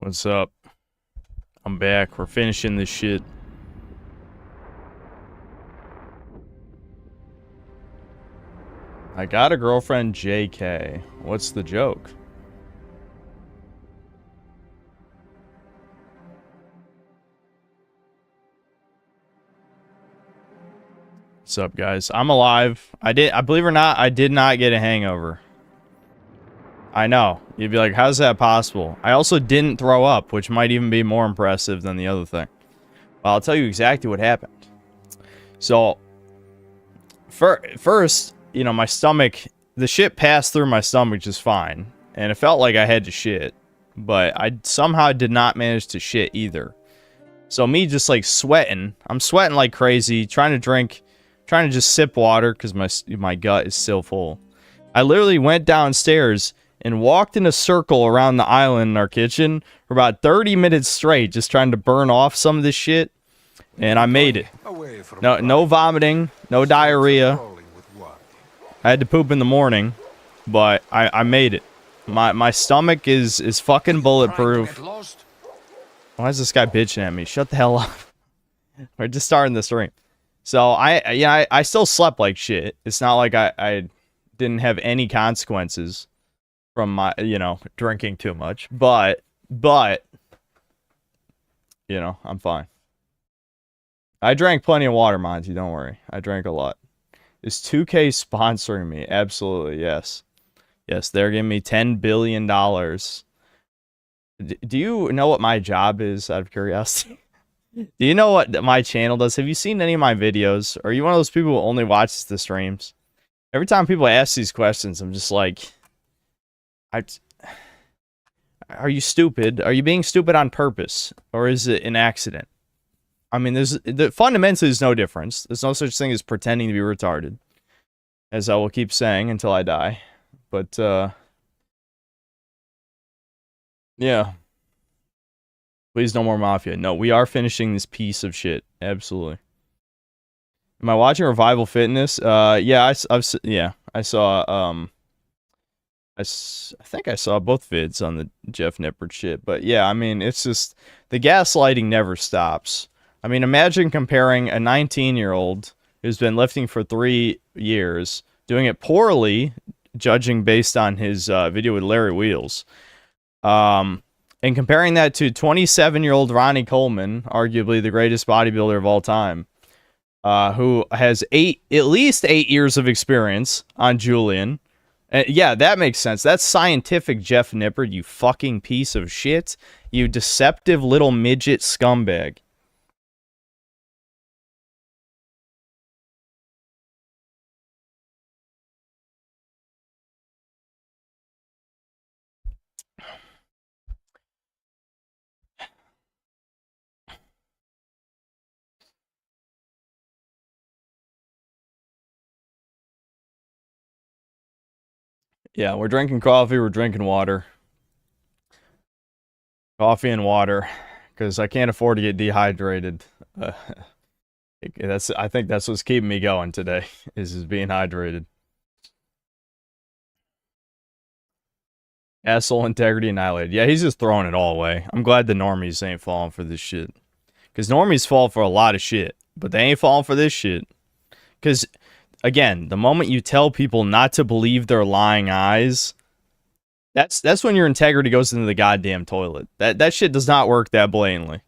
What's up? I'm back. We're finishing this shit. I got a girlfriend, JK. What's the joke? What's up, guys? I'm alive. I believe it or not, I did not get a hangover. I know. You'd be like, how's that possible? I also didn't throw up, which might even be more impressive than the other thing. Well, I'll tell you exactly what happened. So, first, you know, my stomach, the shit passed through my stomach just fine. And it felt like I had to shit. But I somehow did not manage to shit either. So me just like sweating. I'm sweating like crazy, trying to just sip water because my gut is still full. I literally went downstairs and walked in a circle around the island in our kitchen for about 30 minutes straight, just trying to burn off some of this shit. And I made it. No vomiting, no diarrhea. I had to poop in the morning, but I made it. My stomach is fucking bulletproof. Why is this guy bitching at me? Shut the hell up. We're just starting the stream. So I still slept like shit. It's not like I didn't have any consequences from my, drinking too much. But, I'm fine. I drank plenty of water, Monty, don't worry. I drank a lot. Is 2K sponsoring me? Absolutely, yes. Yes, they're giving me $10 billion. Do you know what my job is, out of curiosity? Do you know what my channel does? Have you seen any of my videos? Are you one of those people who only watches the streams? Every time people ask these questions, I'm just like... Are you stupid? Are you being stupid on purpose? Or is it an accident? I mean, fundamentally, there's no difference. There's no such thing as pretending to be retarded. As I will keep saying until I die. But, yeah. Please no more Mafia. No, we are finishing this piece of shit. Absolutely. Am I watching Revival Fitness? Yeah, I saw, I think I saw both vids on the Jeff Nippert shit. But yeah, I mean, it's just, the gaslighting never stops. I mean, imagine comparing a 19-year-old who's been lifting for 3 years, doing it poorly, judging based on his video with Larry Wheels, and comparing that to 27-year-old Ronnie Coleman, arguably the greatest bodybuilder of all time, who has at least 8 years of experience on Julian. Yeah, that makes sense. That's scientific, Jeff Nippert, you fucking piece of shit. You deceptive little midget scumbag. Yeah, we're drinking coffee, we're drinking water. Coffee and water, because I can't afford to get dehydrated. I think that's what's keeping me going today, is being hydrated. Asshole integrity annihilated. Yeah, he's just throwing it all away. I'm glad the normies ain't falling for this shit. Because normies fall for a lot of shit, but they ain't falling for this shit. Because, again, the moment you tell people not to believe their lying eyes, that's when your integrity goes into the goddamn toilet. That shit does not work that blatantly.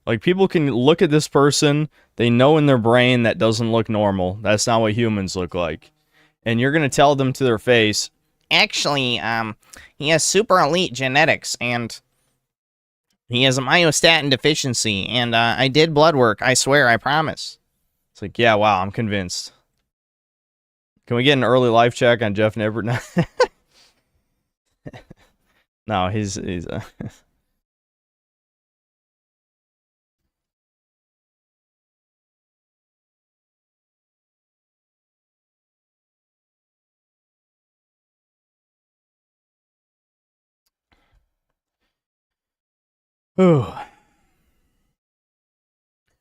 Like, people can look at this person, they know in their brain that doesn't look normal. That's not what humans look like. And you're gonna tell them to their face, actually, he has super elite genetics, and he has a myostatin deficiency, and I did blood work, I swear, I promise. It's like, yeah, wow, I'm convinced. Can we get an early life check on Jeff Nippert? No, he's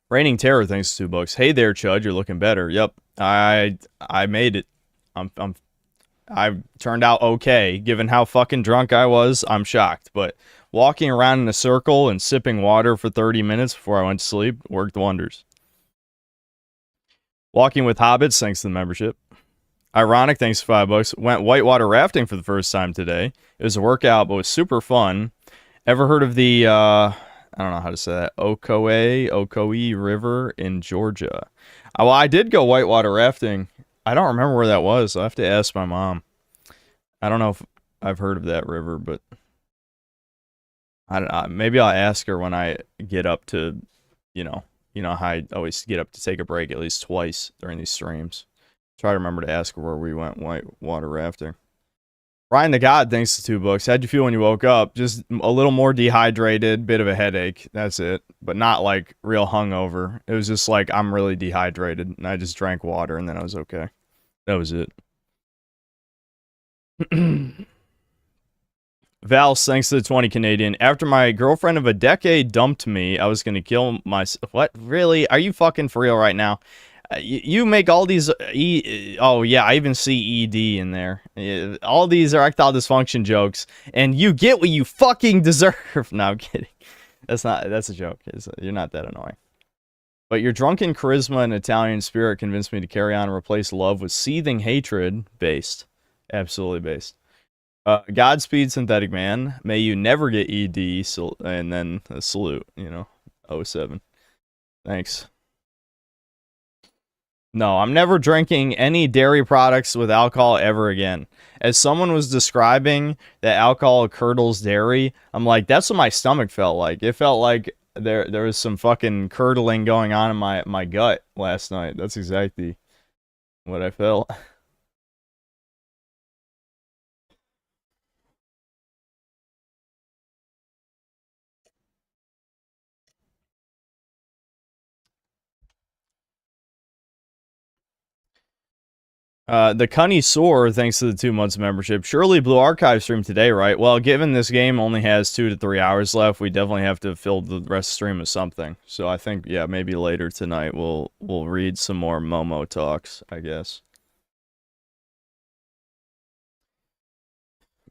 Reigning Terror, thanks $2. Hey there, Chud, you're looking better. Yep, I made it. I'm I turned out okay. Given how fucking drunk I was, I'm shocked. But walking around in a circle and sipping water for 30 minutes before I went to sleep worked wonders. Walking with hobbits, thanks to the membership. Ironic, thanks to $5. Went whitewater rafting for the first time today. It was a workout, but it was super fun. Ever heard of the, I don't know how to say that, Ocoee River in Georgia? Well, I did go whitewater rafting. I don't remember where that was. I'll have to ask my mom. I don't know if I've heard of that river, but I don't know. Maybe I'll ask her when I get up to, you know how I always get up to take a break at least twice during these streams. Try to remember to ask her where we went whitewater rafting. Ryan the God, thanks to $2. How'd you feel when you woke up? Just a little more dehydrated, bit of a headache. That's it. But not like real hungover. It was just like I'm really dehydrated, and I just drank water, and then I was okay. That was it. Val, thanks to the 20 Canadian. After my girlfriend of a decade dumped me, I was going to kill myself. What? Really? Are you fucking for real right now? You make all these oh yeah, I even see ED in there. All these erectile dysfunction jokes, and you get what you fucking deserve. No, I'm kidding. That's a joke. You're not that annoying. But your drunken charisma and Italian spirit convinced me to carry on and replace love with seething hatred. Based. Absolutely based. Godspeed, Synthetic Man. May you never get ED, and then a salute, 07. Thanks. No, I'm never drinking any dairy products with alcohol ever again. As someone was describing that alcohol curdles dairy, I'm like, that's what my stomach felt like. It felt like there was some fucking curdling going on in my gut last night. That's exactly what I felt. The Cunny Soar, thanks to the 2 months membership. Surely Blue Archive stream today, right? Well, given this game only has 2 to 3 hours left, we definitely have to fill the rest of the stream with something. So I think, yeah, maybe later tonight we'll read some more Momo talks, I guess.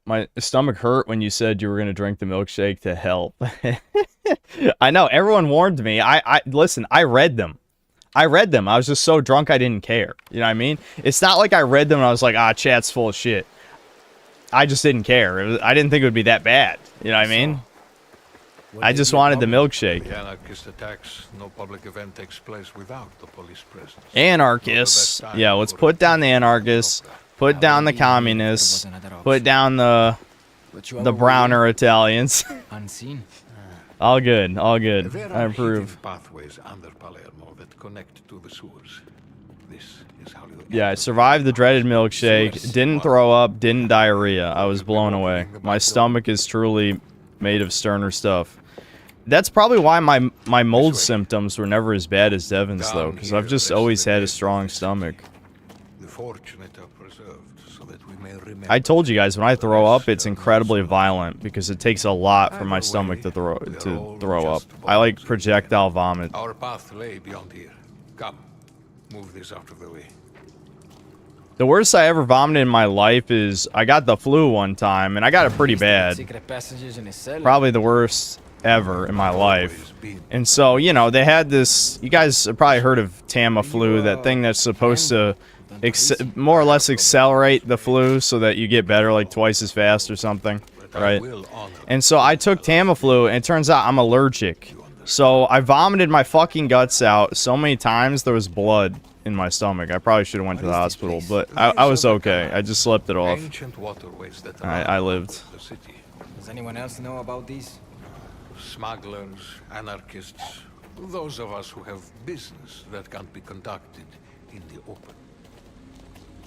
My stomach hurt when you said you were going to drink the milkshake to help. I know, everyone warned me. Listen, I read them. I was just so drunk I didn't care. You know what I mean? It's not like I read them and I was like, chat's full of shit. I just didn't care. I didn't think it would be that bad. You know what I mean? I just wanted the milkshake. The anarchist attacks, no public event takes place without the police presence. Anarchists. Yeah, let's put down the anarchists. Put down the communists. Put down the browner Italians. Unseen. All good, all good. I approve. Pathways under Palermo that connect to the sewers. This is how you Yeah, I survived the dreaded milkshake. Didn't throw up, didn't diarrhea. I was blown away. My stomach is truly made of sterner stuff. That's probably why my mold symptoms were never as bad as Devin's, though, because I've just always had a strong stomach. The fortunate are preserved so that we may remember. I told you guys, when I throw up, it's incredibly violent because it takes a lot for my stomach to throw up. I like projectile vomit. Our path lay beyond here. Come, move this out of the way. The worst I ever vomited in my life is I got the flu one time, and I got it pretty bad. Probably the worst ever in my life. And so, they had this, you guys have probably heard of Tamiflu, that thing that's supposed to more or less accelerate the flu so that you get better like twice as fast or something, right? And so I took Tamiflu, and it turns out I'm allergic. So I vomited my fucking guts out so many times there was blood in my stomach. I probably should have went to the hospital, but I was okay. I just slept it off. I lived. Does anyone else know about these? Smugglers, anarchists, those of us who have business that can't be conducted in the open.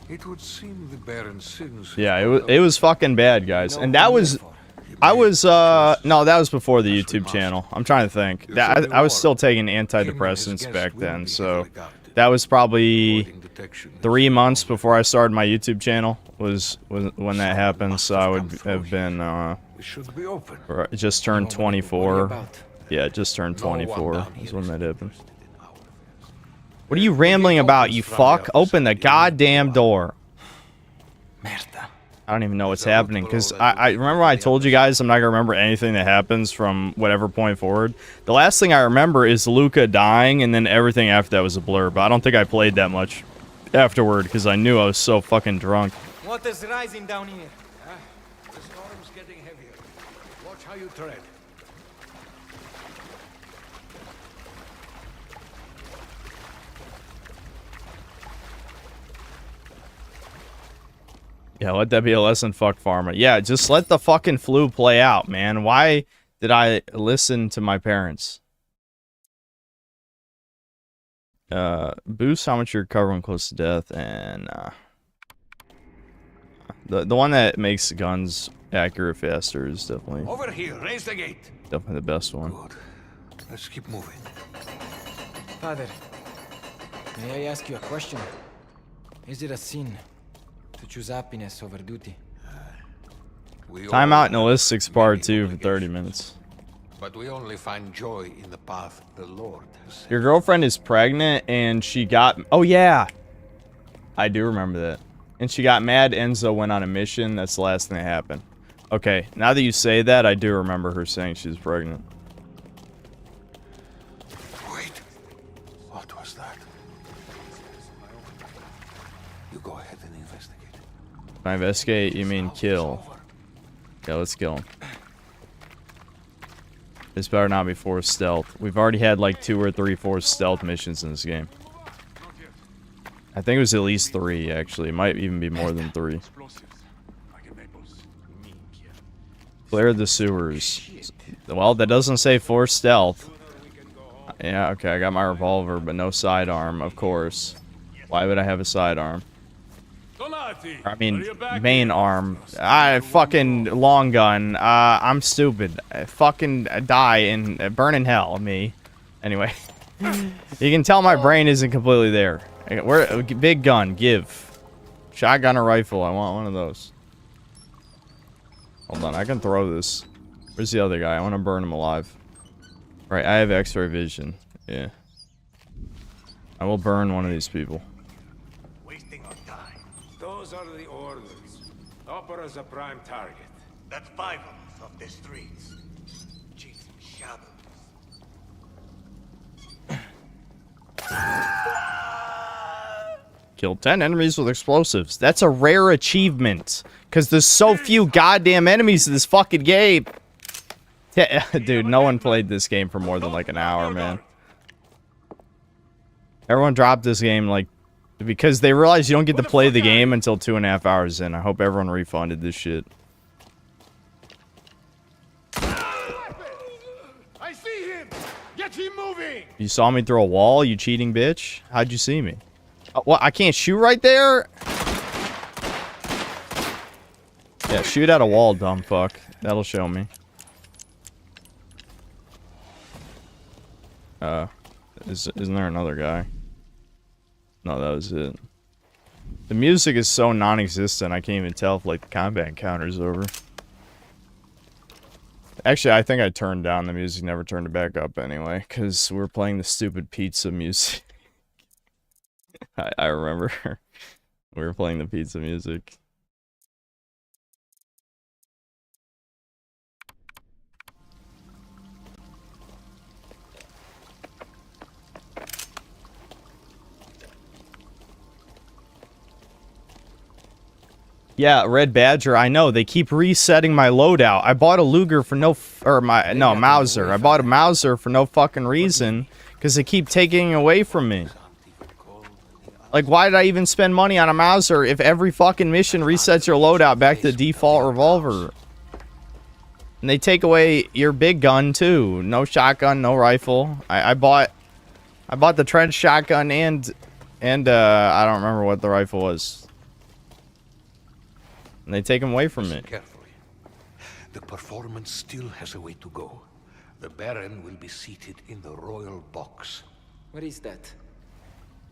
It would seem the Baron sins. Yeah, it was fucking bad, guys. And that was no, that was before the YouTube channel. I'm trying to think. I was still taking antidepressants back then, so that was probably 3 months before I started my YouTube channel was when that happened. So I would have been just turned 24. Yeah, just turned 24 is when that happened. What are you rambling about, you fuck? Open the goddamn door. Merda. I don't even know what's happening, because I remember when I told you guys I'm not going to remember anything that happens from whatever point forward. The last thing I remember is Luca dying, and then everything after that was a blur, but I don't think I played that much afterward, because I knew I was so fucking drunk. What is rising down here? The storm's getting heavier. Watch how you tread. Yeah, let that be a lesson, fuck Pharma. Yeah, just let the fucking flu play out, man. Why did I listen to my parents? Boost how much you're covering close to death, and the one that makes guns accurate faster is definitely Over here, raise the gate. definitely the best one. Good. Let's keep moving. Father, may I ask you a question? Is it a sin to choose happiness over duty? Time out in Ballistics Part 2 for 30 minutes. But we only find joy in the path the Lord has set. Your girlfriend is pregnant and she got... Oh, yeah. I do remember that. And she got mad Enzo went on a mission. That's the last thing that happened. Okay, now that you say that, I do remember her saying she was pregnant. Wait. What was that? You go ahead and investigate. By investigate, you mean kill. Yeah, let's kill him. This better not be forced stealth. We've already had like 2 or 3 forced stealth missions in this game. I think it was at least 3, actually. It might even be more than 3. Clear the sewers. Well, that doesn't say forced stealth. Yeah, okay, I got my revolver, but no sidearm, of course. Why would I have a sidearm? I mean, main arm. Fucking long gun. I'm stupid. I fucking die and burn in hell, me. Anyway. You can tell my brain isn't completely there. Where, big gun, give. Shotgun or rifle, I want one of those. Hold on, I can throw this. Where's the other guy? I want to burn him alive. Right, I have X-ray vision. Yeah. I will burn one of these people. Those are the orders. Opera's a prime target. That's 5 of us off the streets. Chasing shadows. Killed 10 enemies with explosives. That's a rare achievement. Because there's so few goddamn enemies in this fucking game. Dude, no one played this game for more than like an hour, man. Everyone dropped this game like... Because they realized you don't get to play the game until 2.5 hours in. I hope everyone refunded this shit. I see him! Get him moving! You saw me through a wall, you cheating bitch? How'd you see me? What? I can't shoot right there? Yeah, shoot at a wall, dumb fuck. That'll show me. Isn't there another guy? No, that was it. The music is so non-existent, I can't even tell if, like, the combat encounter's over. Actually, I think I turned down the music, never turned it back up anyway, because we're playing the stupid pizza music. I remember. We were playing the pizza music. Yeah, Red Badger, I know. They keep resetting my loadout. I bought a Luger for Mauser. I bought a Mauser for no fucking reason, because they keep taking it away from me. Like, why did I even spend money on a Mauser if every fucking mission resets your loadout back to default revolver? And they take away your big gun, too. No shotgun, no rifle. I bought the trench shotgun and I don't remember what the rifle was. And they take them away from me. Carefully. The performance still has a way to go. The Baron will be seated in the royal box. What is that?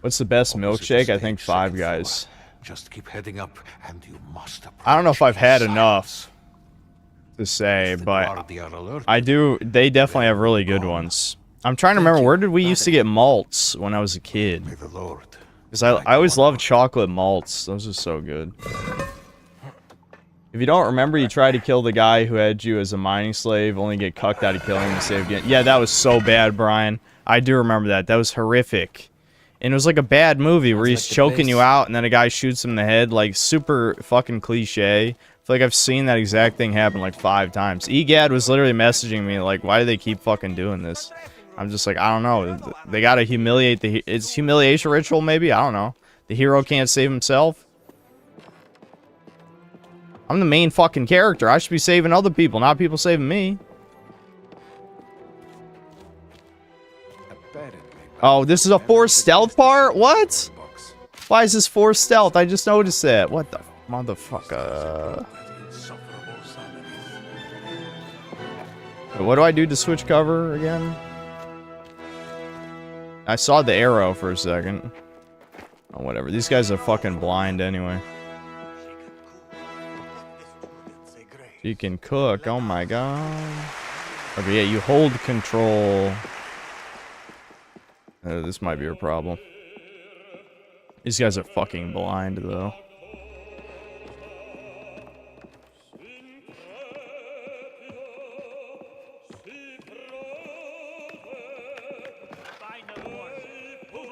What's the best milkshake? I think Five Guys. Just keep heading up, and you must. I don't know if I've had enough to say, but I do. They definitely have really good ones. I'm trying to remember, where did we used to get malts when I was a kid? Because I always loved chocolate malts. Those are so good. If you don't remember, you tried to kill the guy who had you as a mining slave, only get cucked out of killing him to save again. Yeah, that was so bad, Brian. I do remember that. That was horrific. And it was like a bad movie where he's choking you out and then a guy shoots him in the head. Like, super fucking cliche. I feel like I've seen that exact thing happen like 5 times. EGAD was literally messaging me like, why do they keep fucking doing this? I'm just like, I don't know. They gotta humiliate the... It's humiliation ritual, maybe? I don't know. The hero can't save himself? I'm the main fucking character. I should be saving other people, not people saving me. Oh, this is a forced stealth part? What? Why is this forced stealth? I just noticed that. What the motherfucker? What do I do to switch cover again? I saw the arrow for a second. Oh, whatever. These guys are fucking blind anyway. You can cook. Oh my god. Okay, yeah, you hold control. This might be a problem. These guys are fucking blind, though.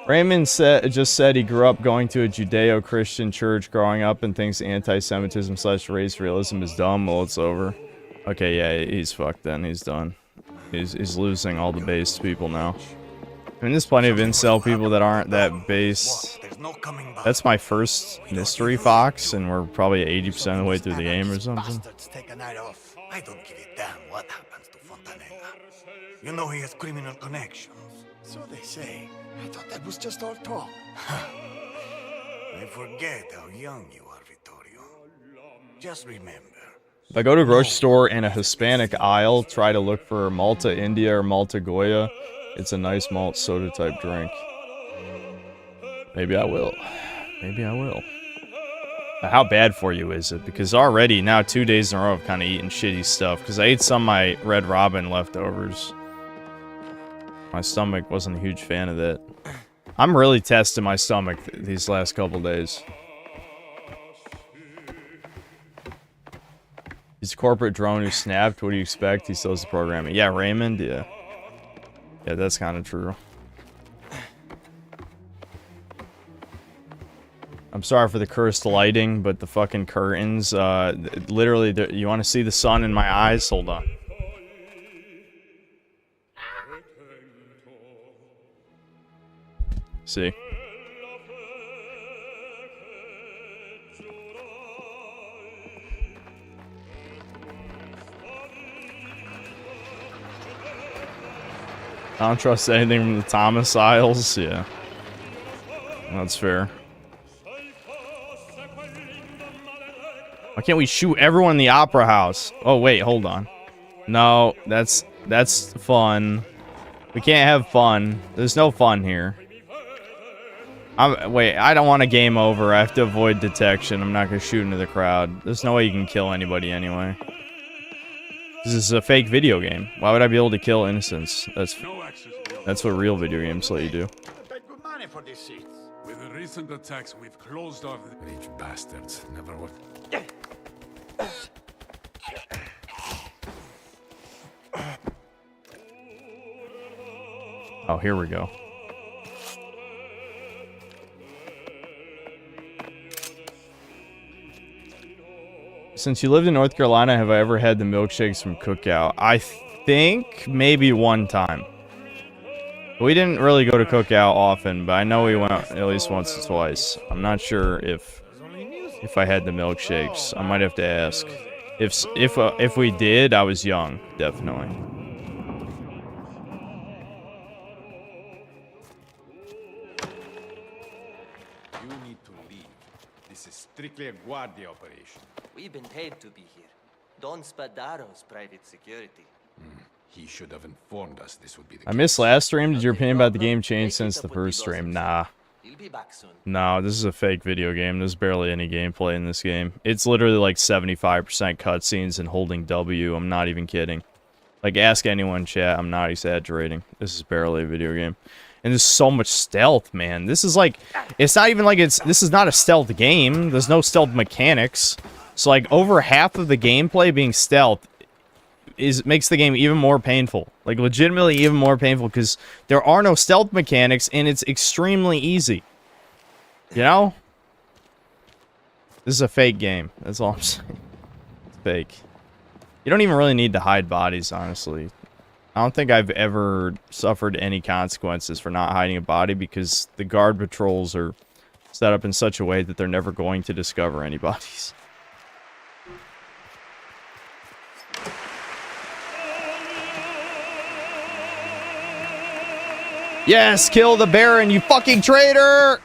Raymond just said he grew up going to a Judeo-Christian church growing up and thinks anti-Semitism / race realism is dumb. Well, it's over. Okay, yeah, he's fucked then. He's done. He's losing all the based people now. I mean, there's plenty of incel people that aren't that based. That's my first mystery fox, and we're probably 80% of the way through the game or something. I don't give a damn what happens to Fontanella. You know he has criminal connections. So they say. I thought that was just all talk. I forget how young you are, Vittorio. Just remember. If I go to a grocery store in a Hispanic aisle, try to look for Malta India or Malta Goya, it's a nice malt soda type drink. Maybe I will. Maybe I will. But how bad for you is it? Because already now 2 days in a row I've kind of eaten shitty stuff. Because I ate some of my Red Robin leftovers. My stomach wasn't a huge fan of that. I'm really testing my stomach these last couple days. He's a corporate drone who snapped. What do you expect? He still has the programming. Yeah, Raymond? Yeah. Yeah, that's kind of true. I'm sorry for the cursed lighting, but the fucking curtains, literally, you want to see the sun in my eyes? Hold on. See. I don't trust anything from the Thomas Isles. Yeah. That's fair. Why can't we shoot everyone in the Opera House? Oh, wait, hold on. No, that's fun. We can't have fun. There's no fun here. Wait, I don't want a game over. I have to avoid detection. I'm not gonna shoot into the crowd. There's no way you can kill anybody anyway. This is a fake video game. Why would I be able to kill innocents? That's what real video games let you do. With the recent attacks, we've closed off the rich bastards. Never would. Oh, here we go. Since you lived in North Carolina, have I ever had the milkshakes from Cookout? I think maybe one time. We didn't really go to Cookout often, but I know we went at least once or twice. I'm not sure if I had the milkshakes. I might have to ask. If we did, I was young, definitely. You need to leave. This is strictly a Guardia operation. We've been paid to be here. Don Spadaro's private security. He should have informed us this would be the I missed last stream. Did your opinion about the game change since the first stream? Nah. He'll be back soon. No, this is a fake video game. There's barely any gameplay in this game. It's literally like 75% cutscenes and holding W. I'm not even kidding. Like, ask anyone in chat. I'm not exaggerating. This is barely a video game. And there's so much stealth, man. This is like... It's not even like it's... This is not a stealth game. There's no stealth mechanics. So like over half of the gameplay being stealth makes the game even more painful. Like legitimately even more painful because there are no stealth mechanics and it's extremely easy. You know? This is a fake game. That's all I'm saying. It's fake. You don't even really need to hide bodies, honestly. I don't think I've ever suffered any consequences for not hiding a body because the guard patrols are set up in such a way that they're never going to discover any bodies. Yes, kill the Baron, you fucking traitor!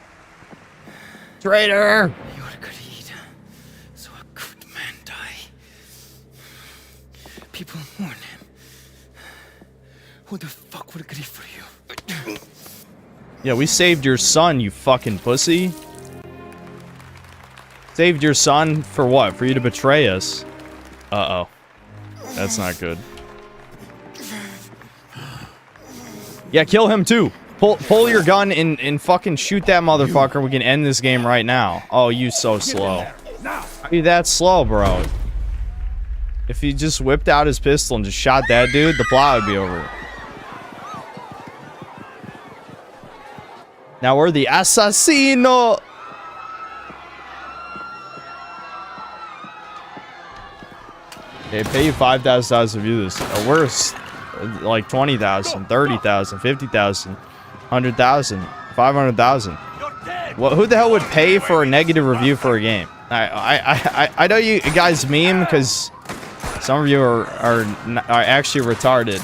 Traitor! You agreed, so a good man die. People mourn him. Who the fuck would agree for you? Yeah, we saved your son, you fucking pussy. Saved your son for what? For you to betray us? Uh-oh. That's not good. Yeah, kill him too. Pull your gun and fucking shoot that motherfucker. We can end this game right now. Oh, you so slow. How are you that slow, bro? If he just whipped out his pistol and just shot that dude, the plot would be over. Now we're the assassino. Okay, pay you $5,000 to view this. We're like 20,000, 30,000, 50,000, 100,000, 500,000. What? Who the hell would pay for a negative review for a game? I know you guys meme because some of you are actually retarded,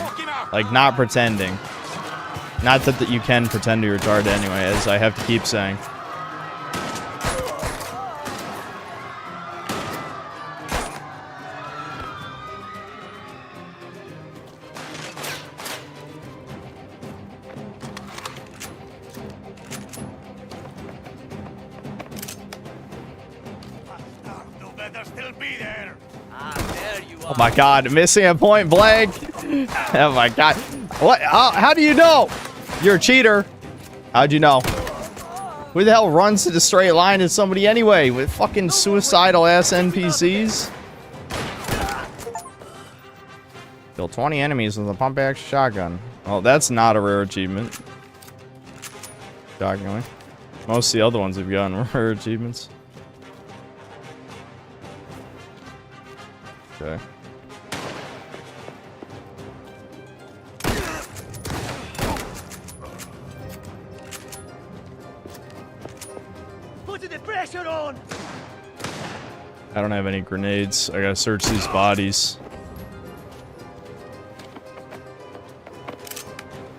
like not pretending. Not that you can pretend to be retarded anyway, as I have to keep saying. Oh my god, missing a point blank. Oh my god. What? How do you know? You're a cheater. How'd you know? Who the hell runs to the straight line as somebody anyway? With fucking suicidal ass NPCs? Kill 20 enemies with a pump action shotgun. Well, that's not a rare achievement. Shockingly. Most of the other ones we've gotten were rare achievements. Okay. Put the pressure on. I don't have any grenades. I gotta search these bodies.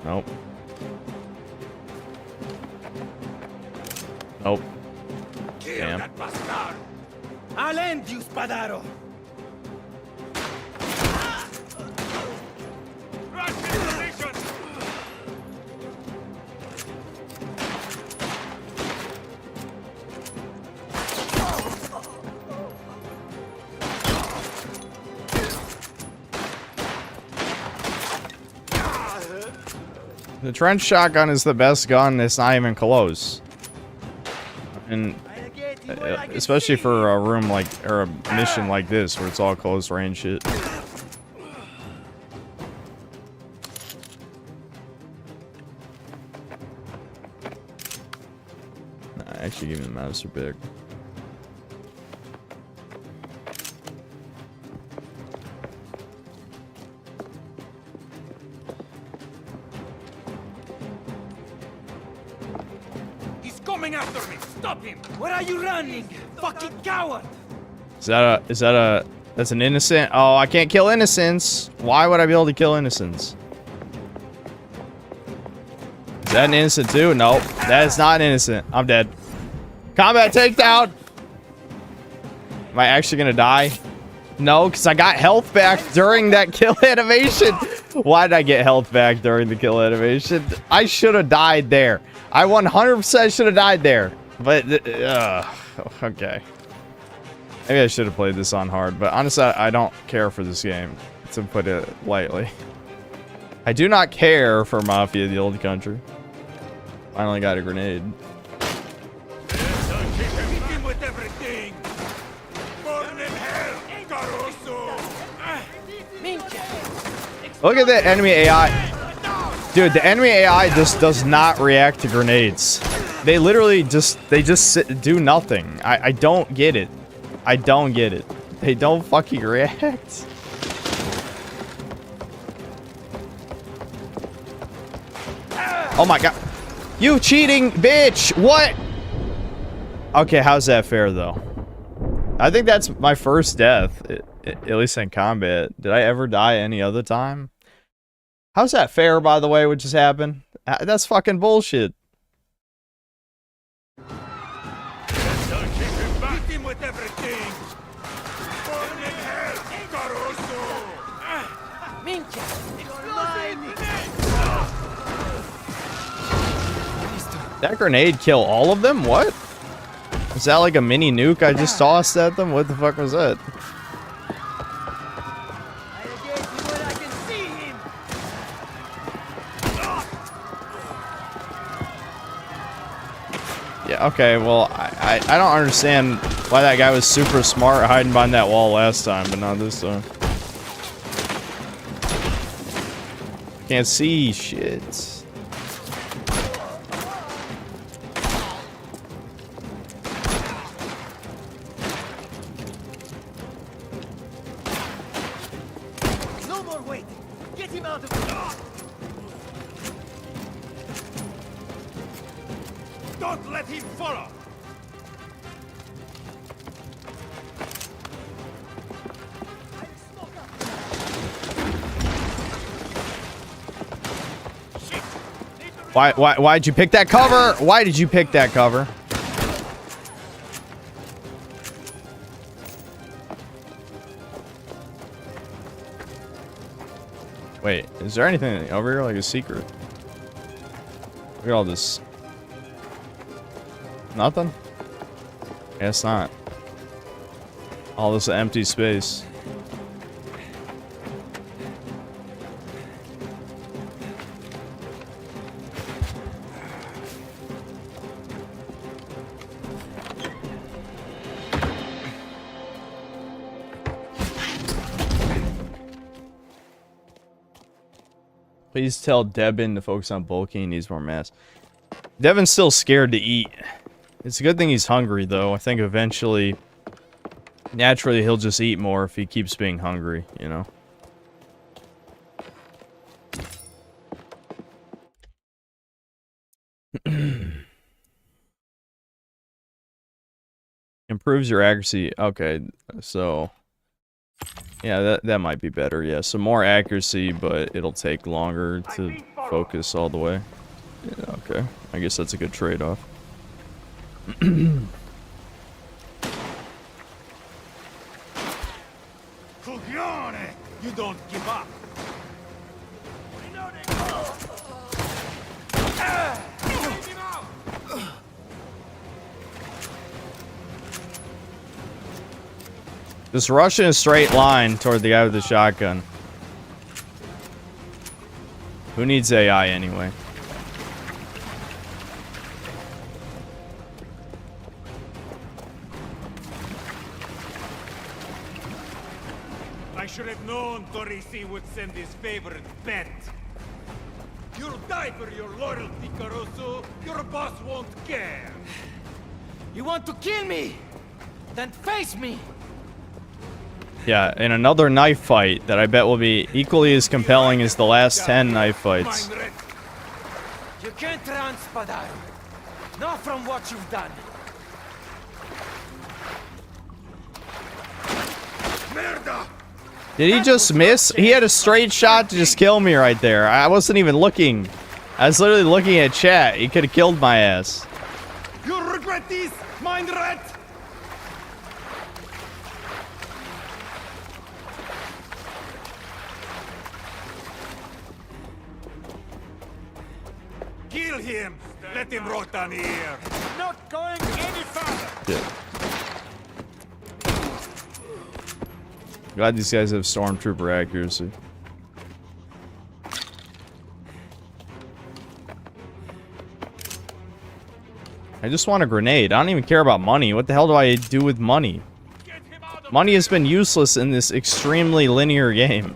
Nope. Nope. Damn. I'll end you, Spadaro. The trench shotgun is the best gun. It's not even close. And especially for a room like, or a mission like this, where it's all close range shit. Actually, give me the master pick. Coming after me! Stop him! Where are you running? Fucking coward! That's an innocent? Oh, I can't kill innocents. Why would I be able to kill innocents? Is that an innocent too? Nope. That is not innocent. I'm dead. Combat takedown! Am I actually gonna die? No, because I got health back during that kill animation. Why did I get health back during the kill animation? I should have died there. I 100% should have died there. But, okay. Maybe I should have played this on hard. But honestly, I don't care for this game, to put it lightly. I do not care for Mafia, the old country. Finally got a grenade. Hit him with everything! Burn in hell! Look at the enemy AI. Dude, the enemy AI just does not react to grenades. They literally just do nothing. I don't get it. I don't get it. They don't fucking react. Oh my god. You cheating bitch. What? Okay, how's that fair though? I think that's my first death, at least in combat. Did I ever die any other time? How's that fair, by the way, what just happened? That's fucking bullshit. That grenade kill all of them? What? Is that like a mini nuke I just tossed at them? What the fuck was that? Yeah, okay, well, I don't understand why that guy was super smart hiding behind that wall last time, but not this time. Can't see shit. No more waiting. Get him out of here. Don't let him follow. Why'd you pick that cover? Why did you pick that cover? Wait, is there anything over here like a secret? Look at all this. Nothing? Guess not. All this empty space. Please tell Devin to focus on bulking. He needs more mass. Devin's still scared to eat. It's a good thing he's hungry, though. I think eventually, naturally, he'll just eat more if he keeps being hungry, you know? Improves your accuracy. Okay, so... yeah, that might be better, yeah. So more accuracy, but it'll take longer to focus all the way. Yeah, okay. I guess that's a good trade-off. You don't give up. Just rush in a straight line toward the guy with the shotgun. Who needs AI anyway? I should have known Torisi would send his favorite pet. You'll die for your loyalty, Caruso. Your boss won't care. You want to kill me? Then face me! Yeah, in another knife fight that I bet will be equally as compelling as the last 10 knife fights. You can't run, Spadaro. Not from what you've done. Did he just miss? He had a straight shot to just kill me right there. I wasn't even looking. I was literally looking at chat. He could have killed my ass. You'll regret this, mind rat! Kill him! Let him rot down here! Not going any further! Yeah. Glad these guys have stormtrooper accuracy. I just want a grenade. I don't even care about money. What the hell do I do with money? Money has been useless in this extremely linear game.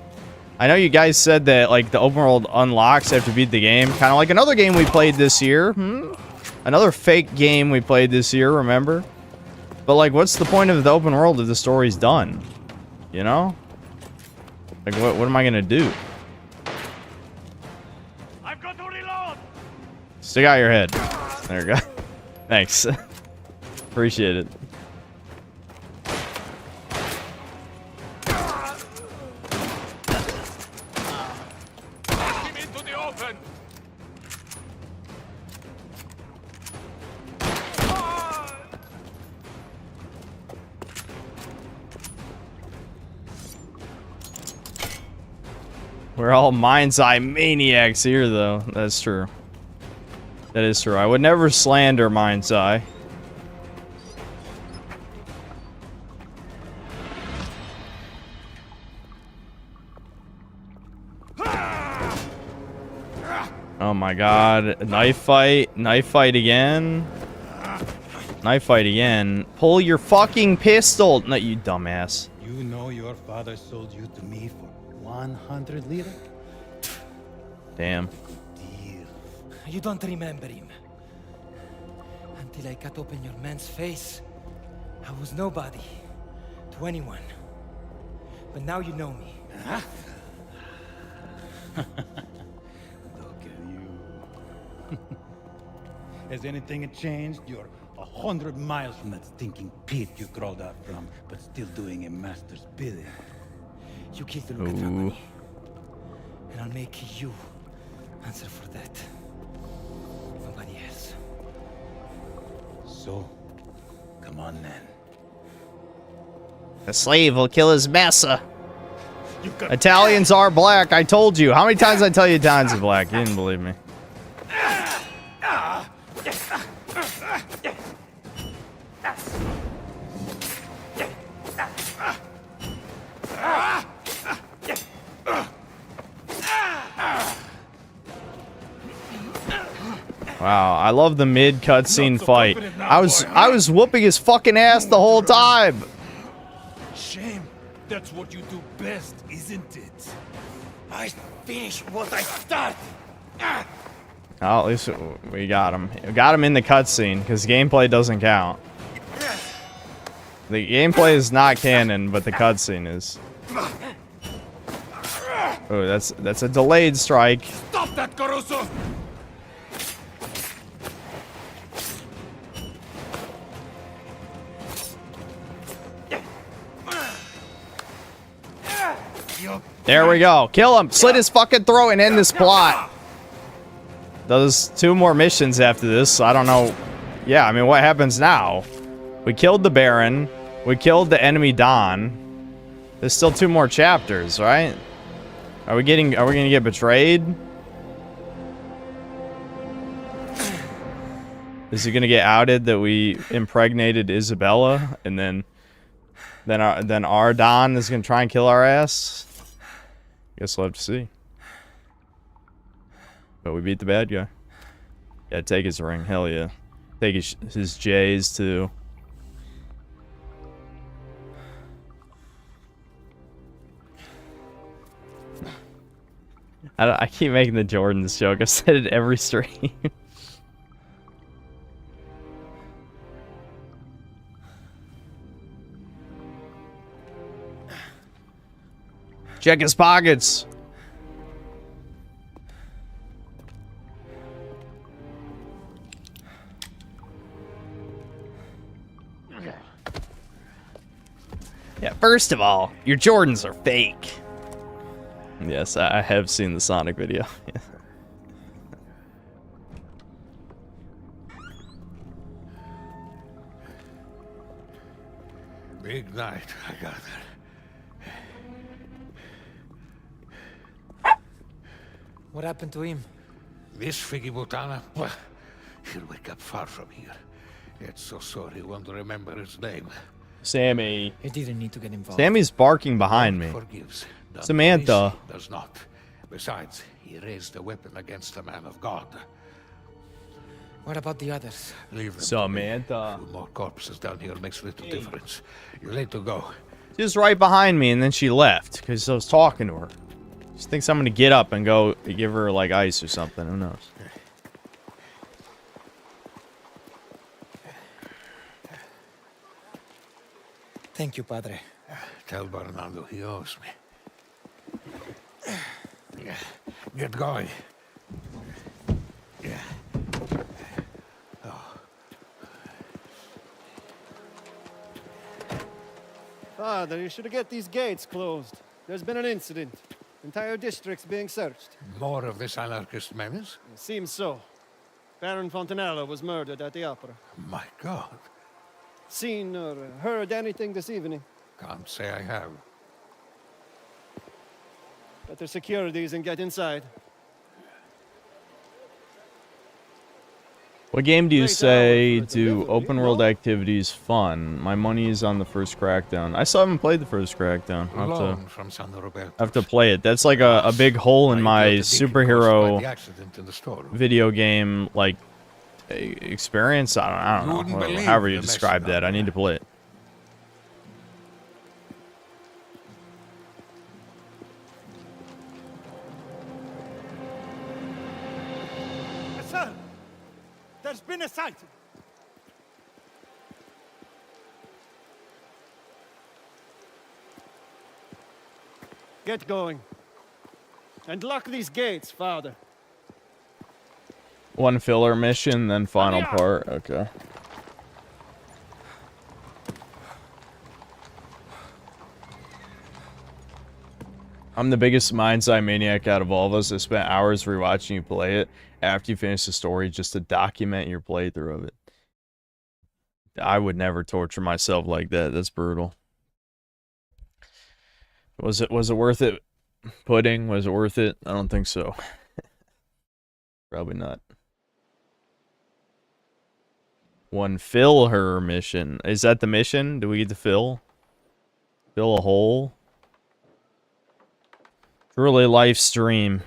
I know you guys said that like the open world unlocks after you beat the game, kind of like another game we played this year. Another fake game we played this year, remember? But like, what's the point of the open world if the story's done? You know? Like, what am I gonna do? I've got to reload. Stick out your head. There you go. Thanks. Appreciate it. Him into the open. We're all mind's eye maniacs here, though. That's true. That is true. I would never slander mind's eye. Oh my god. Knife fight. Knife fight again. Knife fight again. Pull your fucking pistol. No, you dumbass. You know your father sold you to me for 100 lira? Damn. Deal. You don't remember him. Until I cut open your man's face, I was nobody to anyone. But now you know me. Look at you. Has anything changed? You're 100 miles from that stinking pit you crawled out from, but still doing a master's bidding. You killed the Luca Trapani. And I'll make you answer for that. Nobody else. So, come on then. The slave will kill his massa. Italians are black. I told you. How many times did I tell you Italians are black? You didn't believe me. Wow, I love the mid cutscene fight. I was whooping his fucking ass the whole time. Shame. That's what you do best, isn't it? I finish what I start. Oh, at least we got him. We got him in the cutscene because gameplay doesn't count. The gameplay is not canon, but the cutscene is. Oh, that's a delayed strike. Stop that, Caruso! There we go. Kill him. Slit his fucking throat and end this plot. Those 2 more missions after this. I don't know. Yeah, I mean, what happens now? We killed the Baron. We killed the enemy Don. There's still 2 more chapters, right? Are we gonna get betrayed? Is it gonna get outed that we impregnated Isabella and then our Don is gonna try and kill our ass? Guess we'll have to see. But we beat the bad guy. Yeah, take his ring. Hell yeah. Take his J's too. I keep making the Jordans joke. I've said it every stream. Check his pockets. Yeah, first of all, your Jordans are fake. Yes, I have seen the Sonic video. Big night, I gather. What happened to him? This Figgy-Butana, well, he'll wake up far from here. Yet so sorry he won't remember his name. Sammy. He didn't need to get involved. Sammy's barking behind me. Forgives. Don Samantha. Parisi does not. Besides, he raised a weapon against a man of God. What about the others? Leave them. Samantha. 2 more corpses down here makes little difference. You're late to go. She was right behind me and then she left because I was talking to her. She thinks I'm gonna get up and go give her like ice or something. Who knows? Thank you, Padre. Tell Bernardo he owes me. Get going. Father, you should get these gates closed. There's been an incident. Entire districts being searched. More of this anarchist menace? It seems so. Baron Fontanello was murdered at the opera. My God. Seen or heard anything this evening? Can't say I have. Better secure these and get inside. What game do you Great say hour for do delivery, open world no? activities fun? My money is on the first Crackdown. I still haven't played the first Crackdown. Loan from San Roberto. I have to play it. That's like a big hole in my superhero accident in the store. video game like experience. I don't Wouldn't know. believe However you the mess describe you that. got I need to play it. Sir, there's been a sighting. Get going. And lock these gates, Father. One filler mission, then final part. Okay. I'm the biggest Mind's Eye maniac out of all of us. I spent hours rewatching you play it after you finish the story just to document your playthrough of it. I would never torture myself like that. That's brutal. Was it worth it? Pudding, was it worth it? I don't think so. Probably not. One fill her mission. Is that the mission? Do we get to fill? Fill a hole? Truly live stream.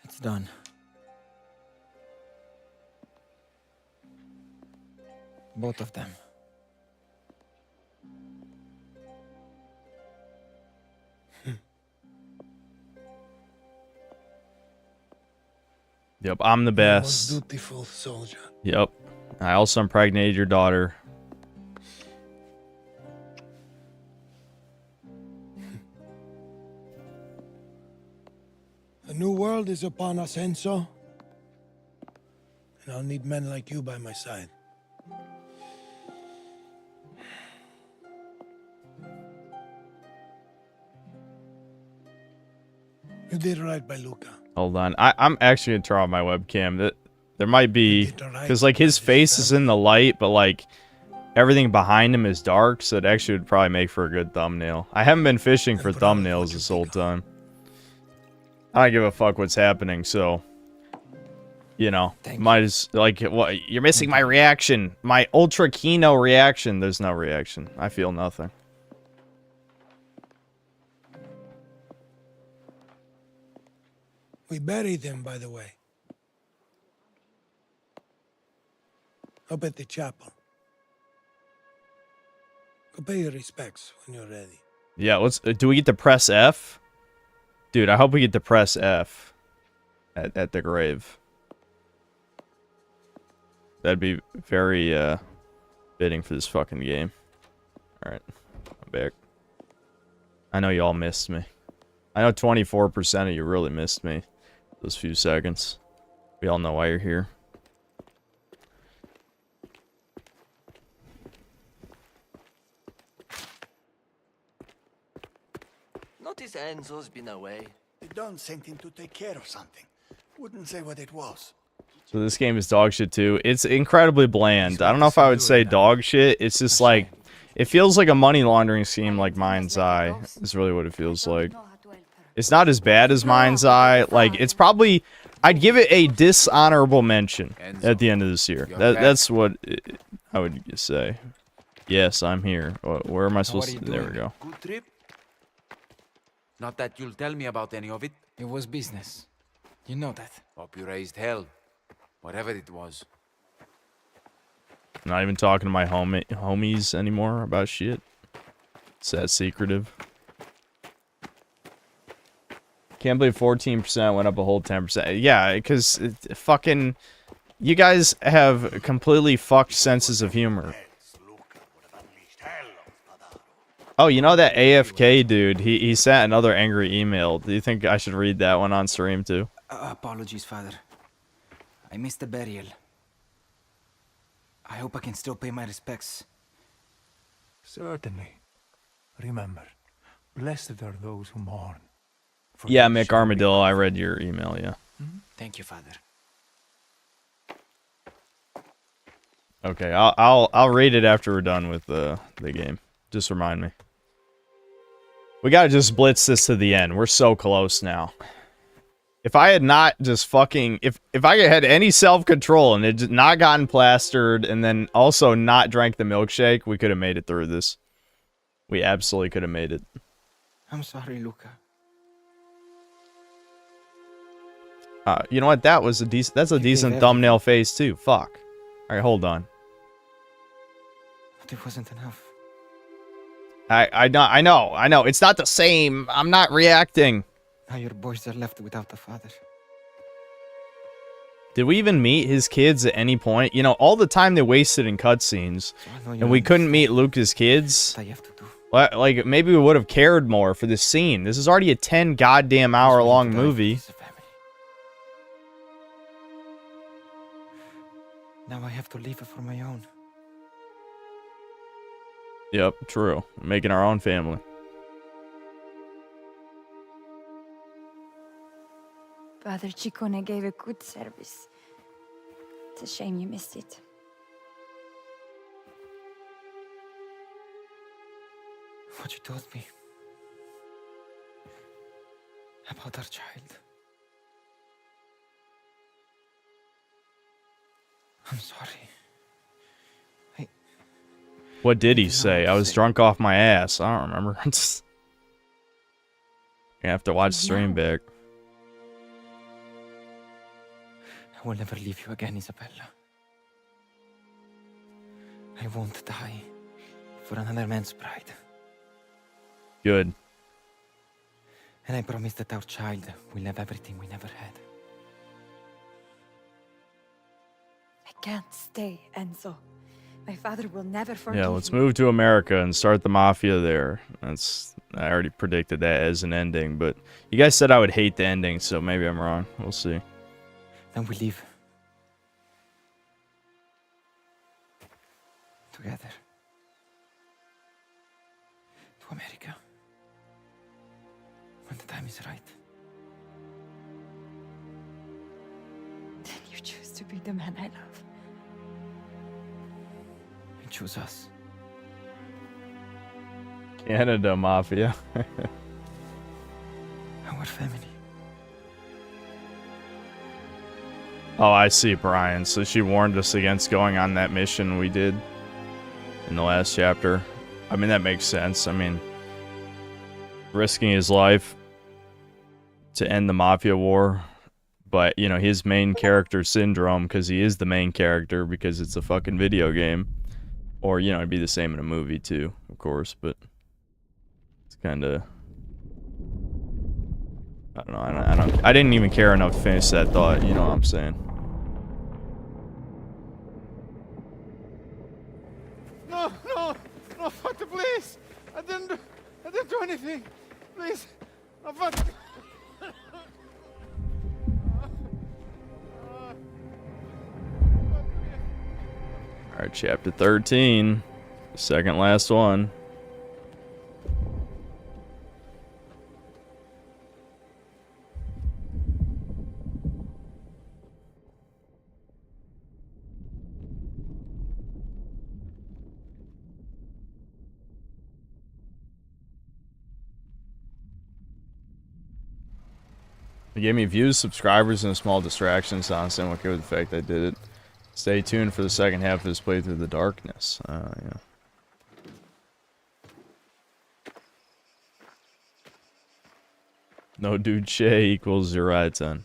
It's done. Both of them. Yep, I'm the best. Dutiful soldier. Yep. I also impregnated your daughter. A new world is upon us, Enzo. And I'll need men like you by my side. You did right by Luca. Hold on. I'm actually gonna turn off my webcam. That there might be, because like his face is in the light, but like everything behind him is dark, so it actually would probably make for a good thumbnail. I haven't been fishing for thumbnails this whole time. I don't give a fuck what's happening, so you know, might as like what you're missing my reaction, my ultra kino reaction. There's no reaction. I feel nothing. We buried him, by the way. Up at the chapel. Go pay your respects when you're ready. Yeah, let's. Do we get to press F? Dude, I hope we get to press F at the grave. That'd be very fitting for this fucking game. Alright, I'm back. I know you all missed me. I know 24% of you really missed me those few seconds. We all know why you're here. Notice Enzo's been away. The Don sent him to take care of something. Wouldn't say what it was. So this game is dog shit too. It's incredibly bland. I don't know if I would say dog shit. It's just like, it feels like a money laundering scheme like Mind's Eye. Is really what it feels like. It's not as bad as Mind's Eye. Like, it's probably, I'd give it a dishonorable mention at the end of this year. That's what I would say. Yes, I'm here. Where am I supposed to? There we go. Good trip? Not that you'll tell me about any of it. It was business. You know that. Hope you raised hell. Whatever it was. Not even talking to my homies anymore about shit. It's that secretive. Can't believe 14% went up a whole 10%. Yeah, because fucking... You guys have completely fucked senses of humor. Oh, you know that AFK dude? He sent another angry email. Do you think I should read that one on stream too? Apologies, Father. I missed the burial. I hope I can still pay my respects. Certainly. Remember, blessed are those who mourn. Yeah, Mick Armadillo, I read your email, yeah. Thank you, Father. Okay, I'll read it after we're done with the game. Just remind me. We gotta just blitz this to the end. We're so close now. If I had not just fucking... If I had any self-control and it had not gotten plastered and then also not drank the milkshake, we could have made it through this. We absolutely could have made it. I'm sorry, Luca. You know what? That was a decent... That's a decent thumbnail face too. Fuck. Alright, hold on. But it wasn't enough. I know. It's not the same. I'm not reacting. Now your boys are left without a father. Did we even meet his kids at any point? You know, all the time they wasted in cutscenes, and we couldn't meet Luca's kids. I have to do. Like, maybe we would have cared more for this scene. This is already a 10 goddamn hour long movie. Now I have to leave it for my own. Yep, true. Making our own family. Father Ciccone gave a good service. It's a shame you missed it. What you told me about our child. I'm sorry. What did he say? I was drunk off my ass. I don't remember. You have to watch stream back. I will never leave you again, Isabella. I won't die for another man's pride. Good. And I promise that our child will have everything we never had. I can't stay, Enzo. My father will never forgive Yeah, let's me. move to America and start the Mafia there. I already predicted that as an ending, but you guys said I would hate the ending, so maybe I'm wrong. We'll see. Then we leave. Together. To America. When the time is right. Then you choose to be the man I love. And choose us. Canada Mafia. Our family. Oh, I see, Brian. So she warned us against going on that mission we did in the last chapter. I mean, that makes sense. I mean, risking his life to end the Mafia war. But, you know, his main character syndrome, because he is the main character, because it's a fucking video game. Or, you know, it'd be the same in a movie, too, of course. But it's kind of... I don't know. I didn't even care enough to finish that thought. You know what I'm saying? No, Father, please. I didn't do anything. Please, no, Father. All right, chapter 13, the second last one. It gave me views, subscribers, and a small distraction, so I'm okay with the fact I did it. Stay tuned for the second half of this playthrough, The Darkness. Yeah. No dude Shay equals 0 out of 10.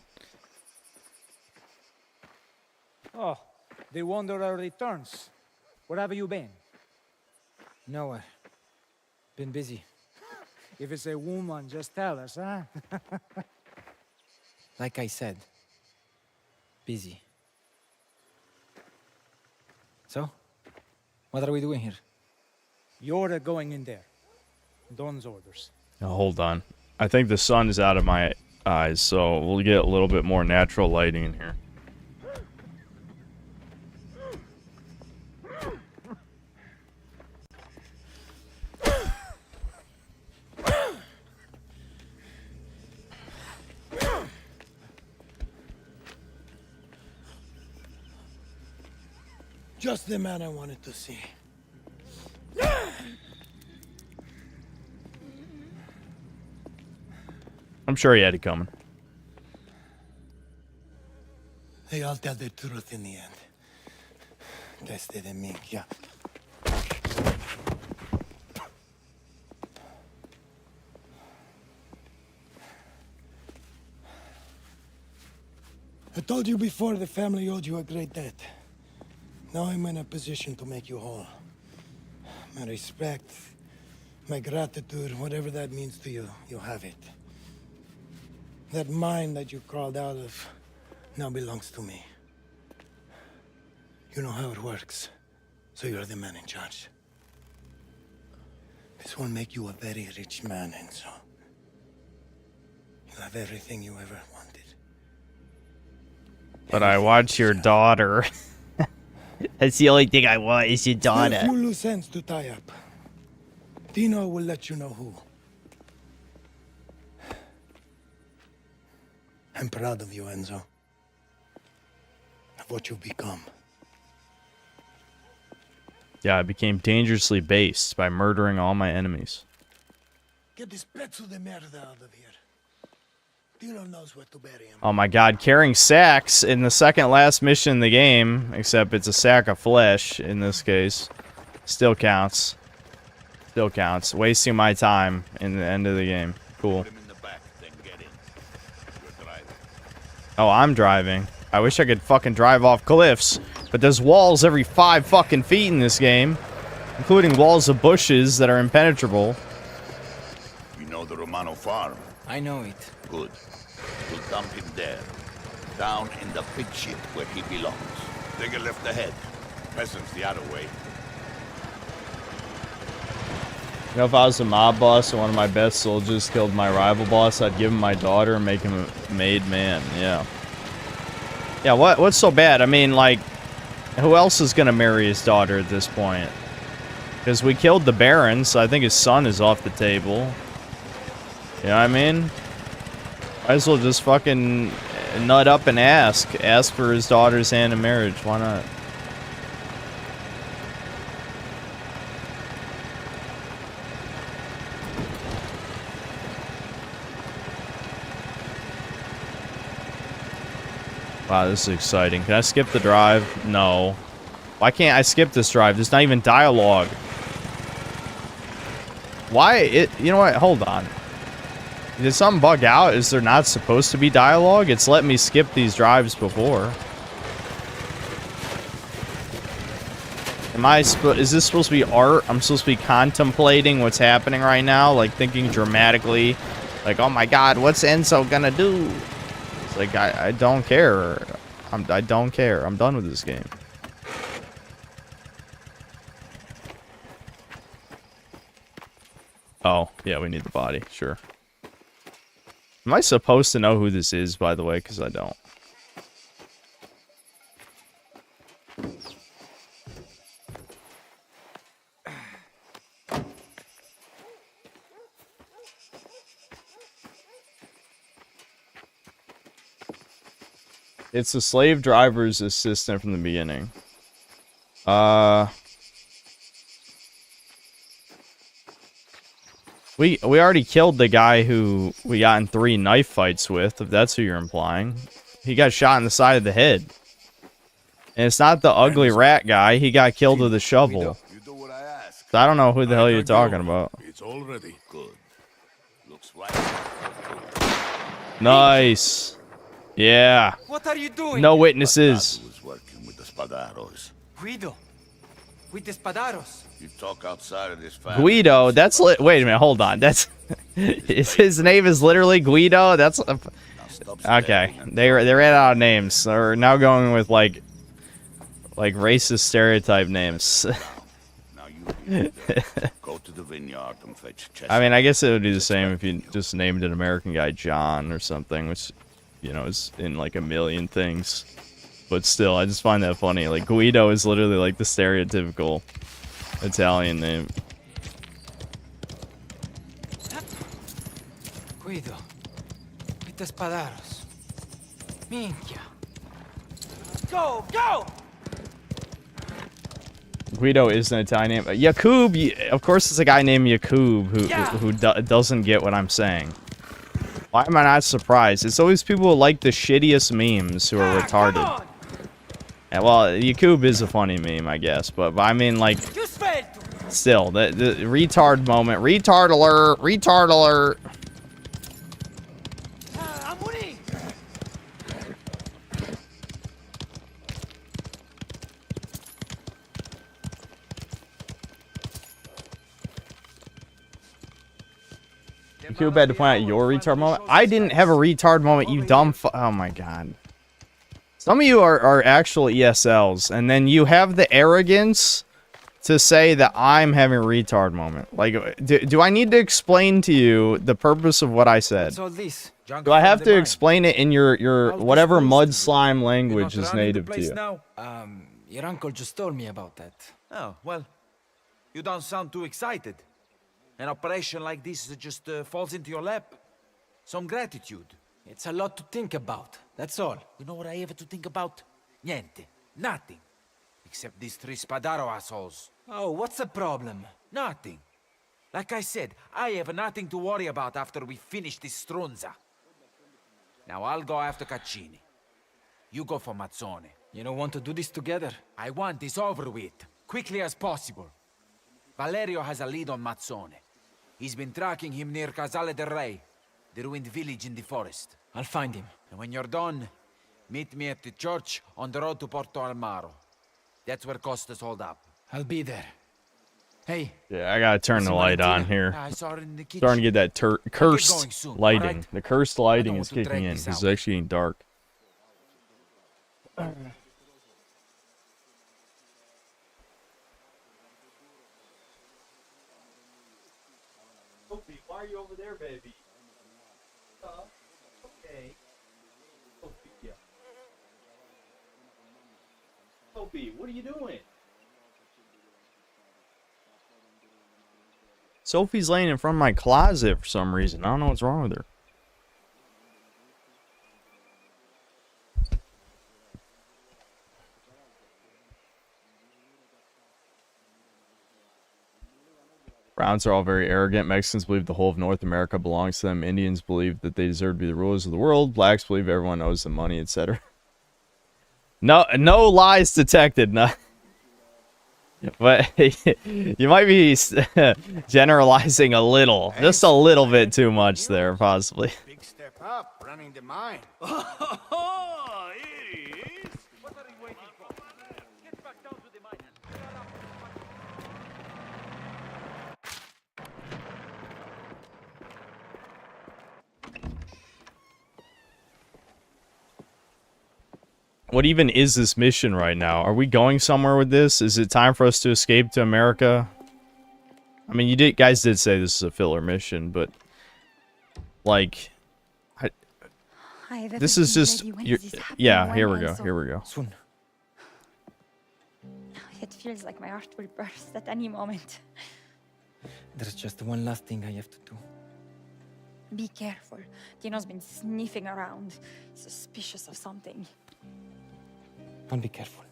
Oh, they wonder our returns. Where have you been? Nowhere. Been busy. If it's a woman, just tell us, huh? Like I said, busy. So, what are we doing here? You're going in there. Don's orders. Now, hold on. I think the sun is out of my eyes, so we'll get a little bit more natural lighting in here. Just the man I wanted to see. I'm sure he had it coming. They all tell the truth in the end. Desde de mí, yeah. I told you before the family owed you a great debt. Now I'm in a position to make you whole. My respect, my gratitude, whatever that means to you, you have it. That mine that you crawled out of now belongs to me. You know how it works, so you're the man in charge. This will make you a very rich man, Enzo. You'll have everything you ever wanted. But I watch your daughter. That's the only thing I want is your daughter. Still a few loose ends to tie up. Dino will let you know who. I'm proud of you, Enzo. Of what you've become. Yeah, I became dangerously based by murdering all my enemies. Get this pezzo de merda out of here. Dino knows where to bury him. Oh my god, carrying sacks in the second last mission in the game, except it's a sack of flesh in this case, still counts. Still counts. Wasting my time in the end of the game. Cool. Oh, I'm driving. I wish I could fucking drive off cliffs, but there's walls every 5 fucking feet in this game, including walls of bushes that are impenetrable. You know the Romano farm? I know it. Good. We'll dump him there. Down in the pig shit where he belongs. Take a left ahead. Peasants the other way. You know, if I was a mob boss and one of my best soldiers killed my rival boss, I'd give him my daughter and make him a made man. Yeah. Yeah, what's so bad? I mean, like, who else is gonna marry his daughter at this point? Because we killed the Baron, so I think his son is off the table. You know what I mean? Might as well just fucking nut up and ask for his daughter's hand in marriage. Why not? Wow, this is exciting. Can I skip the drive? No. Why can't I skip this drive? There's not even dialogue. Why? You know what? Hold on. Did something bug out? Is there not supposed to be dialogue? It's let me skip these drives before. Is this supposed to be art? I'm supposed to be contemplating what's happening right now? Like thinking dramatically. Like, oh my god, what's Enzo gonna do? It's like, I don't care. I don't care. I'm done with this game. Oh, yeah, we need the body. Sure. Am I supposed to know who this is, by the way? Because I don't. It's the slave driver's assistant from the beginning. We already killed the guy who we got in 3 knife fights with, if that's who you're implying. He got shot in the side of the head. And it's not the ugly rat guy. He got killed with a shovel. So I don't know who the hell you're talking about. It's already good. Looks right. Nice. Yeah. What are you doing? No witnesses. Was working with the Spadaros. Guido. With the Spadaros. You talk outside of this family. Guido, that's wait a minute, hold on. That's his name is literally Guido. That's okay. They ran out of names. They're now going with like racist stereotype names. Go to the vineyard and fetch Chester. I mean, I guess it would be the same if you just named an American guy John or something, which you know is in like a million things. But still, I just find that funny. Like Guido is literally like the stereotypical Italian name. Guido. With the Spadaros. Minchia. Go! Go! Guido is an Italian name. Yakub, of course, it's a guy named Yakub who doesn't get what I'm saying. Why am I not surprised? It's always people who like the shittiest memes who are retarded. Yeah, well, Yakub is a funny meme, I guess, but I mean, like, still, the retard moment. Retard alert! Retard alert! Yakub had to point out your retard moment. I didn't have a retard moment, you dumb oh my god. Some of you are actual ESLs, and then you have the arrogance to say that I'm having a retard moment. Like, do I need to explain to you the purpose of what I said? Do I have to explain it in your whatever mud slime language is native to you? Your uncle just told me about that. Oh, well, you don't sound too excited. An operation like this just falls into your lap. Some gratitude. It's a lot to think about, that's all. You know what I have to think about? Niente. Nothing. Except these 3 Spadaro assholes. Oh, what's the problem? Nothing. Like I said, I have nothing to worry about after we finish this Strunza. Now I'll go after Caccini. You go for Mazzone. You don't want to do this together? I want this over with, quickly as possible. Valerio has a lead on Mazzone. He's been tracking him near Casale del Rey, the ruined village in the forest. I'll find him. And when you're done, meet me at the church on the road to Porto Almaro. That's where Costa's hold up. I'll be there. Hey. Yeah, I gotta turn the light on here. I saw her in the kitchen. Starting to get that cursed lighting. Right? The cursed lighting is kicking in. It's actually getting dark. Sophie, why are you over there, baby? Okay. Sophia. Sophie, what are you doing? Sophie's laying in front of my closet for some reason. I don't know what's wrong with her. Browns are all very arrogant. Mexicans believe the whole of North America belongs to them. Indians believe that they deserve to be the rulers of the world. Blacks believe everyone owes them money, etc. No lies detected. No. But you might be generalizing a little. Just a little bit too much there, possibly. Big step up, running the mine. Oh, here he is. What are you waiting for? Get back down to the mine. What even is this mission right now? Are we going somewhere with this? Is it time for us to escape to America? I mean, guys did say this is a filler mission, but like, this is just yeah. Here we go. Here we go. Soon. It feels like my heart will burst at any moment. There's just one last thing I have to do. Be careful. Tino's been sniffing around, suspicious of something. Don't be careful.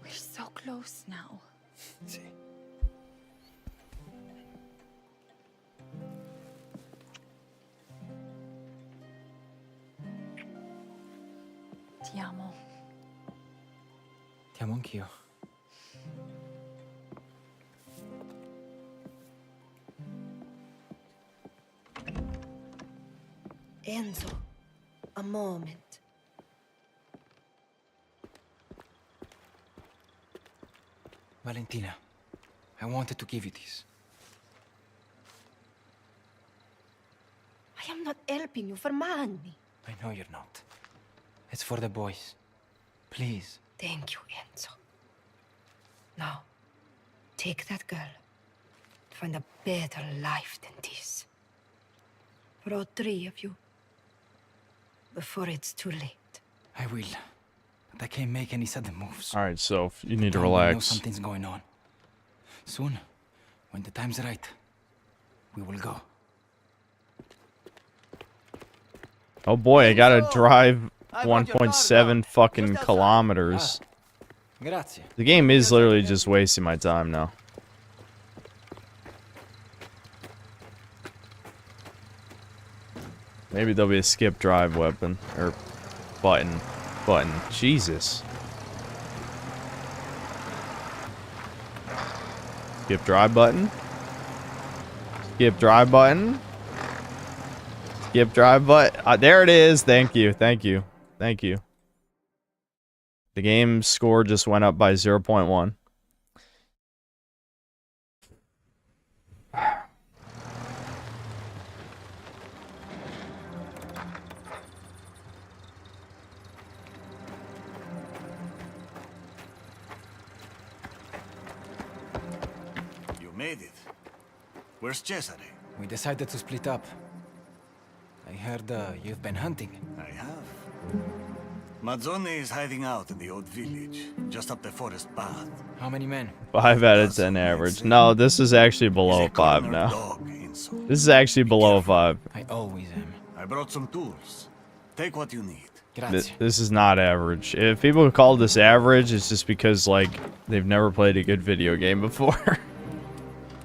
We're so close now. See. Ti amo. Ti amo anch'io. Enzo, a moment. Valentina, I wanted to give you this. I am not helping you for money. I know you're not. It's for the boys. Please. Thank you, Enzo. Now, take that girl to find a better life than this. For all three of you. Before it's too late. I will. But I can't make any sudden moves. Alright, so you need to Tom will know relax. something's going on. Soon, when the time's right, we will go. Oh boy, I gotta drive 1.7 fucking kilometers. Grazie. The game is literally just wasting my time now. Maybe there'll be a skip drive weapon. Or button. Button. Jesus. Skip drive button. Skip drive button. Skip drive button. There it is. Thank you. Thank you. Thank you. The game score just went up by 0.1. You made it. Where's Cesare? We decided to split up. I heard you've been hunting. I have. Mazzone is hiding out in the old village, just up the forest path. How many men? 5 out of 10 average. No, this is actually below 5 now. This is actually below 5. I always am. I brought some tools. Take what you need. This is not average. If people call this average, it's just because, like, they've never played a good video game before.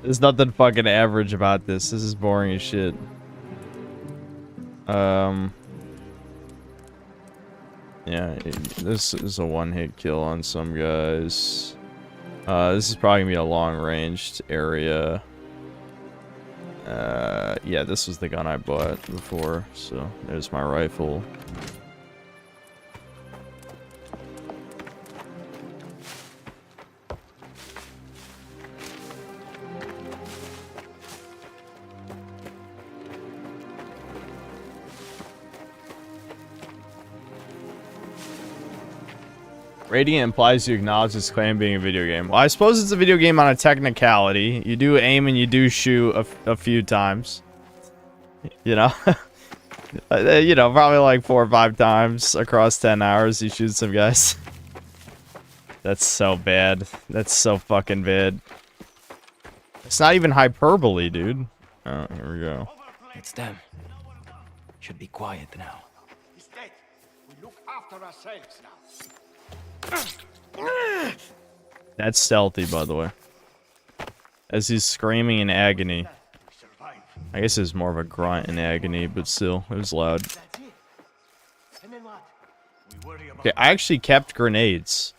There's nothing fucking average about this. This is boring as shit. Yeah, this is a one-hit kill on some guys. This is probably gonna be a long-ranged area. Yeah, this was the gun I bought before, so there's my rifle. Radiant implies you acknowledge this claim being a video game. Well, I suppose it's a video game on a technicality. You do aim and you do shoot a few times. You know? You know, probably like 4 or 5 times across 10 hours you shoot some guys. That's so bad. That's so fucking bad. It's not even hyperbole, dude. Oh, here we go. It's them. Should be quiet now. He's dead. We look after ourselves now. That's stealthy, by the way. As he's screaming in agony. I guess it's more of a grunt in agony, but still, it was loud. Okay, I actually kept grenades.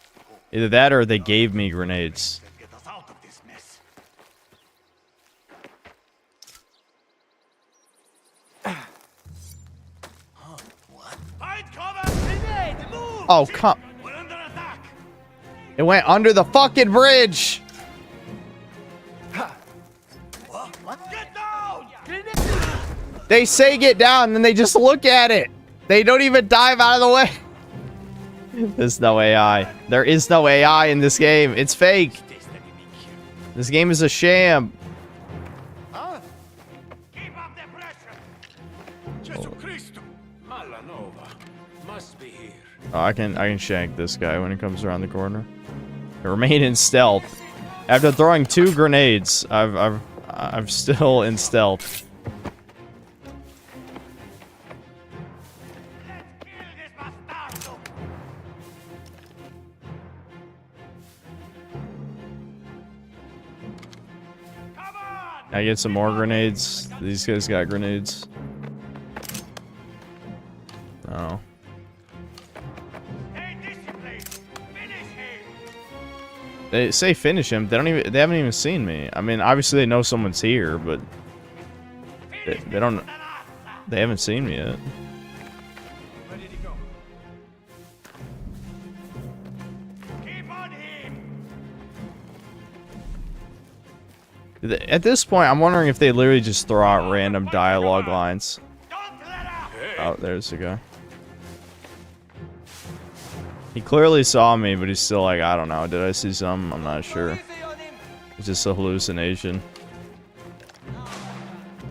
Either that or they gave me grenades. Oh, come. It went under the fucking bridge. They say get down, and then they just look at it. They don't even dive out of the way. There's no AI. There is no AI in this game. It's fake. This game is a sham. Oh, I can shank this guy when he comes around the corner. Remain in stealth. After throwing 2 grenades, I'm still in stealth. I get some more grenades. These guys got grenades. Oh. They say finish him. They haven't even seen me. I mean, obviously they know someone's here, but they don't. They haven't seen me yet. Where did he go? Keep on him! At this point, I'm wondering if they literally just throw out random dialogue lines. Oh, there's the guy. He clearly saw me, but he's still like, I don't know. Did I see something? I'm not sure. It's just a hallucination.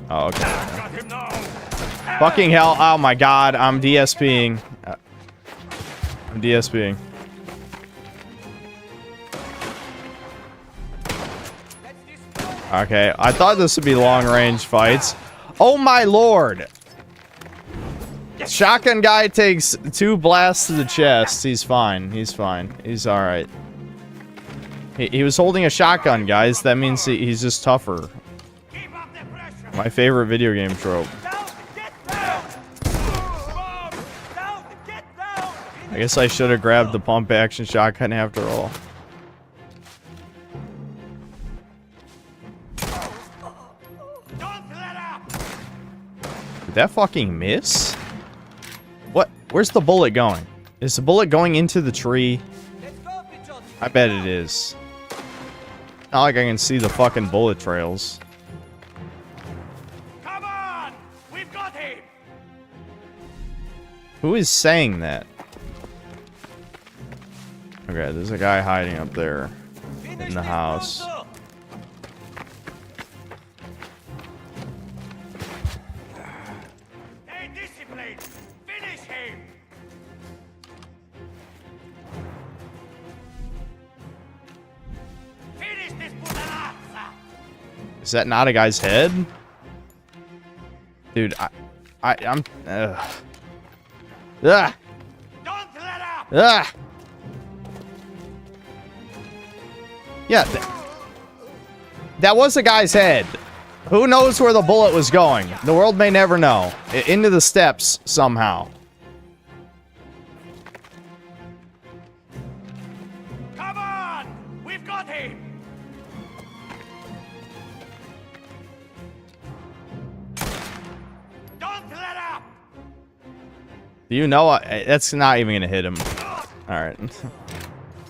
Oh, okay. Fucking hell. Oh my god. I'm DSPing. I'm DSPing. Okay. I thought this would be long range fights. Oh my lord. Shotgun guy takes 2 blasts to the chest. He's fine. He's fine. He's alright. He was holding a shotgun, guys. That means he's just tougher. My favorite video game trope. I guess I should have grabbed the pump action shotgun after all. Did that fucking miss? What? Where's the bullet going? Is the bullet going into the tree? I bet it is. Not like I can see the fucking bullet trails. Come on! We've got him! Who is saying that? Okay, there's a guy hiding up there in the house. Stay disciplined! Finish him! Finish this putanazza! Is that not a guy's head? Dude, I'm ugh. Ah! Don't let up! Ah! Yeah, that was a guy's head. Who knows where the bullet was going? The world may never know. Into the steps somehow. Come on! We've got him! Don't let up! Do you know that's not even gonna hit him? Alright.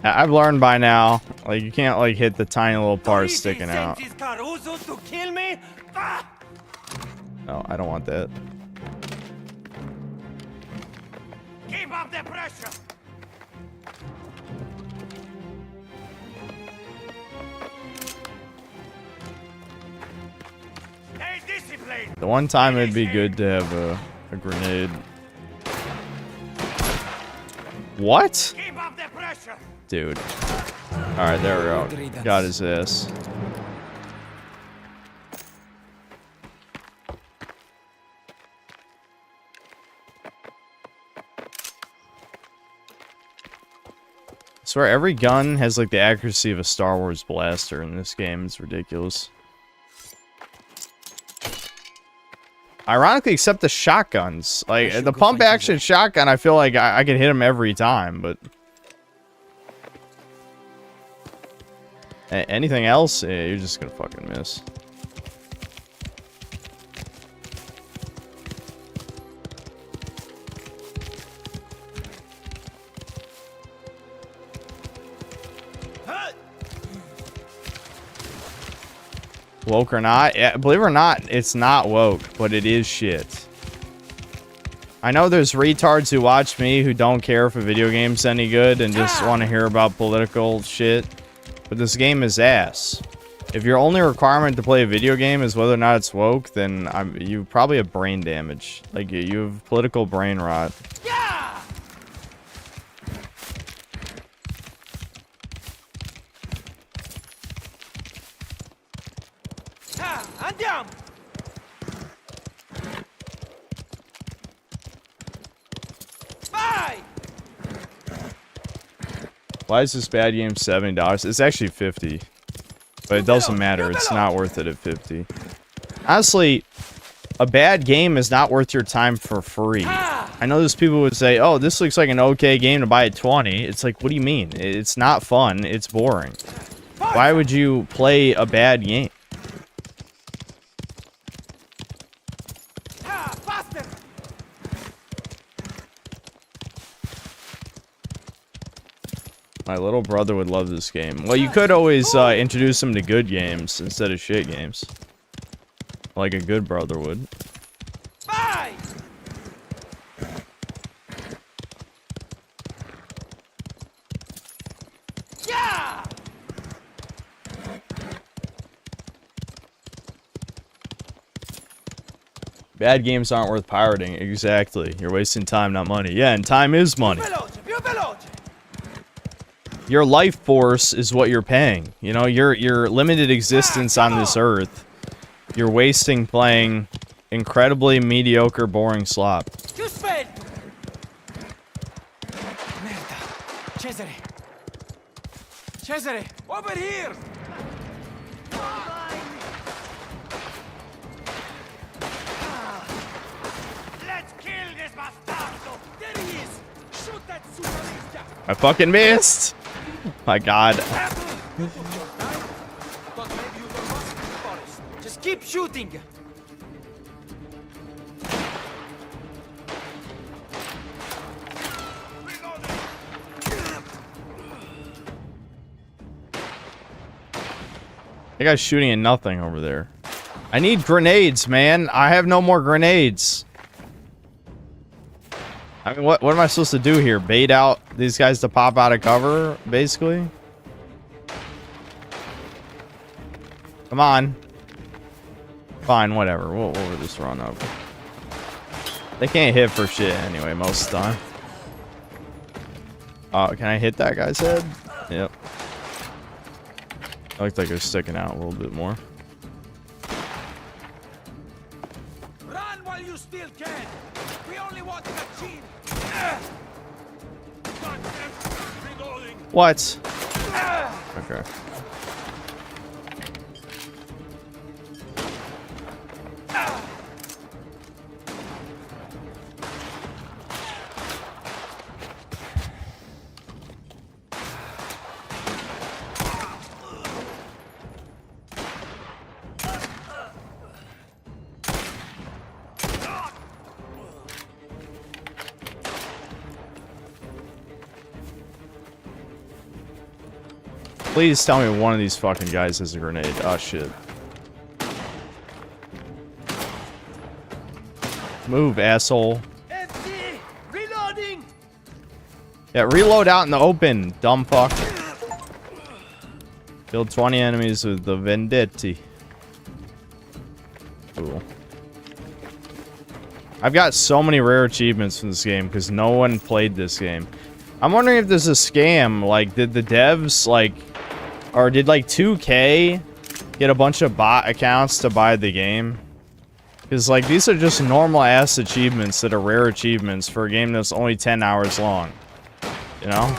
I've learned by now, like, you can't, like, hit the tiny little parts sticking out. To kill me? Ah! No, I don't want that. Keep up the pressure! Stay disciplined! The one time it'd be good to have a grenade. What? Keep up the pressure! Dude. Alright, there we go. Got his ass. I swear every gun has like the accuracy of a Star Wars blaster in this game. It's ridiculous. Ironically, except the shotguns. Like, the pump action shotgun, I feel like I can hit him every time, but... anything else, you're just gonna fucking miss. Woke or not? Yeah, believe it or not, it's not woke, but it is shit. I know there's retards who watch me who don't care if a video game's any good and just want to hear about political shit. But this game is ass. If your only requirement to play a video game is whether or not it's woke, then you probably have brain damage. Like, you have political brain rot. Andiamo! Vai! Why is this bad game $70? It's actually $50. But it doesn't matter. It's not worth it at $50. Honestly, a bad game is not worth your time for free. I know there's people who would say, oh, this looks like an okay game to buy at $20. It's like, what do you mean? It's not fun. It's boring. Why would you play a bad game? Faster! My little brother would love this game. Well, you could always introduce him to good games instead of shit games. Like a good brother would. Bye! Yeah! Bad games aren't worth pirating. Exactly. You're wasting time, not money. Yeah, and time is money. Your life force is what you're paying. You know, your limited existence on this earth. You're wasting playing incredibly mediocre, boring slop. Merda! Cesare! Cesare! Over here! Let's kill this bastardo! There he is! Shoot that superista! I fucking missed! My god. Just keep shooting! That guy's shooting at nothing over there. I need grenades, man. I have no more grenades. I mean, what am I supposed to do here? Bait out these guys to pop out of cover, basically? Come on. Fine, whatever. We'll just run over. They can't hit for shit anyway, most of the time. Can I hit that guy's head? Yep. I looked like it was sticking out a little bit more. Run while you still can! We only want Kachin! What? Okay. Please tell me one of these fucking guys has a grenade. Oh, shit. Move, asshole. FD! Reloading! Yeah, reload out in the open, dumb fuck. Killed 20 enemies with the Vendetti. Cool. I've got so many rare achievements from this game because no one played this game. I'm wondering if there's a scam. Like, did the devs, like... Or did, like, 2K get a bunch of bot accounts to buy the game? Because, like, these are just normal-ass achievements that are rare achievements for a game that's only 10 hours long. You know?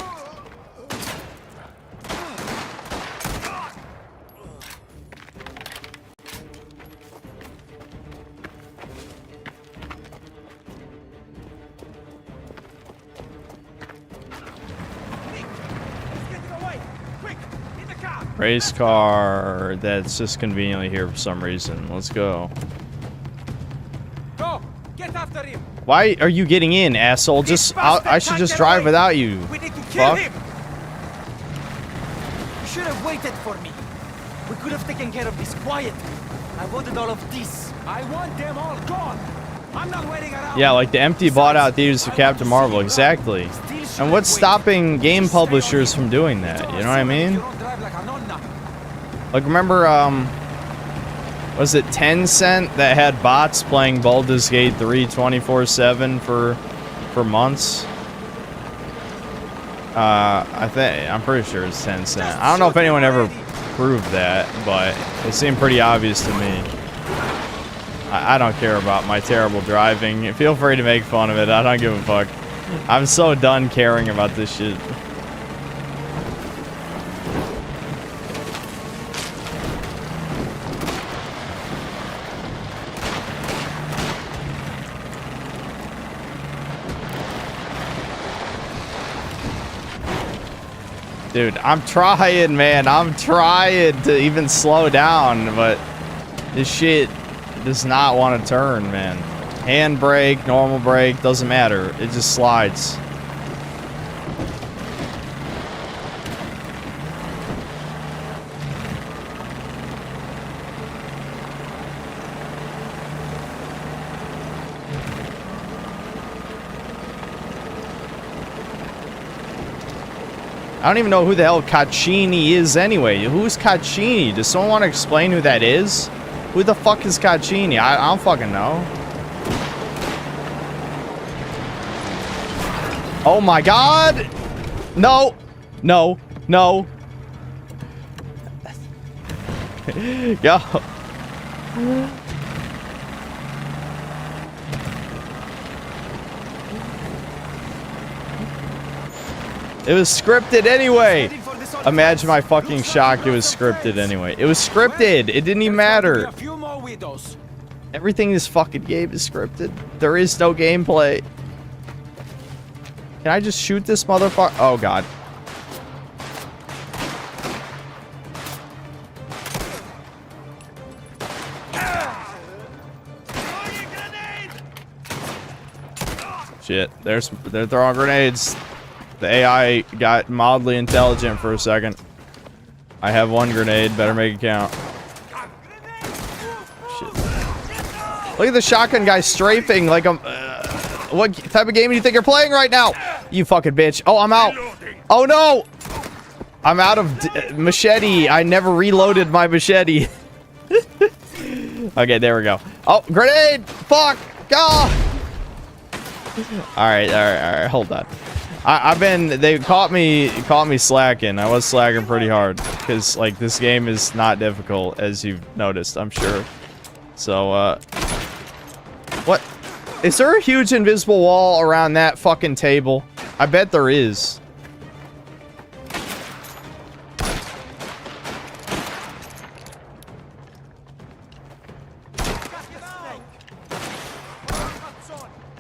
Race car that's just conveniently here for some reason. Let's go. Go! Get after him! Why are you getting in, asshole? Just I should just drive without you. We need to kill Fuck. him! You should have waited for me. We could have taken care of this quietly. I wanted all of this. I want them all gone. I'm not waiting around. Yeah, like the empty bought out theaters for Captain Marvel, exactly. And what's stopping game publishers from doing that? You know what I mean? Like, remember, was it Tencent that had bots playing Baldur's Gate 3 24/7 for months? I'm pretty sure it's Tencent. I don't know if anyone ever proved that, but it seemed pretty obvious to me. I don't care about my terrible driving. Feel free to make fun of it. I don't give a fuck. I'm so done caring about this shit. Dude, I'm trying, man. I'm trying to even slow down, but this shit does not want to turn, man. Hand brake, normal brake, doesn't matter. It just slides. I don't even know who the hell Caccini is anyway. Who's Caccini? Does someone want to explain who that is? Who the fuck is Caccini? I don't fucking know. Oh my god! No! No! No! Go! It was scripted anyway! Imagine my fucking shock, it was scripted anyway. It was scripted! It didn't even matter! Everything in this fucking game is scripted. There is no gameplay. Can I just shoot this motherfucker? Oh god. Shit, they're throwing grenades. The AI got mildly intelligent for a second. I have one grenade, better make it count. Shit. Look at the shotgun guy strafing like I'm... what type of game do you think you're playing right now? You fucking bitch. Oh, I'm out. Oh no! I'm out of machete. I never reloaded my machete. Okay, there we go. Oh, grenade! Fuck! Go! Alright, hold on. They caught me slacking. I was slacking pretty hard because like this game is not difficult as you've noticed, I'm sure. So what? Is there a huge invisible wall around that fucking table? I bet there is.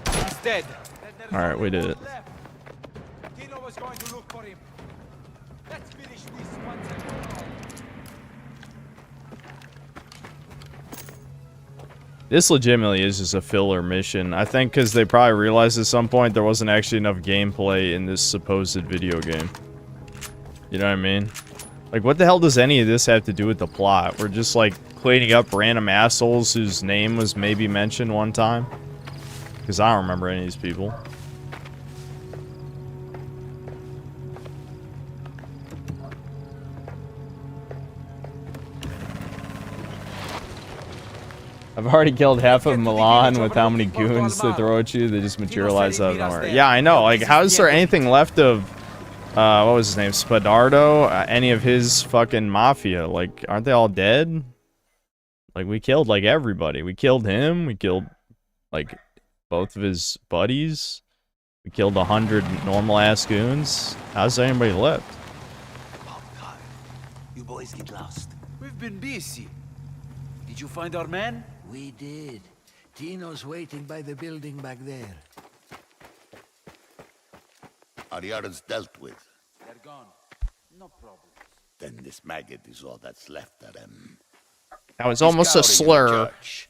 He's dead. Alright, we did it. This legitimately is just a filler mission. I think because they probably realized at some point there wasn't actually enough gameplay in this supposed video game. You know what I mean? Like, what the hell does any of this have to do with the plot? We're just, like, cleaning up random assholes whose name was maybe mentioned one time. Because I don't remember any of these people. I've already killed half of Milan with how many goons they throw at you. They just materialize out of nowhere. Yeah, I know. Like, how is there anything left of, what was his name? Spadardo? Any of his fucking Mafia? Like, aren't they all dead? Like, we killed, like, everybody. We killed him. We killed, like, both of his buddies. We killed 100 normal-ass goons. How's there anybody left? Oh, God. You boys get lost. We've been busy. Did you find our man? We did. Tino's waiting by the building back there. Are the others dealt with? They're gone. No problem. Then this maggot is all that's left of them. That was almost a slur. Church,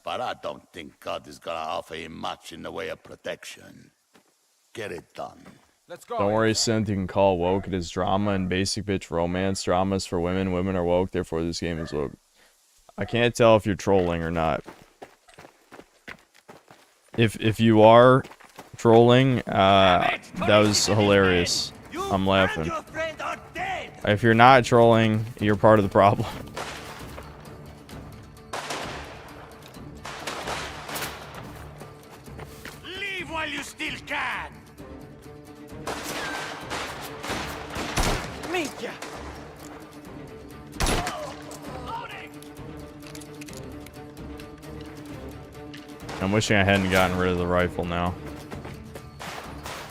but I don't think God is gonna offer him much in the way of protection. Get it done. Let's go. Don't worry, Synth. You can call woke. It is drama and basic bitch romance. Dramas for women. Women are woke. Therefore, this game is woke. I can't tell if you're trolling or not. If you are trolling, that was hilarious. I'm laughing. If you're not trolling, you're part of the problem. Leave while you still can. Meet ya. I'm wishing I hadn't gotten rid of the rifle now.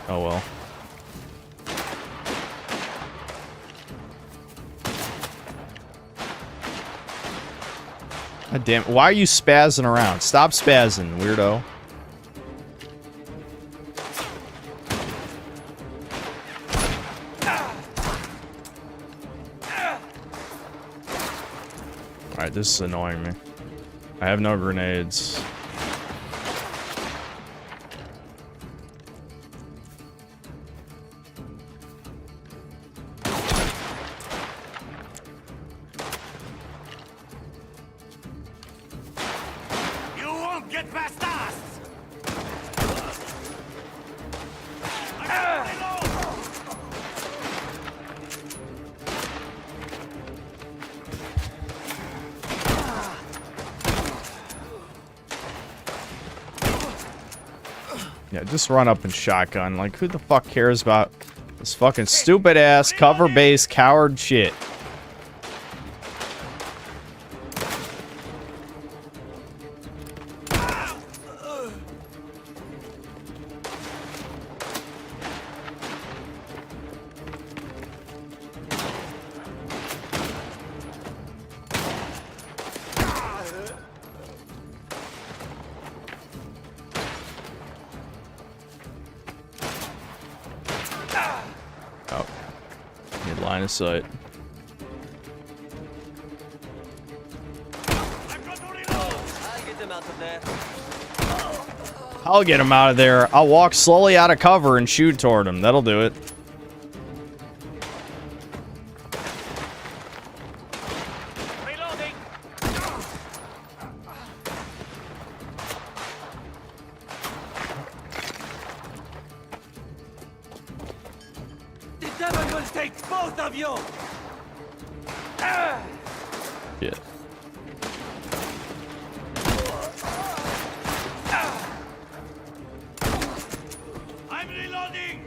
Oh well. God damn it. Why are you spazzing around? Stop spazzing, weirdo. Alright, this is annoying me. I have no grenades. Yeah, just run up and shotgun. Like, who the fuck cares about this fucking stupid ass cover-based coward shit? Oh, need line of sight. I'll get him out of there. I'll walk slowly out of cover and shoot toward him. That'll do it. The devil will take both of you! Yeah. I'm reloading!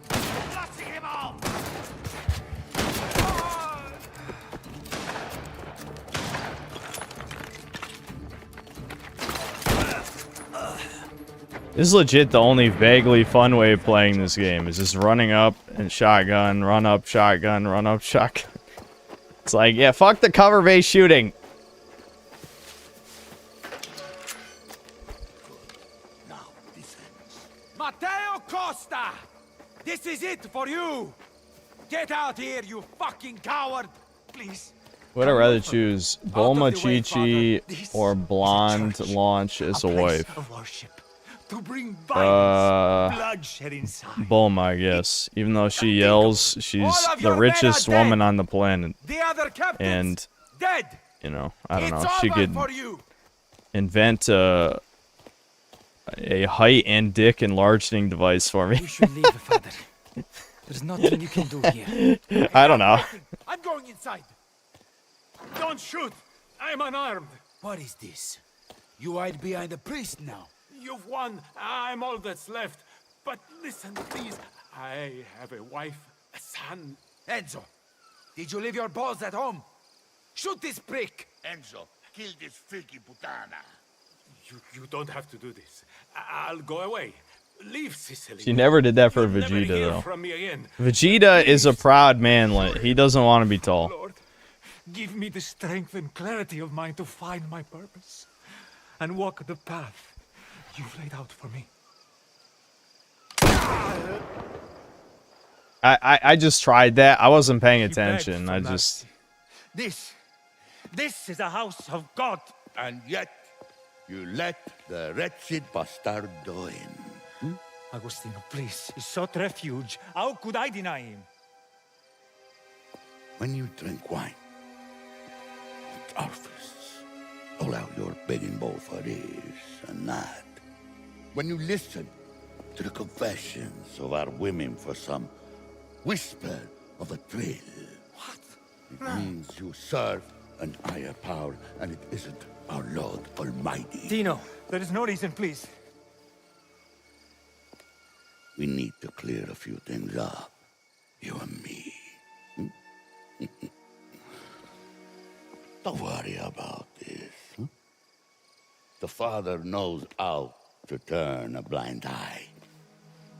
Blasting him off! This is legit the only vaguely fun way of playing this game, is just running up and shotgun, run up, shotgun, run up, shotgun. It's like, yeah, fuck the cover-based shooting. Matteo Costa! This is it for you! Get out here, you fucking coward! Please. Would I rather choose Bulma Chi-Chi or Blonde Launch as a wife? To bring violence, Uh, bloodshed inside. Bulma, I guess. Even though she yells, she's the richest woman on the planet. The other captains And, dead. you know, I don't know. It's She over could for you. invent a height and dick enlarging device for me. You should leave, Father. There's nothing you can do here. I don't know. I'm going inside. Don't shoot! I'm unarmed. What is this? You hide behind a priest now. You've won. I'm all that's left. But listen, please. I have a wife, a son. Enzo, did you leave your balls at home? Shoot this prick! Enzo, kill this freaky putana. You don't have to do this. I'll go away. Leave Sicily. She never did that for You'll never Vegeta, hear though. from me again. Vegeta is a proud manlet. He doesn't want to be tall. Lord, give me the strength and clarity of mind to find my purpose and walk the path you've laid out for me. I just tried that. I wasn't paying attention. I just... This is a house of God. And yet, you let the wretched bastardo in. Agostino, please, he sought refuge. How could I deny him? When you drink wine, with our fists, all out your begging bowl for this and that. When you listen to the confessions of our women for some whisper of a thrill. What? It means you serve an higher power, and it isn't our Lord Almighty. Dino, there is no reason, please. We need to clear a few things up, you and me. Don't worry about this. The Father knows how to turn a blind eye.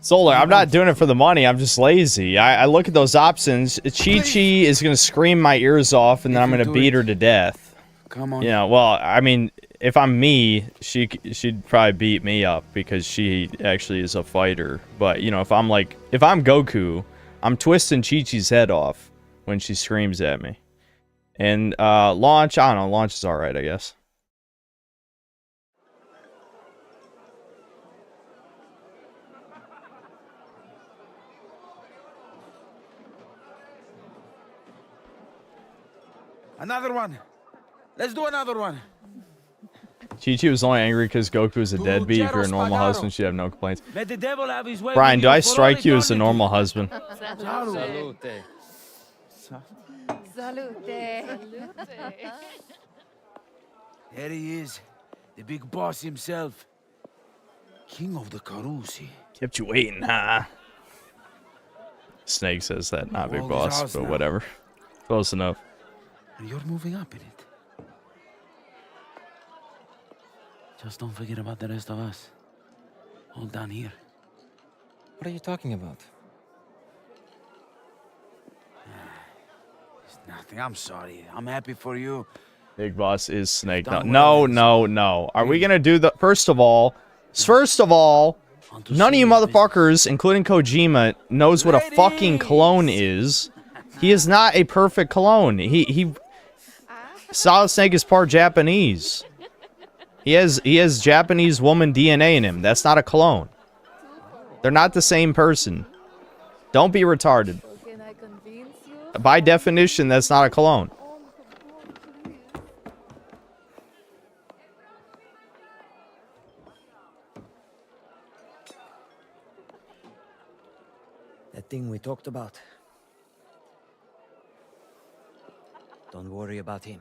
Solar, I'm not doing it for the money. I'm just lazy. I look at those options. Chi-Chi is going to scream my ears off, and then I'm going to beat her to death. Come on. Yeah, well, I mean, if I'm me, she'd probably beat me up because she actually is a fighter. But, you know, if I'm Goku, I'm twisting Chi-Chi's head off when she screams at me. And Launch, I don't know, Launch is alright, I guess. Another one. Let's do another one. Chi-Chi was only angry because Goku was a deadbeat. If you're a normal husband, she'd have no complaints. Let the devil have his way. Brian, do I strike you as a normal husband? Salute. Salute. There he is. The big boss himself. King of the Carusi. Kept you waiting, huh? Snake says that, not Big Boss, but whatever. Close enough. And you're moving up in it. Just don't forget about the rest of us. All down here. What are you talking about? It's nothing. I'm sorry. I'm happy for you. Big Boss is Snake. No. Are we gonna do the... First of all, none of you motherfuckers, including Kojima, knows what a fucking clone is. He is not a perfect clone. Solid Snake is part Japanese. He has Japanese woman DNA in him. That's not a clone. They're not the same person. Don't be retarded. By definition, that's not a clone. That thing we talked about. Don't worry about him.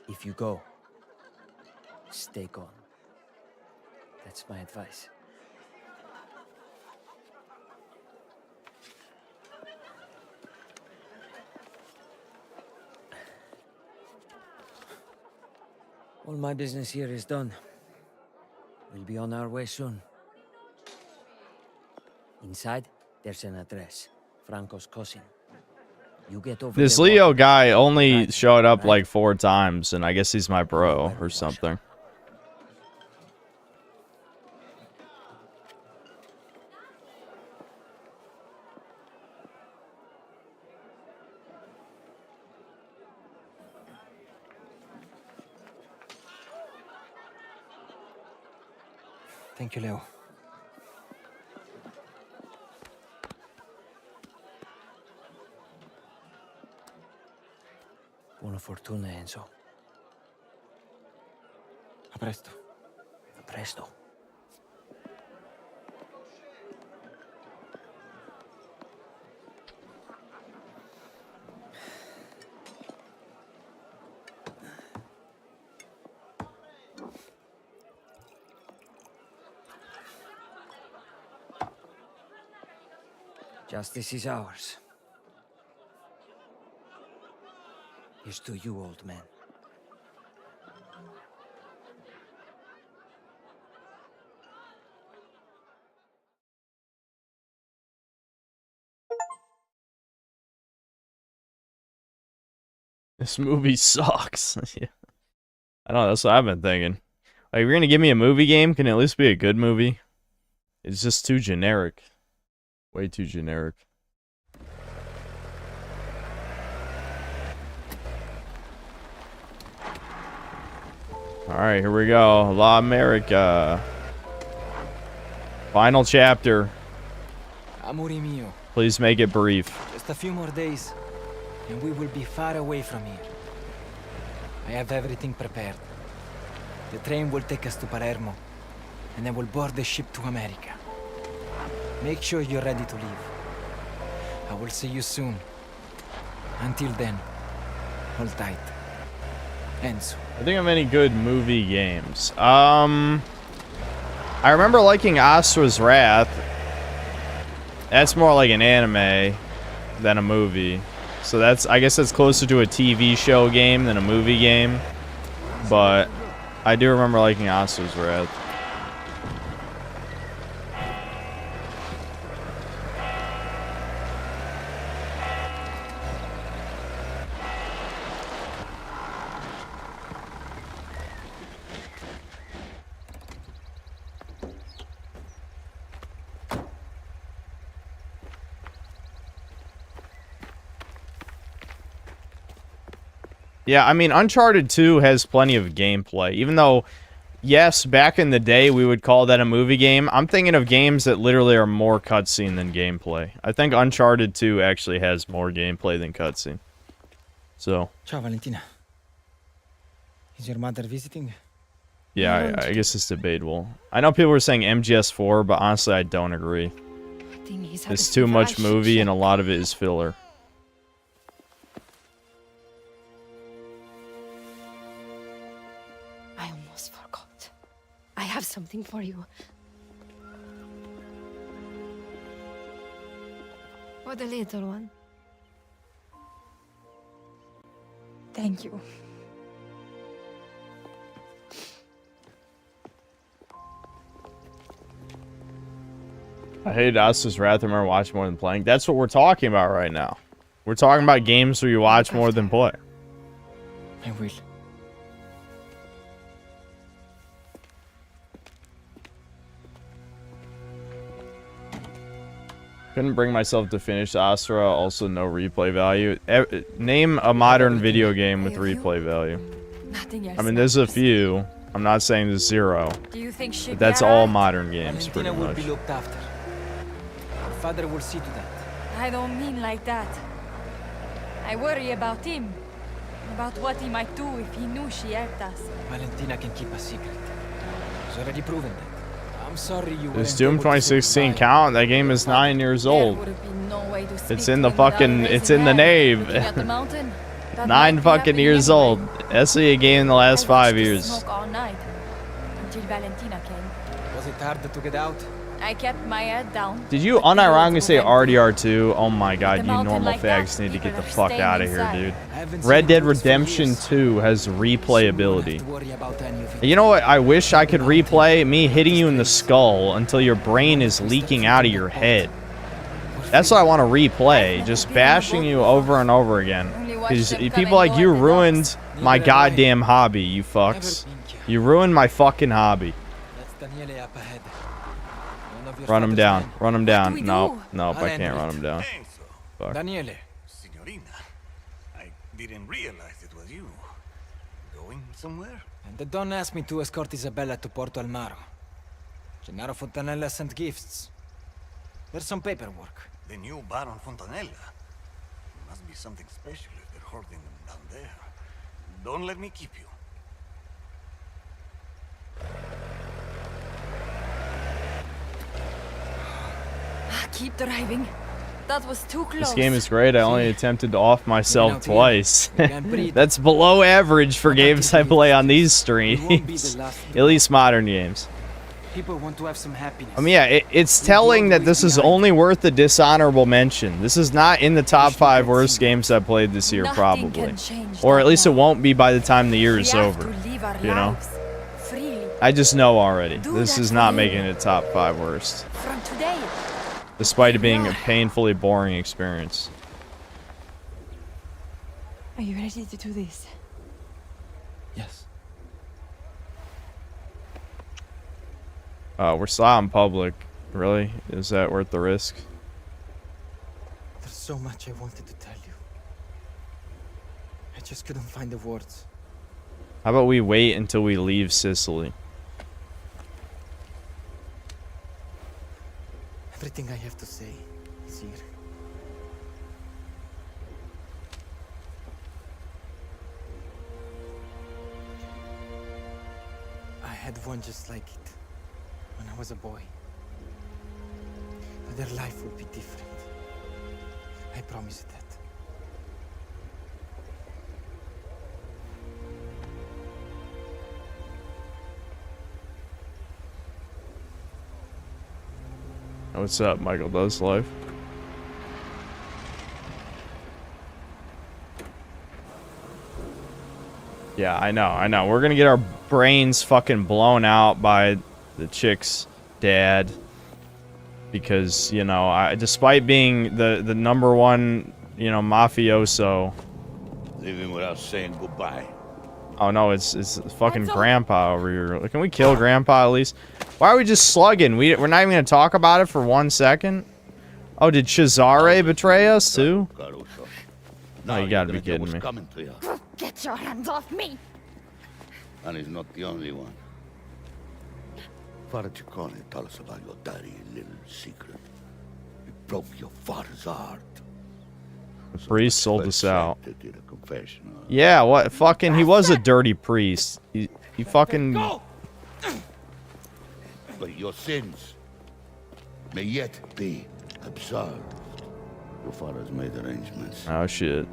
If you go, stay calm. That's my advice. All my business here is done. We'll be on our way soon. Inside, there's an address. Franco's cousin. You get over This there, Leo guy only showed up like 4 times, and I guess he's my bro or something. Thank you, Leo. Buona fortuna, Enzo. A presto. A presto. Justice is ours. Here's to you, old man. This movie sucks. Yeah. I know, that's what I've been thinking. Like, if you're gonna give me a movie game, can it at least be a good movie? It's just too generic. Way too generic. Alright, here we go. La America. Final chapter. Amore mio. Please make it brief. Just a few more days, and we will be far away from here. I have everything prepared. The train will take us to Palermo, and then we'll board the ship to America. Make sure you're ready to leave. I will see you soon. Until then, hold tight. Enzo. I think of any good movie games. I remember liking Astra's Wrath. That's more like an anime than a movie. So that's, I guess that's closer to a TV show game than a movie game. But I do remember liking Astra's Wrath. Yeah, I mean, Uncharted 2 has plenty of gameplay. Even though, yes, back in the day we would call that a movie game, I'm thinking of games that literally are more cutscene than gameplay. I think Uncharted 2 actually has more gameplay than cutscene. So. Ciao, Valentina. Is your mother visiting? Yeah, I guess it's debatable. I know people were saying MGS4, but honestly, I don't agree. It's too much movie, and a lot of it is filler. have something for you. For the little one. Thank you. I hate Astra's Wrath. I remember watching more than playing. That's what we're talking about right now. We're talking about games where you watch more than play. I will. Couldn't bring myself to finish Astra. Also, no replay value. Name a modern video game with replay value. Nothing else. I mean, there's a few. I'm not saying there's zero. Do you think she? But that's all modern games, pretty Valentina will much. be looked after. Her father will see to that. I don't mean like that. I worry about him. About what he might do if he knew she helped us. Valentina can keep a secret. She's already proven that. I'm sorry you Does weren't Doom able to 2016 count? That game is 9 years old. There would have been no way to speak It's in the to him without fucking, it's raising in the hell. nave. Looking at the mountain, that 9 might be fucking happening years anyway. old. That's a game in the last 5 I watched the years. smoke all night until Valentina came. Was it hard to get out? I kept my head down. Did you unironically say RDR2? Oh my god, you normal fags need to get the fuck out of here, dude. Red Dead Redemption 2 has replayability. You know what I wish I could replay? Me hitting you in the skull until your brain is leaking out of your head. That's what I want to replay. Just bashing you over and over again. Because people like you ruined my goddamn hobby, you fucks. You ruined my fucking hobby. Run him down. Run him down. Nope. Nope, I can't run him down. Fuck. Daniele. Signorina, I didn't realize it was you. Going somewhere? And the Don asked me to escort Isabella to Porto Almaro. Gennaro Fontanella sent gifts. There's some paperwork. The new Baron Fontanella. Must be something special if they're holding them down there. Don't let me keep you. Keep driving. That was too close. This game is great. I only attempted to off myself twice. That's below average for games I play on these streams. At least modern games. People want to have some happiness. I mean, yeah, it's telling that this is only worth a dishonorable mention. This is not in the top 5 worst games I've played this year, probably. Or at least it won't be by the time the year is over. You know? I just know already. This is not making it top 5 worst. From today. Despite it being a painfully boring experience. Are you ready to do this? Yes. We're still out in public. Really? Is that worth the risk? There's so much I wanted to tell you. I just couldn't find the words. How about we wait until we leave Sicily? Everything I have to say is here. I had one just like it when I was a boy. But their life would be different. I promise you that. What's up, Michael Does Life? Yeah, I know. We're gonna get our brains fucking blown out by the chick's dad. Because, you know, despite being the number one, you know, mafioso. Leaving without saying goodbye. Oh no, it's fucking Grandpa over here. Can we kill Grandpa at least? Why are we just slugging? We're not even gonna talk about it for 1 second? Oh, did Cesare betray us too? No, you gotta be kidding me. Get your hands off me! And he's not the only one. Father Ciccone, tell us about your dirty little secret. He broke your father's heart. The priest sold us out. Did a confession. Yeah, what? Fucking, he was a dirty priest. He fucking... But your sins may yet be absolved. Your father's made arrangements. Oh, shit.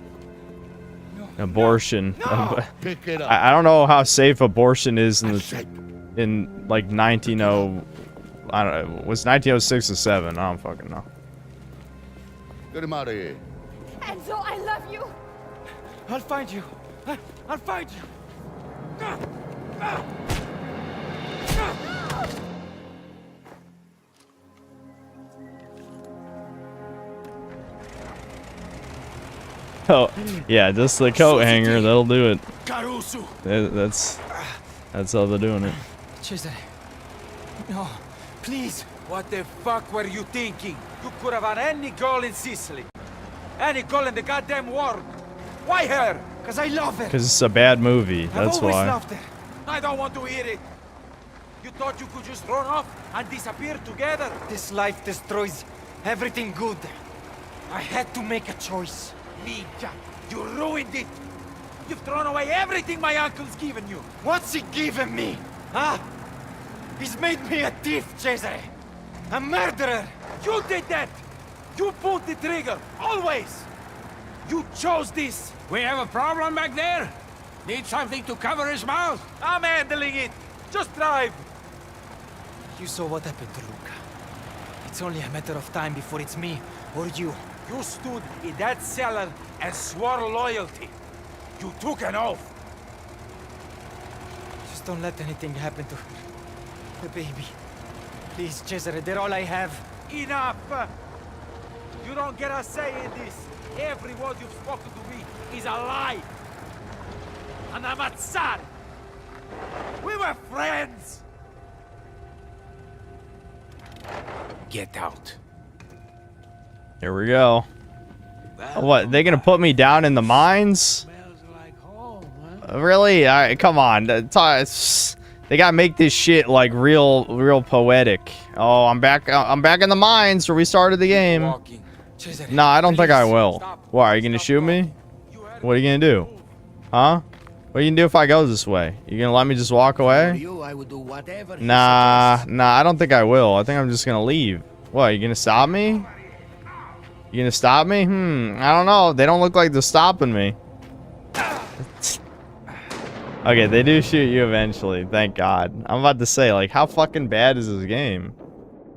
Abortion. Pick it up. I don't know how safe abortion is in the in like 190, I don't know, was 1906 or 7? I don't fucking know. Get him out of here. Enzo, I love you. I'll find you. I'll find you. Oh, yeah, just the coat hanger, that'll do it. Caruso. That's how they're doing it. Cesare. No, please. What the fuck were you thinking? You could have had any girl in Sicily. Any girl in the goddamn world. Why her? Because I love her. Because it's a bad movie, that's I've always why. loved her. I don't want to hear it. You thought you could just run off and disappear together? This life destroys everything good. I had to make a choice. Minchia, you ruined it. You've thrown away everything my uncle's given you. What's he given me? Huh? He's made me a thief, Cesare. A murderer. You did that. You pulled the trigger, always. You chose this. We have a problem back there? Need something to cover his mouth? I'm handling it. Just drive. You saw what happened to Luca. It's only a matter of time before it's me or you. You stood in that cellar and swore loyalty. You took an oath. Just don't let anything happen to the baby. Please, Cesare, they're all I have. Enough! You don't get a say in this. Every word you've spoken to me is a lie. And I'm a tsar. We were friends. Get out. Here we go. What, they gonna put me down in the mines? Really? Alright, come on. They gotta make this shit like real poetic. Oh, I'm back in the mines where we started the game. No, I don't think I will. Why, are you gonna shoot me? What are you gonna do? Huh? What are you gonna do if I go this way? You gonna let me just walk away? Nah, I don't think I will. I think I'm just gonna leave. What, you gonna stop me? You gonna stop me? I don't know. They don't look like they're stopping me. Okay, they do shoot you eventually. Thank God. I'm about to say, like, how fucking bad is this game?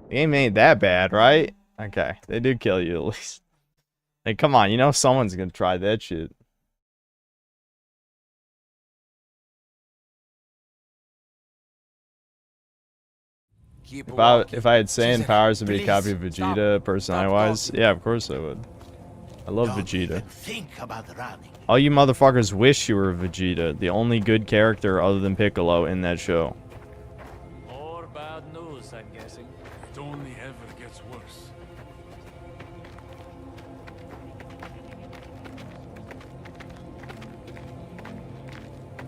The game ain't that bad, right? Okay, they do kill you at least. Hey, come on. You know someone's gonna try that shit. If I had Saiyan powers to be a copy of Vegeta, personality-wise, yeah, of course I would. I love Vegeta. Think about running. All you motherfuckers wish you were Vegeta, the only good character other than Piccolo in that show. More bad news, I'm guessing. It only ever gets worse.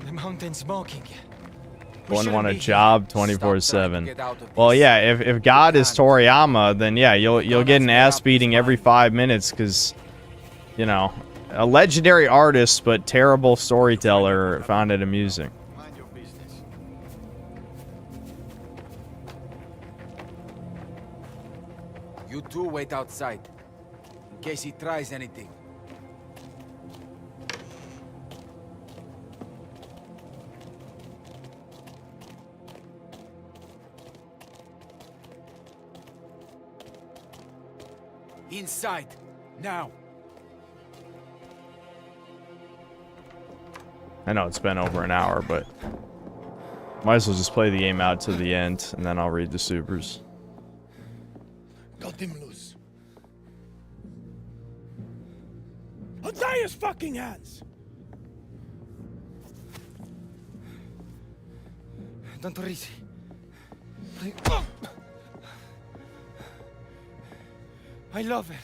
The mountain's smoking. One want a job 24/7. Well, yeah, if God is Toriyama, then yeah, you'll get an ass beating every 5 minutes because, you know, a legendary artist but terrible storyteller found it amusing. Mind your business. You two wait outside, in case he tries anything. Inside, now. I know it's been over an hour, but might as well just play the game out to the end, and then I'll read the supers. Got him loose. Untie his fucking hands! Don't worry. I love her.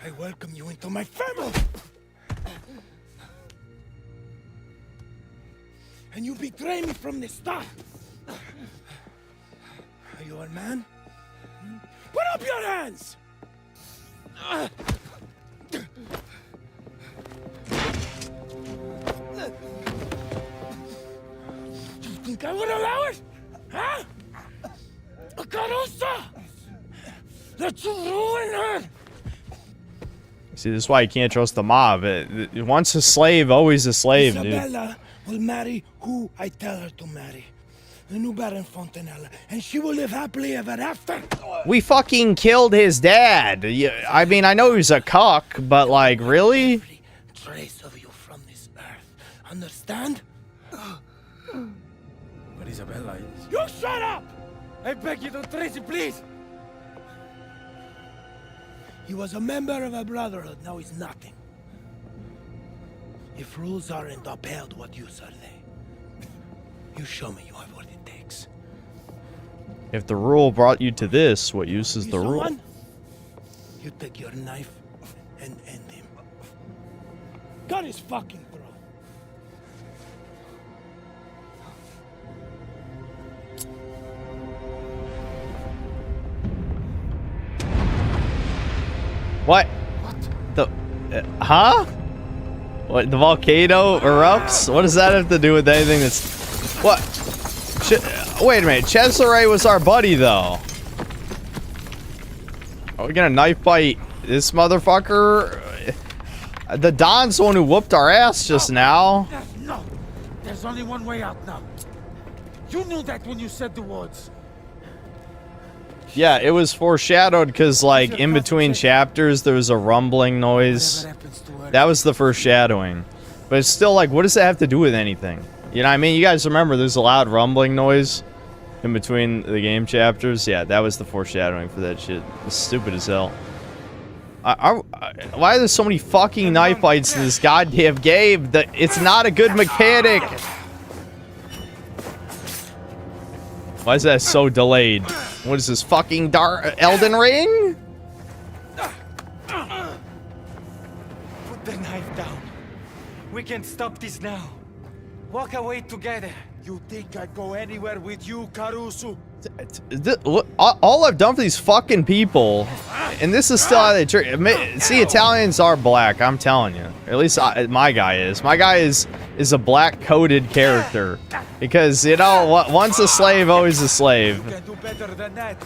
I welcome you into my family! And you betray me from the start! Are you a man? Put up your hands! You think I would allow it? Huh? A Caruso! That you ruin her! See, this is why you can't trust the mob. Once a slave, always a slave, dude. Isabella will marry who I tell her to marry. The new Baron Fontanella, and she will live happily ever after. We fucking killed his dad. I mean, I know he's a cuck, but like, really? Trace of you from this earth. Understand? But Isabella is... You shut up! I beg you, don't trace it, please! He was a member of a brotherhood, now he's nothing. If rules aren't upheld, what use are they? You show me you have what it takes. If the rule brought you to this, what use is the rule? You take your knife and end him. Cut his fucking throat. What? The huh? What, the volcano erupts? What does that have to do with anything that's... What? Wait a minute, Cesare was our buddy, though. Are we gonna knife bite this motherfucker? The Don's the one who whooped our ass just now. No! There's only one way out now. You knew that when you said the words. Yeah, it was foreshadowed because, like, in between chapters, there was a rumbling noise. That was the foreshadowing. But it's still like, what does that have to do with anything? You know what I mean? You guys remember there's a loud rumbling noise in between the game chapters? Yeah, that was the foreshadowing for that shit. It's stupid as hell. Why are there so many fucking knife bites in this goddamn game? It's not a good mechanic. Why is that so delayed? What is this, fucking Elden Ring? Put the knife down. We can stop this now. Walk away together. You think I'd go anywhere with you, Caruso? All I've done for these fucking people, and this is still how they treat. See, Italians are black. I'm telling you. At least my guy is. My guy is a black-coded character, because you know what? Once a slave, always a slave. You can do better than that.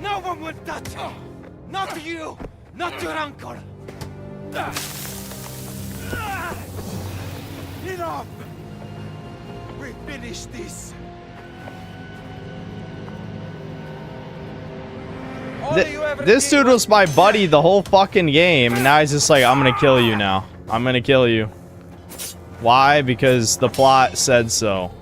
No one will touch you. Not you. Not your uncle. Enough! We finished this. This dude was my buddy the whole fucking game, and now he's just like, I'm gonna kill you now. I'm gonna kill you. Why? Because the plot said so.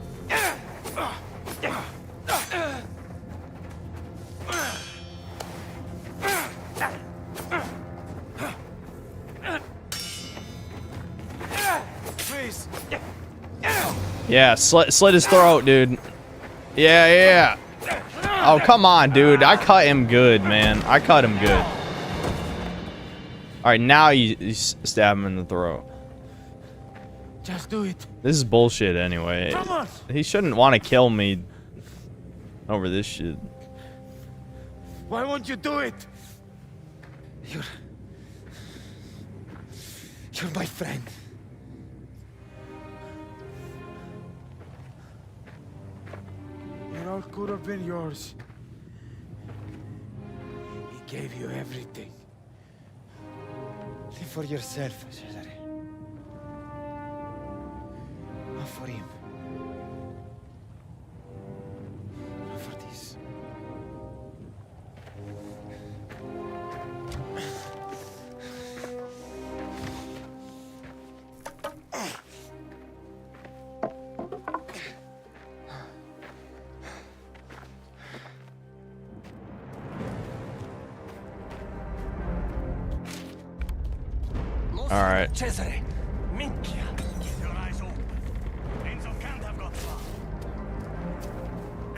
Yeah, slit his throat, dude. Yeah. Oh, come on, dude. I cut him good, man. I cut him good. Alright, now you stab him in the throat. Just do it. This is bullshit anyway. Come on. He shouldn't want to kill me over this shit. Why won't you do it? You're my friend. It all could have been yours. He gave you everything. Live for yourself, Cesare. Not for him. Not for this. All right. Cesare, minchia. Keep your eyes open. Enzo can't have got far.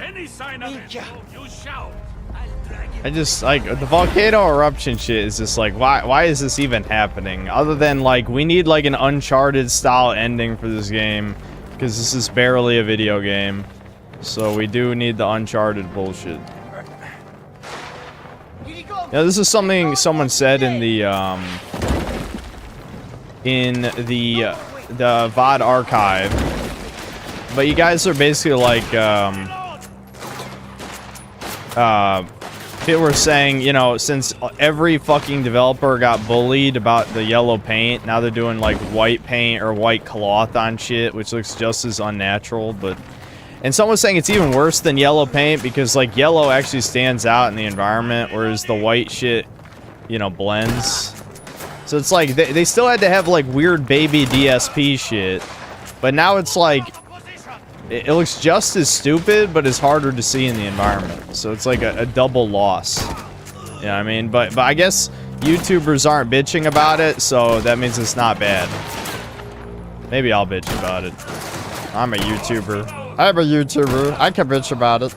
Any sign of Enzo, you shout. I'll drag you. I just like the volcano eruption shit is just like, why is this even happening? Other than like, we need like an Uncharted style ending for this game, because this is barely a video game. So we do need the Uncharted bullshit. Yeah, this is something someone said in the VOD archive. But you guys are basically like people were saying, you know, since every fucking developer got bullied about the yellow paint, now they're doing like white paint or white cloth on shit, which looks just as unnatural. But and someone was saying it's even worse than yellow paint because like yellow actually stands out in the environment, whereas the white shit, you know, blends. So it's like they still had to have like weird baby DSP shit, but now it's like it looks just as stupid, but it's harder to see in the environment. So it's like a double loss. You know what I mean? But I guess YouTubers aren't bitching about it, so that means it's not bad. Maybe I'll bitch about it. I'm a YouTuber. I'm a YouTuber. I can bitch about it.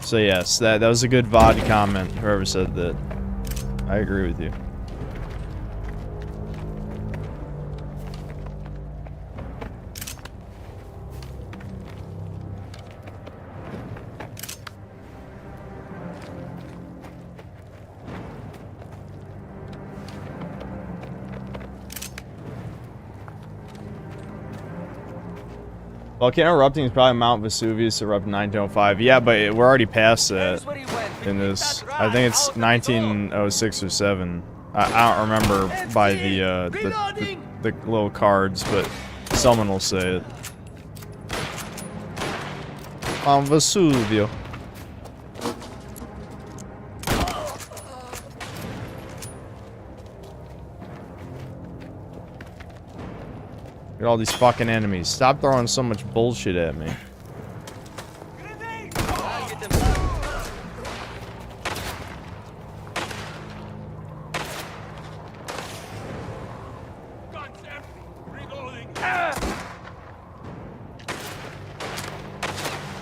So yes, that was a good VOD comment, whoever said that. I agree with you. Volcano erupting is probably Mount Vesuvius erupted in 1905. Yeah, but we're already past that in this. I think it's 1906 or 7. I don't remember by the little cards, but someone will say it. Mount Vesuvio. Look at all these fucking enemies. Stop throwing so much bullshit at me.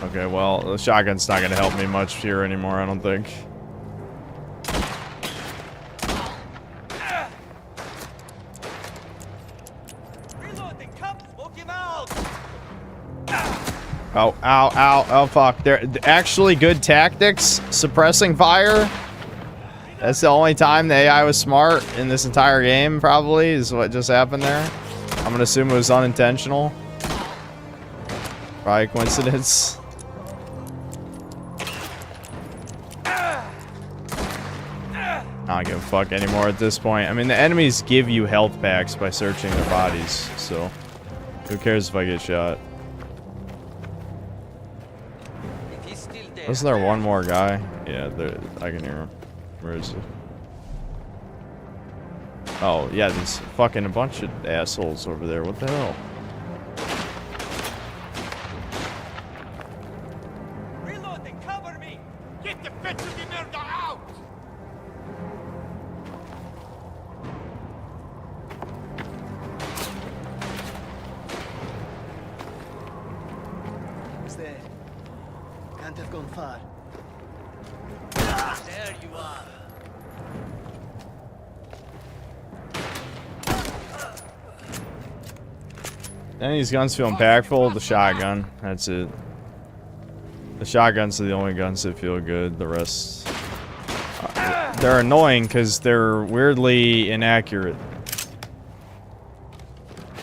Okay, well, the shotgun's not gonna help me much here anymore, I don't think. Oh, ow, ow, oh fuck. They're actually good tactics. Suppressing fire. That's the only time the AI was smart in this entire game, probably, is what just happened there. I'm gonna assume it was unintentional. Probably coincidence. I don't give a fuck anymore at this point. I mean, the enemies give you health packs by searching their bodies, so who cares if I get shot? Wasn't there one more guy? Yeah, I can hear him. Where is he? Oh, yeah, there's fucking a bunch of assholes over there. What the hell? Reloading, cover me! Get the bitch of the murder out! Who's there? Can't have gone far. There you are. Any of these guns feel impactful? The shotgun. That's it. The shotguns are the only guns that feel good. The rest... they're annoying because they're weirdly inaccurate.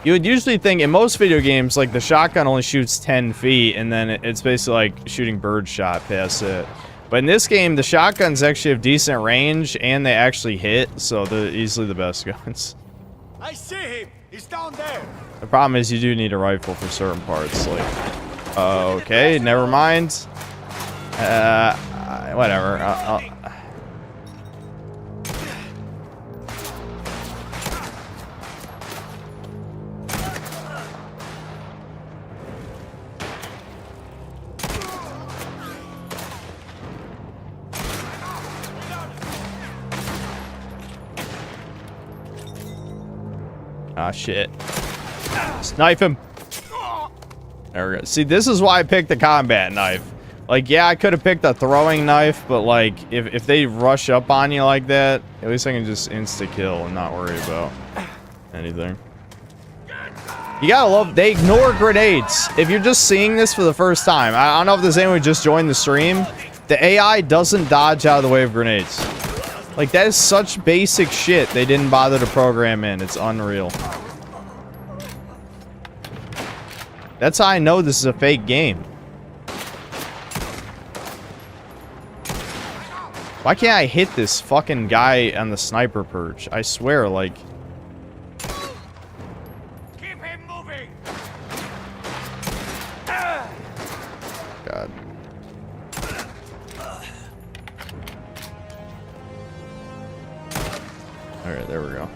You would usually think in most video games, like, the shotgun only shoots 10 feet, and then it's basically like shooting birdshot past it. But in this game, the shotguns actually have decent range, and they actually hit, so they're easily the best guns. I see him! He's down there! The problem is you do need a rifle for certain parts, like... okay, never mind. Whatever. Ah, shit. Snipe him. There we go. See, this is why I picked the combat knife. Like, yeah, I could have picked a throwing knife, but, like, if they rush up on you like that, at least I can just insta-kill and not worry about anything. You gotta love... they ignore grenades. If you're just seeing this for the first time, I don't know if there's anyone who just joined the stream. The AI doesn't dodge out of the way of grenades. Like, that is such basic shit they didn't bother to program in. It's unreal. That's how I know this is a fake game. Why can't I hit this fucking guy on the sniper perch? I swear, like... Keep him moving! God. Alright, there we go.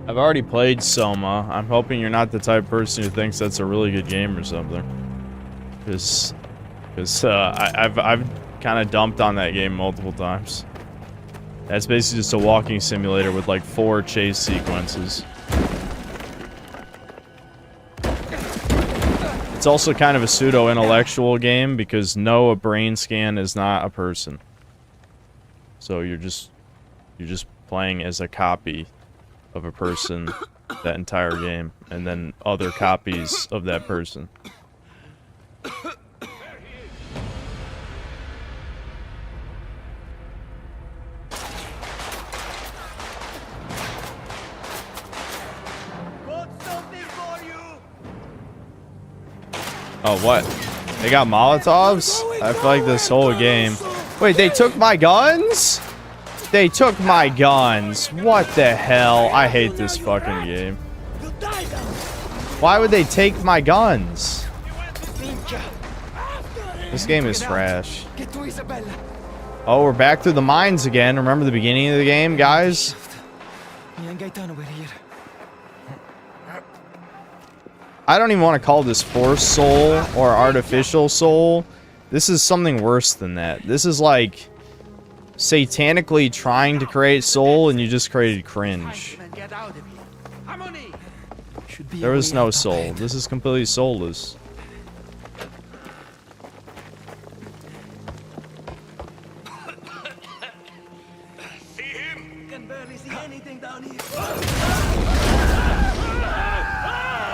I've already played Soma. I'm hoping you're not the type of person who thinks that's a really good game or something. Because I've kind of dumped on that game multiple times. That's basically just a walking simulator with like 4 chase sequences. It's also kind of a pseudo-intellectual game because no, a brain scan is not a person. So you're just playing as a copy of a person that entire game, and then other copies of that person. Oh, what? They got Molotovs? I feel like this whole game... Wait, they took my guns? They took my guns. What the hell? I hate this fucking game. Why would they take my guns? This game is trash. Oh, we're back through the mines again. Remember the beginning of the game, guys? I don't even want to call this forced soul or artificial soul. This is something worse than that. This is like satanically trying to create soul and you just created cringe. There was no soul. This is completely soulless.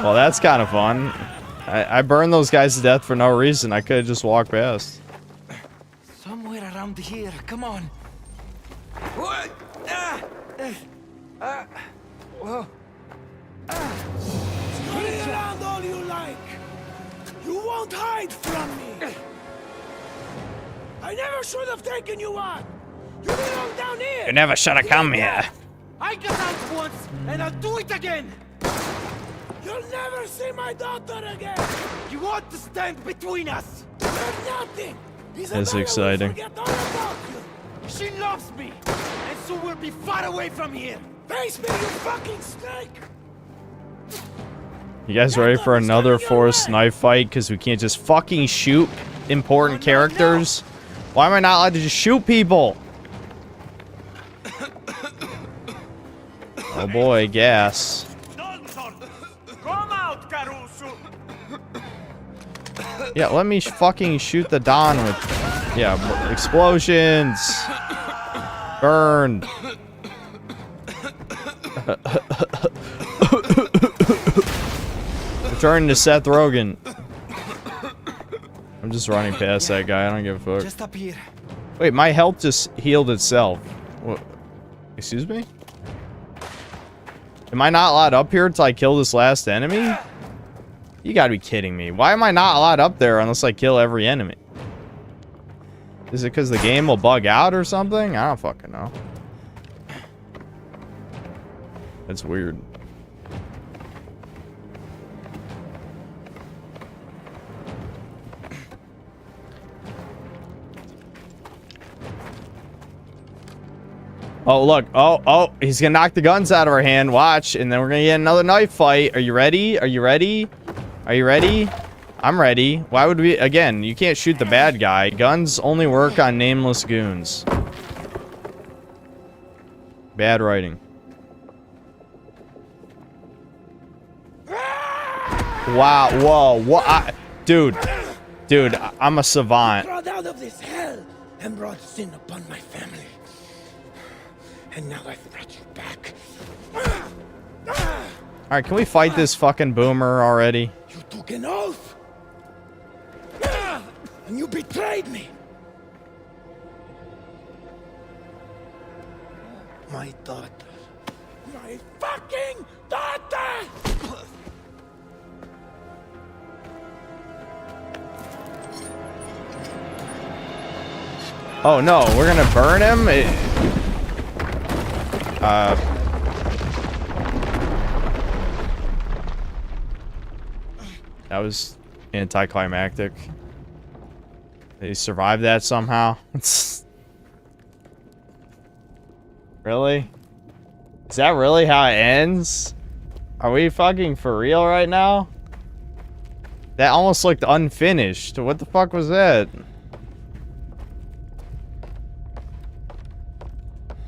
Well, that's kind of fun. I burned those guys to death for no reason. I could have just walked past. Somewhere around here. Come on. What? Whoa. Scurry around all you like. You won't hide from me. I never should have taken you on. You belong down here. You never should have come here. I got out once, and I'll do it again. You'll never see my daughter again. You want to stand between us? You're nothing. It's exciting. She loves me, and so we'll be far away from here. Face me, you fucking snake. You guys ready for another forced knife fight? Because we can't just fucking shoot important characters. Why am I not allowed to just shoot people? Oh boy, gas. Yeah, let me fucking shoot the Don with... Yeah, explosions! Burn! Returning to Seth Rogen. I'm just running past that guy, I don't give a fuck. Just up here. Wait, my health just healed itself. What? Excuse me? Am I not allowed up here until I kill this last enemy? You gotta be kidding me. Why am I not allowed up there unless I kill every enemy? Is it because the game will bug out or something? I don't fucking know. That's weird. Oh, look. Oh, he's gonna knock the guns out of our hand. Watch. And then we're gonna get another knife fight. Are you ready? Are you ready? Are you ready? I'm ready. Why would we... Again, you can't shoot the bad guy. Guns only work on nameless goons. Bad writing. Wow. Whoa. What? Dude, I'm a savant. Crawled out of this hell and brought sin upon my family. And now I've brought you back. Alright, can we fight this fucking boomer already? You took an oath. And you betrayed me. My daughter. My fucking daughter! Oh no, we're gonna burn him? That was anticlimactic. They survived that somehow. Really? Is that really how it ends? Are we fucking for real right now? That almost looked unfinished. What the fuck was that?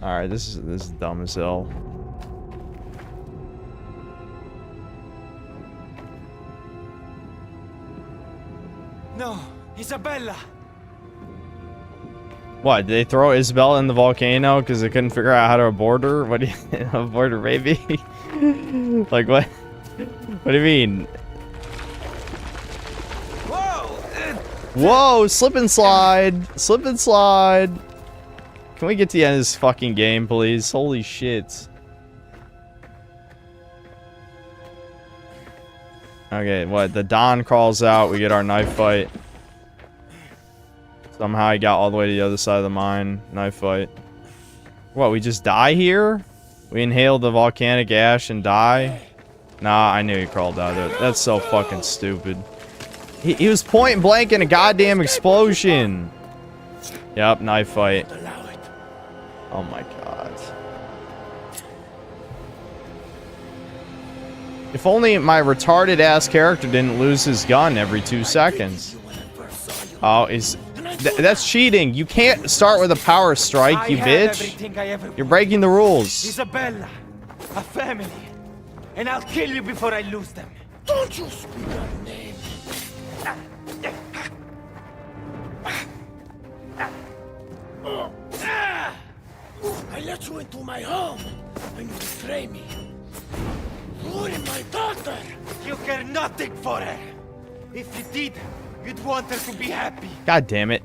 Alright, this is dumb as hell. No, Isabella! What, did they throw Isabella in the volcano because they couldn't figure out how to abort her? What do you... abort her baby? Like, what? What do you mean? Whoa! Slip and slide! Slip and slide! Can we get to the end of this fucking game, please? Holy shit. Okay, what? The Don crawls out. We get our knife fight. Somehow he got all the way to the other side of the mine. Knife fight. What, we just die here? We inhale the volcanic ash and die? Nah, I knew he crawled out of it. That's so fucking stupid. He was point blank in a goddamn explosion. Yep, knife fight. Oh my god. If only my retarded ass character didn't lose his gun every 2 seconds. Oh, that's cheating. You can't start with a power strike, you bitch. You're breaking the rules. Isabella, a family. And I'll kill you before I lose them. Don't you speak her name. I let you into my home, and you betray me. Ruin my daughter. You care nothing for her. If you did, you'd want her to be happy. God damn it.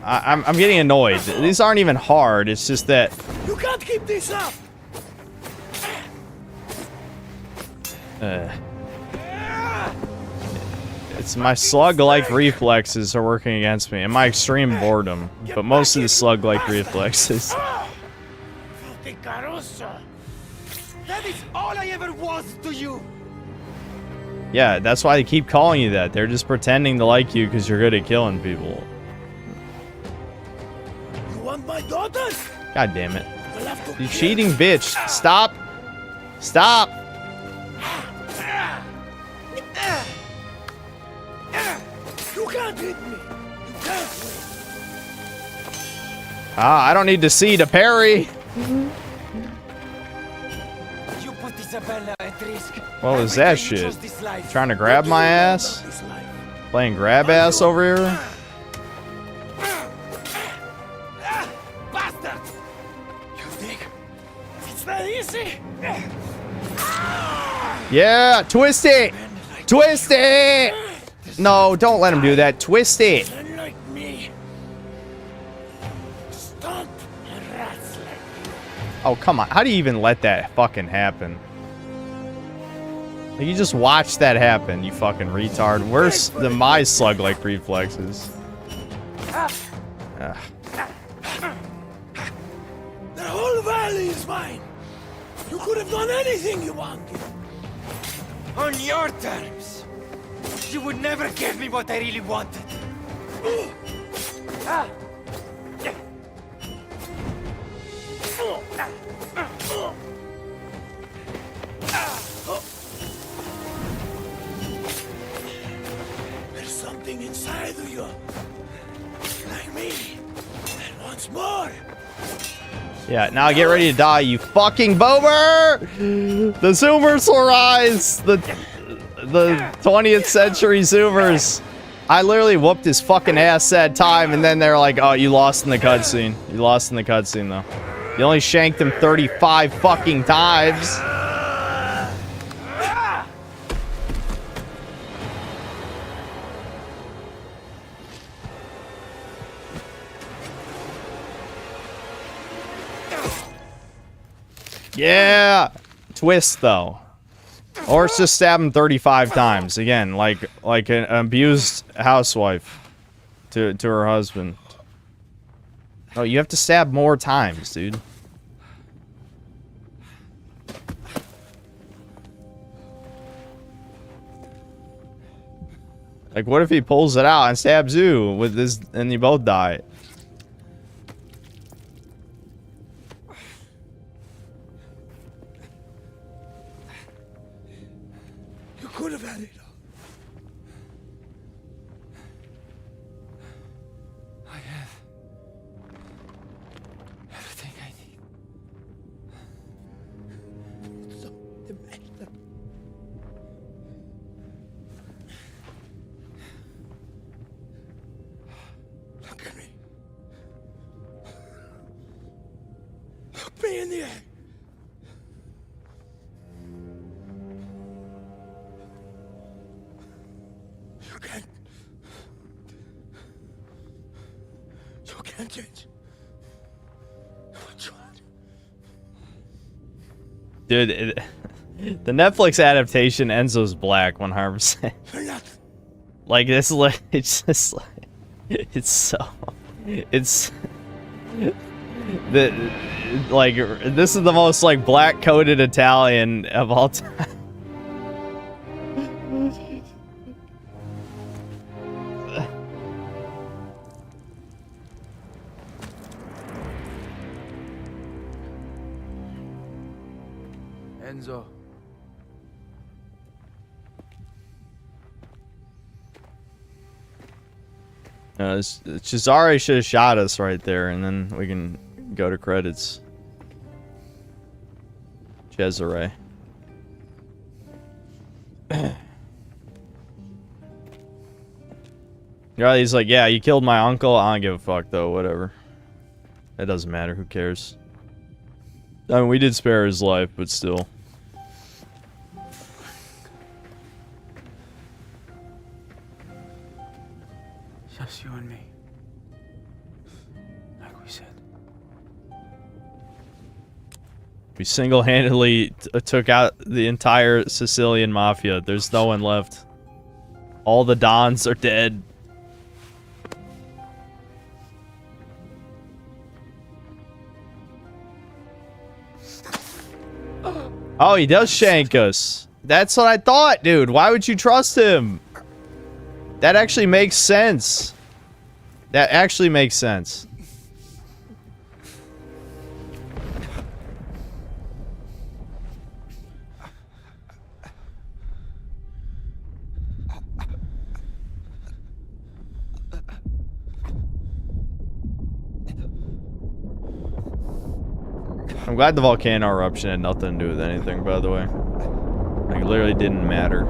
I'm getting annoyed. These aren't even hard. It's just that... You can't keep this up. It's my slug-like reflexes are working against me, and my extreme boredom. But most of the slug-like reflexes. That is all I ever was to you. Yeah, that's why they keep calling you that. They're just pretending to like you because you're good at killing people. You want my daughter? God damn it. You cheating bitch. Stop. Stop. You can't hit me. You can't win. Ah, I don't need to see to parry. You put Isabella at risk. What was that shit? Trying to grab my ass? Playing grab ass over here? Bastard! You think it's that easy? Yeah, twist it! Twist it! No, don't let him do that. Twist it. Like me. Stomp and rats like you. Oh, come on. How do you even let that fucking happen? Like, you just watch that happen, you fucking retard. Worse than my slug-like reflexes. Ugh. The whole valley is mine. You could have done anything you wanted. On your terms. You would never give me what I really wanted. There's something inside of you. Like me. And wants more. Yeah, now get ready to die, you fucking boomer! The Zoomers will rise! The 20th century Zoomers. I literally whooped his fucking ass that time, and then they're like, oh, you lost in the cutscene. You lost in the cutscene, though. You only shanked him 35 fucking times. Yeah! Twist, though. Or it's just stab him 35 times. Again, like an abused housewife to her husband. No, you have to stab more times, dude. Like, what if he pulls it out and stabs you with this, and you both die? You could have had it. I have everything I need. Look at me. Look me in the eye. You can't change. Dude, the Netflix adaptation Enzo's Black 100%. Like, this, it's just like, it's so, it's, like, this is the most, like, black-coded Italian of all time. Enzo. Cesare should have shot us right there, and then we can go to credits. Cesare. Yeah, he's like, yeah, you killed my uncle. I don't give a fuck, though. Whatever. It doesn't matter. Who cares? I mean, we did spare his life, but still. Just you and me. Like we said. We single-handedly took out the entire Sicilian Mafia. There's no one left. All the Dons are dead. Oh, he does shank us. That's what I thought, dude. Why would you trust him? That actually makes sense. That actually makes sense. I'm glad the volcano eruption had nothing to do with anything, by the way. Like, it literally didn't matter.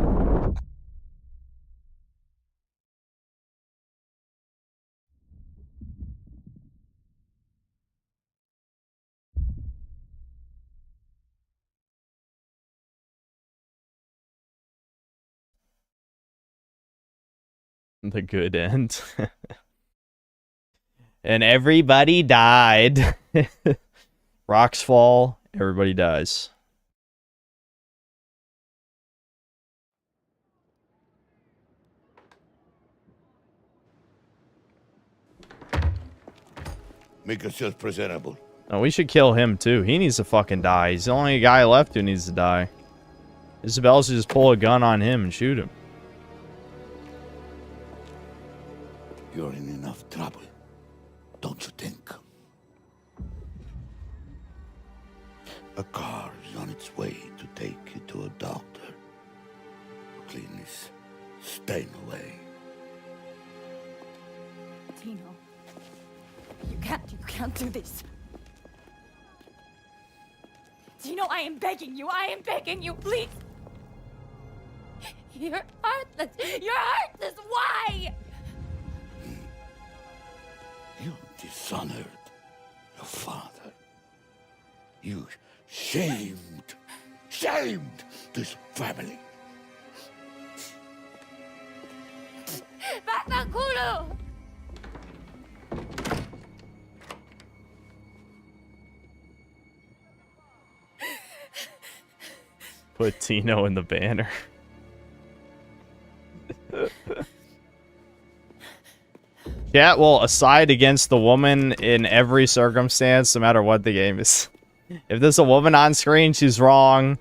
The good end. And everybody died. Rocks fall, everybody dies. Make yourself presentable. Oh, we should kill him too. He needs to fucking die. He's the only guy left who needs to die. Isabel should just pull a gun on him and shoot him. You're in enough trouble, don't you think? A car is on its way to take you to a doctor. Clean this stain away. Tino, you can't do this. Tino, I am begging you, please. You're heartless. You're heartless. Why? You dishonored your father. You shamed this family. Vaffanculo! Put Tino in the banner. Chat will side against the woman in every circumstance, no matter what the game is. If there's a woman on screen, she's wrong.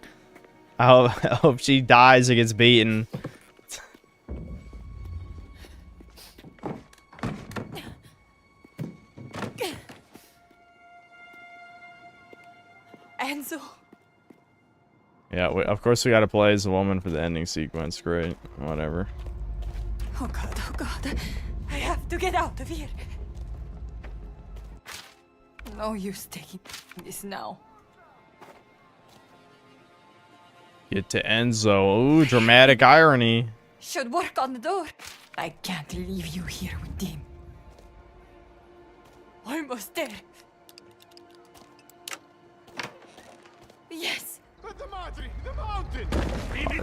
I hope she dies or gets beaten. Enzo. Yeah, of course we gotta play as a woman for the ending sequence. Great. Whatever. Oh God. I have to get out of here. No use taking this now. Get to Enzo. Ooh, dramatic irony. Should work on the door. I can't leave you here with Tim. Almost there. Yes.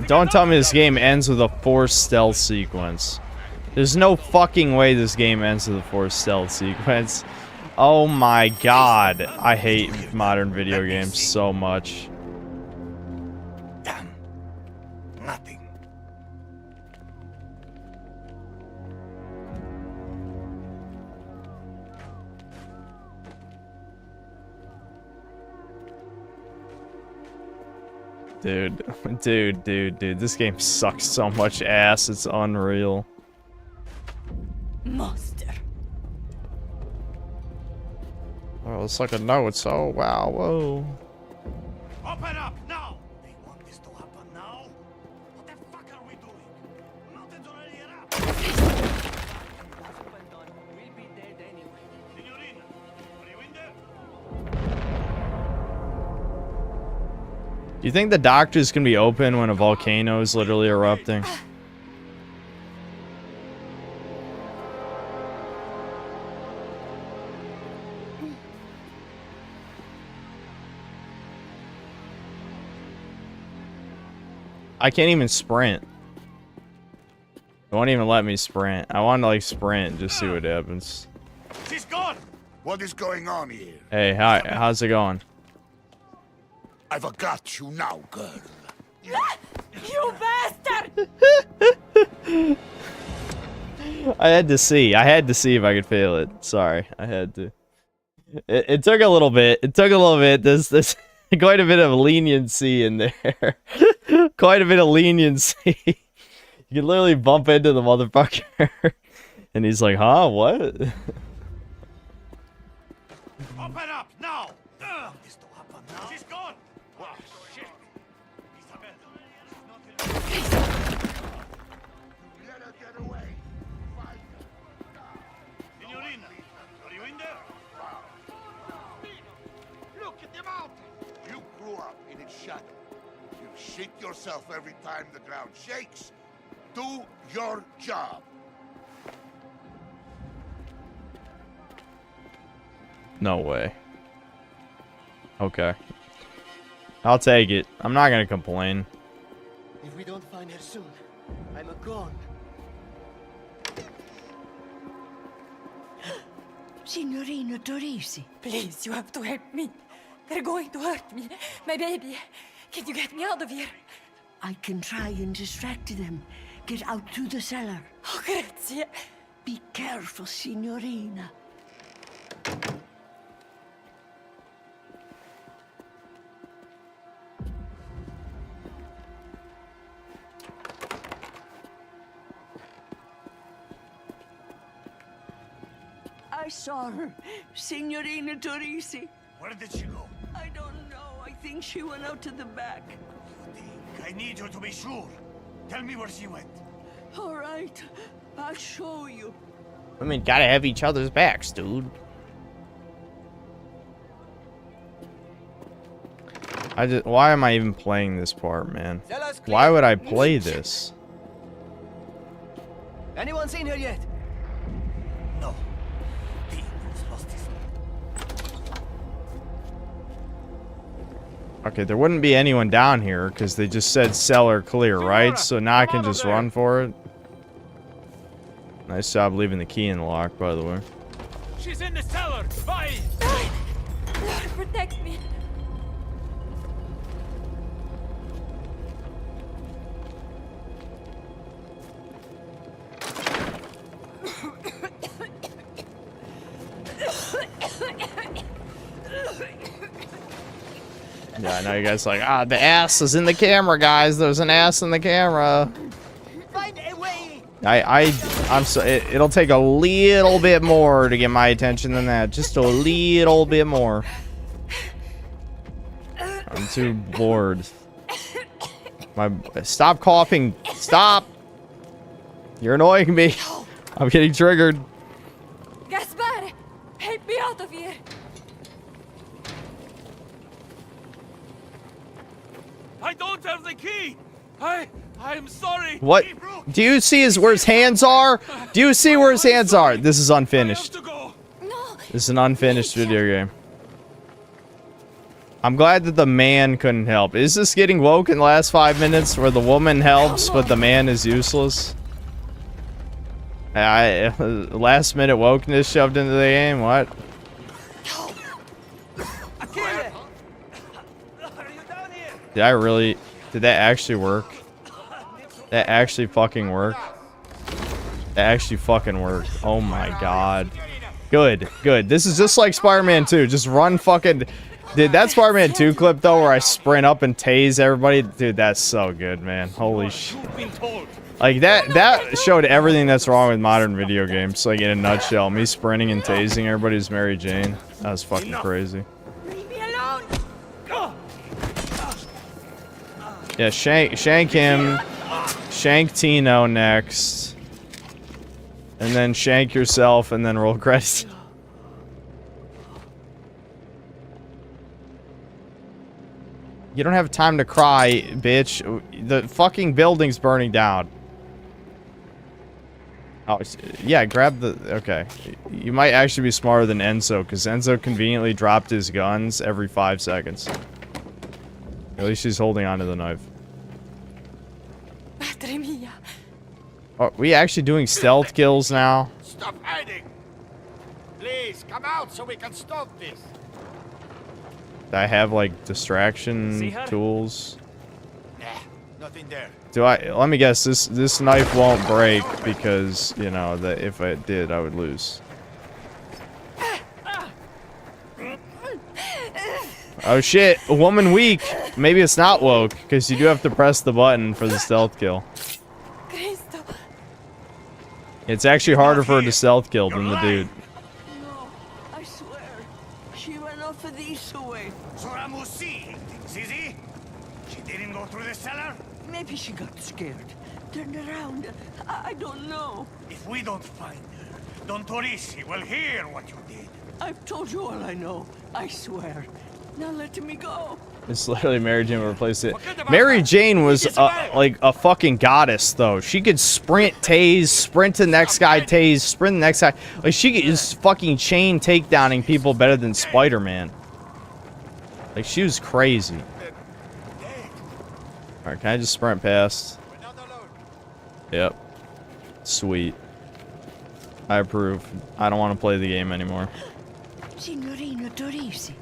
Don't tell me this game ends with a forced stealth sequence. There's no fucking way this game ends with a forced stealth sequence. Oh my god. I hate modern video games so much. Damn. Nothing. Dude. This game sucks so much ass. It's unreal. Monster. Oh, it's like a note. Oh, wow. Whoa. Open up now! They want this to happen now? What the fuck are we doing? Mountains already erupted. We'll be dead anyway. Signorina, are you in there? Do you think the doctors can be open when a volcano is literally erupting? I can't even sprint. It won't even let me sprint. I want to like sprint and just see what happens. She's gone! What is going on here? Hey, hi. How's it going? I forgot you now, girl. You bastard! I had to see if I could fail it. Sorry, I had to. It took a little bit. There's quite a bit of leniency in there. Quite a bit of leniency. You can literally bump into the motherfucker. And he's like, huh? What? Open up now! This to happen now? She's gone! Oh, shit! Let her get away. Fight her. Signorina, are you in there? Look at the mountain. You grew up in its shadow. You shit yourself every time the ground shakes. Do your job. No way. Okay. I'll take it. I'm not gonna complain. If we don't find her soon, I'm gone. Signorina Torisi. Please, you have to help me. They're going to hurt me. My baby. Can you get me out of here? I can try and distract them. Get out to the cellar. Oh, grazie. Be careful, Signorina. I saw her, Signorina Torisi. Where did she go? I don't know. I think she went out to the back. I need you to be sure. Tell me where she went. All right, I'll show you. Women gotta have each other's backs, dude. Why am I even playing this part, man? Why would I play this? Anyone seen her yet? No. Dean's lost his... Okay, there wouldn't be anyone down here because they just said cellar clear, right? So now I can just run for it. Nice job leaving the key in the lock, by the way. She's in the cellar! Bye! Lord, protect me. Yeah, I know you guys are like, the ass is in the camera, guys. There's an ass in the camera. I'm so it'll take a little bit more to get my attention than that. Just a little bit more. I'm too bored. Stop coughing. Stop. You're annoying me. I'm getting triggered. Gaspar, help me out of here. I don't have the key. I'm sorry. What? Do you see where his hands are? Do you see where his hands are? This is unfinished. This is an unfinished video game. I'm glad that the man couldn't help. Is this getting woke in the last 5 minutes where the woman helps but the man is useless? Last minute wokeness shoved into the game? What? Did that actually work? That actually fucking worked? That actually fucking worked. Oh my god. Good, good. This is just like Spider-Man 2. Just run fucking... Dude, that Spider-Man 2 clip though where I sprint up and tase everybody, dude, that's so good, man. Holy shit. Like that showed everything that's wrong with modern video games, like in a nutshell. Me sprinting and tasing everybody who's Mary Jane. That was fucking crazy. Yeah, shank him. Shank Tino next. And then shank yourself and then roll credits. You don't have time to cry, bitch. The fucking building's burning down. Oh, yeah, grab the... Okay. You might actually be smarter than Enzo, because Enzo conveniently dropped his guns every 5 seconds. At least she's holding onto the knife. Are we actually doing stealth kills now? Stop hiding! Please, come out so we can stop this. I have like distraction tools. Nah, nothing there. Do I? Let me guess. This knife won't break because you know that if it did, I would lose. Oh shit! A woman weak. Maybe it's not woke because you do have to press the button for the stealth kill. It's actually harder for her to stealth kill than the dude. No, I swear. She ran off of this way. Soramusi, Zizi? She didn't go through the cellar? Maybe she got scared. Turned around. I don't know. If we don't find her, Don Torisi will hear what you did. I've told you all I know. I swear. Now let me go. It's literally Mary Jane will replace it. Mary Jane was like a fucking goddess, though. She could sprint, tase, sprint to the next guy, tase, sprint to the next guy. Like, she could just fucking chain takedowning people better than Spider-Man. Like, she was crazy. Alright, can I just sprint past? Yep. Sweet. I approve. I don't want to play the game anymore. Signorina Torisi.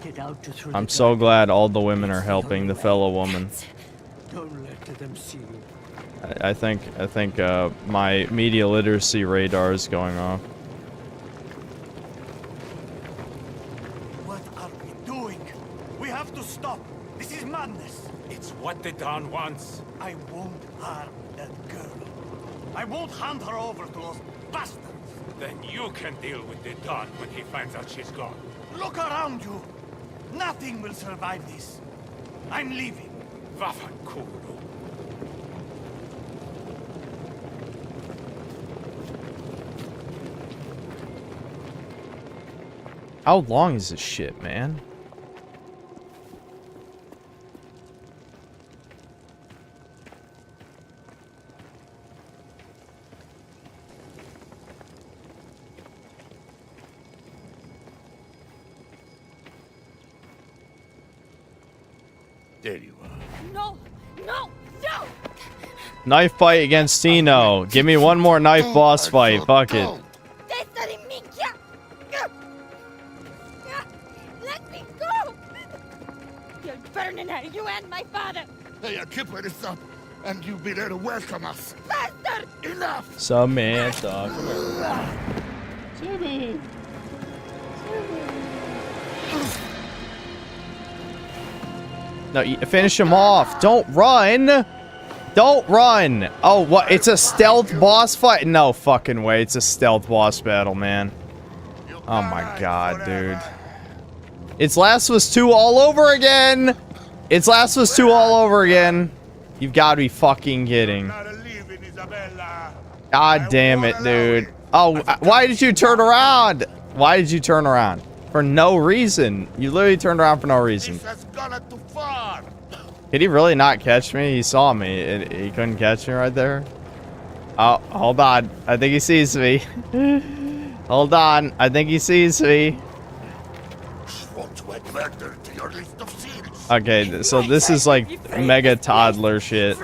Get out to through I'm so glad all the women are helping the fellow woman. Don't let them see you. I think my media literacy radar is going off. What are we doing? We have to stop. This is madness. It's what the Don wants. I won't harm that girl. I won't hand her over to those bastards. Then you can deal with the Don when he finds out she's gone. Look around you. Nothing will survive this. I'm leaving. Waffenkuru. How long is this shit, man? There you are. No, no, no! Knife fight against Tino. Give me one more knife boss fight. Fuck it. Let me go! You'll burn in hell, you and my father! Hey, I keep this up, and you'll be there to welcome us. Bastard! Enough! Samantha. Jimmy! No, finish him off. Don't run. Don't run. Oh, what? It's a stealth boss fight? No fucking way. It's a stealth boss battle, man. Oh my god, dude. It's Last of Us 2 all over again. It's Last of Us 2 all over again. You've got to be fucking kidding. God damn it, dude. Oh, why did you turn around? Why did you turn around? For no reason. You literally turned around for no reason. Did he really not catch me? He saw me. He couldn't catch me right there. Oh, hold on. I think he sees me. Hold on. I think he sees me. Okay, so this is like mega toddler shit.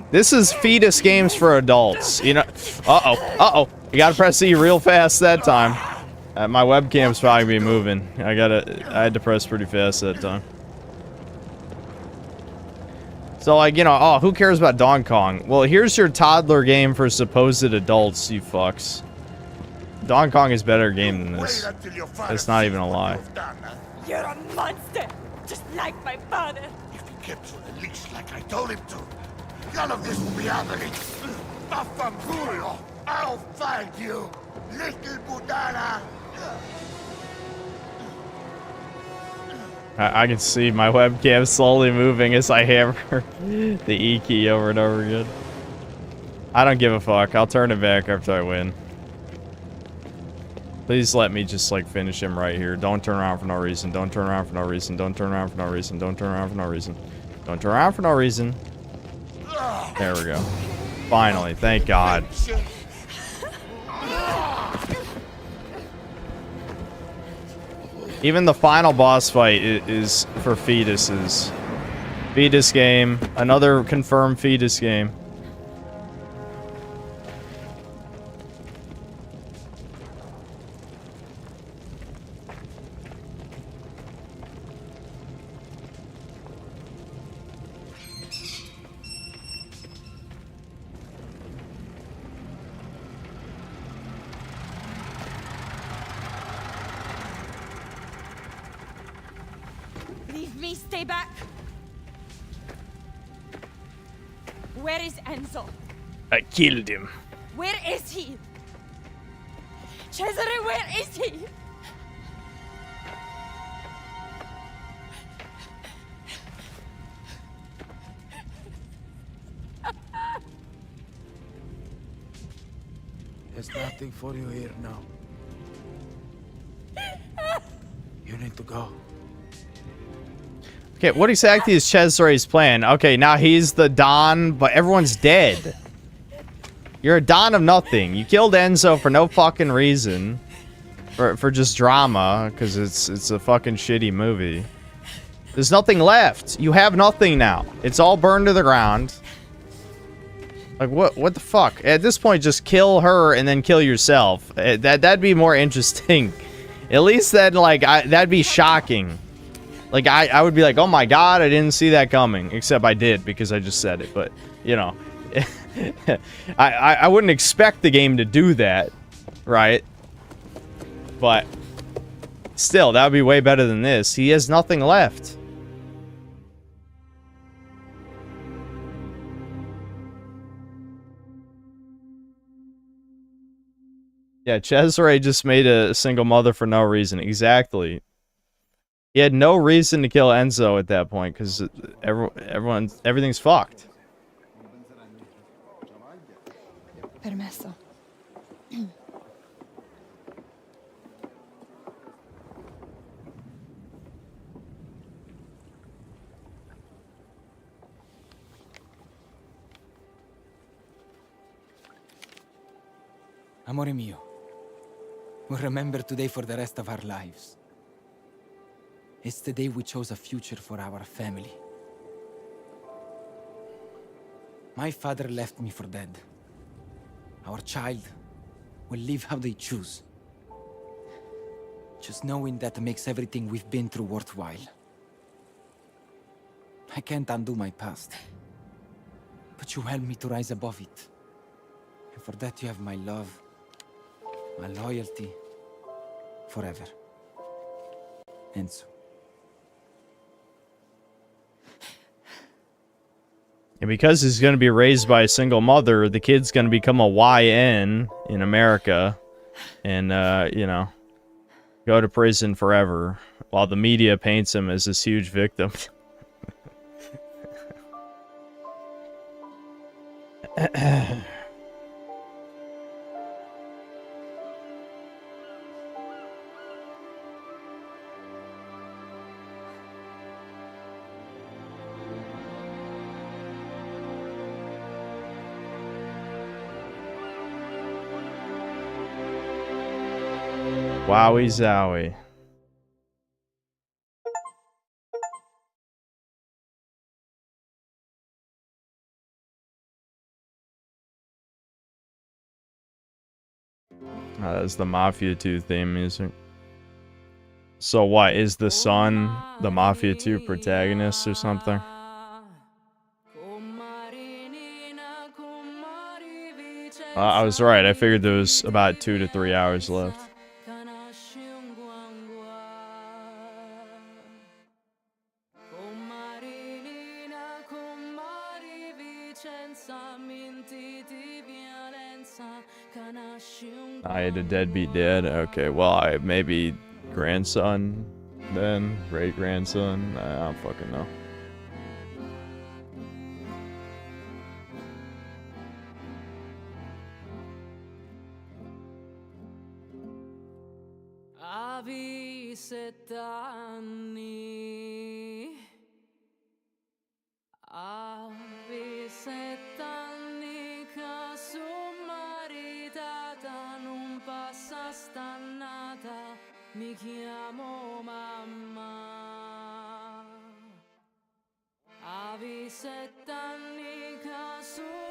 This is fetus games for adults. You know. Uh-oh. You gotta press E real fast that time. My webcam's probably be moving. I had to press pretty fast that time. So, like, you know, oh, who cares about Donkey Kong? Well, here's your toddler game for supposed adults, you fucks. Donkey Kong is a better game than this. It's not even a lie. You're a monster, just like my father. If he kept to the leash like I told him to, none of this would be happening. Vaffanculo! I'll find you, little Budana! I can see my webcam slowly moving as I hammer the E key over and over again. I don't give a fuck. I'll turn it back after I win. Please let me just, like, finish him right here. Don't turn around for no reason. Don't turn around for no reason. Don't turn around for no reason. Don't turn around for no reason. Don't turn around for no reason. There we go. Finally. Thank God. Even the final boss fight is for fetuses. Fetus game. Another confirmed fetus game. Leave me, stay back. Where is Enzo? I killed him. Where is he? Cesare, where is he? There's nothing for you here now. You need to go. Okay, what exactly is Cesare's plan? Okay, now he's the Don, but everyone's dead. You're a Don of nothing. You killed Enzo for no fucking reason. For just drama, because it's a fucking shitty movie. There's nothing left. You have nothing now. It's all burned to the ground. Like, what the fuck? At this point, just kill her and then kill yourself. That'd be more interesting. At least then, like, that'd be shocking. Like, I would be like, oh my god, I didn't see that coming. Except I did, because I just said it. But, you know. I wouldn't expect the game to do that. Right? But, still, that would be way better than this. He has nothing left. Yeah, Cesare just made a single mother for no reason. Exactly. He had no reason to kill Enzo at that point, because everything's fucked. Permesso. Amore mio, we'll remember today for the rest of our lives. It's the day we chose a future for our family. My father left me for dead. Our child will live how they choose. Just knowing that makes everything we've been through worthwhile. I can't undo my past, but you helped me to rise above it. And for that you have my love, my loyalty, forever. Enzo. And because he's going to be raised by a single mother, the kid's going to become a YN in America and, you know, go to prison forever while the media paints him as this huge victim. Wowie zowie. That's the Mafia 2 theme music. So what, is the son the Mafia 2 protagonist or something? I was right, I figured there was about 2 to 3 hours left. I had a deadbeat dad. Okay, well, maybe grandson, then great grandson. I don't fucking know.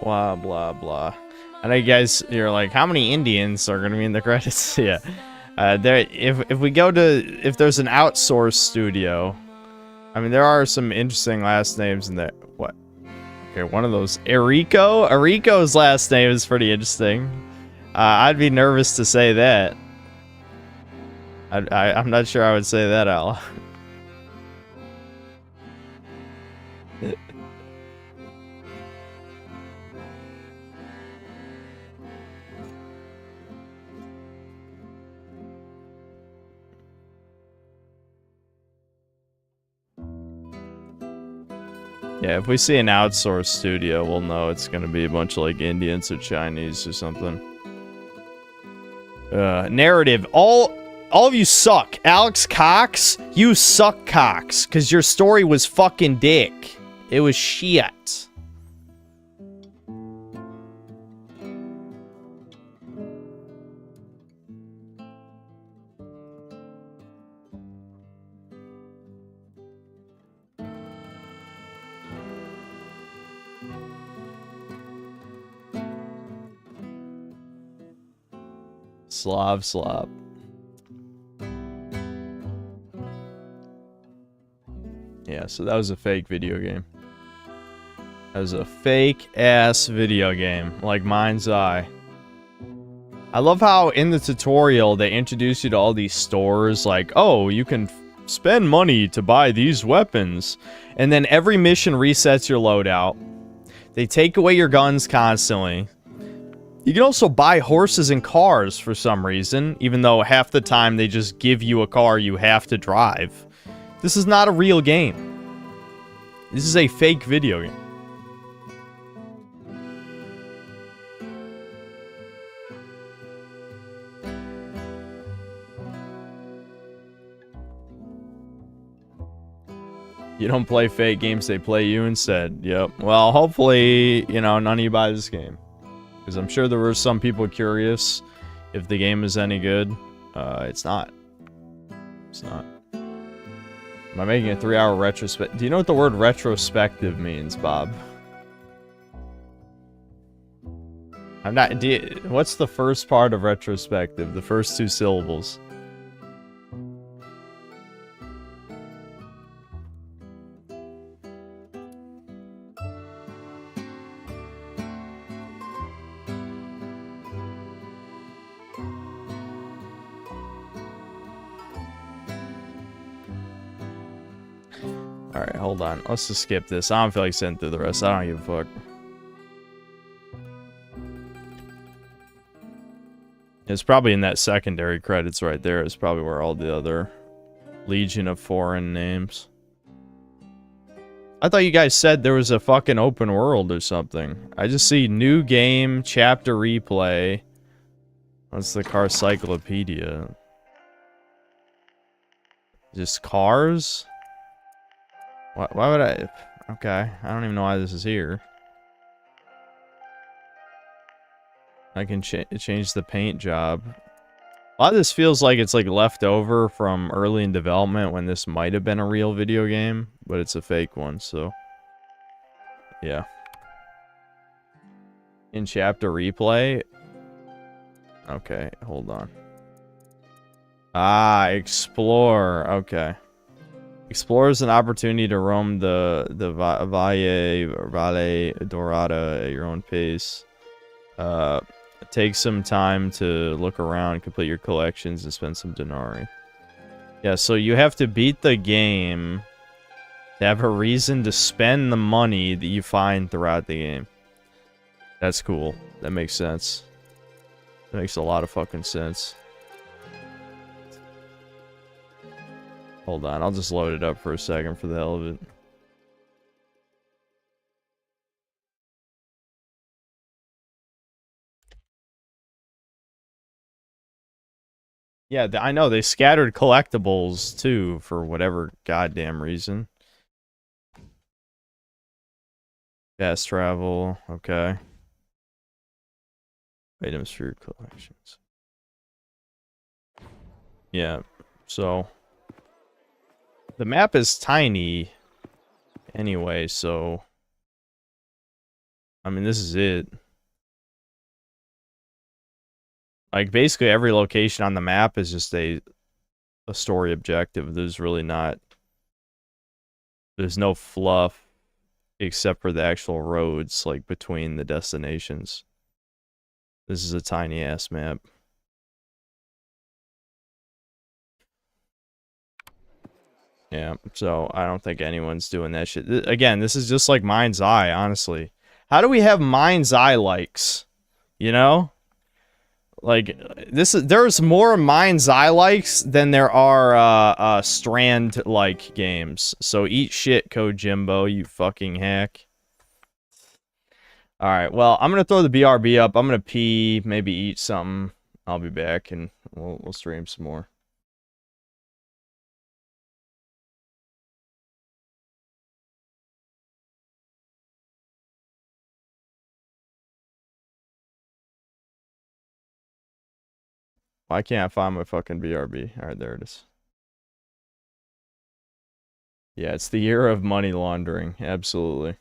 Blah blah blah. I know you guys, you're like, how many Indians are gonna be in the credits? Yeah. If we go to, if there's an outsourced studio, I mean, there are some interesting last names in there. What? Okay, one of those. Errico? Errico's last name is pretty interesting. I'd be nervous to say that. I'm not sure I would say that out loud. Yeah, if we see an outsourced studio, we'll know it's gonna be a bunch of like Indians or Chinese or something. Narrative. All of you suck. Alex Cox, you suck, Cox, because your story was fucking dick. It was shit. Slop. Yeah, so that was a fake video game. That was a fake-ass video game, like Mind's Eye. I love how in the tutorial they introduce you to all these stores, like, oh, you can spend money to buy these weapons. And then every mission resets your loadout. They take away your guns constantly. You can also buy horses and cars for some reason, even though half the time they just give you a car you have to drive. This is not a real game. This is a fake video game. You don't play fake games, they play you instead. Yep. Well, hopefully, you know, none of you buy this game. Because I'm sure there were some people curious if the game is any good. It's not. It's not. Am I making a 3-hour retrospect? Do you know what the word retrospective means, Bob? I'm not. What's the first part of retrospective? The first 2 syllables. Alright, hold on. Let's just skip this. I don't feel like sitting through the rest. I don't give a fuck. It's probably in that secondary credits right there. It's probably where all the other Legion of Foreign names. I thought you guys said there was a fucking open world or something. I just see new game, chapter replay. What's the car cyclopedia? Just cars? Why would I... Okay, I don't even know why this is here. I can change the paint job. A lot of this feels like it's like left over from early in development when this might have been a real video game, but it's a fake one, so... Yeah. In chapter replay... Okay, hold on. Ah, explore. Okay. Explore is an opportunity to roam the Valle Dorada at your own pace. Take some time to look around, complete your collections, and spend some denarii. Yeah, so you have to beat the game to have a reason to spend the money that you find throughout the game. That's cool. That makes sense. That makes a lot of fucking sense. Hold on, I'll just load it up for a second for the hell of it. Yeah, I know, they scattered collectibles, too, for whatever goddamn reason. Fast travel, okay. Items for your collections. Yeah, so... The map is tiny, anyway, so... I mean, this is it. Like, basically every location on the map is just a story objective. There's really not... There's no fluff, except for the actual roads, like, between the destinations. This is a tiny-ass map. Yeah, so I don't think anyone's doing that shit. Again, this is just like Mind's Eye, honestly. How do we have Mind's Eye likes? You know? Like, there's more Mind's Eye likes than there are Strand-like games. So eat shit, Kojimbo, you fucking hack. Alright, well, I'm gonna throw the BRB up. I'm gonna pee, maybe eat something. I'll be back, and we'll stream some more. Why can't I find my fucking BRB? Alright, there it is. Yeah, it's the year of money laundering. Absolutely.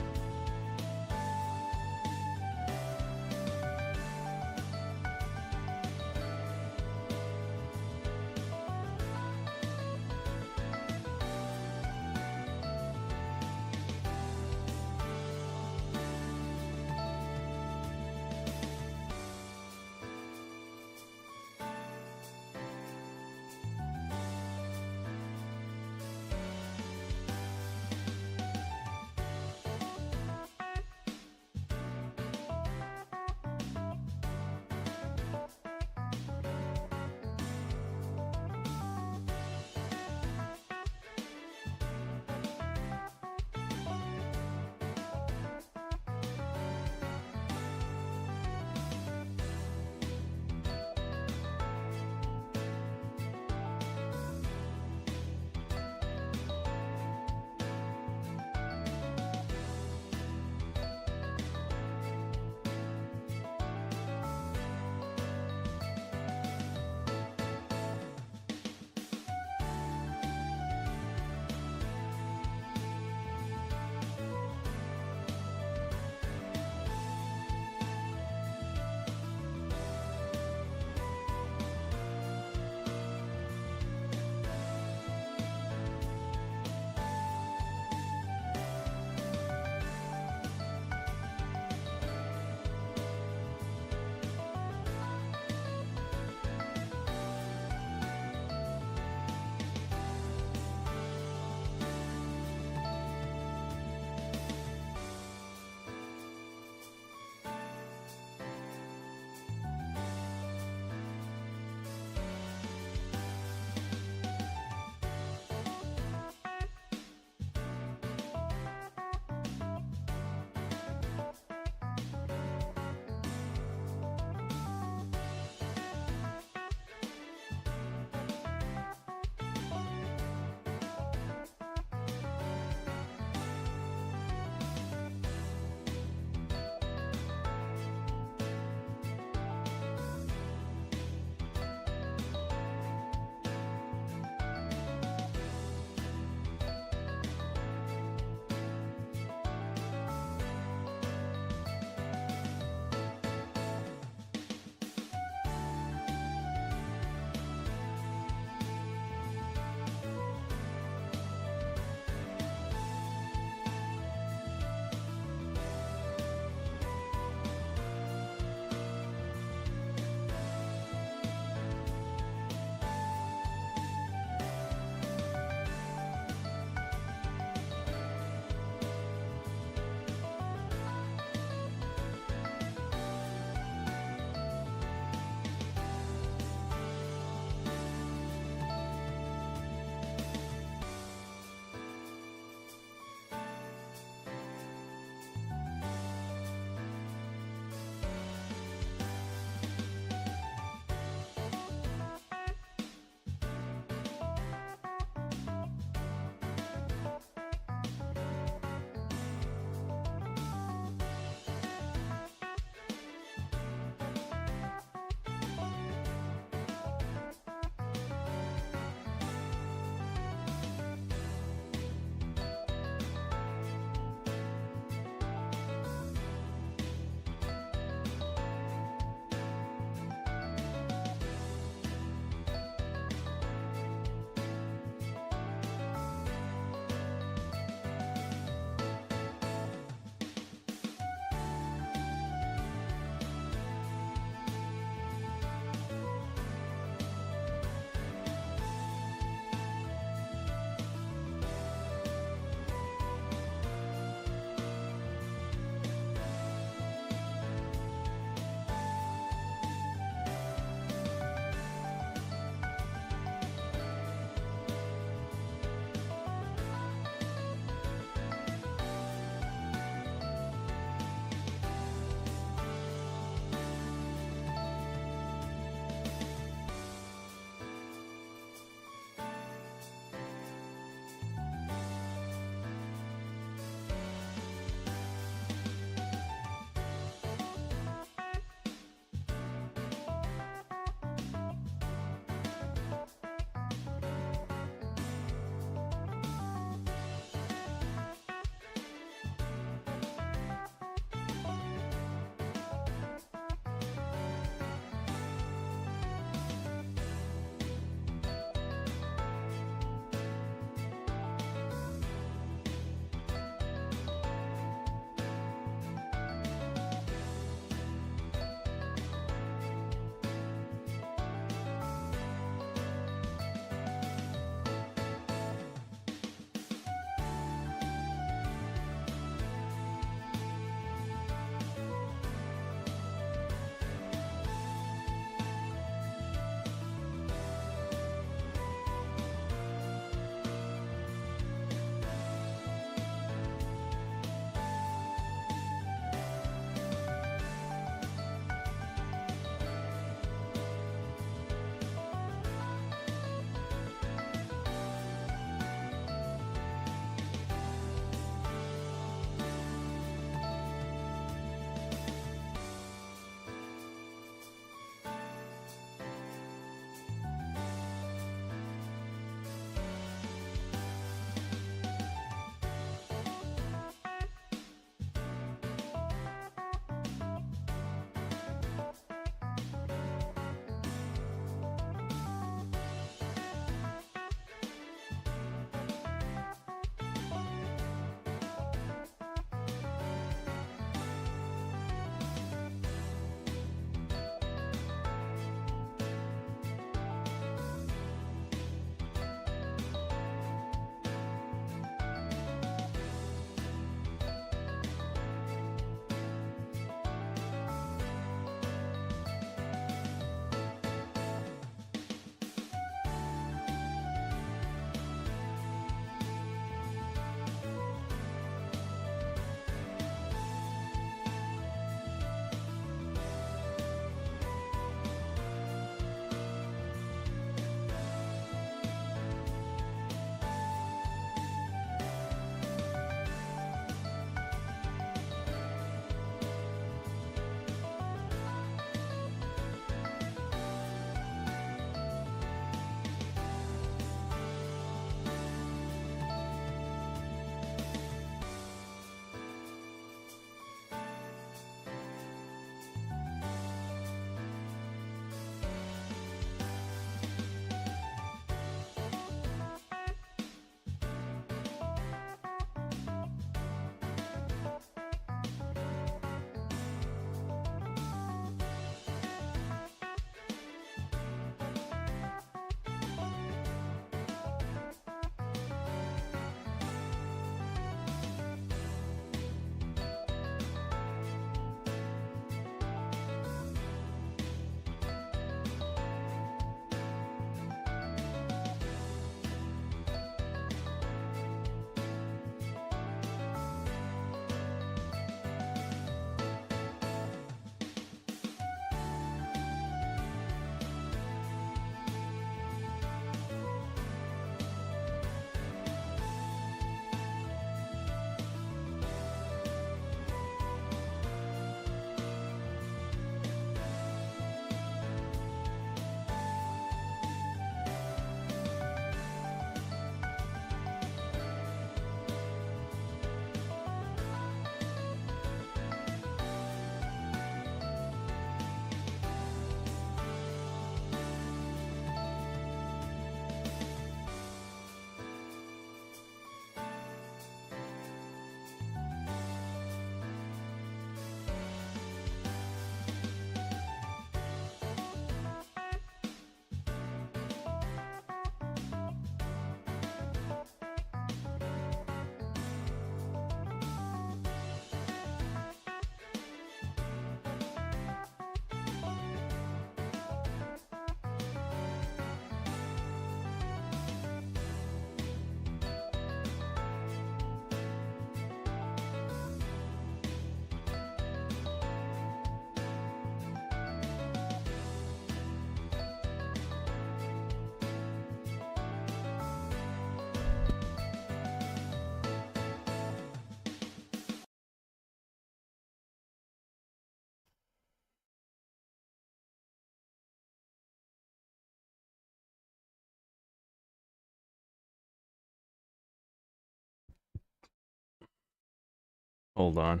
Hold on.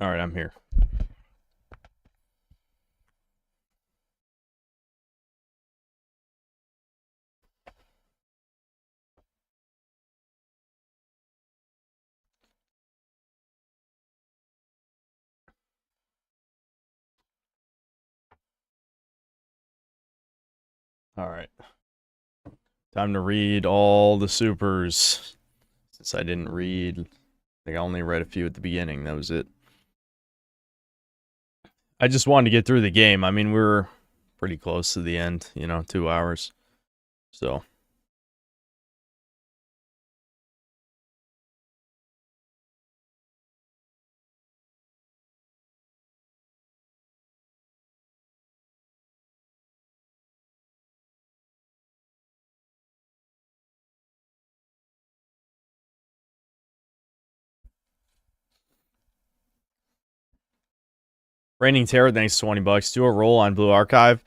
All right, I'm here. All right. Time to read all the supers. Since I didn't read, I think I only read a few at the beginning. That was it. I just wanted to get through the game. I mean, we're pretty close to the end, you know, 2 hours. So. Reigning Terror, thanks 20 bucks. Do a roll on Blue Archive.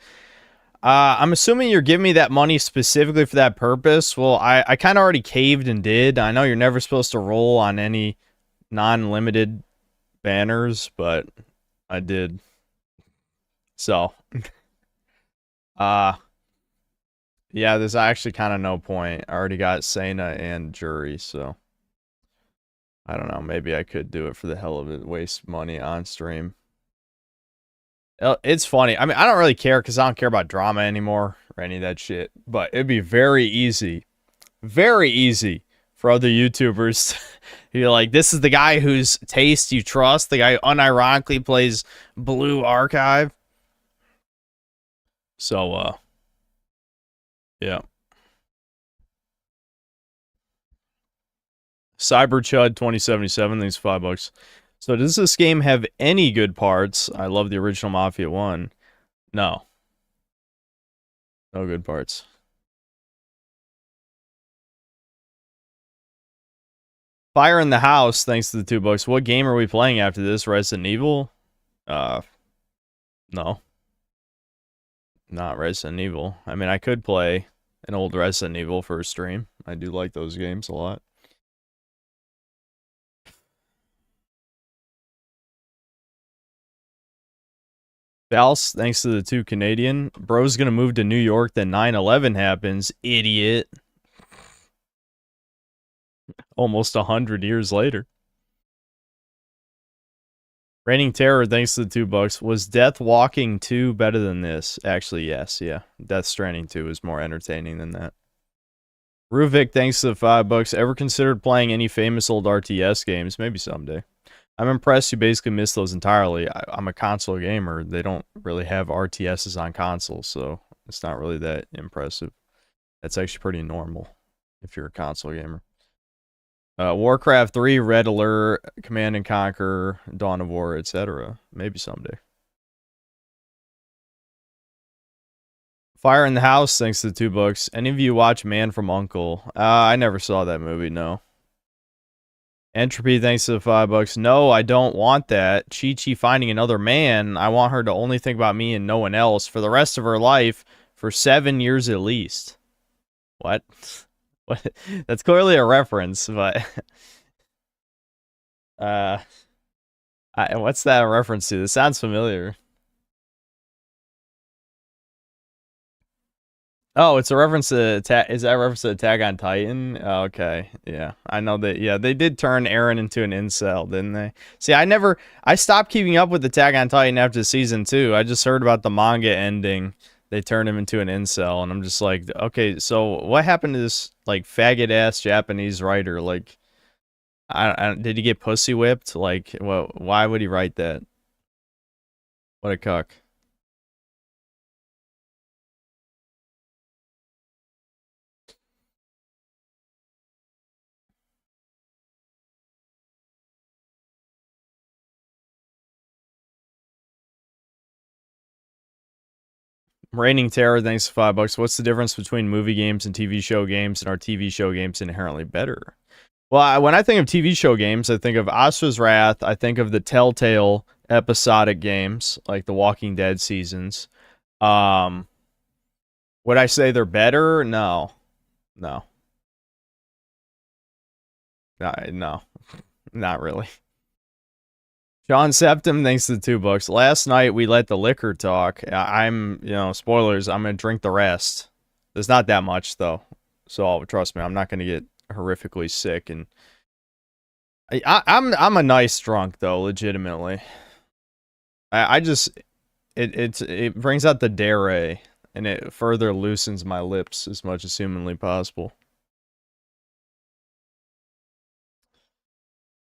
I'm assuming you're giving me that money specifically for that purpose. Well, I kind of already caved and did. I know you're never supposed to roll on any non-limited banners, but I did. So, yeah, there's actually kind of no point. I already got Sena and Jury, so I don't know. Maybe I could do it for the hell of it, waste money on stream. It's funny. I mean, I don't really care because I don't care about drama anymore or any of that shit. But it'd be very easy for other YouTubers to be like, this is the guy whose taste you trust, the guy who unironically plays Blue Archive. So, yeah. Cyberchud 2077, thanks $5. So does this game have any good parts? I love the original Mafia 1. No. No good parts. Fire in the House, thanks to the $2. What game are we playing after this? Resident Evil? No. Not Resident Evil. I mean, I could play an old Resident Evil for a stream. I do like those games a lot. Valse, thanks to the 2 Canadian. Bro's gonna move to New York, then 9/11 happens. Idiot. Almost 100 years later. Reigning Terror, thanks to the $2. Was Death Walking 2 better than this? Actually, yes, yeah. Death Stranding 2 is more entertaining than that. Ruvik, thanks to the $5. Ever considered playing any famous old RTS games? Maybe someday. I'm impressed you basically missed those entirely. I'm a console gamer. They don't really have RTSs on consoles, so it's not really that impressive. That's actually pretty normal if you're a console gamer. Warcraft 3, Red Alert, Command and Conquer, Dawn of War, etc. Maybe someday. Fire in the House, thanks to the $2. Any of you watch Man from U.N.C.L.E.? I never saw that movie, no. Entropy, thanks to the $5. No, I don't want that. Chi-Chi finding another man. I want her to only think about me and no one else for the rest of her life for 7 years at least. What? What? That's clearly a reference, but what's that a reference to? This sounds familiar. Oh, it's a reference to is that a reference to Attack on Titan? Oh, okay, yeah, I know that. Yeah, they did turn Eren into an incel, didn't they? See, I stopped keeping up with Attack on Titan after season 2. I just heard about the manga ending. They turned him into an incel, and I'm just like, okay, so what happened to this like faggot ass Japanese writer? Like, did he get pussy whipped? Like, well, why would he write that? What a cuck. Reigning Terror, thanks for $5. What's the difference between movie games and TV show games, and are TV show games inherently better? Well, when I think of TV show games, I think of Asura's Wrath. I think of the Telltale episodic games, like the Walking Dead seasons. Would I say they're better? No. No. No. Not really. Sean Septim, thanks to the $2. Last night we let the liquor talk. I'm, spoilers, I'm going to drink the rest. There's not that much, though. So trust me, I'm not going to get horrifically sick. And I'm a nice drunk, though, legitimately. I just, it brings out the dare, and it further loosens my lips as much as humanly possible.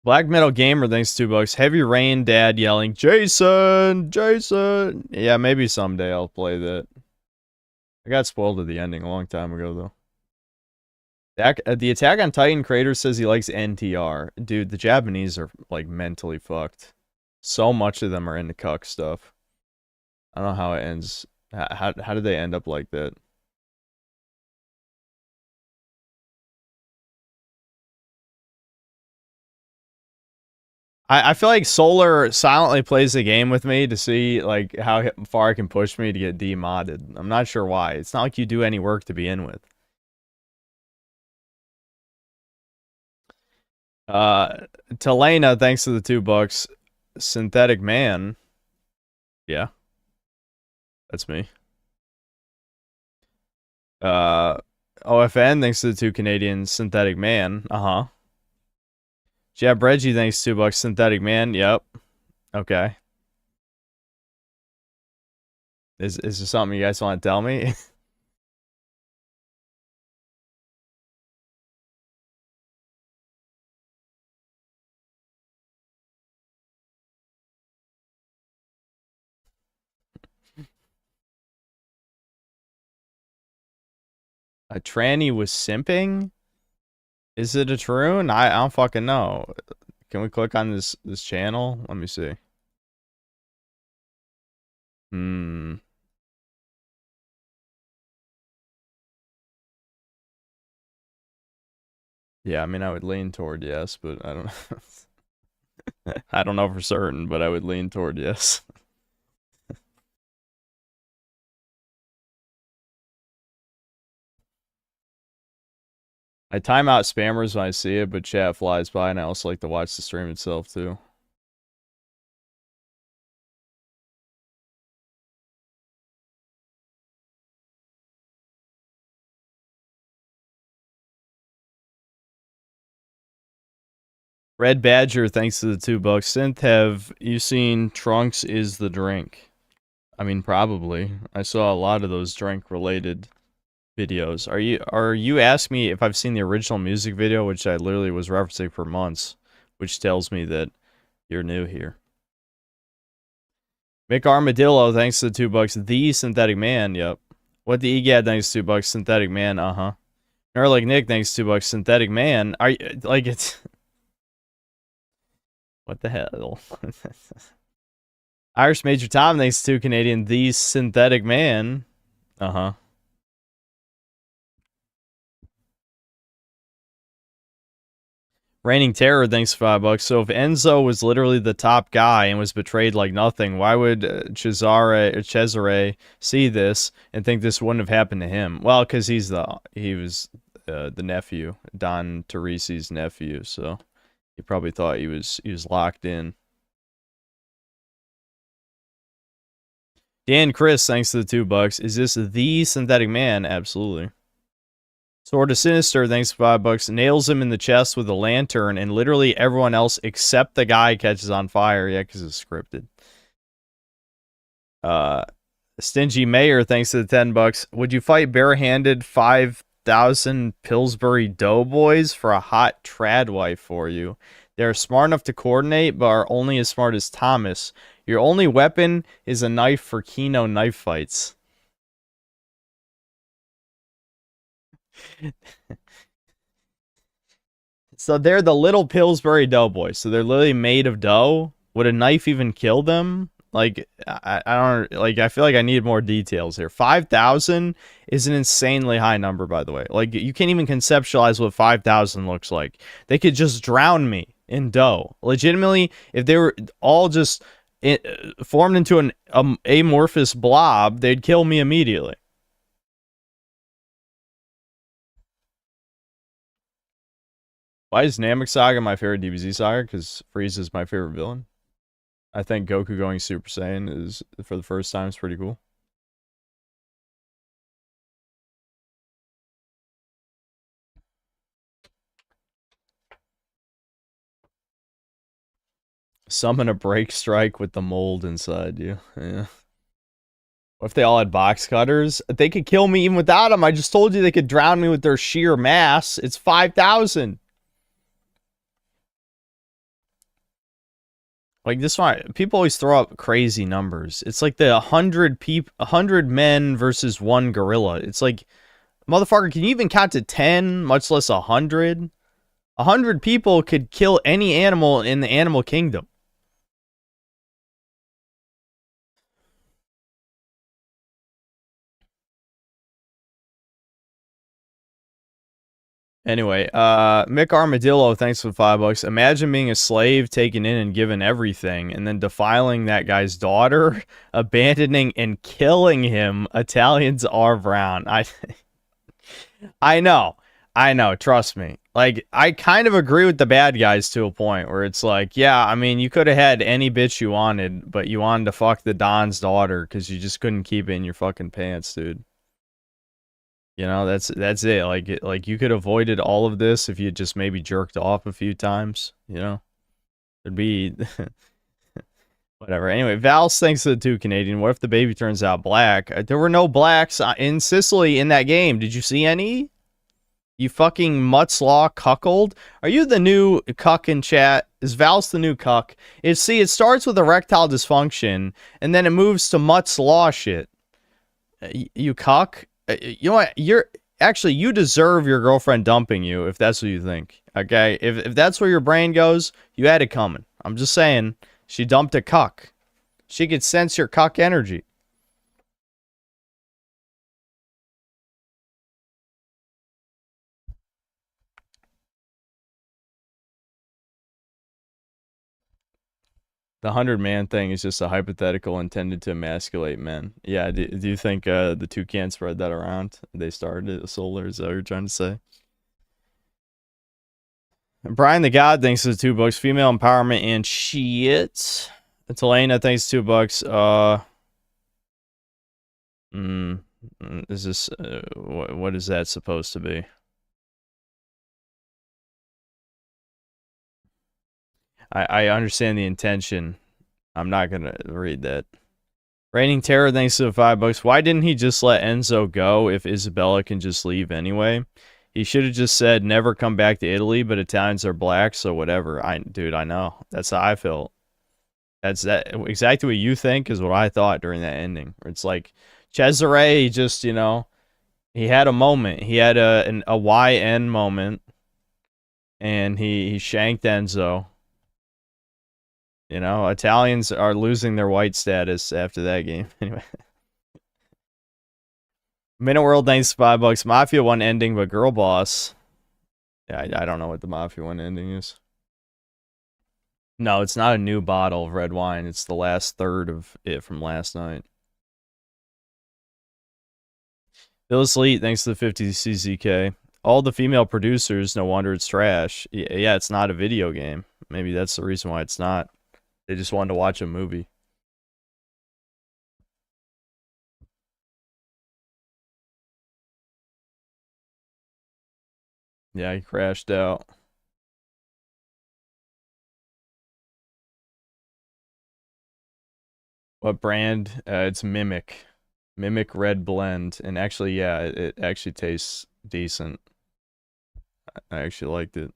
Black Metal Gamer, thanks $2. Heavy Rain, Dad yelling, Jason! Jason! Yeah, maybe someday I'll play that. I got spoiled at the ending a long time ago, though. The Attack on Titan creator says he likes NTR. Dude, the Japanese are, like, mentally fucked. So much of them are into cuck stuff. I don't know how it ends. How did they end up like that? I feel like Solar silently plays the game with me to see like how far it can push me to get demodded. I'm not sure why. It's not like you do any work to begin with. Telena, thanks to the $2. Synthetic Man. Yeah. That's me. OFN, thanks to the 2 Canadians. Synthetic Man. Uh-huh. Jab Reggie, thanks $2. Synthetic Man. Yep. Okay. Is there something you guys want to tell me? A tranny was simping? Is it a troon? I don't fucking know. Can we click on this channel? Let me see. Yeah, I mean, I would lean toward yes, but I don't know. I don't know for certain, but I would lean toward yes. I time out spammers when I see it, but chat flies by, and I also like to watch the stream itself, too. Red Badger, thanks to the $2. Synth, have you seen Trunks is the Drink? I mean, probably. I saw a lot of those drink-related videos. Are you asking me if I've seen the original music video, which I literally was referencing for months, which tells me that you're new here. Mick Armadillo, thanks to the $2. The Synthetic Man, yep. What the EGAD, thanks to $2. Synthetic Man, uh-huh. Nerlic Nick, thanks to $2. Synthetic Man. Are you, like, it's... What the hell? Irish Major Tom, thanks to Canadian. The Synthetic Man. Uh-huh. Reigning Terror, thanks for $5. So if Enzo was literally the top guy and was betrayed like nothing, why would Cesare see this and think this wouldn't have happened to him? Well, because he was the nephew, Don Teresi's nephew, so he probably thought he was locked in. Dan Chris, thanks to the $2. Is this the Synthetic Man? Absolutely. Sword of Sinister, thanks for $5. Nails him in the chest with a lantern, and literally everyone else except the guy catches on fire. Yeah, because it's scripted. Stingy Mayor, thanks to the $10. Would you fight barehanded 5,000 Pillsbury Doughboys for a hot trad wife for you? They're smart enough to coordinate, but are only as smart as Thomas. Your only weapon is a knife for Kino knife fights. So they're the little Pillsbury Doughboys. So they're literally made of dough. Would a knife even kill them? Like, I don't, like, I feel like I need more details here. 5,000 is an insanely high number, by the way. Like, you can't even conceptualize what 5,000 looks like. They could just drown me in dough. Legitimately, if they were all just formed into an amorphous blob, they'd kill me immediately. Why is Namek Saga my favorite DBZ saga? Because Frieza is my favorite villain. I think Goku going Super Saiyan is, for the first time, is pretty cool. Summon a break strike with the mold inside you. Yeah. What if they all had box cutters? They could kill me even without them. I just told you they could drown me with their sheer mass. It's 5,000. Like this one, people always throw up crazy numbers. It's like the 100 men versus one gorilla. It's like, motherfucker, can you even count to 10, much less 100? 100 people could kill any animal in the animal kingdom. Anyway, Mick Armadillo, thanks for $5. Imagine being a slave, taken in and given everything, and then defiling that guy's daughter, abandoning and killing him. Italians are brown. I know, trust me. Like, I kind of agree with the bad guys to a point where it's like, yeah, I mean, you could have had any bitch you wanted, but you wanted to fuck the Don's daughter because you just couldn't keep it in your fucking pants, dude. You know, that's it. Like you could have avoided all of this if you just maybe jerked off a few times, you know? It'd be whatever. Anyway, Val's thanks to the 2 Canadian. What if the baby turns out black? There were no blacks in Sicily in that game. Did you see any? You fucking Muttslaw cuckold? Are you the new cuck in chat? Is Val's the new cuck? It starts with erectile dysfunction, and then it moves to Muttslaw shit. You cuck? You know what? You deserve your girlfriend dumping you if that's what you think. Okay? If that's where your brain goes, you had it coming. I'm just saying, she dumped a cuck. She could sense your cuck energy. The 100-man thing is just a hypothetical intended to emasculate men. Yeah, do you think the Toucan spread that around? They started it, Solar, is that what you're trying to say? And Brian the God thanks for the $2. Female empowerment and shit. Talena thanks $2. Is this, what is that supposed to be? I understand the intention. I'm not gonna read that. Reigning Terror thanks to the $5. Why didn't he just let Enzo go if Isabella can just leave anyway? He should have just said never come back to Italy, but Italians are black, so whatever. Dude, I know. That's how I felt. That's exactly what you think is what I thought during that ending. Where it's like Cesare just, you know, he had a moment. He had a YN moment, and he shanked Enzo. You know, Italians are losing their white status after that game. Anyway. Minute World, thanks $5. Mafia 1 ending, but Girl Boss. Yeah, I don't know what the Mafia 1 ending is. No, it's not a new bottle of red wine. It's the last third of it from last night. Bill Sleet, thanks to the 50 CZK. All the female producers, no wonder it's trash. Yeah, it's not a video game. Maybe that's the reason why it's not. They just wanted to watch a movie. Yeah, he crashed out. What brand? It's Mimic. Mimic Red Blend. And actually, yeah, it actually tastes decent. I actually liked it.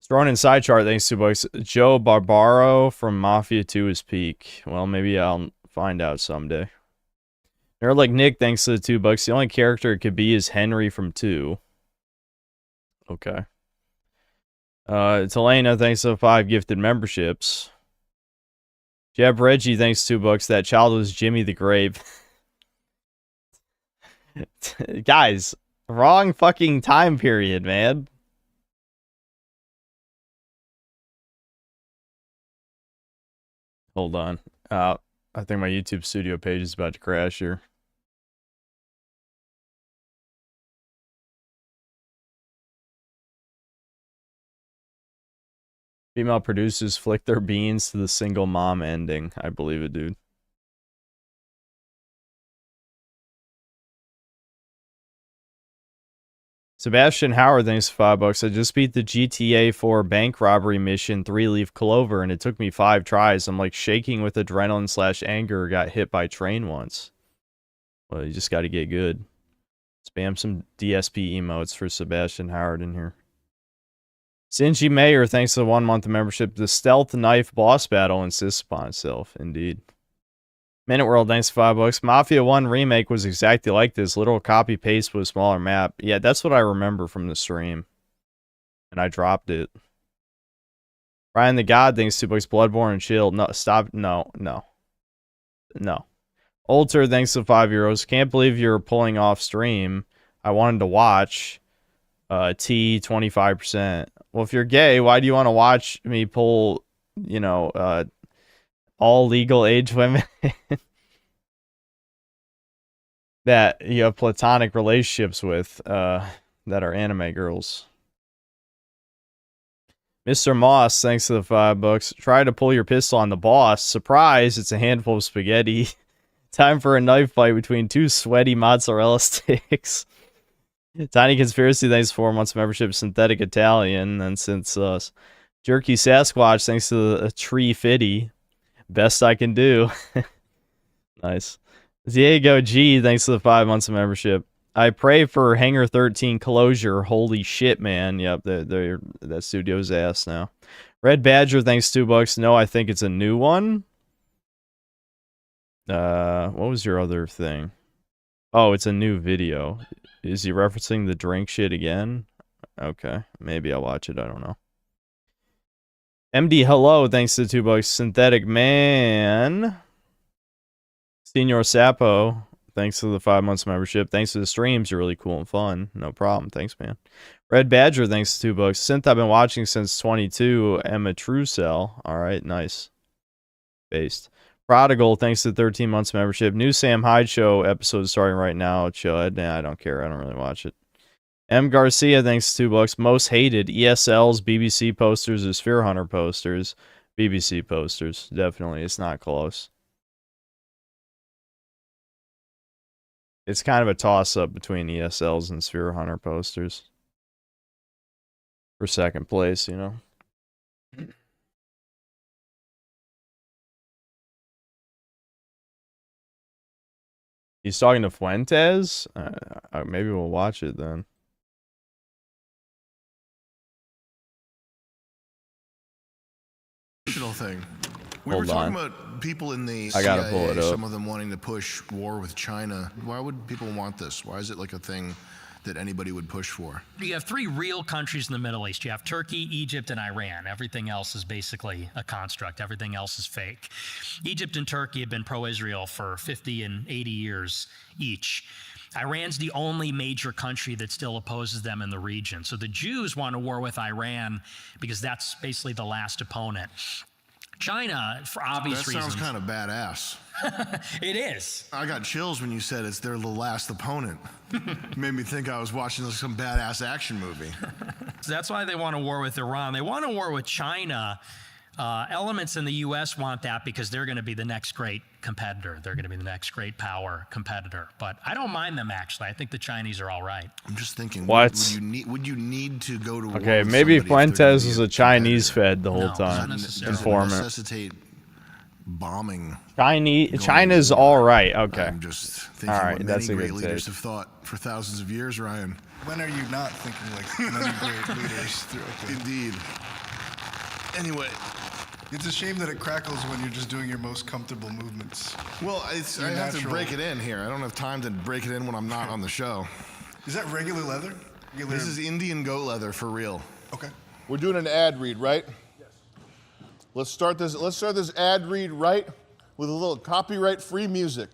Thrown in side chart, thanks $2. Joe Barbaro from Mafia 2 is peak. Well, maybe I'll find out someday. Nerd like Nick, thanks to the $2. The only character it could be is Henry from 2. Okay. Telena, thanks to the 5 gifted memberships. Jeb Reggie, thanks to $2. That child was Jimmy the Grape. Guys, wrong fucking time period, man. Hold on. I think my YouTube studio page is about to crash here. Female producers flick their beans to the single mom ending. I believe it, dude. Sebastian Howard, thanks for $5. I just beat the GTA 4 bank robbery mission 3-leaf clover, and it took me 5 tries. I'm like shaking with adrenaline / anger. Got hit by train once. Well, you just got to get good. Spam some DSP emotes for Sebastian Howard in here. Sinji Mayer, thanks to the 1 month of membership. The stealth knife boss battle insists upon itself. Indeed. Minute World, thanks for $5. Mafia 1 remake was exactly like this. Literal copy paste with a smaller map. Yeah, that's what I remember from the stream. And I dropped it. Ryan the God, thanks $2. Bloodborne and Shield. No, stop. No. Alter, thanks to €5. Can't believe you're pulling off stream. I wanted to watch. T 25%. Well, if you're gay, why do you want to watch me pull, you know, all legal age women that you have platonic relationships with that are anime girls? Mr. Moss, thanks to the $5. Try to pull your pistol on the boss. Surprise, it's a handful of spaghetti. Time for a knife fight between 2 sweaty mozzarella sticks. Tiny Conspiracy, thanks for 4 months of membership. Synthetic Italian, and since Jerky Sasquatch, thanks to the Tree Fitty. Best I can do. Nice. Diego G, thanks to the 5 months of membership. I pray for Hangar 13 closure. Holy shit, man. Yep, that studio's ass now. Red Badger, thanks $2. No, I think it's a new one. What was your other thing? Oh, it's a new video. Is he referencing the drink shit again? Okay, maybe I'll watch it. I don't know. MD Hello, thanks to $2. Synthetic Man. Senior Sapo, thanks to the 5 months membership. Thanks to the streams, you're really cool and fun. No problem. Thanks, man. Red Badger, thanks to $2. Synth I've been watching since 22. Emma Trucell. Alright, nice. Based. Prodigal, thanks to 13 months membership. New Sam Hyde Show episode starting right now. Chud. Nah, I don't care. I don't really watch it. M. Garcia, thanks to $2. Most hated. ESLs, BBC posters, or Sphere Hunter posters. BBC posters. Definitely. It's not close. It's kind of a toss-up between ESLs and Sphere Hunter posters. For second place, you know. He's talking to Fuentes? Maybe we'll watch it then. Thing. We Hold were talking on. about people in the I gotta CIA, pull it up. some of them wanting to push war with China. Why would people want this? Why is it like a thing that anybody would push for? You have 3 real countries in the Middle East. You have Turkey, Egypt, and Iran. Everything else is basically a construct. Everything else is fake. Egypt and Turkey have been pro-Israel for 50 and 80 years each. Iran's the only major country that still opposes them in the region. So the Jews want a war with Iran because that's basically the last opponent. China, for obvious reasons. That sounds kind of badass. It is. I got chills when you said it's their last opponent. Made me think I was watching some badass action movie. So that's why they want a war with Iran. They want a war with China. Elements in the U.S. want that because they're going to be the next great competitor. They're going to be the next great power competitor. But I don't mind them, actually. I think the Chinese are all right. I'm just thinking, what? Would you need to go to war Okay, with maybe somebody if Fuentes was a Chinese fed the whole time. Does it Informant. necessitate bombing? China's all right. Okay. I'm just thinking all right, what that's many a great good leaders take. have thought for thousands of years, Ryan. When are you not thinking like many great leaders? Indeed. Anyway. It's a shame that it crackles when you're just doing your most comfortable movements. Well, I have to break it in here. I don't have time to break it in when I'm not on the show. Is that regular leather? This is Indian goat leather for real. Okay. We're doing an ad read, right? Yes. Let's start this ad read right with a little copyright-free music.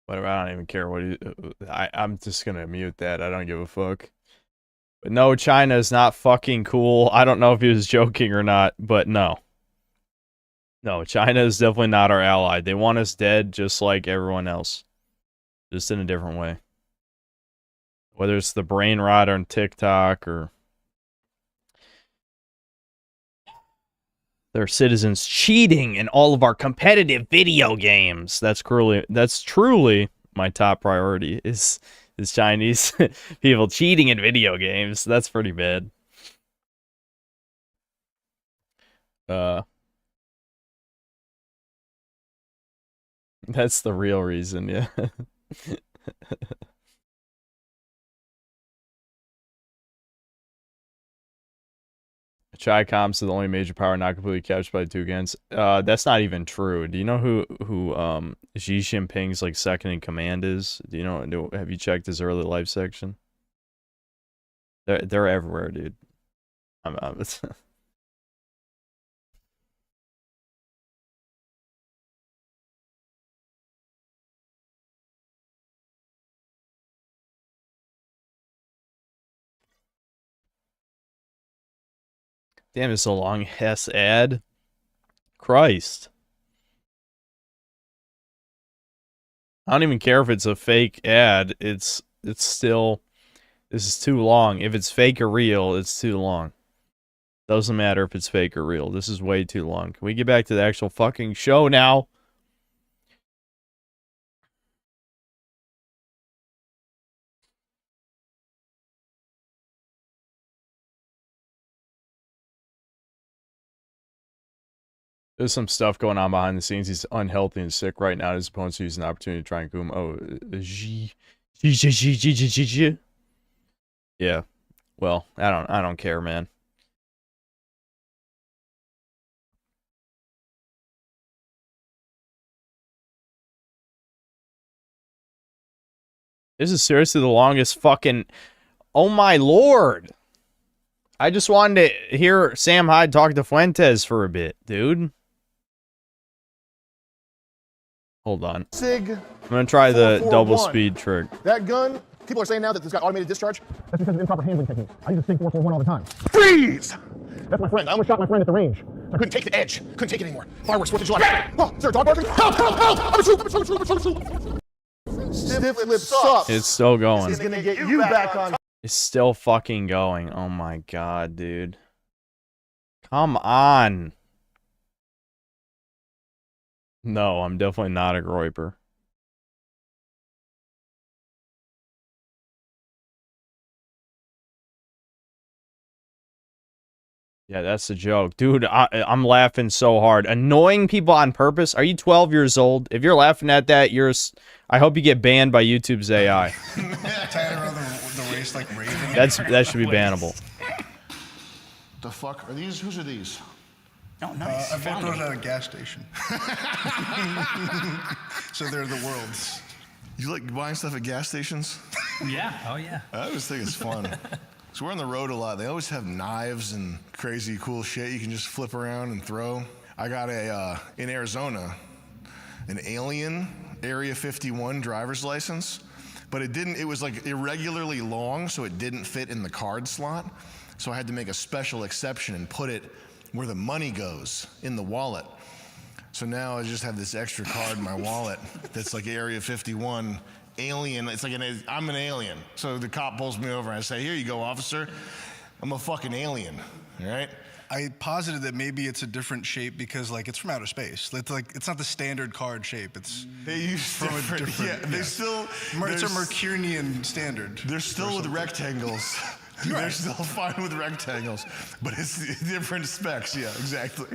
Whatever, I don't even care what I'm just gonna mute that. I don't give a fuck. But no, China is not fucking cool. I don't know if he was joking or not, but no. No, China is definitely not our ally. They want us dead just like everyone else. Just in a different way. Whether it's the brain rot on TikTok or There are citizens cheating in all of our competitive video games. That's truly my top priority is Chinese people cheating in video games. That's pretty bad. That's the real reason, yeah. Chi-Coms are the only major power not completely captured by the Toucans. That's not even true. Do you know who Xi Jinping's like second in command is? Do you know? Have you checked his early life section? They're everywhere, dude. Damn, it's a long ass ad. Christ. I don't even care if it's a fake ad. It's still, this is too long. If it's fake or real, it's too long. Doesn't matter if it's fake or real. This is way too long. Can we get back to the actual fucking show now? There's some stuff going on behind the scenes. He's unhealthy and sick right now. His opponents use an opportunity to try and goom. Oh, yeah. Well, I don't care, man. This is seriously the longest fucking... Oh my lord! I just wanted to hear Sam Hyde talk to Fuentes for a bit, dude. Hold on. Sig. I'm gonna try the double speed trick. That gun, people are saying now that it's got automated discharge. That's because of improper handling technique. I use a Sig 441 all the time. Freeze! That's my friend. I almost shot my friend at the range. I couldn't take the edge. Couldn't take it anymore. Fireworks, 4th of July. Oh, is there a dog barking? Help, help, help! I'm a troop, I'm a troop, I'm a troop, I'm a troop. Stiff lip sucks. It's still going. It's gonna get you back on. It's still fucking going. Oh my god, dude. Come on. No, I'm definitely not a groiper. Yeah, that's the joke. Dude, I'm laughing so hard. Annoying people on purpose? Are you 12 years old? If you're laughing at that, I hope you get banned by YouTube's AI. Tied around the waist like Raven. That should be bannable. The fuck are these? Whose are these? Oh, nice. I bought those at a gas station. So they're the world's. You like buying stuff at gas stations? Yeah. Oh, yeah. I always think it's fun. So we're on the road a lot. They always have knives and crazy cool shit you can just flip around and throw. I got in Arizona, an alien Area 51 driver's license, but it was like irregularly long, so it didn't fit in the card slot. So I had to make a special exception and put it where the money goes, in the wallet. So now I just have this extra card in my wallet that's like Area 51 alien. It's like I'm an alien. So the cop pulls me over and I say, "Here you go, officer. I'm a fucking alien." All right? I posited that maybe it's a different shape because like it's from outer space. It's not the standard card shape. It's from a different. Yeah, it's a Mercurian standard. They're still with rectangles. They're still fine with rectangles, but it's different specs. Yeah, exactly.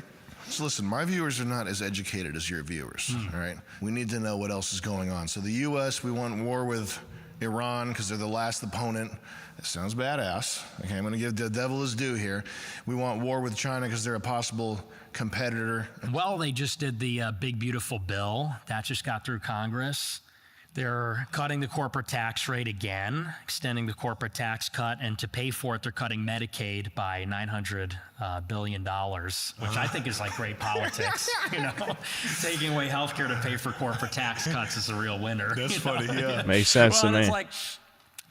So listen, my viewers are not as educated as your viewers, all right? We need to know what else is going on. So the U.S., we want war with Iran because they're the last opponent. That sounds badass. Okay, I'm going to give the devil his due here. We want war with China because they're a possible competitor. Well, they just did the big, beautiful bill. That just got through Congress. They're cutting the corporate tax rate again, extending the corporate tax cut, and to pay for it, they're cutting Medicaid by $900 billion, which I think is like great politics. You know, taking away healthcare to pay for corporate tax cuts is a real winner. That's funny, yeah. Makes sense to me. It's like,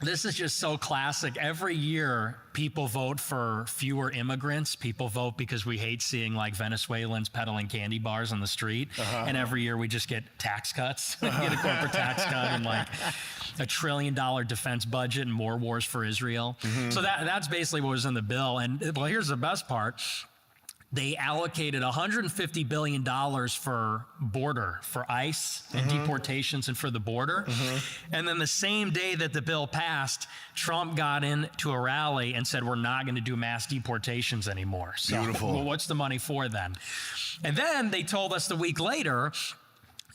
this is just so classic. Every year, people vote for fewer immigrants. People vote because we hate seeing like Venezuelans peddling candy bars on the street. And every year we just get tax cuts. We get a corporate tax cut and like $1 trillion defense budget and more wars for Israel. So that's basically what was in the bill. And well, here's the best part. they allocated $150 billion for ICE and deportations and for the border. And then the same day that the bill passed, Trump got into a rally and said, we're not going to do mass deportations anymore. So, Beautiful. well, what's the money for then? And then they told us the week later,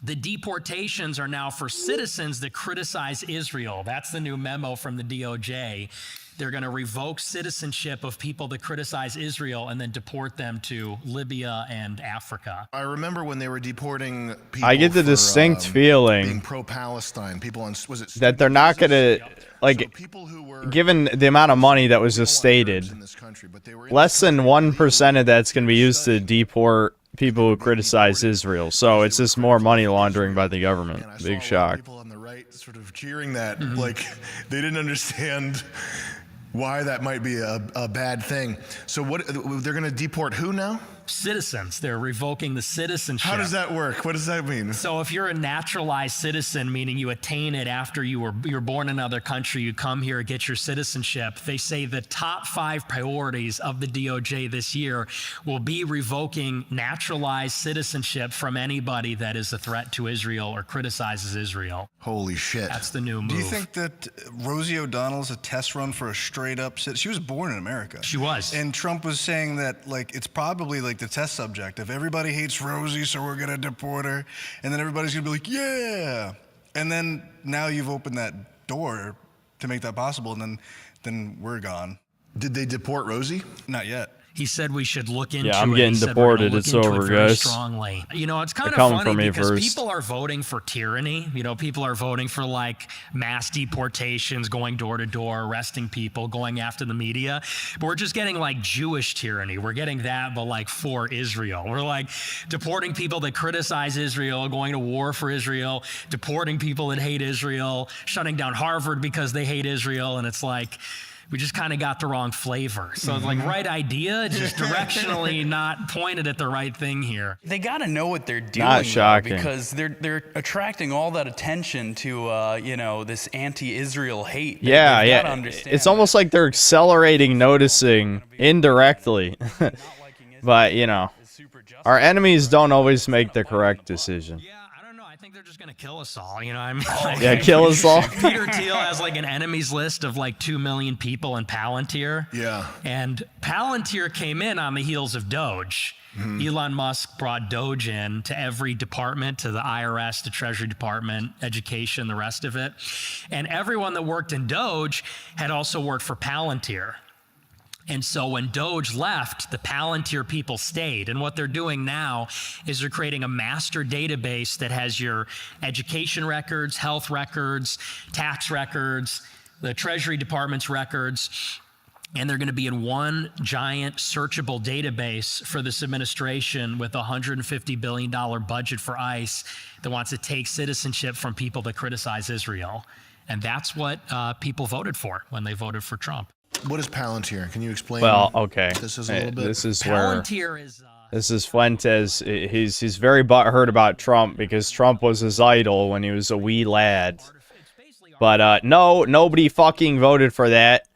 the deportations are now for citizens that criticize Israel. That's the new memo from the DOJ. They're going to revoke citizenship of people that criticize Israel and then deport them to Libya and Africa. I remember when they were deporting people. I get the distinct feeling being pro-Palestine. People on that they're not going to, like, given the amount of money that was just stated, less than 1% of that's going to be used to deport people who criticize Israel. So it's just more money laundering by the government. Big shock. People on the right sort of cheering that, like they didn't understand why that might be a bad thing. So what, they're going to deport who now? Citizens. They're revoking the citizenship. How does that work? What does that mean? So if you're a naturalized citizen, meaning you attain it after you're born in another country, you come here, get your citizenship, they say the top 5 priorities of the DOJ this year will be revoking naturalized citizenship from anybody that is a threat to Israel or criticizes Israel. Holy shit. That's the new move. Do you think that Rosie O'Donnell's a test run for a straight up citizen? She was born in America. She was. And Trump was saying that, like, it's probably like the test subject. If everybody hates Rosie, so we're going to deport her, and then everybody's going to be like, yeah. And then now you've opened that door to make that possible, and then we're gone. Did they deport Rosie? Not yet. He said we should look into it. Yeah, I'm getting deported. It's over, guys. Strongly. You know, it's kind of coming funny for me because first. people are voting for tyranny. You know, people are voting for like mass deportations, going door to door, arresting people, going after the media. But we're just getting like Jewish tyranny. We're getting that, but like for Israel. We're like deporting people that criticize Israel, going to war for Israel, deporting people that hate Israel, shutting down Harvard because they hate Israel. And it's like, we just kind of got the wrong flavor. So it's like right idea, just directionally not pointed at the right thing here. They got to know what they're doing. Not shocking. Because they're attracting all that attention to, you know, this anti-Israel hate. Yeah, They've yeah. gotta understand It's almost like they're accelerating noticing indirectly. But, you know, our enemies don't always make the correct decision. I think they're just going to kill us all, you know what I mean? Yeah, kill us all. Peter Thiel has like an enemies list of like 2 million people in Palantir. Yeah. And Palantir came in on the heels of Doge. Elon Musk brought Doge in to every department, to the IRS, the Treasury Department, education, the rest of it. And everyone that worked in Doge had also worked for Palantir. And so when Doge left, the Palantir people stayed. And what they're doing now is they're creating a master database that has your education records, health records, tax records, the Treasury Department's records. And they're going to be in one giant searchable database for this administration with a $150 billion budget for ICE that wants to take citizenship from people that criticize Israel. And that's what people voted for when they voted for Trump. What is Palantir? Can you explain? Well, okay. This is a little bit. This is Palantir where is. This is Fuentes. He's very butthurt about Trump because Trump was his idol when he was a wee lad. But no, nobody fucking voted for that.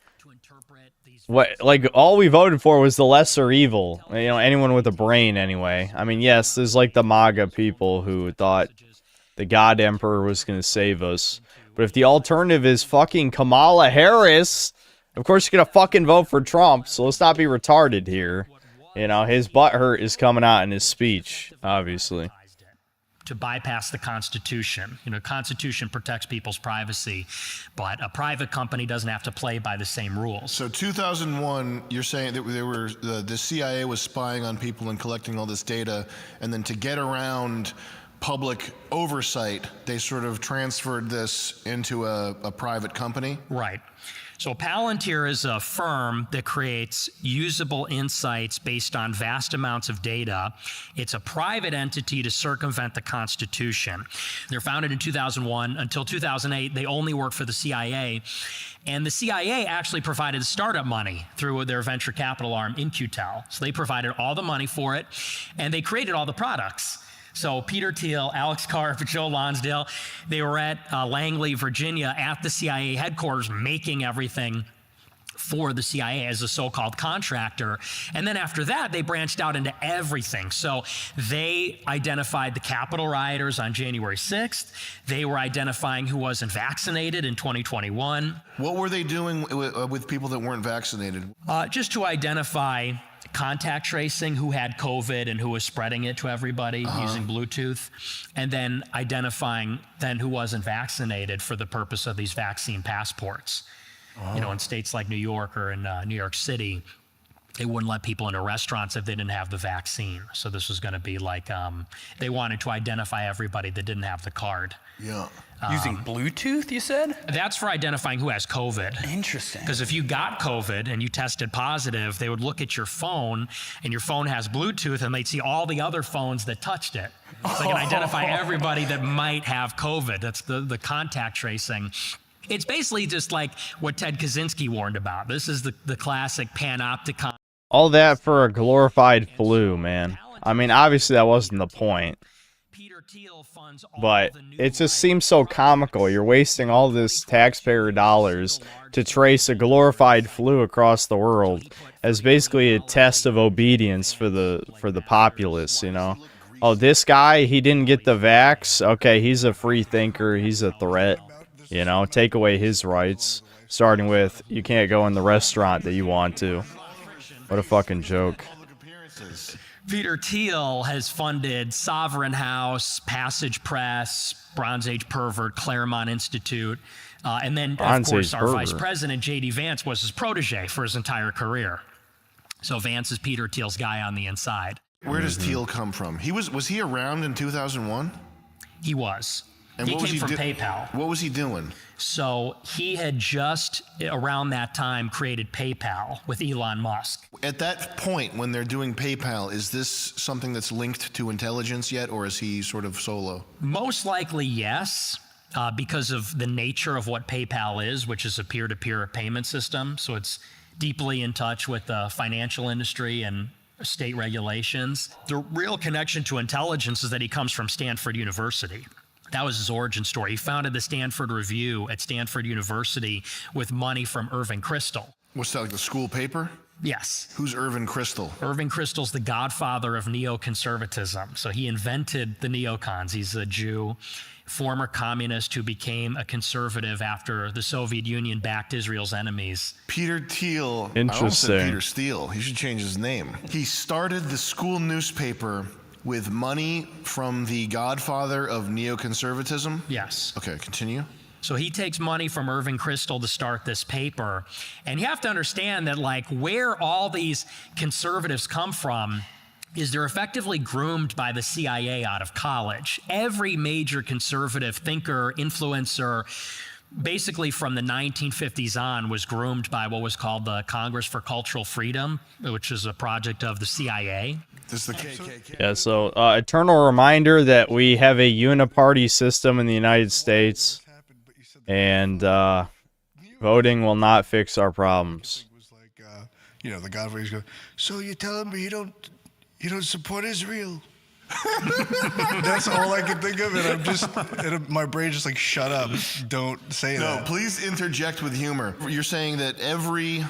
What, like, all we voted for was the lesser evil. You know, anyone with a brain, anyway. I mean, yes, there's like the MAGA people who thought the God Emperor was going to save us. But if the alternative is fucking Kamala Harris, of course you're going to fucking vote for Trump. So let's not be retarded here. You know, his butthurt is coming out in his speech, obviously. To bypass the Constitution. You know, Constitution protects people's privacy, but a private company doesn't have to play by the same rules. So 2001, you're saying that they were the CIA was spying on people and collecting all this data, and then to get around public oversight, they sort of transferred this into a private company? Right. So Palantir is a firm that creates usable insights based on vast amounts of data. It's a private entity to circumvent the Constitution. They're founded in 2001. Until 2008, they only worked for the CIA. And the CIA actually provided startup money through their venture capital arm, In-Q-Tel. So they provided all the money for it, and they created all the products. So Peter Thiel, Alex Karp, Joe Lonsdale, they were at Langley, Virginia, at the CIA headquarters making everything for the CIA as a so-called contractor. And then after that, they branched out into everything. So they identified the Capitol rioters on January 6th. They were identifying who wasn't vaccinated in 2021. What were they doing with people that weren't vaccinated? Just to identify contact tracing who had COVID and who was spreading it to everybody using Bluetooth, and then identifying then who wasn't vaccinated for the purpose of these vaccine passports. You know, in states like New York or in New York City, they wouldn't let people into restaurants if they didn't have the vaccine. So this was going to be like, they wanted to identify everybody that didn't have the card. Yeah. Using Bluetooth, you said? That's for identifying who has COVID. Interesting. Because if you got COVID and you tested positive, they would look at your phone, and your phone has Bluetooth, and they'd see all the other phones that touched it. So they can identify everybody that might have COVID. That's the contact tracing. It's basically just like what Ted Kaczynski warned about. This is the classic panopticon. All that for a glorified flu, man. I mean, obviously that wasn't the point. But it just seems so comical. You're wasting all this taxpayer dollars to trace a glorified flu across the world as basically a test of obedience for the populace, you know? Oh, this guy, he didn't get the vax. Okay, he's a free thinker. He's a threat. You know, take away his rights. Starting with, you can't go in the restaurant that you want to. What a fucking joke. Peter Thiel has funded Sovereign House, Passage Press, Bronze Age Pervert, Claremont Institute, and then, of course, our vice president, J.D. Vance, was his protege for his entire career. So Vance is Peter Thiel's guy on the inside. Where does Thiel come from? Was he around in 2001? He was. And he came from PayPal. What was he doing? So he had just, around that time, created PayPal with Elon Musk. At that point, when they're doing PayPal, is this something that's linked to intelligence yet, or is he sort of solo? Most likely, yes, because of the nature of what PayPal is, which is a peer-to-peer payment system. So it's deeply in touch with the financial industry and state regulations. The real connection to intelligence is that he comes from Stanford University. That was his origin story. He founded the Stanford Review at Stanford University with money from Irving Kristol. What's that, like the school paper? Yes. Who's Irving Kristol? Irving Kristol's the godfather of neoconservatism. So he invented the neocons. He's a Jew, former communist who became a conservative after the Soviet Union backed Israel's enemies. Peter Thiel. Interesting. I almost said Peter Steele. He should change his name. He started the school newspaper with money from the godfather of neoconservatism? Yes. Okay, continue. So he takes money from Irving Kristol to start this paper. And you have to understand that, like, where all these conservatives come from is they're effectively groomed by the CIA out of college. Every major conservative thinker, influencer, basically from the 1950s on, was groomed by what was called the Congress for Cultural Freedom, which is a project of the CIA. This is the KKK. Yeah, so eternal reminder that we have a uniparty system in the United States, and voting will not fix our problems. You know, the Godfather's going, so you're telling me you don't support Israel? That's all I can think of, and my brain just like, shut up, don't say that. No, please interject with humor. You're saying that every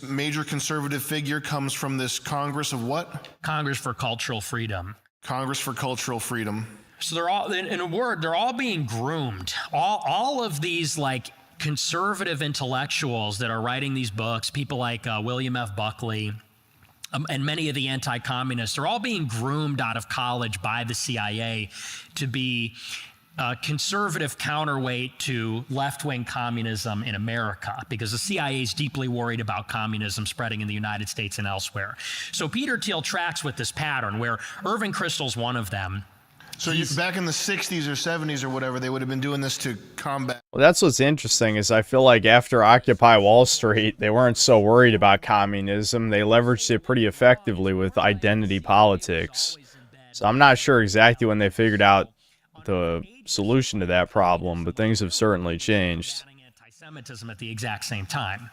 major conservative figure comes from this Congress of what? Congress for Cultural Freedom. Congress for Cultural Freedom. So they're all, in a word, they're all being groomed. All of these, like, conservative intellectuals that are writing these books, people like William F. Buckley, and many of the anti-communists, are all being groomed out of college by the CIA to be a conservative counterweight to left-wing communism in America, because the CIA is deeply worried about communism spreading in the United States and elsewhere. So Peter Thiel tracks with this pattern where Irving Kristol's one of them. So back in the 60s or 70s or whatever, they would have been doing this to combat. Well, that's what's interesting is I feel like after Occupy Wall Street, they weren't so worried about communism. They leveraged it pretty effectively with identity politics. So I'm not sure exactly when they figured out the solution to that problem, but things have certainly changed. Anti-Semitism at the exact same time.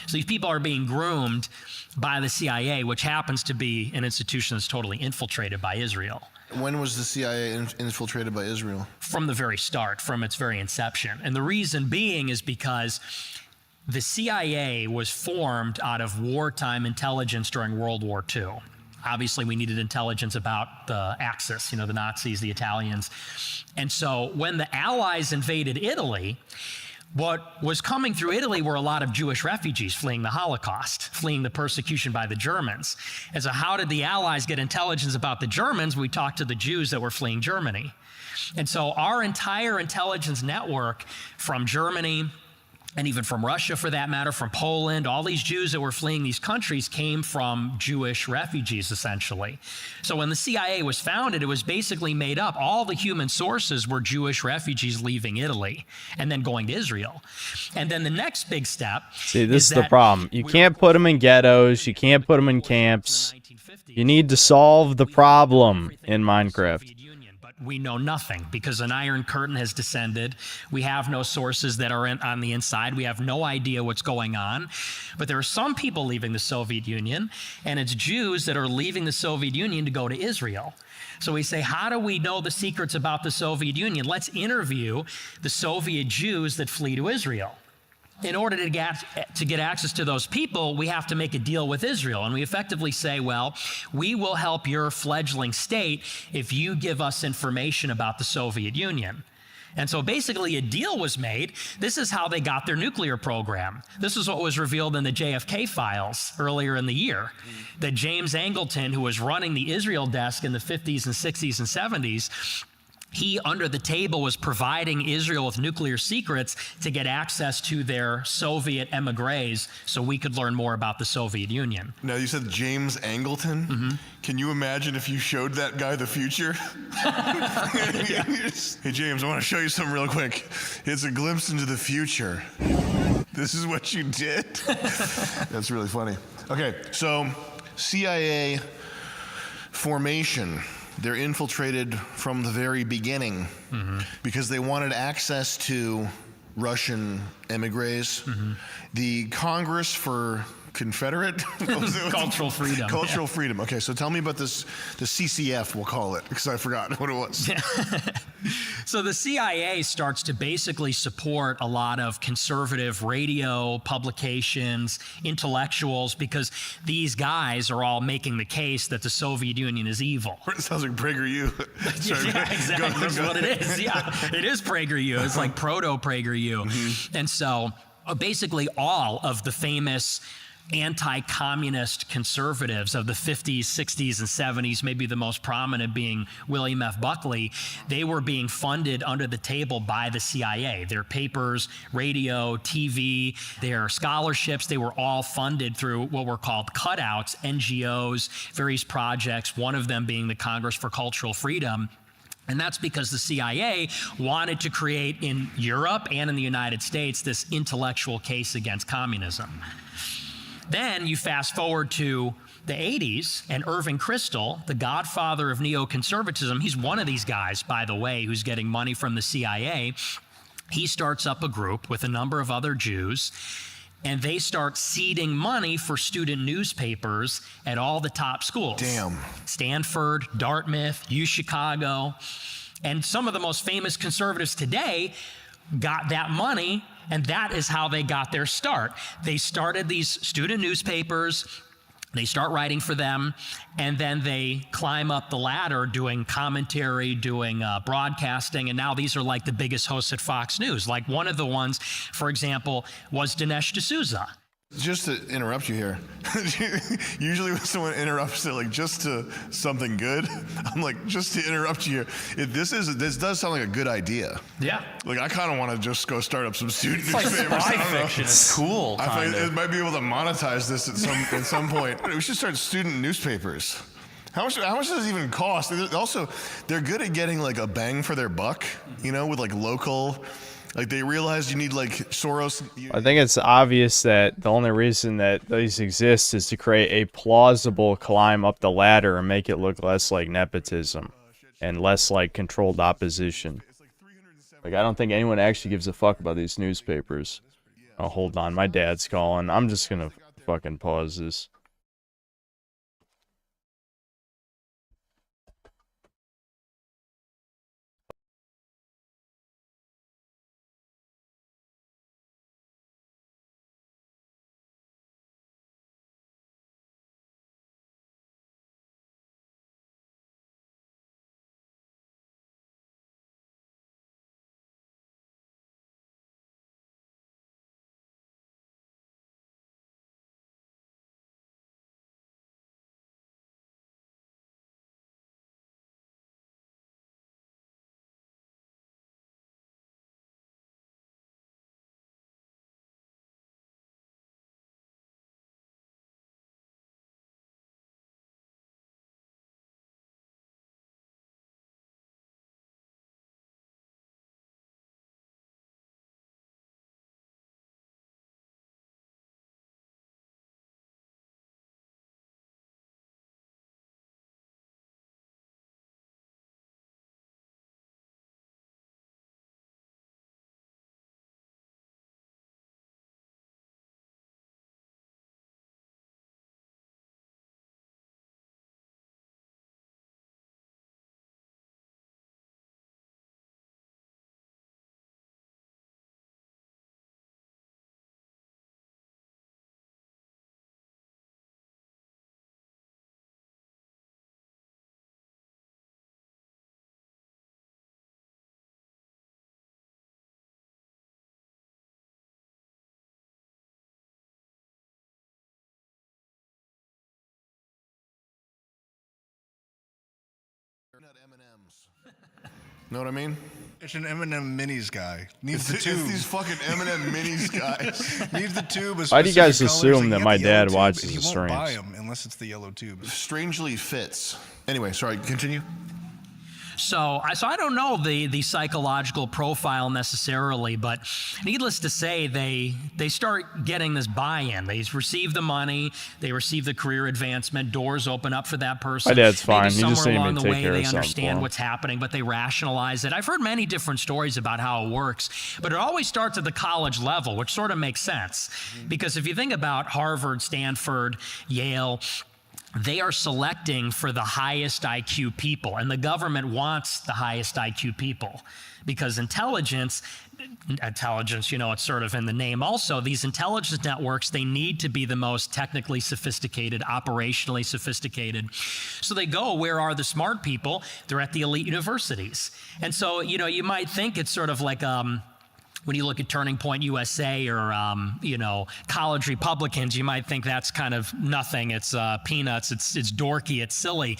So these people are being groomed by the CIA, which happens to be an institution that's totally infiltrated by Israel. When was the CIA infiltrated by Israel? From the very start, from its very inception. And the reason being is because The CIA was formed out of wartime intelligence during World War II. Obviously, we needed intelligence about the Axis, the Nazis, the Italians. And so when the Allies invaded Italy, what was coming through Italy were a lot of Jewish refugees fleeing the Holocaust, fleeing the persecution by the Germans. And so how did the Allies get intelligence about the Germans? We talked to the Jews that were fleeing Germany. And so our entire intelligence network from Germany, and even from Russia for that matter, from Poland, all these Jews that were fleeing these countries came from Jewish refugees, essentially. So when the CIA was founded, it was basically made up. All the human sources were Jewish refugees leaving Italy and then going to Israel. And then the next big step. See, this is the problem. You can't put them in ghettos. You can't put them in camps. You need to solve the problem in Minecraft. We know nothing because an iron curtain has descended. We have no sources that are on the inside. We have no idea what's going on. But there are some people leaving the Soviet Union, and it's Jews that are leaving the Soviet Union to go to Israel. So we say, how do we know the secrets about the Soviet Union? Let's interview the Soviet Jews that flee to Israel. In order to get access to those people, we have to make a deal with Israel. And we effectively say, well, we will help your fledgling state if you give us information about the Soviet Union. And so basically a deal was made. This is how they got their nuclear program. This is what was revealed in the JFK files earlier in the year. That James Angleton, who was running the Israel desk in the 50s and 60s and 70s, he, under the table, was providing Israel with nuclear secrets to get access to their Soviet emigres so we could learn more about the Soviet Union. Now, you said James Angleton? Mm-hmm. Can you imagine if you showed that guy the future? Hey, James, I want to show you something real quick. It's a glimpse into the future. This is what you did? That's really funny. Okay, so CIA formation. They're infiltrated from the very beginning because they wanted access to Russian emigres. The Congress for Confederate Cultural Freedom. Cultural Freedom. Okay, so tell me about this, the CCF, we'll call it, because I forgot what it was. So the CIA starts to basically support a lot of conservative radio publications, intellectuals, because these guys are all making the case that the Soviet Union is evil. It sounds like PragerU. Yeah, exactly. That's what it is. Yeah, it is PragerU. It's like proto-PragerU. And so basically all of the famous anti-communist conservatives of the 50s, 60s, and 70s, maybe the most prominent being William F. Buckley, they were being funded under the table by the CIA. Their papers, radio, TV, their scholarships, they were all funded through what were called cutouts, NGOs, various projects, one of them being the Congress for Cultural Freedom. And that's because the CIA wanted to create in Europe and in the United States this intellectual case against communism. Then you fast forward to the 80s, and Irving Kristol, the godfather of neoconservatism, he's one of these guys, by the way, who's getting money from the CIA. He starts up a group with a number of other Jews, and they start seeding money for student newspapers at all the top schools. Damn. Stanford, Dartmouth, UChicago. And some of the most famous conservatives today got that money, and that is how they got their start. They started these student newspapers, they start writing for them, and then they climb up the ladder doing commentary, doing broadcasting, and now these are like the biggest hosts at Fox News. Like one of the ones, for example, was Dinesh D'Souza. Just to interrupt you here, usually when someone interrupts, they're like, just to something good. I'm like, just to interrupt you here. This does sound like a good idea. Yeah. Like, I kind of want to just go start up some student newspapers. It's like spy fiction. It's cool. I think it might be able to monetize this at some point. We should start student newspapers. How much does it even cost? Also, they're good at getting like a bang for their buck, with like local. Like they realized you need like Soros. I think it's obvious that the only reason that these exist is to create a plausible climb up the ladder and make it look less like nepotism and less like controlled opposition. Like I don't think anyone actually gives a fuck about these newspapers. Oh, hold on, my dad's calling. I'm just gonna fucking pause this. Know what I mean? It's an M&M minis guy. Needs the It's tube. these fucking M&M minis guys. Needs the tube. Why do you guys assume that my dad watches He the won't buy streams? them unless it's the yellow tube. Strangely fits. Anyway, sorry, continue. So I don't know the psychological profile necessarily, but needless to say, they start getting this buy-in. They receive the money, they receive the career advancement, doors open up for that person. My dad's fine. Maybe He just somewhere didn't along even the take way care of they something for understand him. what's happening, but they rationalize it. I've heard many different stories about how it works, but it always starts at the college level, which sort of makes sense. Because if you think about Harvard, Stanford, Yale, they are selecting for the highest IQ people, and the government wants the highest IQ people because intelligence, you know, it's sort of in the name also. These intelligence networks, they need to be the most technically sophisticated, operationally sophisticated. So they go, where are the smart people? They're at the elite universities. And so, you know, you might think it's sort of like, when you look at Turning Point USA or, you know, college Republicans, you might think that's kind of nothing. It's peanuts. It's dorky. It's silly.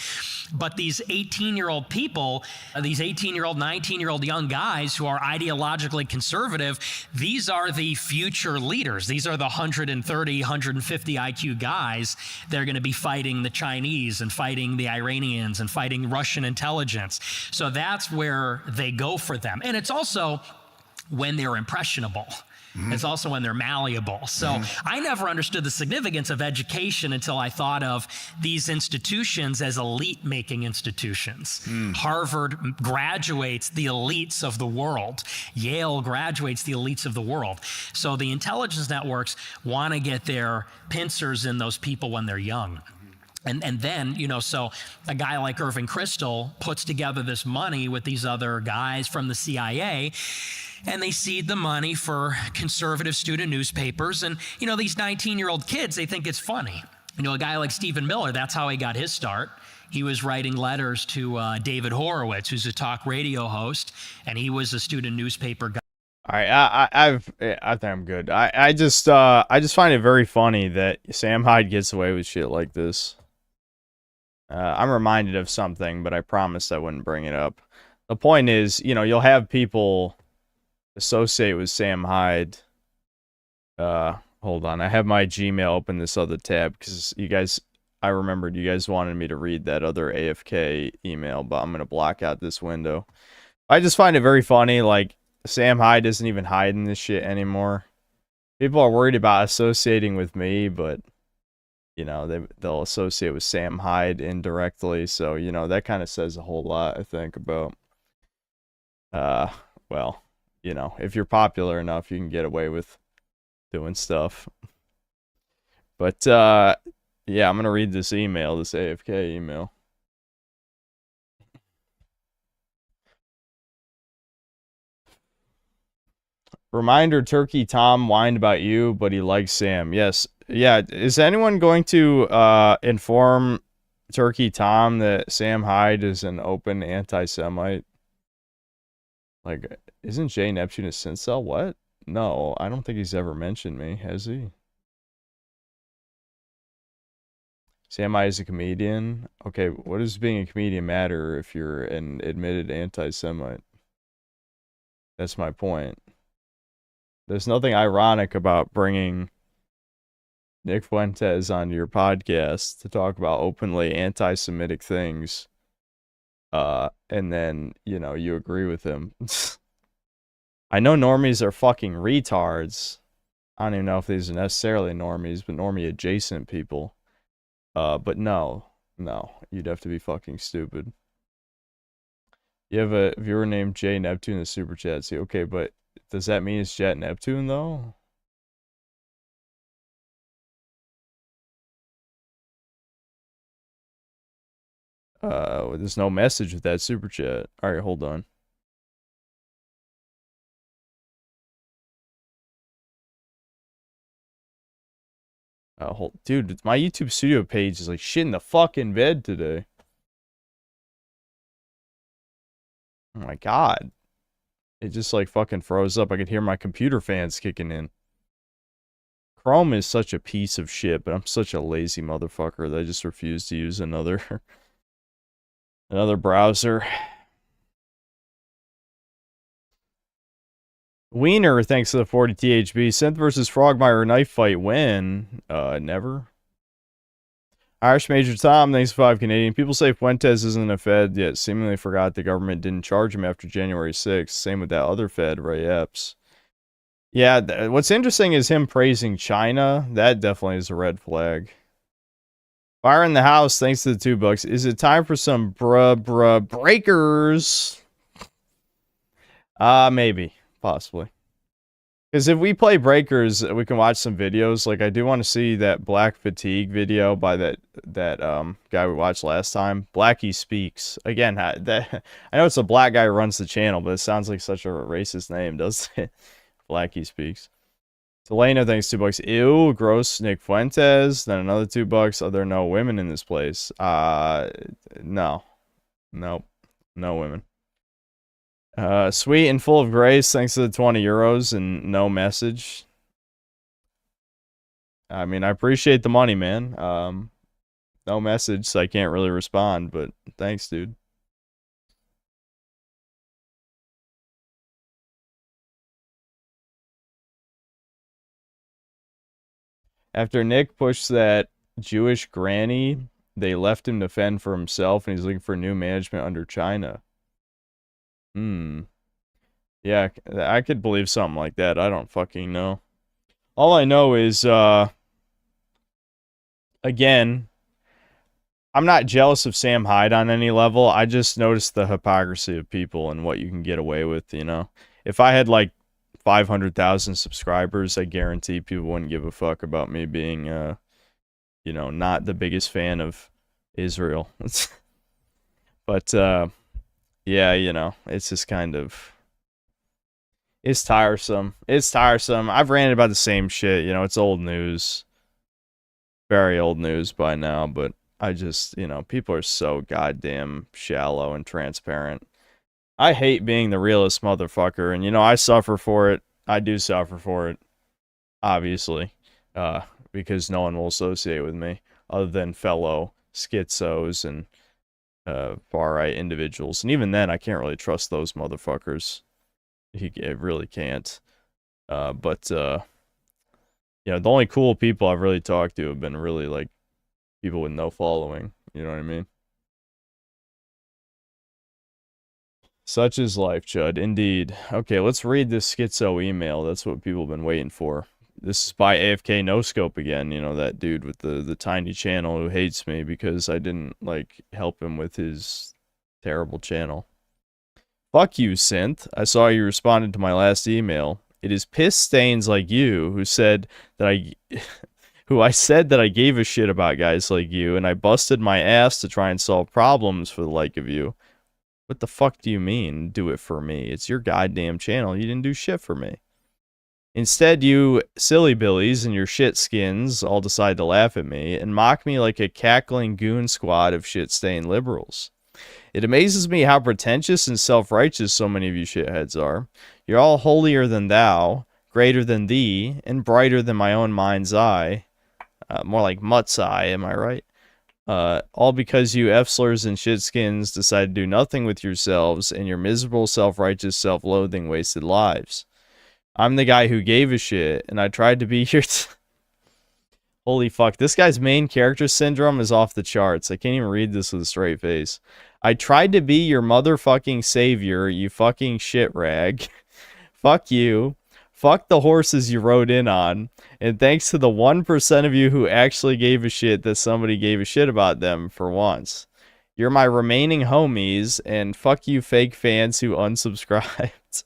But these 18-year-old people, these 18-year-old, 19-year-old young guys who are ideologically conservative, these are the future leaders. These are the 130, 150 IQ guys that are going to be fighting the Chinese and fighting the Iranians and fighting Russian intelligence. So that's where they go for them. And it's also when they're impressionable. It's also when they're malleable. So I never understood the significance of education until I thought of these institutions as elite-making institutions. Harvard graduates the elites of the world. Yale graduates the elites of the world. So the intelligence networks want to get their pincers in those people when they're young. And then, you know, so a guy like Irving Kristol puts together this money with these other guys from the CIA, and they seed the money for conservative student newspapers. And, you know, these 19-year-old kids, they think it's funny. You know, a guy like Stephen Miller, that's how he got his start. He was writing letters to David Horowitz, who's a talk radio host, and he was a student newspaper guy. All right, I think I'm good. I just find it very funny that Sam Hyde gets away with shit like this. I'm reminded of something, but I promised I wouldn't bring it up. The point is, you know, you'll have people associate with Sam Hyde. Hold on, I have my Gmail open this other tab because you guys, I remembered you guys wanted me to read that other AFK email, but I'm gonna block out this window. I just find it very funny, like Sam Hyde isn't even hiding this shit anymore. People are worried about associating with me, but you know, they'll associate with Sam Hyde indirectly, so you know that kind of says a whole lot, I think, about well, you know, if you're popular enough, you can get away with doing stuff. But, yeah, I'm going to read this email, this AFK email. Reminder, Turkey Tom whined about you, but he likes Sam. Yes. Yeah, is anyone going to inform Turkey Tom that Sam Hyde is an open anti-Semite? Like, isn't Jay Neptune a Sincel? What? No, I don't think he's ever mentioned me, has he? Sam Hyde is a comedian? Okay, what does being a comedian matter if you're an admitted anti-Semite? That's my point. There's nothing ironic about bringing Nick Fuentes onto your podcast to talk about openly anti-Semitic things. And then, you know, you agree with him. I know normies are fucking retards. I don't even know if these are necessarily normies, but normie adjacent people. But no, you'd have to be fucking stupid. You have a viewer named Jay Neptune in the super chat. See, okay, but does that mean it's Jet Neptune though? There's no message with that super chat. All right, hold on. Dude, my YouTube studio page is like shit in the fucking bed today. Oh my god. It just like fucking froze up. I could hear my computer fans kicking in. Chrome is such a piece of shit, but I'm such a lazy motherfucker that I just refuse to use another Another browser. Wiener, thanks to the 40 THB. Synth versus Frogmire knife fight win. Never. Irish Major Tom, thanks for 5 Canadian. People say Fuentes isn't a Fed, yet seemingly forgot the government didn't charge him after January 6th. Same with that other Fed, Ray Epps. Yeah, what's interesting is him praising China. That definitely is a red flag. Fire in the house, thanks to the $2. Is it time for some bruh breakers? Maybe. Possibly. Because if we play breakers, we can watch some videos. Like, I do want to see that Black Fatigue video by that guy we watched last time. Blackie Speaks. Again, I know it's a black guy who runs the channel, but it sounds like such a racist name, doesn't it? Blackie Speaks. Selena, thanks, $2. Ew, gross. Nick Fuentes. Then another $2. Are there no women in this place? No. Nope. No women. Sweet and full of grace, thanks to the 20 euros and no message. I mean, I appreciate the money, man. No message, so I can't really respond, but thanks, dude. After Nick pushed that Jewish granny, they left him to fend for himself, and he's looking for new management under China. Yeah, I could believe something like that. I don't fucking know. All I know is, again, I'm not jealous of Sam Hyde on any level. I just noticed the hypocrisy of people and what you can get away with, you know? If I had, like, 500,000 subscribers, I guarantee people wouldn't give a fuck about me being, you know, not the biggest fan of Israel. But, yeah, you know, it's just kind of... It's tiresome. It's tiresome. I've ranted about the same shit, you know, it's old news. Very old news by now, but I just, you know, people are so goddamn shallow and transparent. I hate being the realest motherfucker, and, you know, I suffer for it. I do suffer for it, obviously, because no one will associate with me, other than fellow schizos and far-right individuals. And even then, I can't really trust those motherfuckers. I really can't. But you know, the only cool people I've really talked to have been really, like, people with no following. You know what I mean? Such is life, Chud. Indeed. Okay, let's read this Skizzo email. That's what people have been waiting for. This is by AFK No Scope again. You know, that dude with the tiny channel who hates me because I didn't, like, help him with his terrible channel. Fuck you, Synth. I saw you responded to my last email. It is piss stains like you who said that I said that I gave a shit about guys like you, and I busted my ass to try and solve problems for the like of you. What the fuck do you mean, do it for me? It's your goddamn channel. You didn't do shit for me. Instead, you silly billies and your shit skins all decide to laugh at me and mock me like a cackling goon squad of shit-stained liberals. It amazes me how pretentious and self-righteous so many of you shitheads are. You're all holier than thou, greater than thee, and brighter than my own mind's eye. More like Mutt's eye, am I right? All because you F-slurs and shitskins decide to do nothing with yourselves and your miserable, self-righteous, self-loathing, wasted lives. I'm the guy who gave a shit, and I tried to be here. Holy fuck, this guy's main character syndrome is off the charts. I can't even read this with a straight face. I tried to be your motherfucking savior, you fucking shit rag. Fuck you. Fuck the horses you rode in on. And thanks to the 1% of you who actually gave a shit that somebody gave a shit about them for once. You're my remaining homies, and fuck you fake fans who unsubscribed.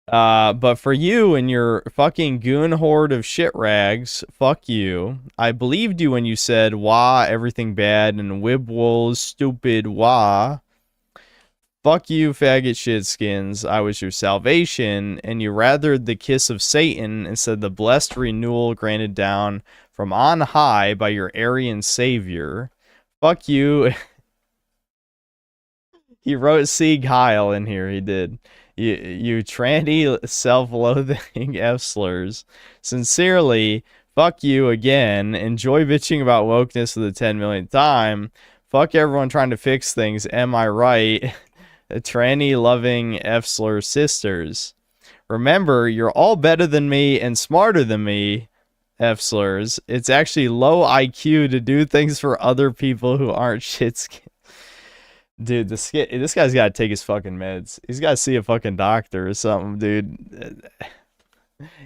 But for you and your fucking goon horde of shit rags, fuck you. I believed you when you said, wah, everything bad, and wibwols, stupid, wah. Fuck you, faggot shit skins. I was your salvation, and you rathered the kiss of Satan instead of the blessed renewal granted down from on high by your Aryan savior. Fuck you. He wrote Sieg Heil in here, he did. You tranny self-loathing F-slurs. Sincerely, Fuck you again. Enjoy bitching about wokeness for the 10 millionth time. Fuck everyone trying to fix things. Am I right? Tranny loving F-slur sisters. Remember, you're all better than me and smarter than me, F-slurs. It's actually low IQ to do things for other people who aren't shit-skinned. Dude, this guy's got to take his fucking meds. He's got to see a fucking doctor or something, dude.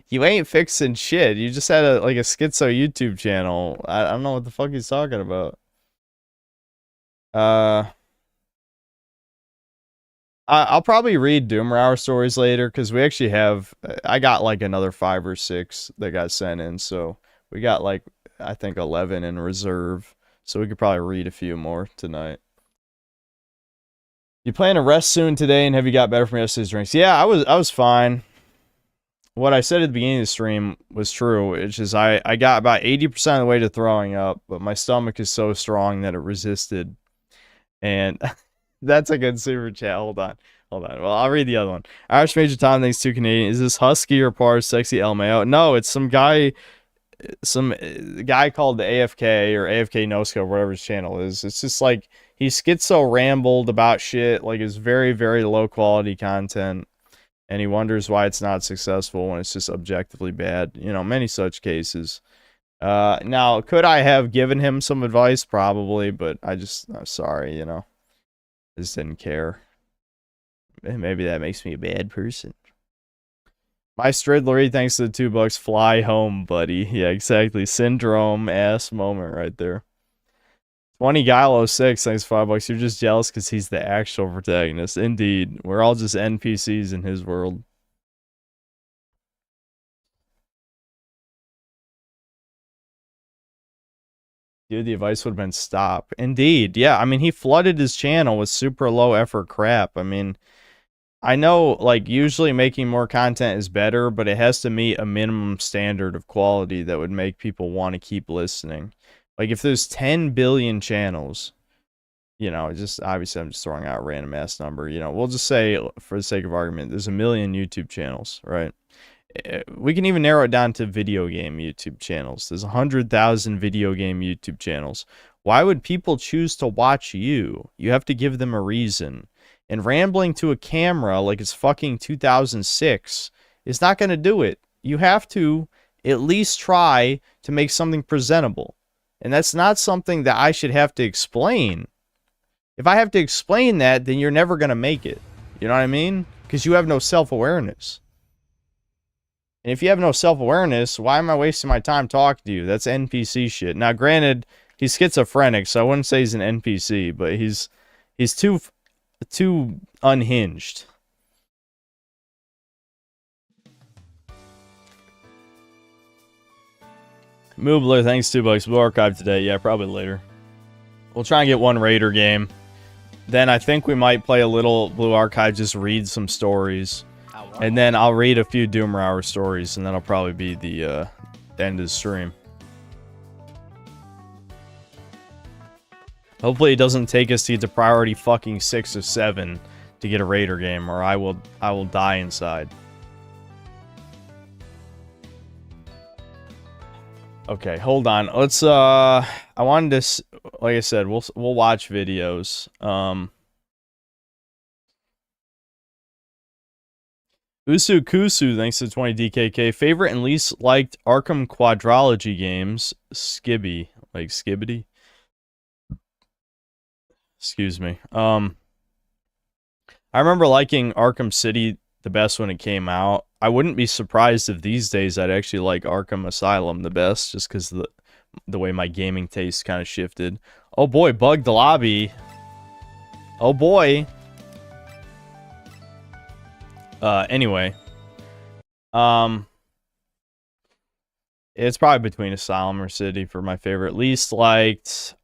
You ain't fixing shit. You just had a Skizzo YouTube channel. I don't know what the fuck he's talking about. I'll probably read Doomer Hour stories later because we actually have. I got like another 5 or 6 that got sent in, so we got like I think 11 in reserve. So we could probably read a few more tonight. You plan to rest soon today, and have you got better from yesterday's drinks? Yeah, I was fine. What I said at the beginning of the stream was true, which is I got about 80% of the way to throwing up, but my stomach is so strong that it resisted. And that's a good super chat. Hold on. Well, I'll read the other one. Irish Major Tom thanks to Canadian. Is this Husky or Par Sexy LMAO? No, it's some guy called the AFK or AFK No Scope, whatever his channel is. It's just like he schizo rambled about shit, like it's very, very low quality content. And he wonders why it's not successful when it's just objectively bad. You know, many such cases. Now, could I have given him some advice? Probably, but I'm sorry, you know. I just didn't care. Maybe that makes me a bad person. My Stridlery, thanks to the $2. Fly home, buddy. Yeah, exactly. Syndrome ass moment right there. 20 Gylo 6, thanks $5. You're just jealous because he's the actual protagonist. Indeed. We're all just NPCs in his world. Dude, the advice would have been stop. Indeed. Yeah, I mean, he flooded his channel with super low effort crap. I mean, I know, like, usually making more content is better, but it has to meet a minimum standard of quality that would make people want to keep listening. Like, if there's 10 billion channels, you know, just, obviously I'm just throwing out a random ass number, you know, we'll just say, for the sake of argument, there's 1 million YouTube channels, right? We can even narrow it down to video game YouTube channels. There's 100,000 video game YouTube channels. Why would people choose to watch you? You have to give them a reason. And rambling to a camera like it's fucking 2006 is not going to do it. You have to at least try to make something presentable. And that's not something that I should have to explain. If I have to explain that, then you're never going to make it. You know what I mean? Because you have no self-awareness. And if you have no self-awareness, why am I wasting my time talking to you? That's NPC shit. Now, granted, he's schizophrenic, so I wouldn't say he's an NPC, but he's too unhinged. Moobler, thanks $2. Blue Archive today. Yeah, probably later. We'll try and get one Raider game. Then I think we might play a little Blue Archive, just read some stories. And then I'll read a few Doomer Hour stories, and that'll probably be the end of the stream. Hopefully it doesn't take us to get to priority fucking 6 or 7 to get a Raider game, or I will die inside. Okay, hold on. Let's I wanted to, like I said, we'll watch videos. Usu Kusu, thanks to 20 DKK. Favorite and least liked Arkham Quadrology games. Skibby, like Skibbity. Excuse me. I remember liking Arkham City the best when it came out. I wouldn't be surprised if these days I'd actually like Arkham Asylum the best, just because the way my gaming taste kind of shifted. Oh boy, Bug the Lobby. Oh boy. Anyway. It's probably between Asylum or City for my favorite. Least liked...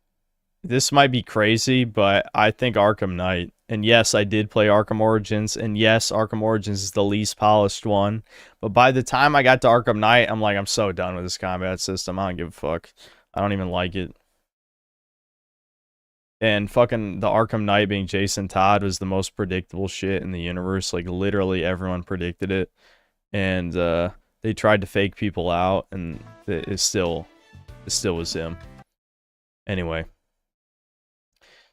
This might be crazy, but I think Arkham Knight. And yes, I did play Arkham Origins. And yes, Arkham Origins is the least polished one. But by the time I got to Arkham Knight, I'm like, I'm so done with this combat system. I don't give a fuck. I don't even like it. And fucking the Arkham Knight being Jason Todd was the most predictable shit in the universe. Like, literally everyone predicted it. And they tried to fake people out, and it still was him. Anyway.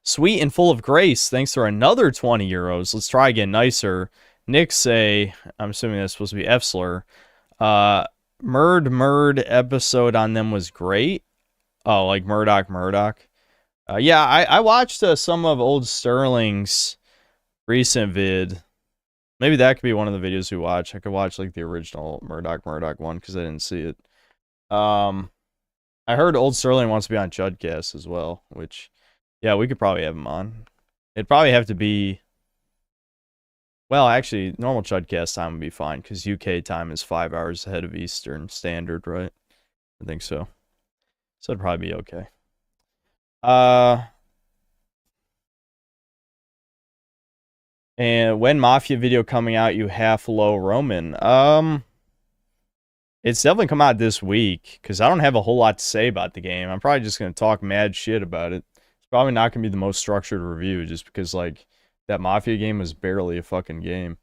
Sweet and full of grace. Thanks for another 20 euros. Let's try again nicer. Nick say, I'm assuming that's supposed to be Efsler. Murd episode on them was great. Oh, like Murdoch. Yeah, I watched some of Old Sterling's recent vid. Maybe that could be one of the videos we watch. I could watch like the original Murdoch one because I didn't see it. I heard Old Sterling wants to be on Chudcast as well, which, yeah, we could probably have him on. It'd probably have to be... Well, actually, normal Chudcast time would be fine, because UK time is 5 hours ahead of Eastern Standard, right? I think so. So it'd probably be okay. And when Mafia video coming out, you half-low Roman? It's definitely come out this week, because I don't have a whole lot to say about the game. I'm probably just going to talk mad shit about it. It's probably not going to be the most structured review, just because, like, that Mafia game was barely a fucking game.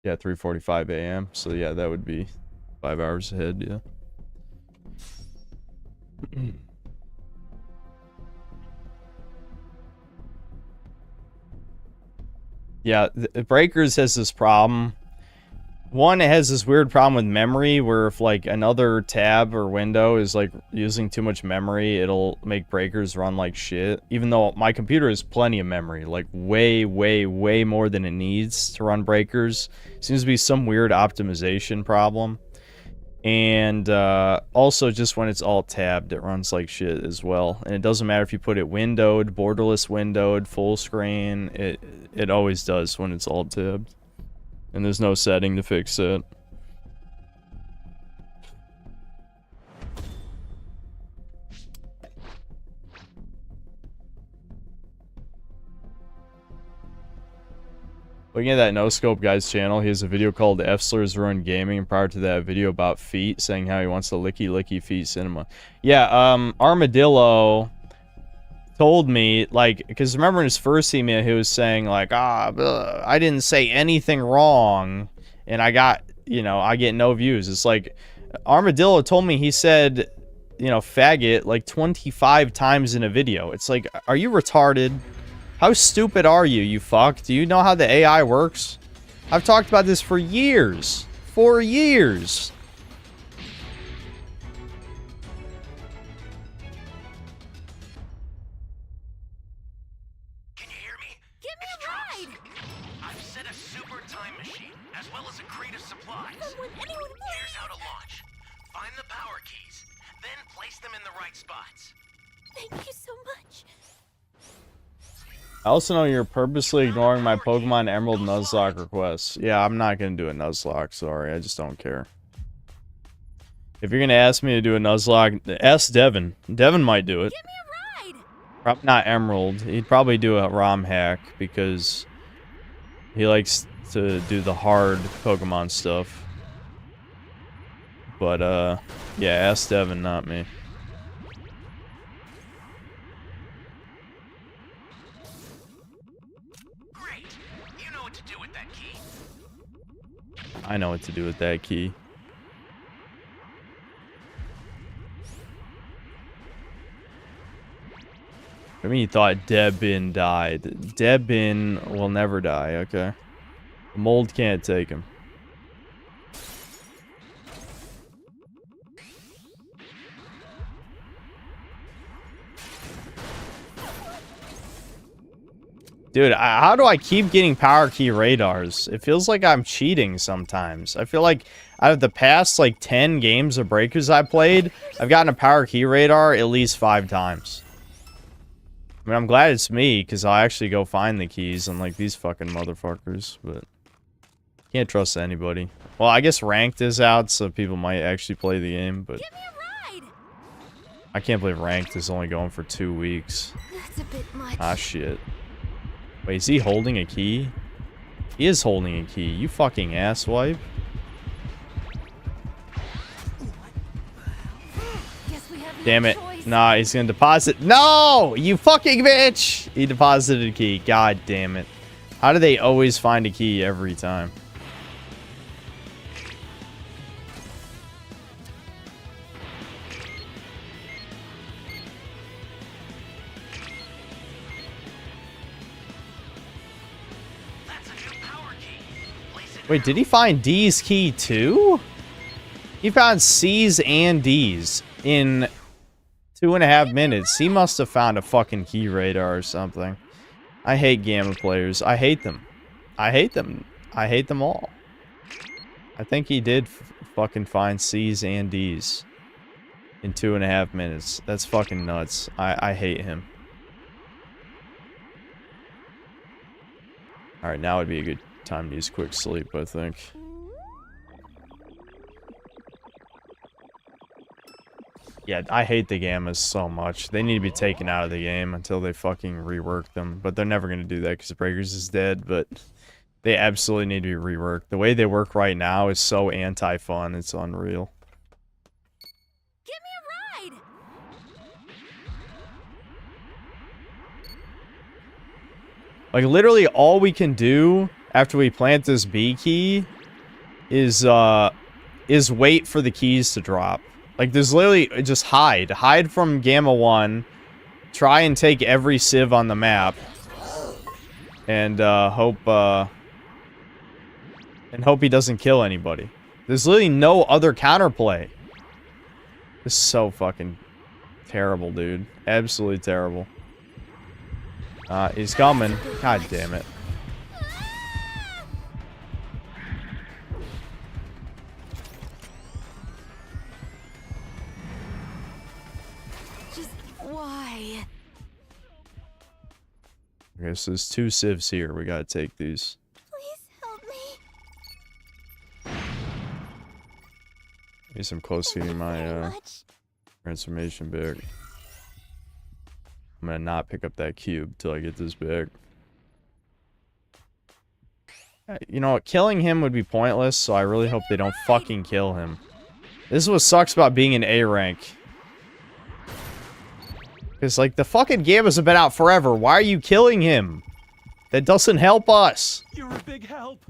Yeah, 3:45 a.m. So yeah, that would be 5 hours ahead, yeah. Yeah, Breakers has this problem. One, it has this weird problem with memory where if like another tab or window is like using too much memory, it'll make Breakers run like shit. Even though my computer has plenty of memory, like way more than it needs to run Breakers. Seems to be some weird optimization problem. And also just when it's all tabbed, it runs like shit as well. And it doesn't matter if you put it windowed, borderless windowed, full screen, it always does when it's all tabbed. And there's no setting to fix it. Looking at that No Scope guy's channel, he has a video called Efsler's Ruined Gaming, and prior to that, a video about feet, saying how he wants the licky feet cinema. Yeah, Armadillo told me, like, because remember in his first email, he was saying, like, I didn't say anything wrong, and I got, you know, I get no views. It's like, Armadillo told me he said, you know, faggot, like, 25 times in a video. It's like, are you retarded? How stupid are you, you fuck? Do you know how the AI works? I've talked about this for years. For years. Can you hear me? Give me a ride! I've set a super time machine, as well as a crate of supplies. Here's how to launch. Find the power keys, then place them in the right spots. Thank you so much. I also know you're purposely ignoring my Pokemon Emerald Nuzlocke requests. Yeah, I'm not going to do a Nuzlocke, sorry. I just don't care. If you're going to ask me to do a Nuzlocke, ask Devin. Devin might do it. Give me a ride! Probably not Emerald. He'd probably do a ROM hack because he likes to do the hard Pokemon stuff. But, yeah, ask Devin, not me. I know what to do with that key. I mean, you thought Debin died. Debin will never die, okay? The mold can't take him. Dude, how do I keep getting power key radars? It feels like I'm cheating sometimes. I feel like out of the past, like, 10 games of Breakers I played, I've gotten a power key radar at least 5 times. I mean, I'm glad it's me, because I'll actually go find the keys, unlike these fucking motherfuckers, but... Can't trust anybody. Well, I guess Ranked is out, so people might actually play the game, but... I can't believe Ranked is only going for 2 weeks. That's a bit much. Ah, shit. Wait, is he holding a key? He is holding a key. You fucking asswipe. Damn it. Nah, he's gonna deposit. No! You fucking bitch! He deposited a key. God damn it. How do they always find a key every time? Wait, did he find D's key too? He found C's and D's in 2.5 minutes. He must have found a fucking key radar or something. I hate Gamma players. I hate them. I hate them. I hate them all. I think he did fucking find C's and D's in 2.5 minutes. That's fucking nuts. I hate him. Alright, now would be a good time to use quick sleep, I think. Yeah, I hate the Gammas so much. They need to be taken out of the game until they fucking rework them. But they're never going to do that because Breakers is dead, but they absolutely need to be reworked. The way they work right now is so anti-fun, it's unreal. Give me a ride! Like, literally all we can do after we plant this B key is wait for the keys to drop. Like, there's literally just hide. Hide from Gamma 1. Try and take every civ on the map. And hope he doesn't kill anybody. There's literally no other counterplay. This is so fucking terrible, dude. Absolutely terrible. He's coming. God damn it. Why? Okay, so there's 2 civs here. We gotta take these. Please help me. Guess I'm close to getting my transformation back. I'm gonna not pick up that cube till I get this back. You know what? Killing him would be pointless, so I really hope they don't fucking kill him. This is what sucks about being an A rank. Because, like, the fucking Gammas have been out forever. Why are you killing him? That doesn't help us. You're a big help.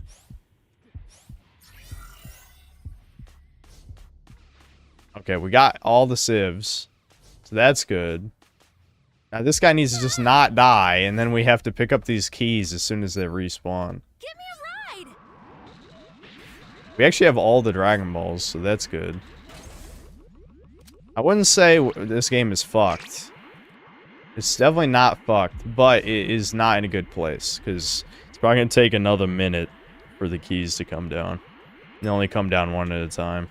Okay, we got all the civs. So that's good. Now this guy needs to just not die, and then we have to pick up these keys as soon as they respawn. Give me a ride! We actually have all the Dragon Balls, so that's good. I wouldn't say this game is fucked. It's definitely not fucked, but it is not in a good place, because it's probably going to take another minute for the keys to come down. They only come down one at a time.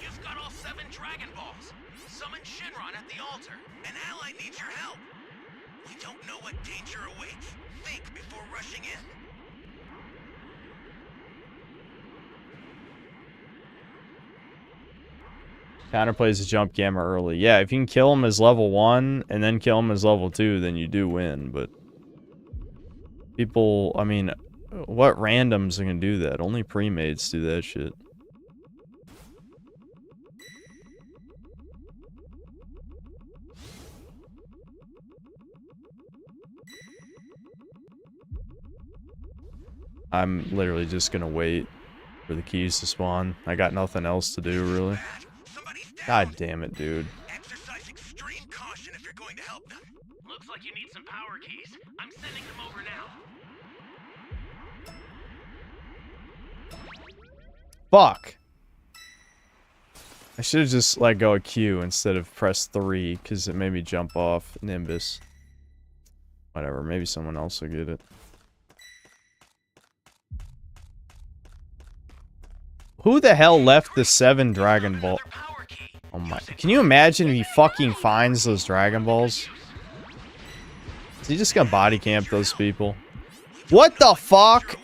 You've got all 7 Dragon Balls. Summon Shinron at the altar. An ally needs your help. We don't know what danger awaits. Think before rushing in. Counterplays a jump Gamma early. Yeah, if you can kill him as level 1 and then kill him as level 2, then you do win, but people, I mean, what randoms are gonna do that? Only pre-mates do that shit. I'm literally just gonna wait for the keys to spawn. I got nothing else to do, really. God damn it, dude. Exercise extreme caution if you're going to help them. Looks like you need some power keys. I'm sending them over now. Fuck! I should have just let go of Q instead of press 3, because it made me jump off Nimbus. Whatever, maybe someone else will get it. Who the hell left the 7 Dragon Ball? Oh my. Can you imagine if he fucking finds those Dragon Balls? Is he just gonna body camp those people? What the fuck?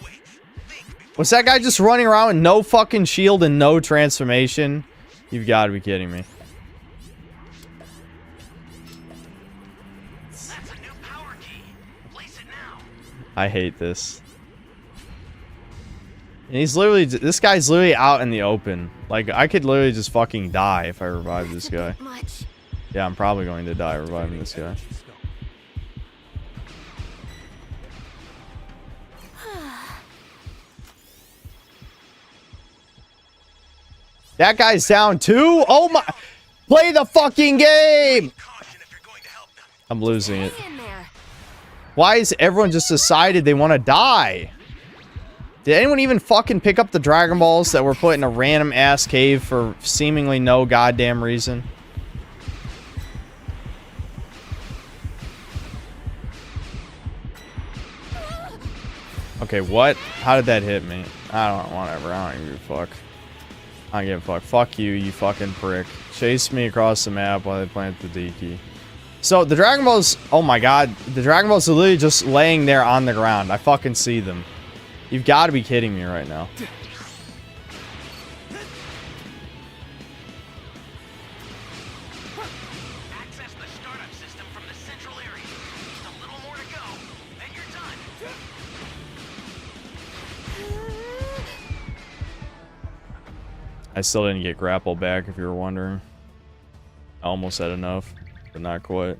Was that guy just running around with no fucking shield and no transformation? You've got to be kidding me. I hate this. And he's literally, this guy's literally out in the open. Like, I could literally just fucking die if I revive this guy. Yeah, I'm probably going to die reviving this guy. That guy's down too? Oh my... Play the fucking game! I'm losing it. Why is everyone just decided they want to die? Did anyone even fucking pick up the Dragon Balls that were put in a random ass cave for seemingly no goddamn reason? Okay, what? How did that hit me? I don't know, whatever. I don't give a fuck. I don't give a fuck. Fuck you, you fucking prick. Chase me across the map while they plant the D-key. So, the Dragon Balls... Oh my god. The Dragon Balls are literally just laying there on the ground. I fucking see them. You've got to be kidding me right now. Access the startup system from the central area. Just a little more to go, then you're done. I still didn't get grapple back, if you were wondering. I almost had enough, but not quite.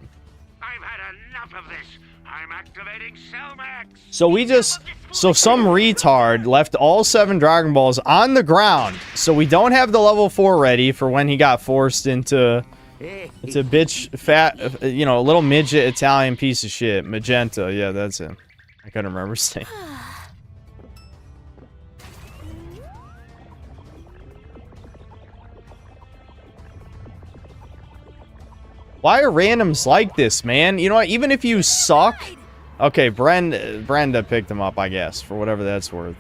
I've had enough of this. I'm activating Cellmax. So we just... So some retard left all 7 Dragon Balls on the ground. So we don't have the level 4 ready for when he got forced into... It's a bitch, fat, you know, a little midget Italian piece of shit. Magenta, yeah, that's him. I couldn't remember his name. Why are randoms like this, man? You know what? Even if you suck... Okay, Brenda picked him up, I guess, for whatever that's worth.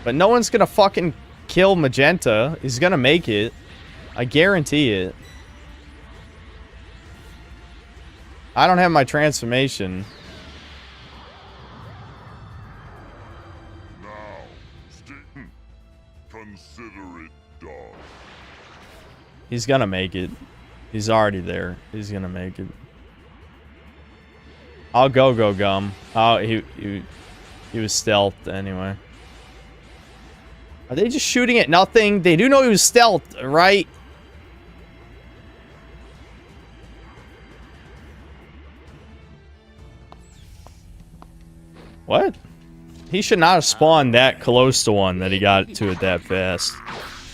But no one's gonna fucking kill Magenta. He's gonna make it. I guarantee it. I don't have my transformation. Consider it done. He's gonna make it. He's already there. He's gonna make it. I'll go gum. Oh, he was stealthed anyway. Are they just shooting at nothing? They do know he was stealthed, right? What? He should not have spawned that close to one that he got to it that fast.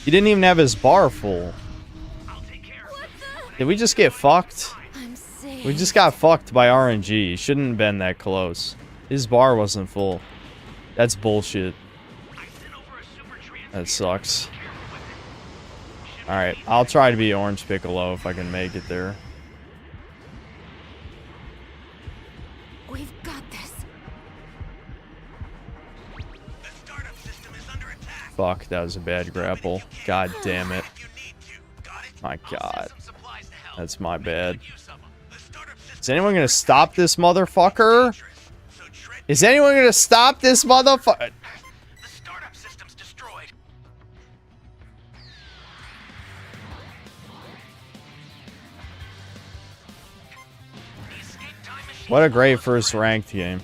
He didn't even have his bar full. Did we just get fucked? We just got fucked by RNG. He shouldn't have been that close. His bar wasn't full. That's bullshit. That sucks. Alright, I'll try to be Orange Piccolo if I can make it there. We've got this. Fuck, that was a bad grapple. God damn it. My god. That's my bad. Is anyone gonna stop this motherfucker? Is anyone gonna stop this motherfucker? The startup system's destroyed. What a great first ranked game.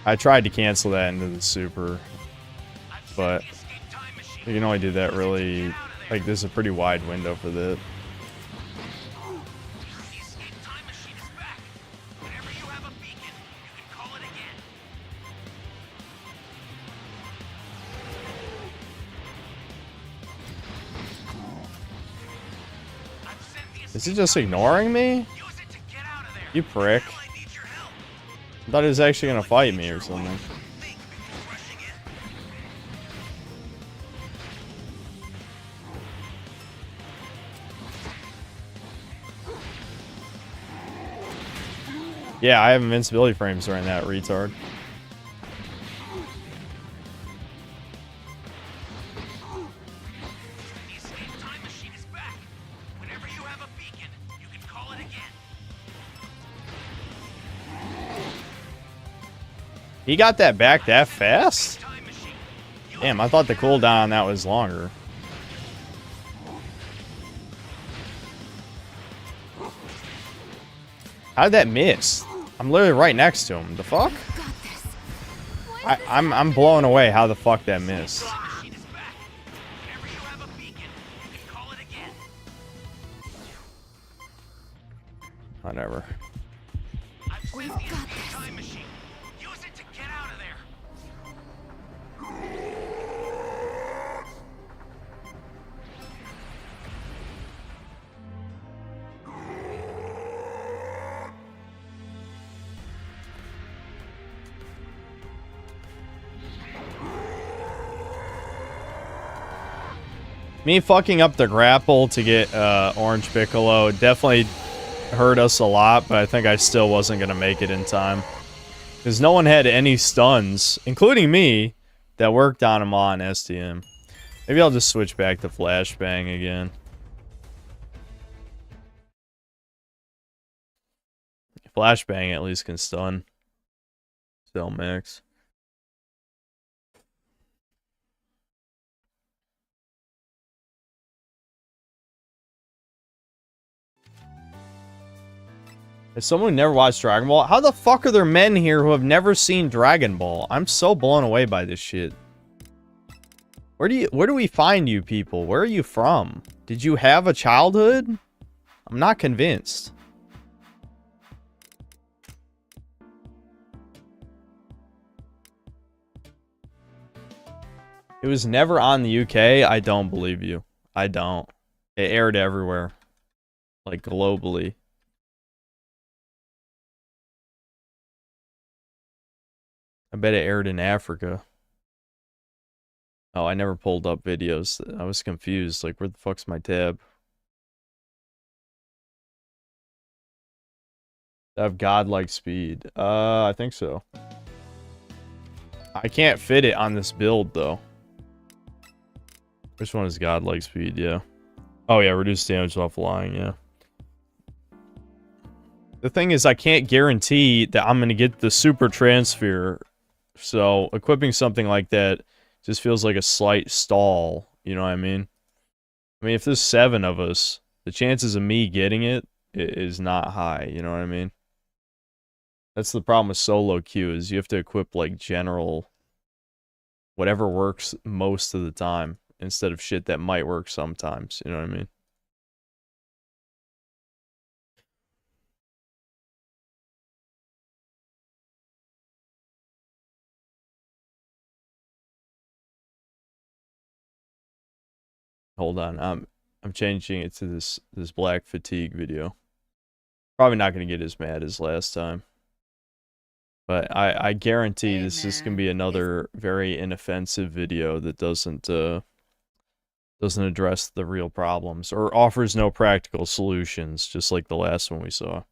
I tried to cancel that into the super, but you can only do that really, like, there's a pretty wide window for that. Is he just ignoring me? You prick. I thought he was actually gonna fight me or something. Yeah, I have invincibility frames during that, retard. He got that back that fast? Damn, I thought the cooldown on that was longer. How did that miss? I'm literally right next to him. The fuck? I'm blown away how the fuck that missed. Whatever. We've got this. Time machine. Use it to get out of there. Me fucking up the grapple to get Orange Piccolo definitely hurt us a lot, but I think I still wasn't going to make it in time. Because no one had any stuns, including me, that worked on him on STM. Maybe I'll just switch back to Flashbang again. Flashbang at least can stun. Still max. As someone who never watched Dragon Ball, how the fuck are there men here who have never seen Dragon Ball? I'm so blown away by this shit. Where do we find you people? Where are you from? Did you have a childhood? I'm not convinced. It was never on the UK. I don't believe you. I don't. It aired everywhere. Like globally. I bet it aired in Africa. Oh, I never pulled up videos. I was confused. Like, where the fuck's my tab? I have godlike speed. I think so. I can't fit it on this build, though. Which one is godlike speed? Yeah. Oh, yeah. Reduce damage while flying. Yeah. The thing is, I can't guarantee that I'm going to get the super transfer. So, equipping something like that just feels like a slight stall. You know what I mean? I mean, if there's 7 of us, the chances of me getting it is not high. You know what I mean? That's the problem with solo queue, is you have to equip, like, general... whatever works most of the time, instead of shit that might work sometimes. You know what I mean? Hold on, I'm changing it to this black fatigue video. Probably not gonna get as mad as last time, but I guarantee this is gonna be another very inoffensive video that doesn't address the real problems or offers no practical solutions, just like the last one we saw.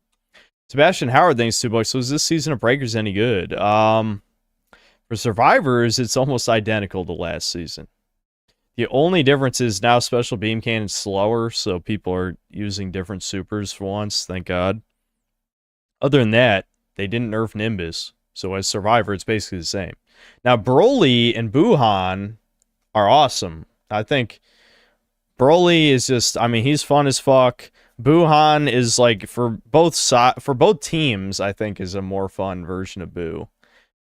Sebastian Howard, thanks $2. So is this season of Breakers any good? For Survivors, it's almost identical to last season. The only difference is now Special Beam Cannon's slower, so people are using different supers for once, thank God. Other than that, they didn't nerf Nimbus, so as Survivor, it's basically the same. Now, Broly and Buhan are awesome. I think Broly is just, I mean, he's fun as fuck. Buhan is, like, for both teams, I think, is a more fun version of Boo.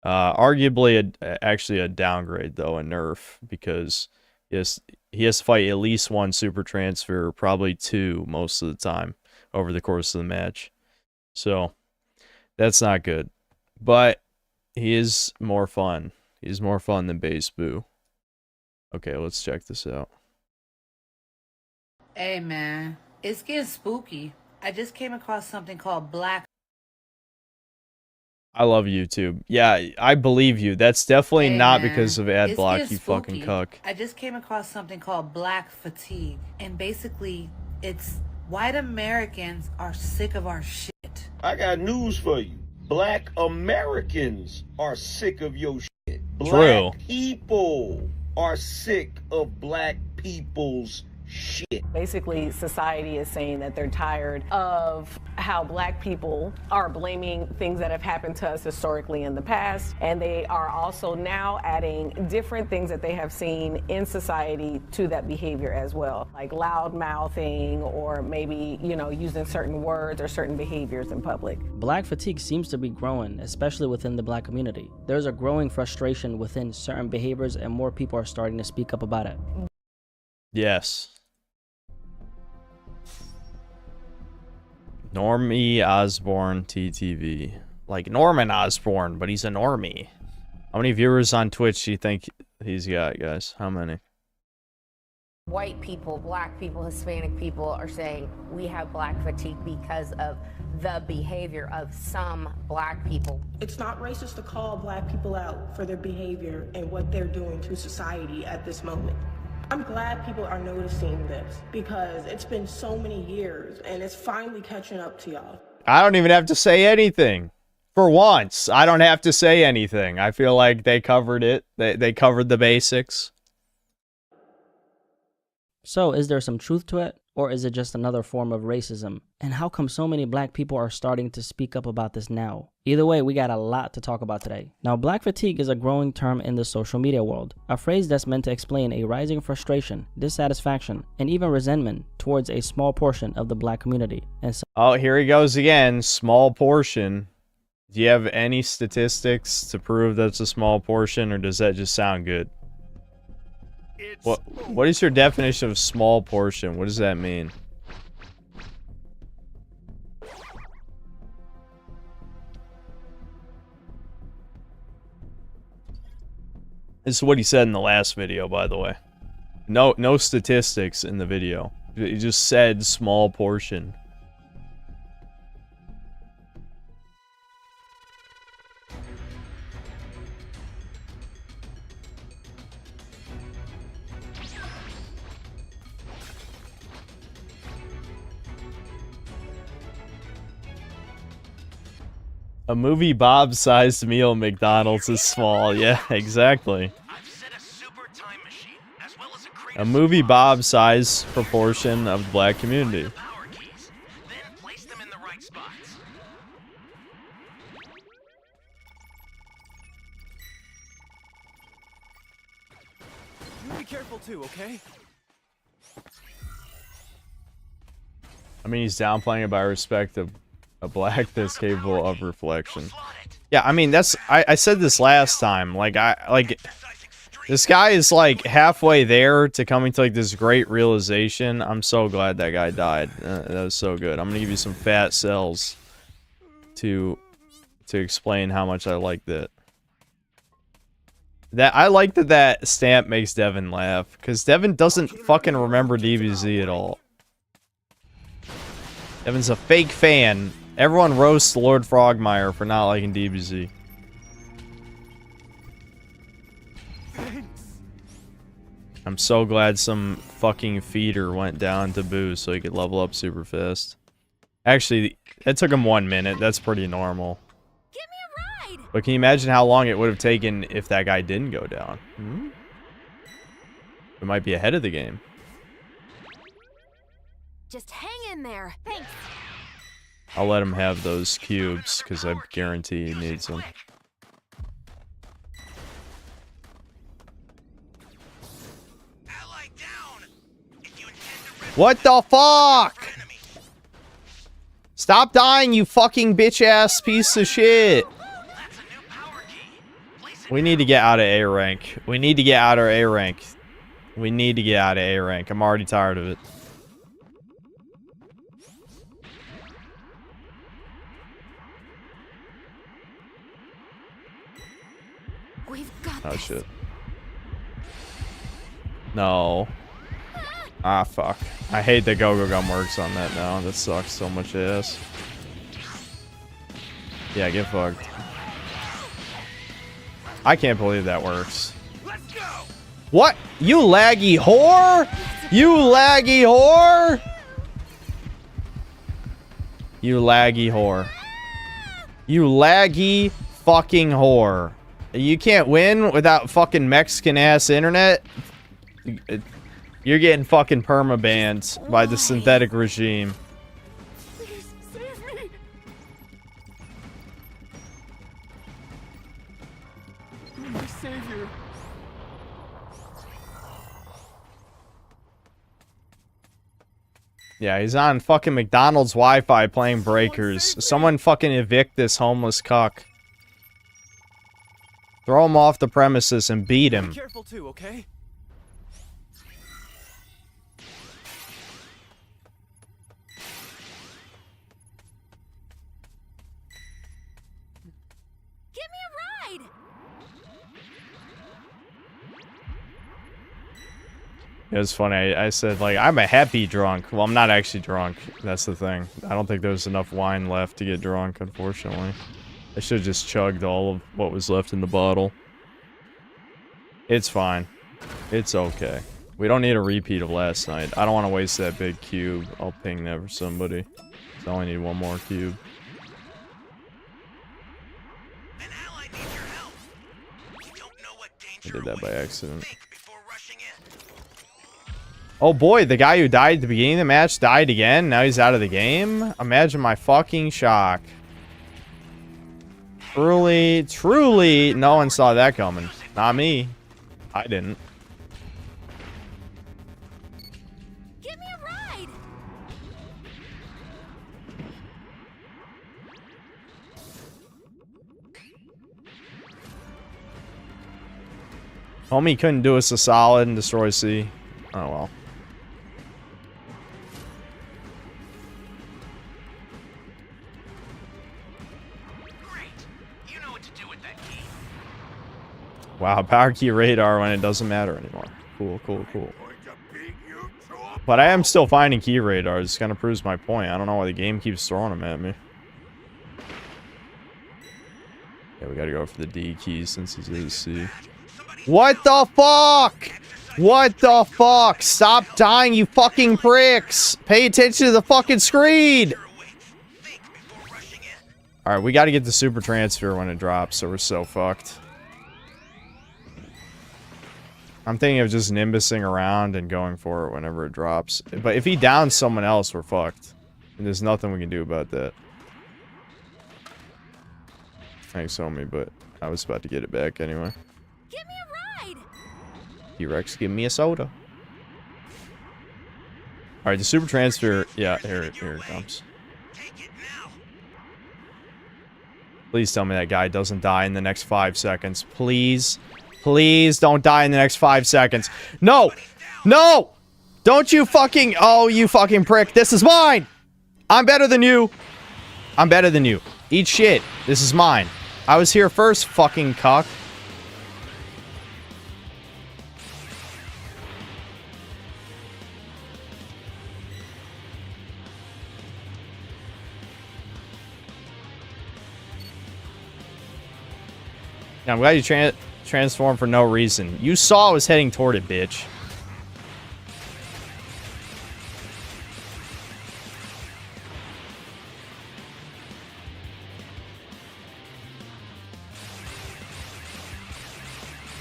Arguably, actually a downgrade, though, a nerf, because... Yes, he has to fight at least 1 super transfer, probably 2 most of the time over the course of the match. So, that's not good. But he is more fun. He's more fun than base Boo. Okay, let's check this out. Hey man, it's getting spooky. I just came across something called black. I love YouTube. Yeah, I believe you. That's definitely not because of ad block, you fucking cuck. I just came across something called black fatigue. And basically, it's white Americans are sick of our shit. I got news for you. Black Americans are sick of your shit. True. Black people are sick of black people's shit. Basically, society is saying that they're tired of how black people are blaming things that have happened to us historically in the past, and they are also now adding different things that they have seen in society to that behavior as well, like loud mouthing or maybe, you know, using certain words or certain behaviors in public. Black fatigue seems to be growing, especially within the black community. There's a growing frustration within certain behaviors, and more people are starting to speak up about it. Yes. Normie Osborne TTV. Like Norman Osborne, but he's a normie. How many viewers on Twitch do you think he's got, guys? How many? White people, black people, Hispanic people are saying we have black fatigue because of the behavior of some black people. It's not racist to call black people out for their behavior and what they're doing to society at this moment. I'm glad people are noticing this because it's been so many years and it's finally catching up to y'all. I don't even have to say anything. For once, I don't have to say anything. I feel like they covered it. They covered the basics. So, is there some truth to it, or is it just another form of racism? And how come so many black people are starting to speak up about this now? Either way, we got a lot to talk about today. Now, black fatigue is a growing term in the social media world, a phrase that's meant to explain a rising frustration, dissatisfaction, and even resentment towards a small portion of the black community. And so oh, here he goes again. Small portion. Do you have any statistics to prove that's a small portion, or does that just sound good? What is your definition of small portion? What does that mean? This is what he said in the last video, by the way. No statistics in the video. He just said small portion. A movie Bob-sized meal at McDonald's is small. Yeah, exactly. A movie Bob-sized proportion of the black community. You be careful too, okay? I mean, he's downplaying it by respect of a black that's capable of reflection. Yeah, I mean, that's I said this last time. Like this guy is like halfway there to coming to like this great realization. I'm so glad that guy died. That was so good. I'm gonna give you some fat cells to explain how much I liked it. That I like that stamp makes Devin laugh, because Devin doesn't fucking remember DBZ at all. Devin's a fake fan. Everyone roasts Lord Frogmire for not liking DBZ. I'm so glad some fucking feeder went down to Boo so he could level up super fast. Actually, it took him 1 minute. That's pretty normal. Give me a ride. But can you imagine how long it would have taken if that guy didn't go down? It might be ahead of the game. Just hang in there. Thanks. I'll let him have those cubes, because I guarantee he needs them. What the fuck? Stop dying, you fucking bitch-ass piece of shit. We need to get out of A rank. We need to get out of A rank. We need to get out of A rank. I'm already tired of it. Oh shit. No. Ah, fuck. I hate that Go-Go Gun works on that now. That sucks so much ass. Yeah, get fucked. I can't believe that works. What? You laggy whore? You laggy whore? You laggy whore. You laggy fucking whore. You can't win without fucking Mexican-ass internet? You're getting fucking perma-banned by the synthetic regime. Please, save me. Yeah, he's on fucking McDonald's Wi-Fi playing Breakers. Someone fucking evict this homeless cuck. Throw him off the premises and beat him. Be careful too, okay? Give me a ride! It was funny. I said, like, I'm a happy drunk. Well, I'm not actually drunk. That's the thing. I don't think there's enough wine left to get drunk, unfortunately. I should have just chugged all of what was left in the bottle. It's fine. It's okay. We don't need a repeat of last night. I don't want to waste that big cube. I'll ping that for somebody. I only need one more cube. I did that by accident. Oh boy, the guy who died at the beginning of the match died again. Now he's out of the game. Imagine my fucking shock. Truly, no one saw that coming. Not me. I didn't. Give me a ride! Homie couldn't do us a solid and destroy C. Oh well. Wow, power key radar when it doesn't matter anymore. Cool, cool, cool. But I am still finding key radars. This kind of proves my point. I don't know why the game keeps throwing them at me. Yeah, we gotta go for the D key since he's a C. What the fuck? What the fuck? Stop dying, you fucking pricks! Pay attention to the fucking screen! Alright, we gotta get the super transfer when it drops, so we're so fucked. I'm thinking of just nimbusing around and going for it whenever it drops. But if he downs someone else, we're fucked. And there's nothing we can do about that. Thanks, homie, but I was about to get it back anyway. Give me a ride! T-Rex, give me a soda. Alright, the super transfer... Yeah, here it comes. Please tell me that guy doesn't die in the next 5 seconds. Please. Please don't die in the next 5 seconds. No! No! Don't you fucking... Oh, you fucking prick. This is mine! I'm better than you. I'm better than you. Eat shit. This is mine. I was here first, fucking cuck. I'm glad you transformed for no reason. You saw I was heading toward it, bitch.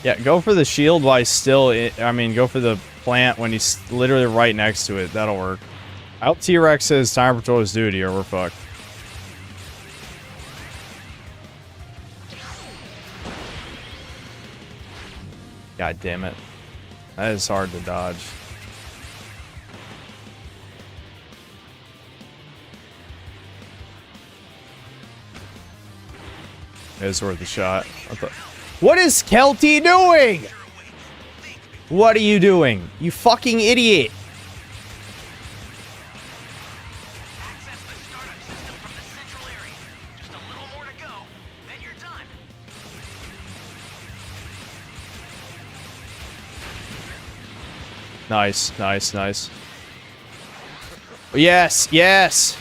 Yeah, go for the shield while he's still... I mean, go for the plant when he's literally right next to it. That'll work. I hope T-Rex says time to patrol his duty or we're fucked. God damn it. That is hard to dodge. It's worth a shot. What is Kelty doing? What are you doing? You fucking idiot. Nice, nice, nice. Yes, yes.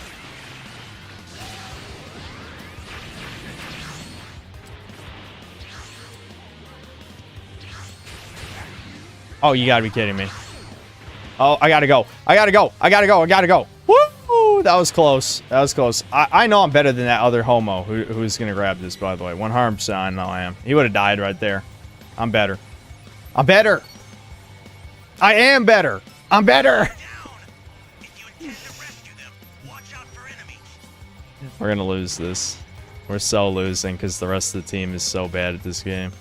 Oh, you gotta be kidding me. Oh, I gotta go. I gotta go. I gotta go. I gotta go. Woo! That was close. That was close. I know I'm better than that other homo who's gonna grab this, by the way. 100% I know I am. He would have died right there. I'm better. I'm better. I am better. I'm better. We're gonna lose this. We're so losing because the rest of the team is so bad at this game.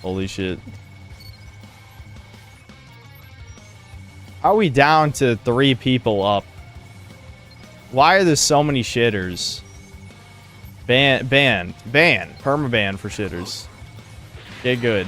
Holy shit. How are we down to 3 people up? Why are there so many shitters? Ban. Permaban for shitters. Get good.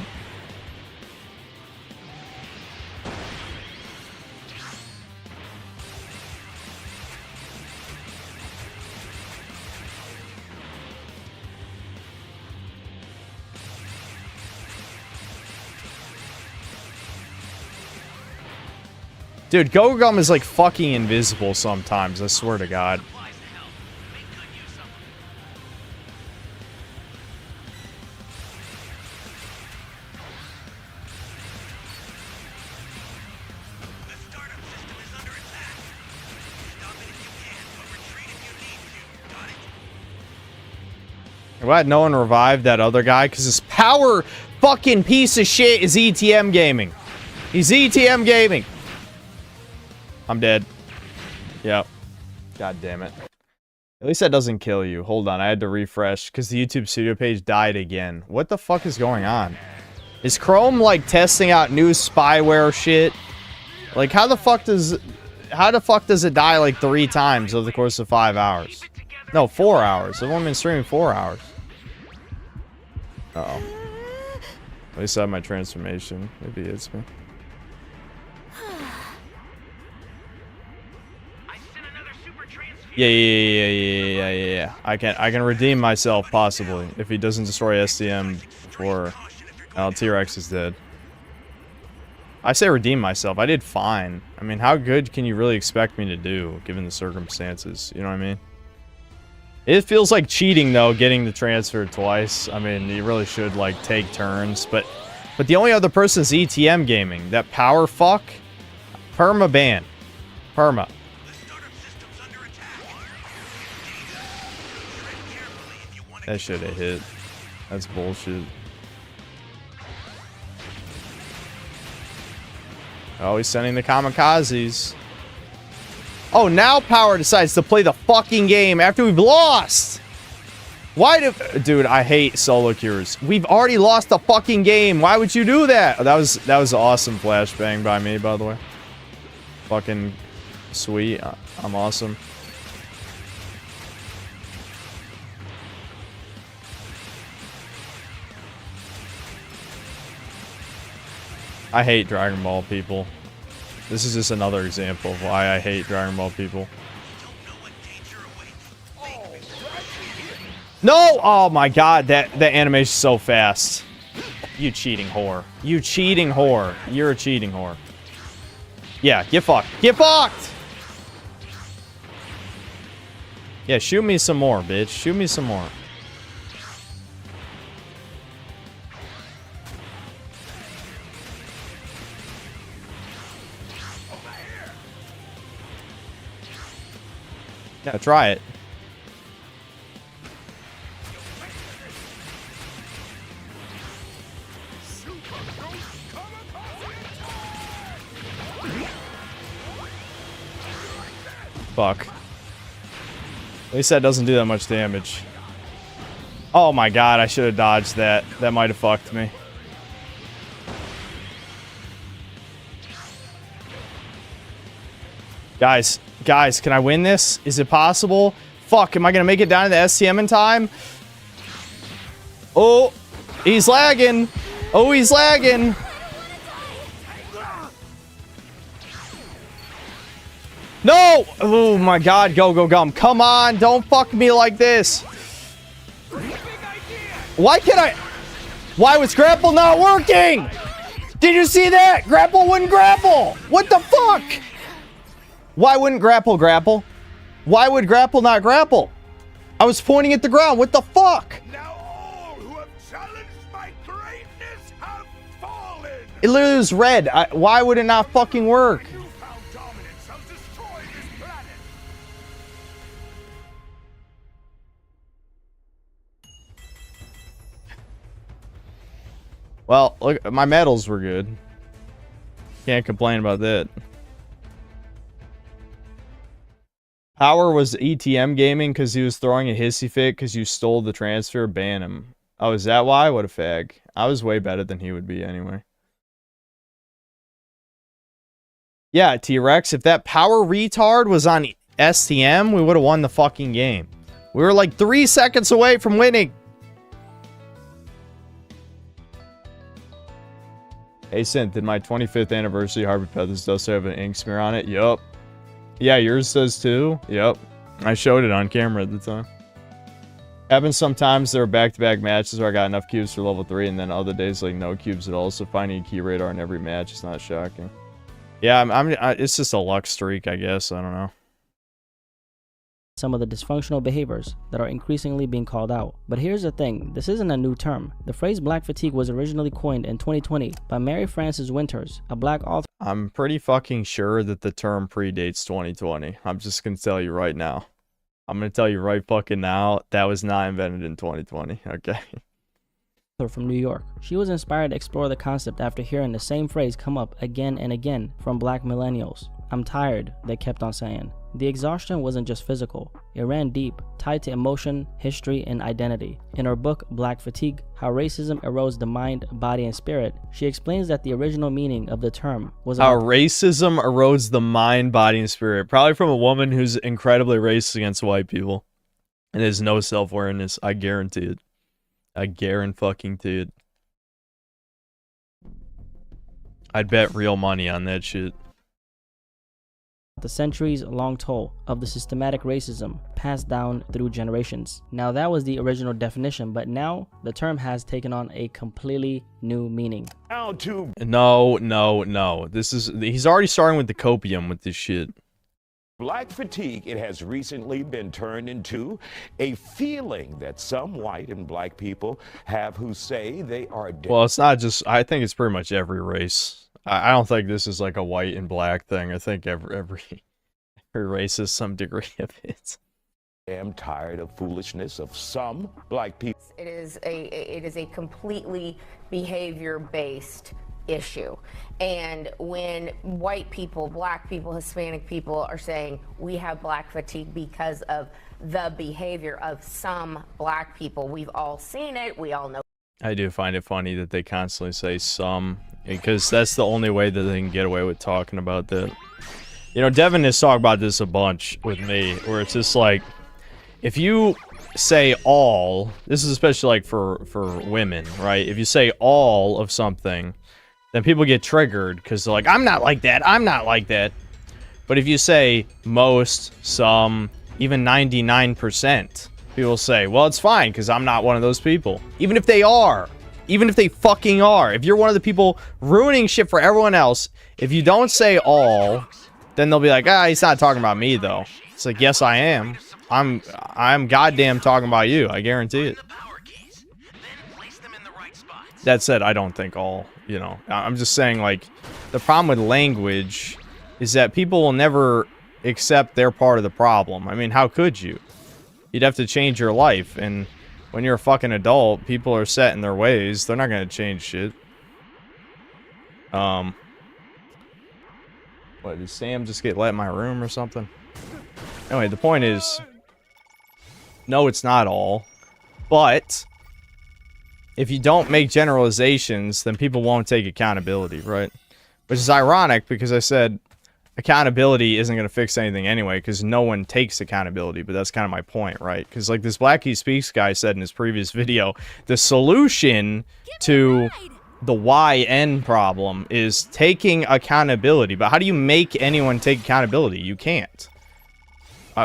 Dude, Go-Gum is like fucking invisible sometimes, I swear to God. I'm glad no one revived that other guy, because this power fucking piece of shit is ETM gaming. He's ETM gaming. I'm dead. Yep. God damn it. At least that doesn't kill you. Hold on, I had to refresh because the YouTube studio page died again. What the fuck is going on? Is Chrome like testing out new spyware shit? Like how the fuck does it die like 3 times over the course of 5 hours? No, 4 hours. I've only been streaming 4 hours. Uh-oh. At least I have my transformation. Maybe it's me. Yeah. I can redeem myself possibly if he doesn't destroy STM before T-Rex is dead. I say redeem myself. I did fine. I mean, how good can you really expect me to do given the circumstances? You know what I mean? It feels like cheating though, getting the transfer twice. I mean, you really should like take turns, but the only other person is ETM gaming. That power fuck, perma ban, perma. That should have hit. That's bullshit. Oh, he's sending the kamikazes. Oh, now Power decides to play the fucking game after we've lost. Why do... Dude, I hate solo cures. We've already lost the fucking game. Why would you do that? Oh, that was an awesome flashbang by me, by the way. Fucking sweet. I'm awesome. I hate Dragon Ball people. This is just another example of why I hate Dragon Ball people. No! Oh my god, that animation's so fast. You cheating whore. You cheating whore. You're a cheating whore. Yeah, get fucked. Get fucked! Yeah, shoot me some more, bitch. Shoot me some more. Yeah, try it. Fuck. At least that doesn't do that much damage. Oh my god, I should have dodged that. That might have fucked me. Guys, can I win this? Is it possible? Fuck, am I gonna make it down to the STM in time? Oh, he's lagging. Oh, he's lagging. No! Oh my god, go gum. Come on, don't fuck me like this. Why can't I? Why was grapple not working? Did you see that? Grapple wouldn't grapple. What the fuck? Why wouldn't grapple? Why would grapple not grapple? I was pointing at the ground. What the fuck? Now all who have challenged my greatness have fallen. It literally was red. Why would it not fucking work? Well, look, my medals were good. Can't complain about that. Power was ETM gaming because he was throwing a hissy fit because you stole the transfer. Ban him. Oh, is that why? What a fag. I was way better than he would be anyway. Yeah, T-Rex, if that power retard was on STM, we would have won the fucking game. We were like 3 seconds away from winning. Hey, Synth, did my 25th anniversary Harvey Feathers does have an ink smear on it? Yup. Yeah, yours does too. Yup. I showed it on camera at the time. Happens sometimes. There are back-to-back matches where I got enough cubes for level 3, and then other days like no cubes at all. So finding a key radar in every match is not shocking. Yeah, it's just a luck streak, I guess. I don't know. Some of the dysfunctional behaviors that are increasingly being called out. But here's the thing, this isn't a new term. The phrase black fatigue was originally coined in 2020 by Mary Frances Winters, a black author. I'm pretty fucking sure that the term predates 2020. I'm just gonna tell you right now. I'm gonna tell you right fucking now, that was not invented in 2020, okay? From New York. She was inspired to explore the concept after hearing the same phrase come up again and again from black millennials. I'm tired, they kept on saying. The exhaustion wasn't just physical, it ran deep, tied to emotion, history, and identity. In her book, Black Fatigue, How Racism Erodes the Mind, Body, and Spirit, she explains that the original meaning of the term was how racism erodes the mind, body, and spirit. Probably from a woman who's incredibly racist against white people. And has no self-awareness, I guarantee it. I guarantee it. I'd bet real money on that shit. The centuries-long toll of the systematic racism passed down through generations. Now that was the original definition, but now the term has taken on a completely new meaning. No. He's already starting with the copium with this shit. Black fatigue, it has recently been turned into a feeling that some white and black people have who say they are dead. Well, it's not just, I think it's pretty much every race. I don't think this is like a white and black thing. I think every race has some degree of it. I am tired of foolishness of some black people. It is a completely behavior-based issue. And when white people, black people, Hispanic people are saying we have black fatigue because of the behavior of some black people, we've all seen it, we all know. I do find it funny that they constantly say some, because that's the only way that they can get away with talking about that. You know, Devin has talked about this a bunch with me, where it's just like, if you say all, this is especially like for women, right? If you say all of something, then people get triggered because they're like, I'm not like that, I'm not like that. But if you say most, some, even 99%, people say, well, it's fine because I'm not one of those people. Even if they are. Even if they fucking are. If you're one of the people ruining shit for everyone else, if you don't say all, then they'll be like, he's not talking about me though. It's like, yes, I am. I'm goddamn talking about you. I guarantee it. That said, I don't think all, you know. I'm just saying, like, the problem with language is that people will never accept their part of the problem. I mean, how could you? You'd have to change your life, and when you're a fucking adult, people are set in their ways. They're not gonna change shit. What, did Sam just get let in my room or something? Anyway, the point is, no, it's not all, but if you don't make generalizations, then people won't take accountability, right? Which is ironic, because I said accountability isn't going to fix anything anyway, because no one takes accountability, but that's kind of my point, right? Because like this Black Key Speaks guy said in his previous video, the solution to the YN problem is taking accountability. But how do you make anyone take accountability? You can't.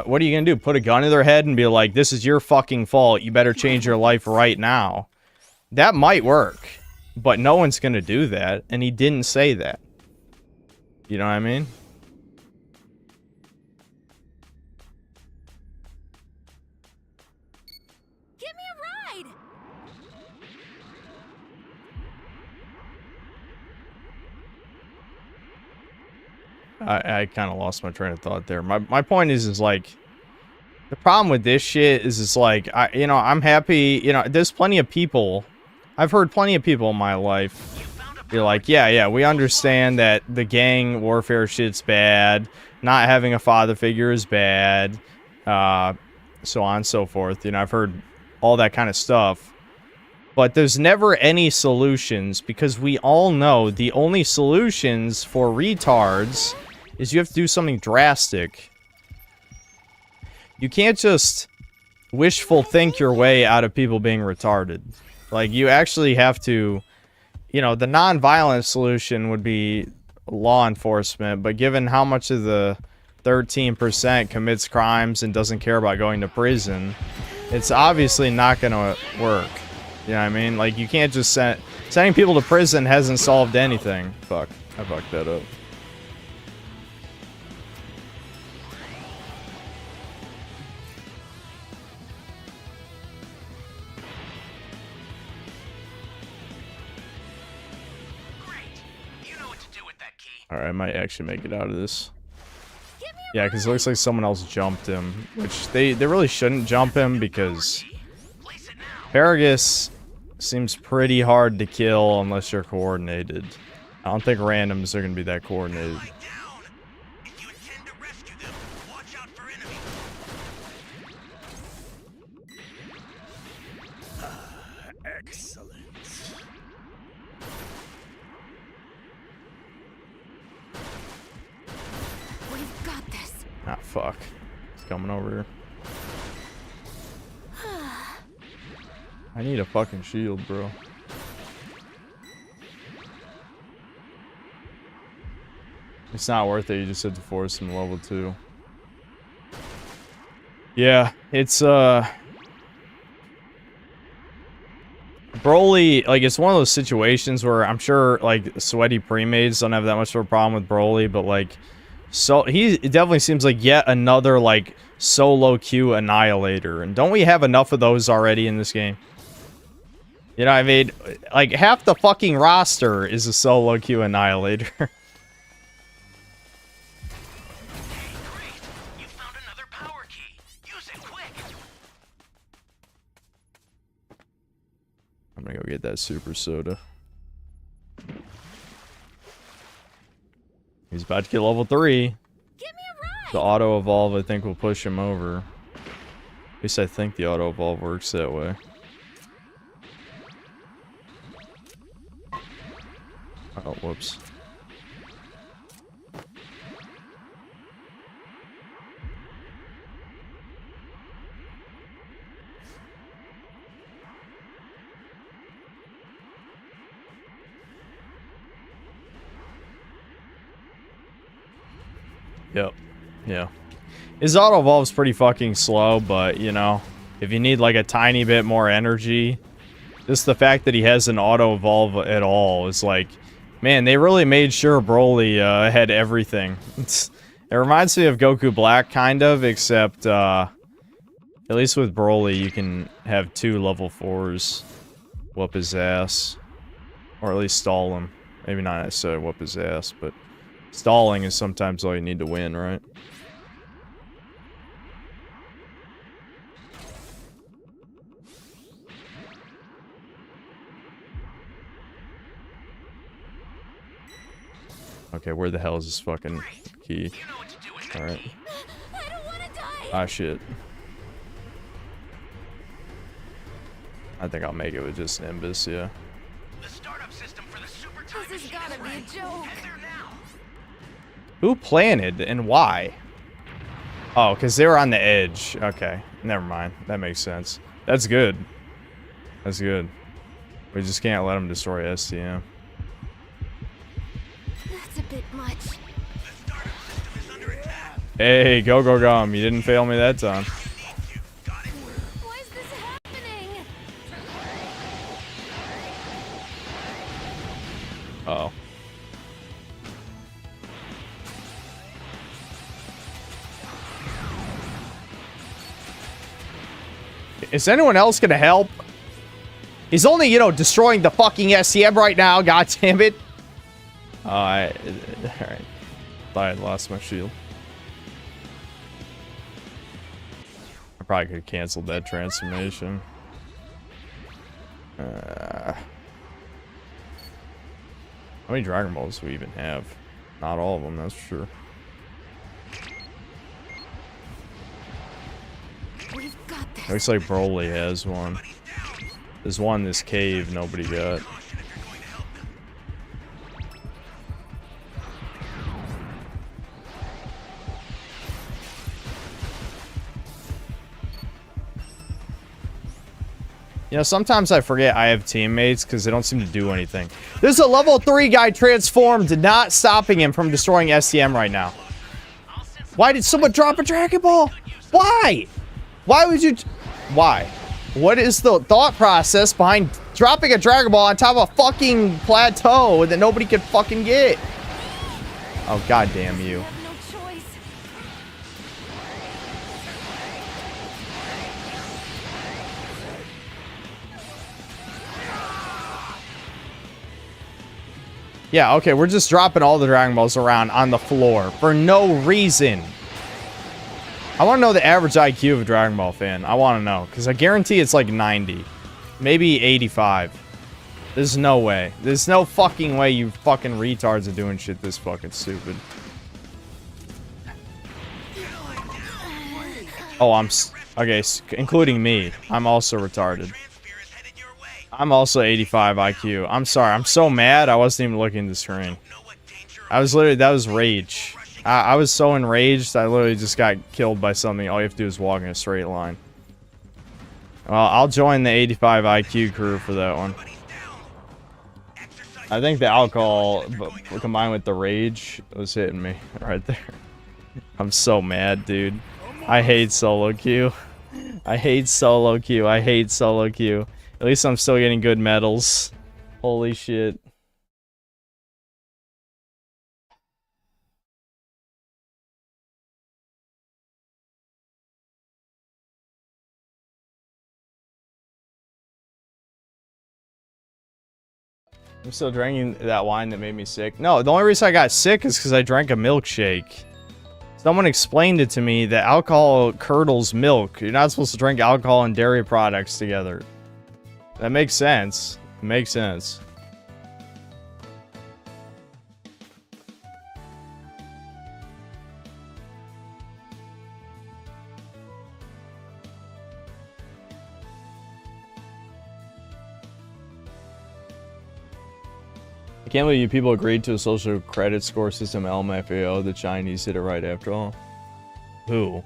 What are you going to do? Put a gun to their head and be like, this is your fucking fault, you better change your life right now. That might work, but no one's going to do that, and he didn't say that. You know what I mean? I kind of lost my train of thought there. My point is like, the problem with this shit is it's like, I'm happy, there's plenty of people, I've heard plenty of people in my life be like, yeah, we understand that the gang warfare shit's bad, not having a father figure is bad, so on and so forth. I've heard all that kind of stuff. But there's never any solutions, because we all know the only solutions for retards is you have to do something drastic. You can't just wishful think your way out of people being retarded. Like, you actually have to, you know, the non-violent solution would be law enforcement, but given how much of the 13% commits crimes and doesn't care about going to prison, it's obviously not going to work. You know what I mean? Like, you can't just sending people to prison hasn't solved anything. Fuck, I fucked that up. Alright, I might actually make it out of this. Yeah, because it looks like someone else jumped him. Which, they really shouldn't jump him, because Paragus seems pretty hard to kill unless you're coordinated. I don't think randoms are going to be that coordinated. Excellent. We've got this. Ah, fuck. It's coming over here. I need a fucking shield, bro. It's not worth it, you just have to force him to level 2. Yeah, it's, Broly, like, it's one of those situations where I'm sure, like, sweaty pre-mades don't have that much of a problem with Broly, but, like, so, it definitely seems like yet another, like, solo queue annihilator. And don't we have enough of those already in this game? You know what I mean? Like, half the fucking roster is a solo queue annihilator. I'm gonna go get that super soda. He's about to get level 3. The auto evolve, I think, will push him over. At least I think the auto evolve works that way. Oh, whoops. Yep. Yeah. His auto evolve's pretty fucking slow, but, you know, if you need like a tiny bit more energy, just the fact that he has an auto evolve at all is like, man, they really made sure Broly had everything. It reminds me of Goku Black, kind of, except at least with Broly, you can have 2 level 4s whoop his ass, or at least stall him. Maybe not necessarily whoop his ass, but stalling is sometimes all you need to win, right? Okay, where the hell is this fucking key? Alright. Ah, shit. I think I'll make it with just Nimbus, yeah. This has gotta be a joke. Who planted and why? Oh, because they were on the edge. Okay, never mind. That makes sense. That's good. That's good. We just can't let them destroy STM. That's a bit much. Hey, go gum. You didn't fail me that time. Why is this happening? Uh-oh. Is anyone else gonna help? He's only, you know, destroying the fucking STM right now, god damn it. Alright. Thought I lost my shield. I probably could have canceled that transformation. How many Dragon Balls do we even have? Not all of them, that's for sure. Looks like Broly has one. There's one in this cave nobody got. You know, sometimes I forget I have teammates because they don't seem to do anything. There's a level 3 guy transformed, not stopping him from destroying STM right now. Why did someone drop a Dragon Ball? Why? Why would you... Why? What is the thought process behind dropping a Dragon Ball on top of a fucking plateau that nobody could fucking get? Oh, goddamn you. Yeah, okay, we're just dropping all the Dragon Balls around on the floor for no reason. I want to know the average IQ of a Dragon Ball fan. I want to know, because I guarantee it's like 90. Maybe 85. There's no way. There's no fucking way you fucking retards are doing shit this fucking stupid. Oh, okay, including me. I'm also retarded. I'm also 85 IQ. I'm sorry. I'm so mad I wasn't even looking at the screen. I was literally... That was rage. I was so enraged, I literally just got killed by something. All you have to do is walk in a straight line. Well, I'll join the 85 IQ crew for that one. I think the alcohol, combined with the rage, was hitting me right there. I'm so mad, dude. I hate solo queue. I hate solo queue. I hate solo queue. At least I'm still getting good medals. Holy shit. I'm still drinking that wine that made me sick. No, the only reason I got sick is because I drank a milkshake. Someone explained it to me that alcohol curdles milk. You're not supposed to drink alcohol and dairy products together. That makes sense. It makes sense. I can't believe you people agreed to a social credit score system LMFAO. The Chinese did it right after all. Who?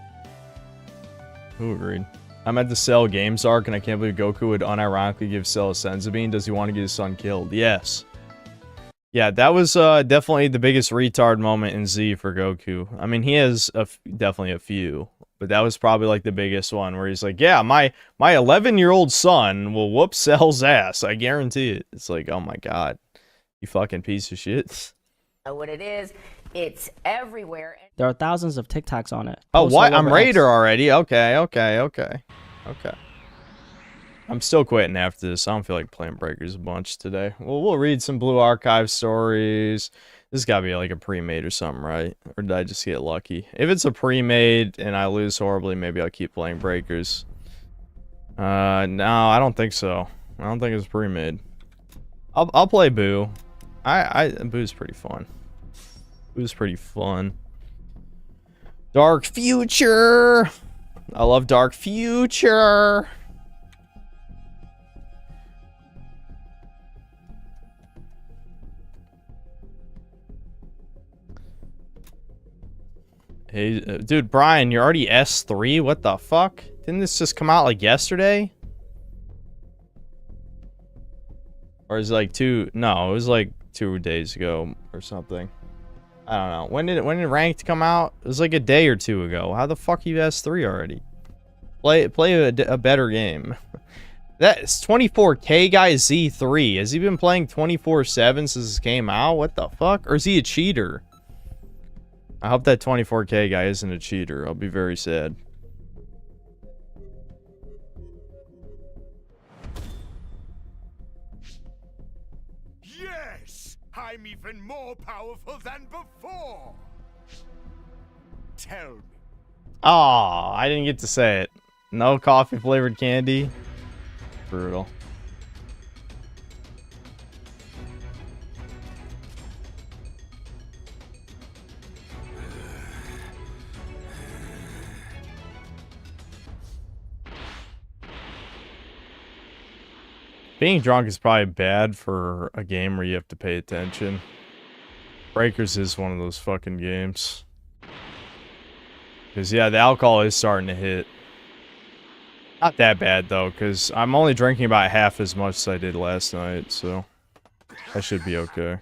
Who agreed? I'm at the Cell Games arc, and I can't believe Goku would unironically give Cell a Senzu Does he want to get his son killed? Yes. Yeah, that was definitely the biggest retard moment in Z for Goku. I mean, he has definitely a few, but that was probably like the biggest one where he's like, yeah, my 11-year-old son will whoop Cell's ass. I guarantee it. It's like, oh my god. You fucking piece of shit. Know what it is. It's everywhere. There are thousands of TikToks on it. Oh, Post what? all I'm over Raider X. already. Okay. I'm still quitting after this. I don't feel like playing Breakers a bunch today. Well, we'll read some Blue Archive stories. This got to be like a pre-made or something, right? Or did I just get lucky? If it's a pre-made and I lose horribly, maybe I'll keep playing Breakers. No, I don't think so. I don't think it's pre-made. I'll play Boo. Boo's pretty fun. Boo's pretty fun. Dark Future. I love Dark Future. Hey, dude, Brian, you're already S3? What the fuck? Didn't this just come out like yesterday? Or is it like no, it was like 2 days ago or something. I don't know. When did Ranked come out? It was like a day or two ago. How the fuck are you S3 already? Play a better game. That's 24K guy Z3. Has he been playing 24/7 since this came out? What the fuck? Or is he a cheater? I hope that 24K guy isn't a cheater. I'll be very sad. Yes! I'm even more powerful than before! Tell me. Oh, I didn't get to say it. No coffee flavored candy. Brutal. Being drunk is probably bad for a game where you have to pay attention. Breakers is one of those fucking games. Because, yeah, the alcohol is starting to hit. Not that bad, though, because I'm only drinking about half as much as I did last night, so I should be okay.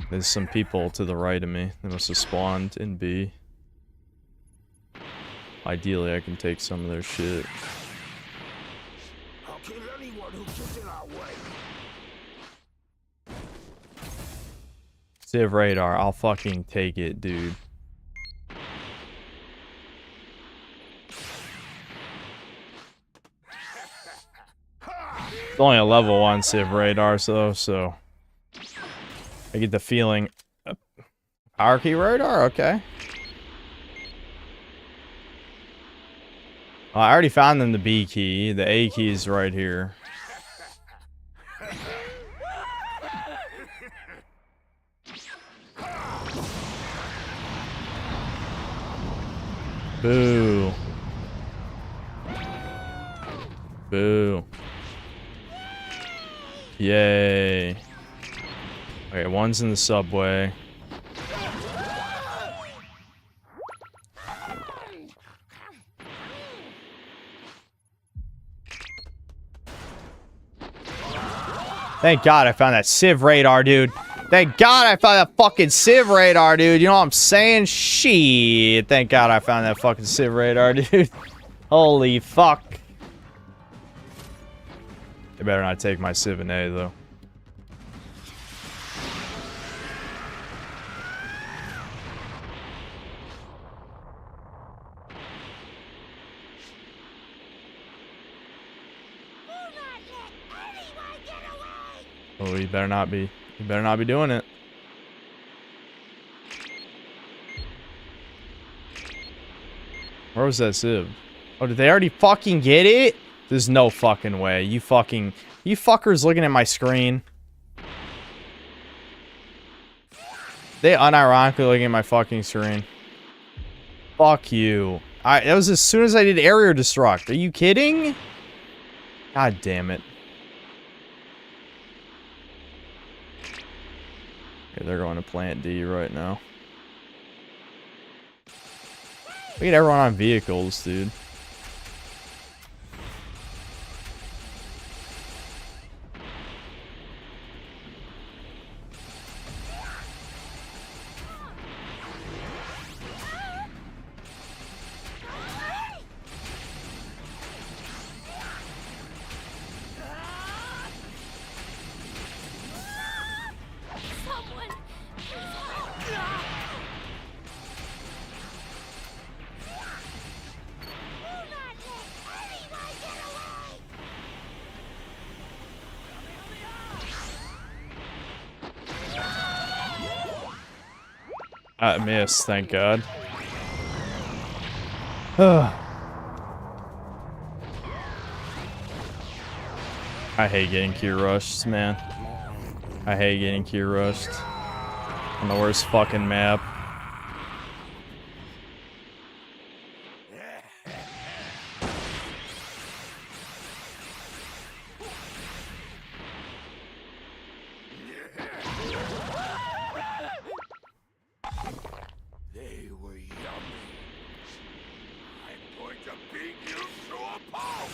There's some people to the right of me. They must have spawned in B. Ideally, I can take some of their shit. I'll kill anyone who gets in our way. Civ radar, I'll fucking take it, dude. It's only a level 1 Civ radar, though, so I get the feeling. Power key radar, okay. Well, I already found them the B key. The A key is right here. Boo. Boo. Yay. Okay, one's in the subway. Thank God I found that Civ radar, dude. Thank God I found that fucking Civ radar, dude. You know what I'm saying? Shit. Thank God I found that fucking Civ radar, dude. Holy fuck. They better not take my Civ and A, though. Oh, you better not be. You better not be doing it. Where was that Civ? Oh, did they already fucking get it? There's no fucking way. You fuckers looking at my screen. They unironically looking at my fucking screen. Fuck you. That was as soon as I did area destruct. Are you kidding? God damn it. Okay, they're going to plant D right now. Look at everyone on vehicles, dude. I missed, thank God. I hate getting Q rushed, man. I hate getting Q rushed. On the worst fucking map. They were yummy. I'm going to beat you to a pulp.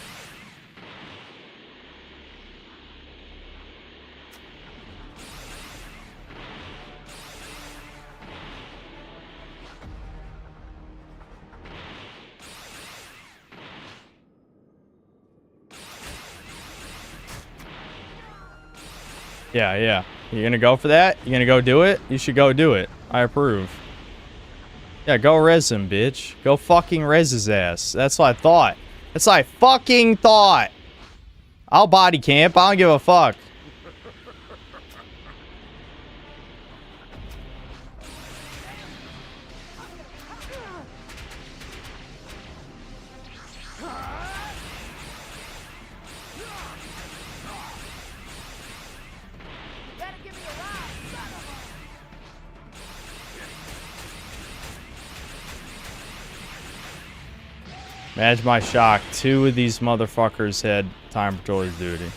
Yeah, yeah. You gonna go for that? You gonna go do it? You should go do it. I approve. Yeah, go res him, bitch. Go fucking res his ass. That's what I thought. That's what I fucking thought. I'll body camp. I don't give a fuck. Imagine my shock. 2 of these motherfuckers had time patrol duty.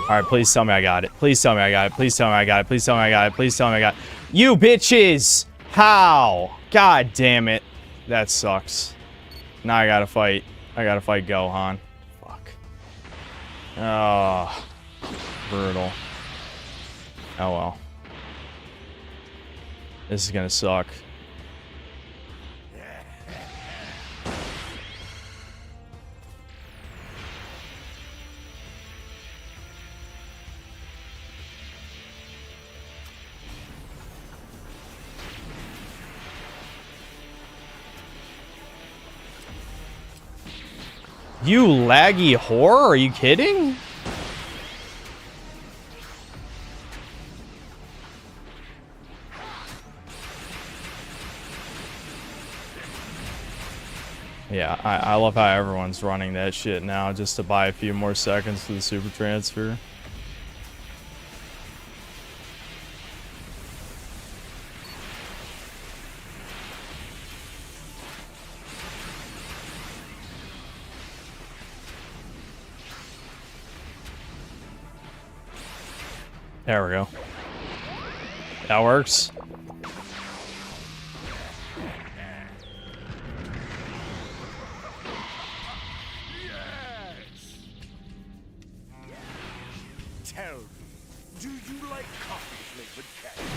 Alright, please tell me I got it. Please tell me I got it. Please tell me I got it. Please tell me I got it. Please tell me I got it. You bitches! How? God damn it. That sucks. Now I gotta fight. I gotta fight Gohan. Fuck. Oh. Brutal. Oh well. This is gonna suck. You laggy whore? Are you kidding? Yeah, I love how everyone's running that shit now just to buy a few more seconds to the super transfer. There we go. That works. Tell me, do you like coffee flavored candy?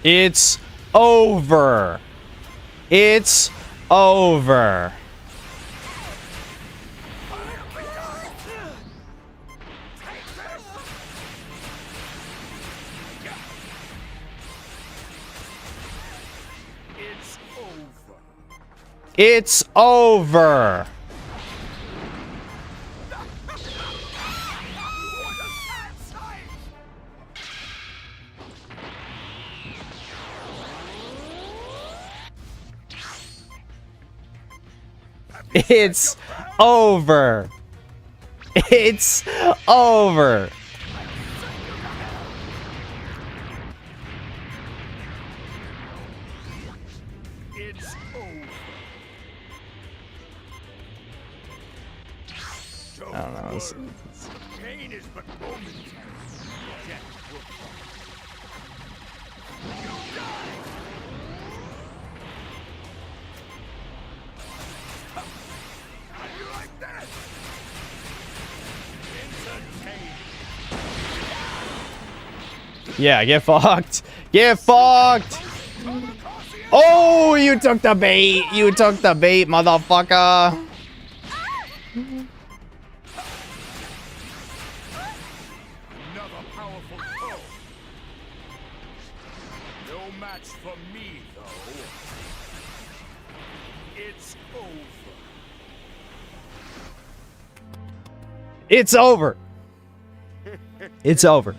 It's over. It's over. It's over. It's over. It's over. It's over. It's over. I don't know. Pain is but momentary. Death will come. You die. How do you like that? Entertain. Yeah, get fucked. Get fucked. Oh, you took the bait. You took the bait, motherfucker. Another powerful foe. No match for me, though. It's over. It's over. It's over.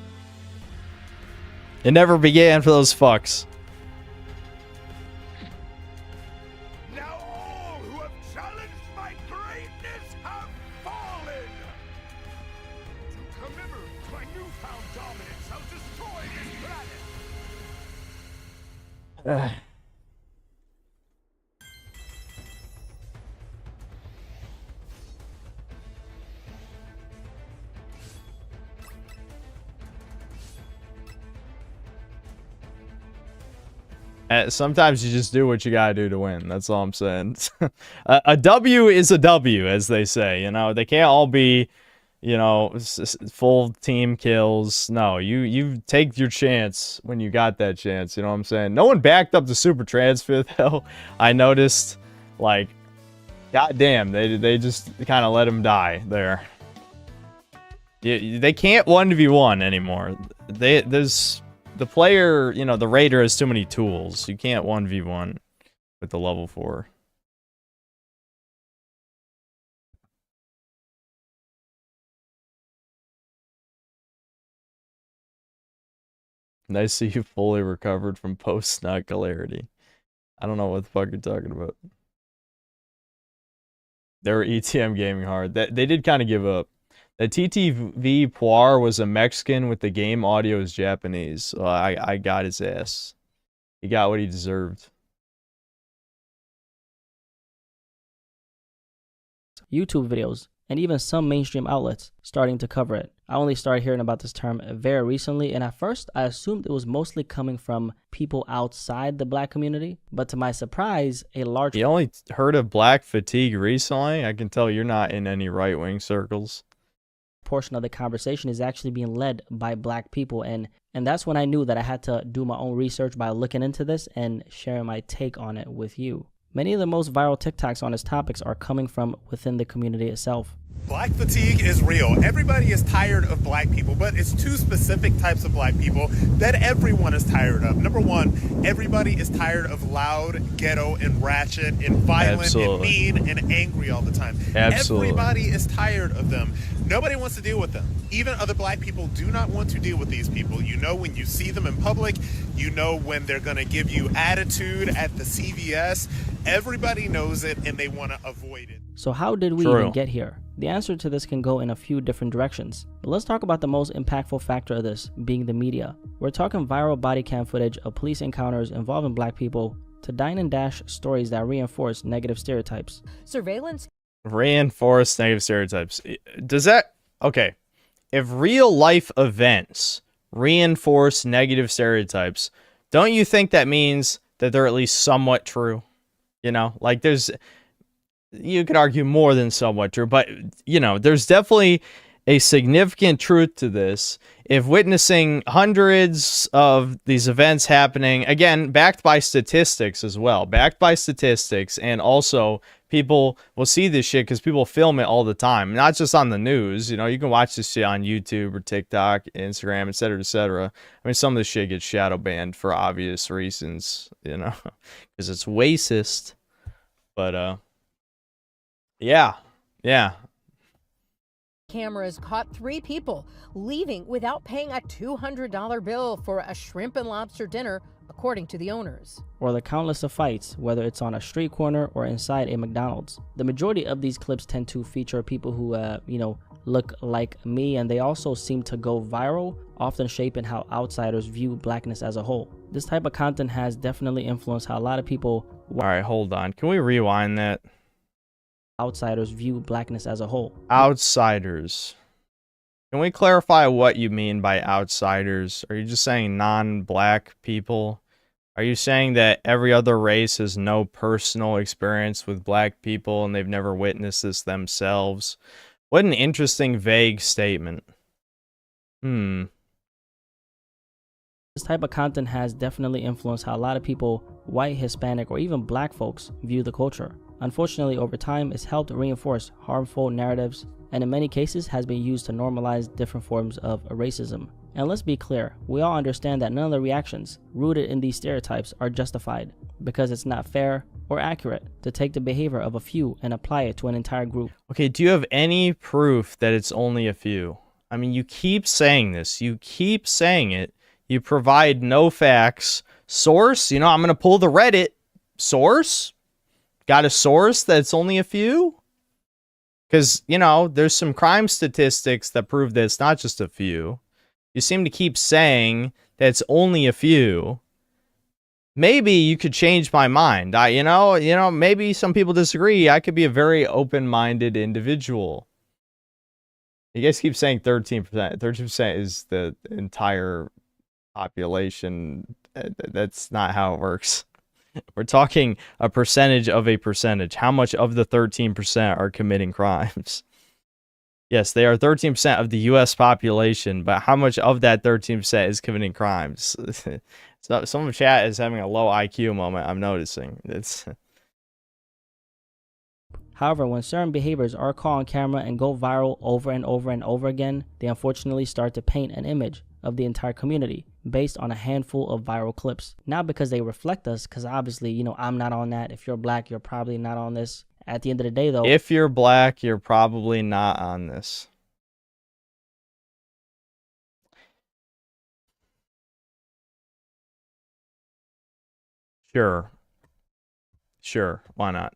It never began for those fucks. Now all who have challenged my greatness have fallen. To commemorate my newfound dominance, I'll destroy this planet. Sometimes you just do what you gotta do to win. That's all I'm saying. A W is a W, as they say. You know, they can't all be, you know, full team kills. No, you take your chance when you got that chance. You know what I'm saying? No one backed up the super transfer though. I noticed, like, goddamn, they just kind of let him die there. They can't 1v1 anymore. There's the player, you know, the raider has too many tools. You can't 1v1 with the level 4. Nice to see you fully recovered from post-nut hilarity. I don't know what the fuck you're talking about. They were ETM gaming hard. They did kind of give up. The TTV Poir was a Mexican with the game audio is Japanese. So I got his ass. He got what he deserved. YouTube videos, and even some mainstream outlets starting to cover it. I only started hearing about this term very recently, and at first I assumed it was mostly coming from people outside the black community, but to my surprise, a large... You only heard of black fatigue recently? I can tell you're not in any right-wing circles. Portion of the conversation is actually being led by black people, and that's when I knew that I had to do my own research by looking into this and sharing my take on it with you. Many of the most viral TikToks on this topics are coming from within the community itself. Black fatigue is real. Everybody is tired of black people, but it's two specific types of black people that everyone is tired of. Number one, everybody is tired of loud, ghetto, and ratchet, and violent, and mean, and angry all the time. Everybody is tired of them. Nobody wants to deal with them. Even other black people do not want to deal with these people. You know when you see them in public, you know when they're going to give you attitude at the CVS. Everybody knows it, and they want to avoid it. So how did we even get here? The answer to this can go in a few different directions. But let's talk about the most impactful factor of this, being the media. We're talking viral body cam footage of police encounters involving black people to dine and dash stories that reinforce negative stereotypes. Surveillance. Reinforce negative stereotypes. Does that... Okay. If real life events reinforce negative stereotypes, don't you think that means that they're at least somewhat true? You know, like there's... You could argue more than somewhat true, but, you know, there's definitely a significant truth to this. If witnessing hundreds of these events happening, again, backed by statistics as well, backed by statistics, and also people will see this shit because people film it all the time, not just on the news. You know, you can watch this shit on YouTube or TikTok, Instagram, etc., etc. I mean, some of this shit gets shadow banned for obvious reasons, you know, because it's racist. But, yeah. Cameras caught 3 people leaving without paying a $200 bill for a shrimp and lobster dinner, according to the owners. Or the countless of fights, whether it's on a street corner or inside a McDonald's. The majority of these clips tend to feature people who, you know, look like me, and they also seem to go viral, often shaping how outsiders view blackness as a whole. This type of content has definitely influenced how a lot of people... All right, hold on. Can we rewind that? Outsiders view blackness as a whole. Outsiders. Can we clarify what you mean by outsiders? Are you just saying non-black people? Are you saying that every other race has no personal experience with black people and they've never witnessed this themselves? What an interesting, vague statement. This type of content has definitely influenced how a lot of people, white, Hispanic, or even black folks, view the culture. Unfortunately, over time, it's helped reinforce harmful narratives, and in many cases has been used to normalize different forms of racism. And let's be clear, we all understand that none of the reactions rooted in these stereotypes are justified, because it's not fair or accurate to take the behavior of a few and apply it to an entire group. Okay, do you have any proof that it's only a few? I mean, you keep saying this, you keep saying it, you provide no facts. Source, you know, I'm going to pull the Reddit. Source? Got a source that's only a few? Because, you know, there's some crime statistics that prove that it's not just a few. You seem to keep saying that it's only a few. Maybe you could change my mind. You know, maybe some people disagree. I could be a very open-minded individual. You guys keep saying 13%. 13% is the entire population. That's not how it works. We're talking a percentage of a percentage. How much of the 13% are committing crimes? Yes, they are 13% of the U.S. population, but how much of that 13% is committing crimes? So some of chat is having a low IQ moment, I'm noticing. However, when certain behaviors are caught on camera and go viral over and over and over again, they unfortunately start to paint an image of the entire community based on a handful of viral clips. Not because they reflect us, because obviously, you know, I'm not on that. If you're black, you're probably not on this. At the end of the day, though, if you're black, you're probably not on this. Sure. Sure, why not?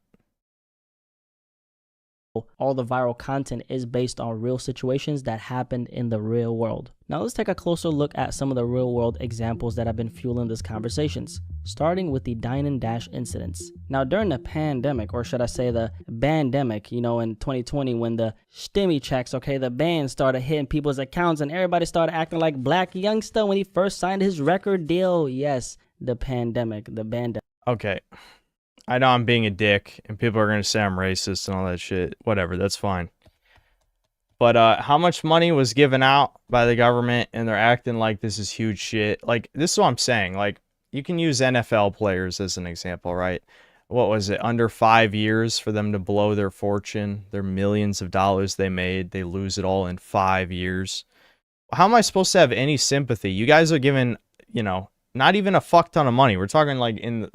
all the viral content is based on real situations that happened in the real world. Now let's take a closer look at some of the real world examples that have been fueling these conversations, starting with the Dine and Dash incidents. Now during the pandemic, or should I say the bandemic, you know, in 2020 when the stimmy checks, okay, the band started hitting people's accounts and everybody started acting like Black Youngsta when he first signed his record deal. Yes, the pandemic, the bandemic. Okay. I know I'm being a dick, and people are going to say I'm racist and all that shit. Whatever, that's fine. But how much money was given out by the government, and they're acting like this is huge shit? Like, this is what I'm saying. Like, you can use NFL players as an example, right? What was it? Under 5 years for them to blow their fortune, their millions of dollars they made, they lose it all in 5 years. How am I supposed to have any sympathy? You guys are giving, you know, not even a fuck ton of money. We're talking like in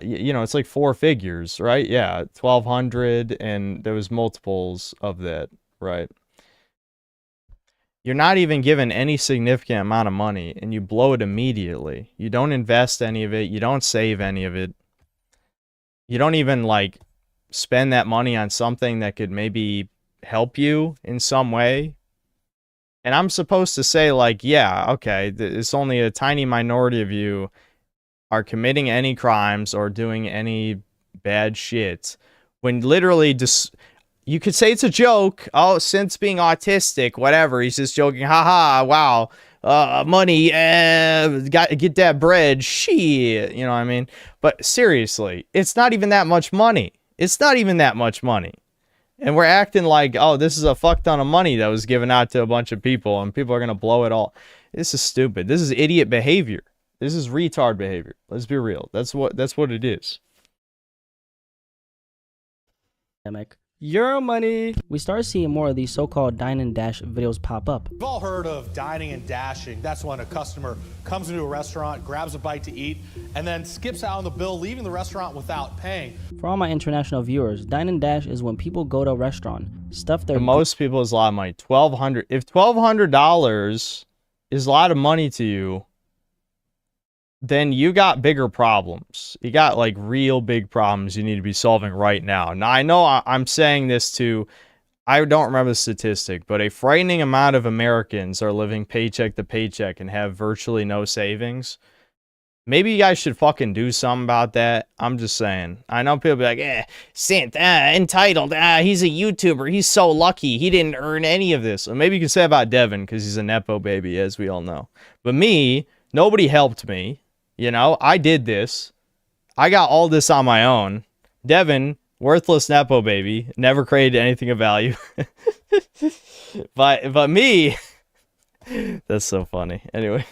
you know, it's like 4 figures, right? Yeah, 1,200, and there was multiples of that, right? You're not even given any significant amount of money, and you blow it immediately. You don't invest any of it. You don't save any of it. You don't even, like, spend that money on something that could maybe help you in some way. And I'm supposed to say, like, yeah, okay, it's only a tiny minority of you are committing any crimes or doing any bad shit, when literally just you could say it's a joke. Oh, since being autistic, whatever, he's just joking. Haha, wow, money, get that bread, shit, you know what I mean? But seriously, it's not even that much money. It's not even that much money. And we're acting like, oh, this is a fuck ton of money that was given out to a bunch of people, and people are gonna blow it all. This is stupid. This is idiot behavior. This is retard behavior. Let's be real. That's what it is. Your money. We start seeing more of these so-called dine and dash videos pop up. We've all heard of dining and dashing. That's when a customer comes into a restaurant, grabs a bite to eat, and then skips out on the bill, leaving the restaurant without paying. For all my international viewers, dine and dash is when people go to a restaurant, stuff their... For most people, it's a lot of money. $1,200. If $1,200 is a lot of money to you, then you got bigger problems. You got like real big problems you need to be solving right now. Now, I know I'm saying this to, I don't remember the statistic, but a frightening amount of Americans are living paycheck to paycheck and have virtually no savings. Maybe you guys should fucking do something about that. I'm just saying. I know people be like, Sint, entitled, he's a YouTuber, he's so lucky, he didn't earn any of this. Or maybe you can say about Devin, because he's a Nepo baby, as we all know. But me, nobody helped me. You know, I did this. I got all this on my own. Devin, worthless Nepo baby, never created anything of value. but me, that's so funny. Anyway.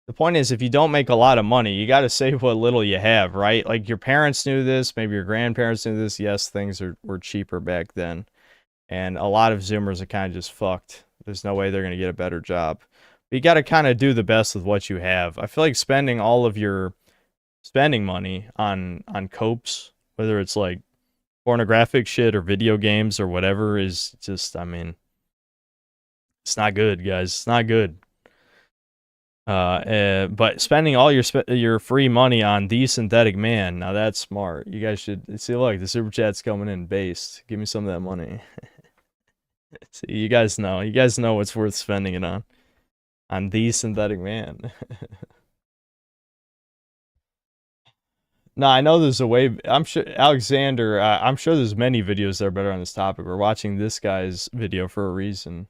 The point is, if you don't make a lot of money, you got to save what little you have, right? Like, your parents knew this, maybe your grandparents knew this. Yes, things were cheaper back then. And a lot of Zoomers are kind of just fucked. There's no way they're going to get a better job. But you got to kind of do the best with what you have. I feel like spending all of your spending money on copes, whether it's like pornographic shit or video games or whatever, is just, I mean, it's not good, guys. It's not good. But spending all your free money on The Synthetic Man, now that's smart. You guys should see, look, the super chat's coming in based. Give me some of that money. See, you guys know what's worth spending it on The Synthetic Man. No, I know there's a way. I'm sure Alexander. I'm sure there's many videos that are better on this topic. We're watching this guy's video for a reason.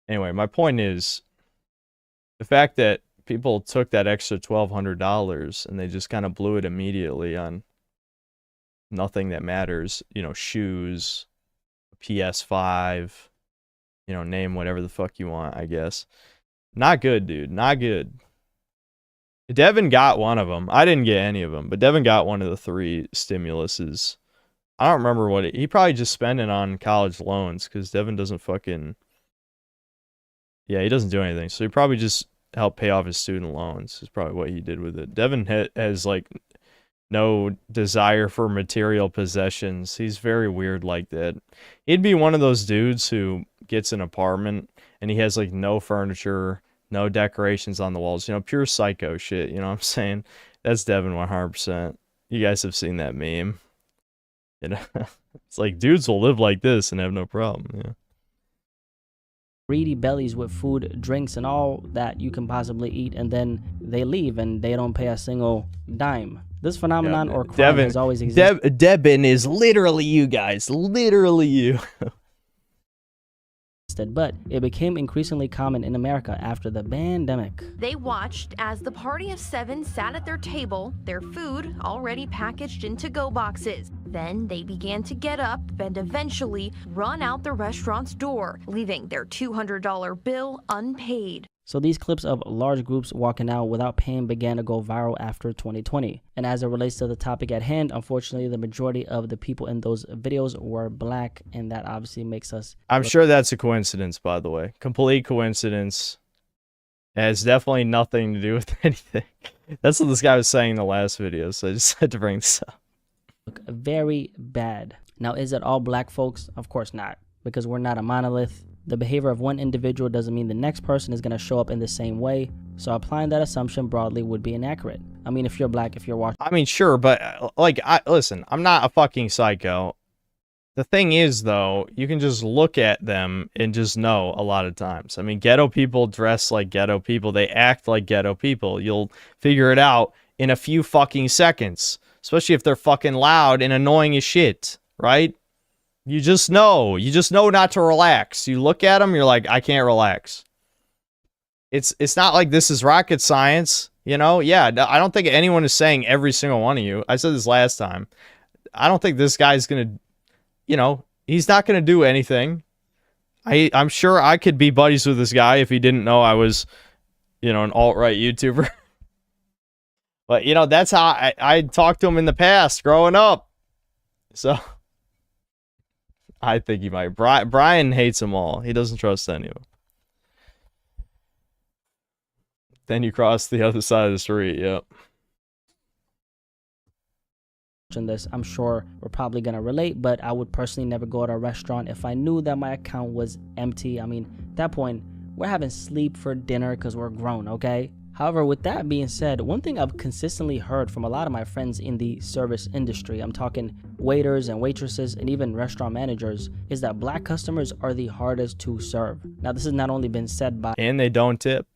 Anyway, my point is the fact that people took that extra $1,200 and they just kind of blew it immediately on nothing that matters. You know, shoes, PS5, you know, name whatever the fuck you want, I guess. Not good, dude. Not good. Devin got one of them. I didn't get any of them, but Devin got one of the 3 stimuluses. I don't remember what he probably just spent it on college loans, because Devin doesn't fucking... Yeah, he doesn't do anything. So he probably just helped pay off his student loans is probably what he did with it. Devin has like no desire for material possessions. He's very weird like that. He'd be one of those dudes who gets an apartment and he has like no furniture, No decorations on the walls. You know, pure psycho shit. You know what I'm saying? That's Devin 100%. You guys have seen that meme. You know, it's like dudes will live like this and have no problem. Yeah. Greedy bellies with food, drinks, and all that you can possibly eat, and then they leave and they don't pay a single dime. This phenomenon or crime has always existed. Devin is literally you guys. Literally you. But it became increasingly common in America after the pandemic. They watched as the party of 7 sat at their table, their food already packaged in to-go boxes. Then they began to get up and eventually run out the restaurant's door, leaving their $200 bill unpaid. So these clips of large groups walking out without paying began to go viral after 2020. And as it relates to the topic at hand, unfortunately, the majority of the people in those videos were black, and that obviously makes us... I'm sure that's a coincidence, by the way. Complete coincidence. It has definitely nothing to do with anything. That's what this guy was saying in the last video, so I just had to bring this up. Look very bad. Now, is it all black folks? Of course not, because we're not a monolith. The behavior of one individual doesn't mean the next person is going to show up in the same way, so applying that assumption broadly would be inaccurate. I mean, if you're black, if you're watching... I mean, sure, but, like, listen, I'm not a fucking psycho. The thing is, though, you can just look at them and just know a lot of times. I mean, ghetto people dress like ghetto people. They act like ghetto people. You'll figure it out in a few fucking seconds, especially if they're fucking loud and annoying as shit, right? You just know. You just know not to relax. You look at them, you're like, I can't relax. It's not like this is rocket science, you know? Yeah, I don't think anyone is saying every single one of you. I said this last time. I don't think this guy's going to, you know, he's not going to do anything. I'm sure I could be buddies with this guy if he didn't know I was, you know, an alt-right YouTuber. But, you know, that's how I talked to him in the past growing up. So... I think he might. Brian hates them all. He doesn't trust any of them. Then you cross the other side of the street. Yep. This, I'm sure we're probably going to relate, but I would personally never go to a restaurant if I knew that my account was empty. I mean, at that point, we're having sleep for dinner because we're grown, okay? However, with that being said, one thing I've consistently heard from a lot of my friends in the service industry, I'm talking waiters and waitresses and even restaurant managers, is that black customers are the hardest to serve. Now, this has not only been said by... And they don't tip.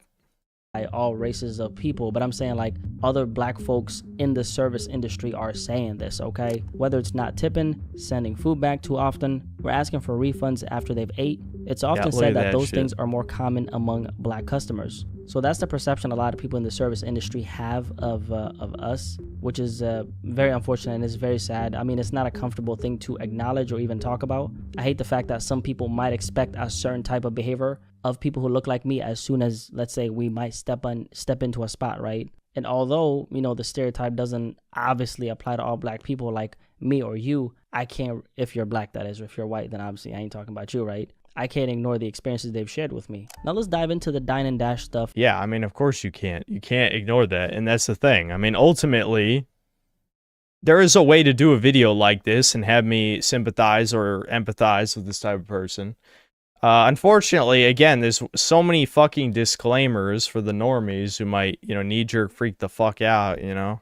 By all races of people, but I'm saying like other black folks in the service industry are saying this, okay? Whether it's not tipping, sending food back too often, or asking for refunds after they've ate, it's often said that those things are more common among black customers. So that's the perception a lot of people in the service industry have of us, which is very unfortunate and it's very sad. I mean, it's not a comfortable thing to acknowledge or even talk about. I hate the fact that some people might expect a certain type of behavior of people who look like me as soon as, let's say, we might step into a spot, right? And although, you know, the stereotype doesn't obviously apply to all black people like me or you, I can't, if you're black that is, or if you're white, then obviously I ain't talking about you, right? I can't ignore the experiences they've shared with me. Now let's dive into the dine and dash stuff. Yeah, I mean, of course you can't. You can't ignore that, and that's the thing. I mean, ultimately, there is a way to do a video like this and have me sympathize or empathize with this type of person. Unfortunately, again, there's so many fucking disclaimers for the normies who might, you know, knee-jerk freak the fuck out, you know?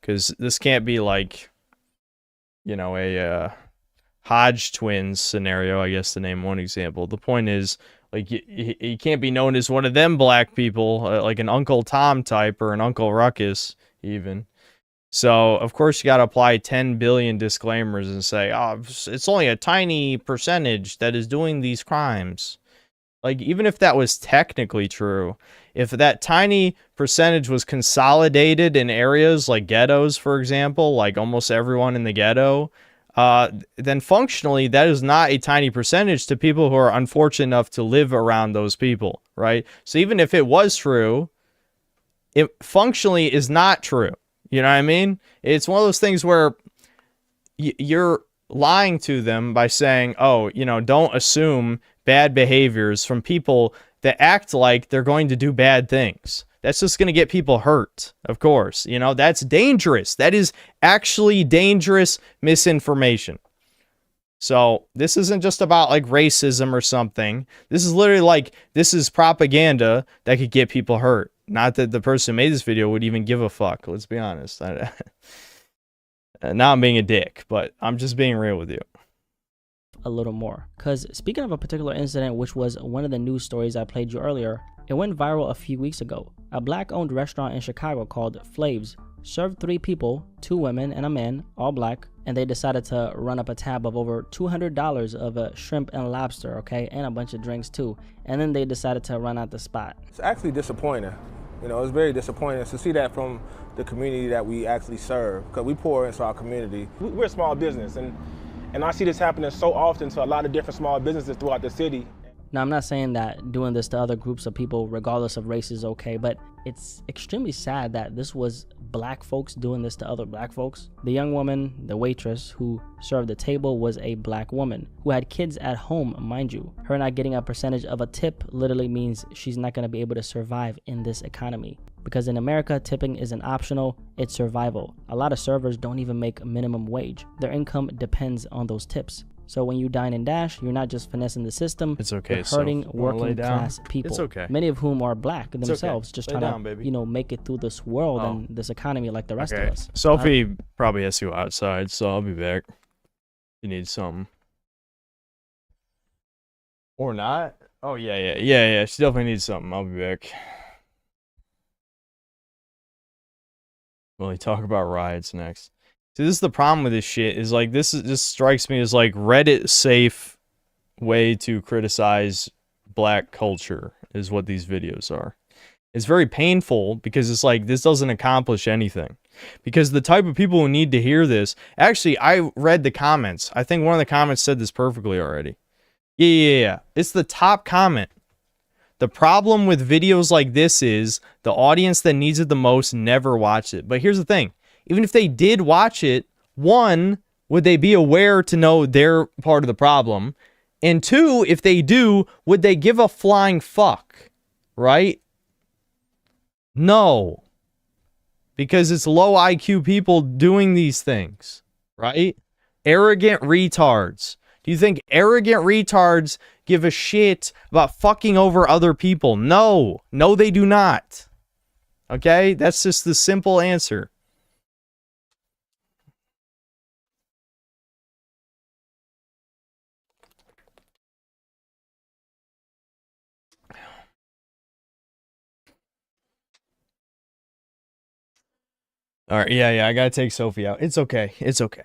Because this can't be like, you know, a Hodge twins scenario, I guess, to name one example. The point is, like, you can't be known as one of them black people, like an Uncle Tom type or an Uncle Ruckus, even. So, of course, you got to apply 10 billion disclaimers and say, oh, it's only a tiny percentage that is doing these crimes. Like, even if that was technically true, if that tiny percentage was consolidated in areas like ghettos, for example, like almost everyone in the ghetto, then functionally, that is not a tiny percentage to people who are unfortunate enough to live around those people, right? So even if it was true, it functionally is not true. You know what I mean? It's one of those things where you're lying to them by saying, oh, you know, don't assume bad behaviors from people that act like they're going to do bad things. That's just going to get people hurt, of course. You know, that's dangerous. That is actually dangerous misinformation. So this isn't just about like racism or something. This is literally like, this is propaganda that could get people hurt. Not that the person who made this video would even give a fuck. Let's be honest. Now I'm being a dick, but I'm just being real with you. A little more, because speaking of a particular incident, which was one of the news stories I played you earlier, it went viral a few weeks ago. A black-owned restaurant in Chicago called Flav's served 3 people, 2 women and a man, all black, and they decided to run up a tab of over $200 of shrimp and lobster, okay, and a bunch of drinks too, and then they decided to run out the spot. It's actually disappointing. You know, it's very disappointing to see that from the community that we actually serve, because we pour into our community. We're a small business, and I see this happening so often to a lot of different small businesses throughout the city. Now, I'm not saying that doing this to other groups of people, regardless of race, is okay, but it's extremely sad that this was black folks doing this to other black folks. The young woman, the waitress who served the table, was a black woman who had kids at home, mind you. Her not getting a percentage of a tip literally means she's not going to be able to survive in this economy. Because in America, tipping isn't optional, it's survival. A lot of servers don't even make minimum wage. Their income depends on those tips. So when you dine and dash, you're not just finessing the system, it's okay, you're hurting working class people. It's okay. Many of whom are black It's themselves, okay. just Lay trying down, to, baby. you know, make it through this world and this economy like the rest of us. Sophie probably has to go outside, so I'll be back. You need something. Or not? Oh, yeah. She definitely needs something. I'll be back. Well, talk about riots next. See, this is the problem with this shit, is like, this strikes me as like Reddit safe way to criticize black culture is what these videos are. It's very painful because it's like, this doesn't accomplish anything. Because the type of people who need to hear this, actually, I read the comments. I think one of the comments said this perfectly already. Yeah. It's the top comment. The problem with videos like this is the audience that needs it the most never watch it. But here's the thing. Even if they did watch it, 1, would they be aware to know they're part of the problem? And 2, if they do, would they give a flying fuck? Right? No. Because it's low IQ people doing these things. Right? Arrogant retards. Do you think arrogant retards give a shit about fucking over other people? No. No, they do not. Okay? That's just the simple answer. All right, yeah, I gotta take Sophie out. It's okay. It's okay.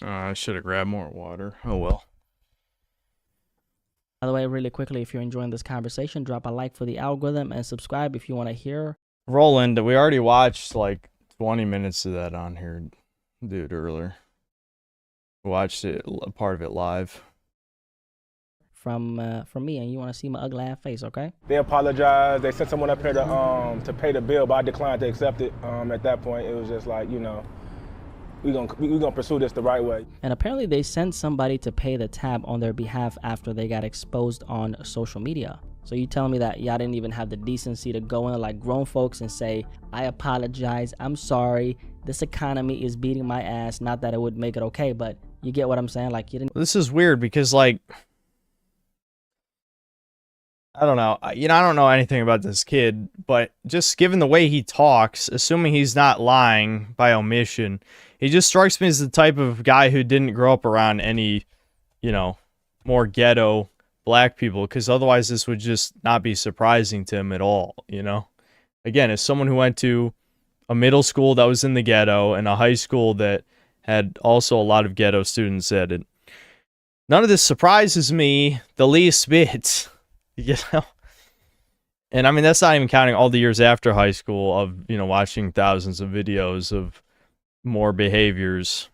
I should have grabbed more water. Oh well. By the way, really quickly, if you're enjoying this conversation, drop a like for the algorithm and subscribe if you want to hear. Roland, we already watched like 20 minutes of that on here, dude, earlier. Watched it, a part of it live. From me, and you want to see my ugly ass face, okay? They apologized. They sent someone up here to pay the bill, but I declined to accept it. At that point, it was just like, you know, we gonna pursue this the right way. And apparently they sent somebody to pay the tab on their behalf after they got exposed on social media. So you telling me that y'all didn't even have the decency to go in like grown folks and say, I apologize, I'm sorry, this economy is beating my ass. Not that it would make it okay, but you get what I'm saying? Like, you didn't. This is weird because, like, I don't know. You know, I don't know anything about this kid, but just given the way he talks, assuming he's not lying by omission, he just strikes me as the type of guy who didn't grow up around any, you know, more ghetto black people, because otherwise this would just not be surprising to him at all, you know? Again, as someone who went to a middle school that was in the ghetto and a high school that had also a lot of ghetto students at it, none of this surprises me the least bit. You know, and I mean, that's not even counting all the years after high school of, you know, watching thousands of videos of more behaviors.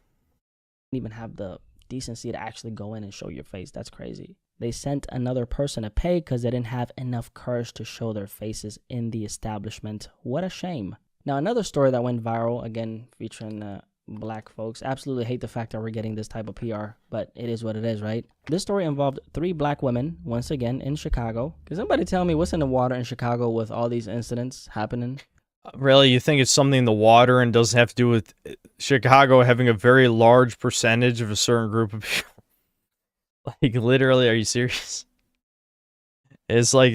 Even have the decency to actually go in and show your face. That's crazy. They sent another person to pay because they didn't have enough courage to show their faces in the establishment. What a shame. Now, another story that went viral, again, featuring black folks. Absolutely hate the fact that we're getting this type of PR, but it is what it is, right? This story involved 3 black women, once again, in Chicago. Can somebody tell me what's in the water in Chicago with all these incidents happening? Really? You think it's something in the water and doesn't have to do with Chicago having a very large percentage of a certain group of people? Like, literally, are you serious? It's like,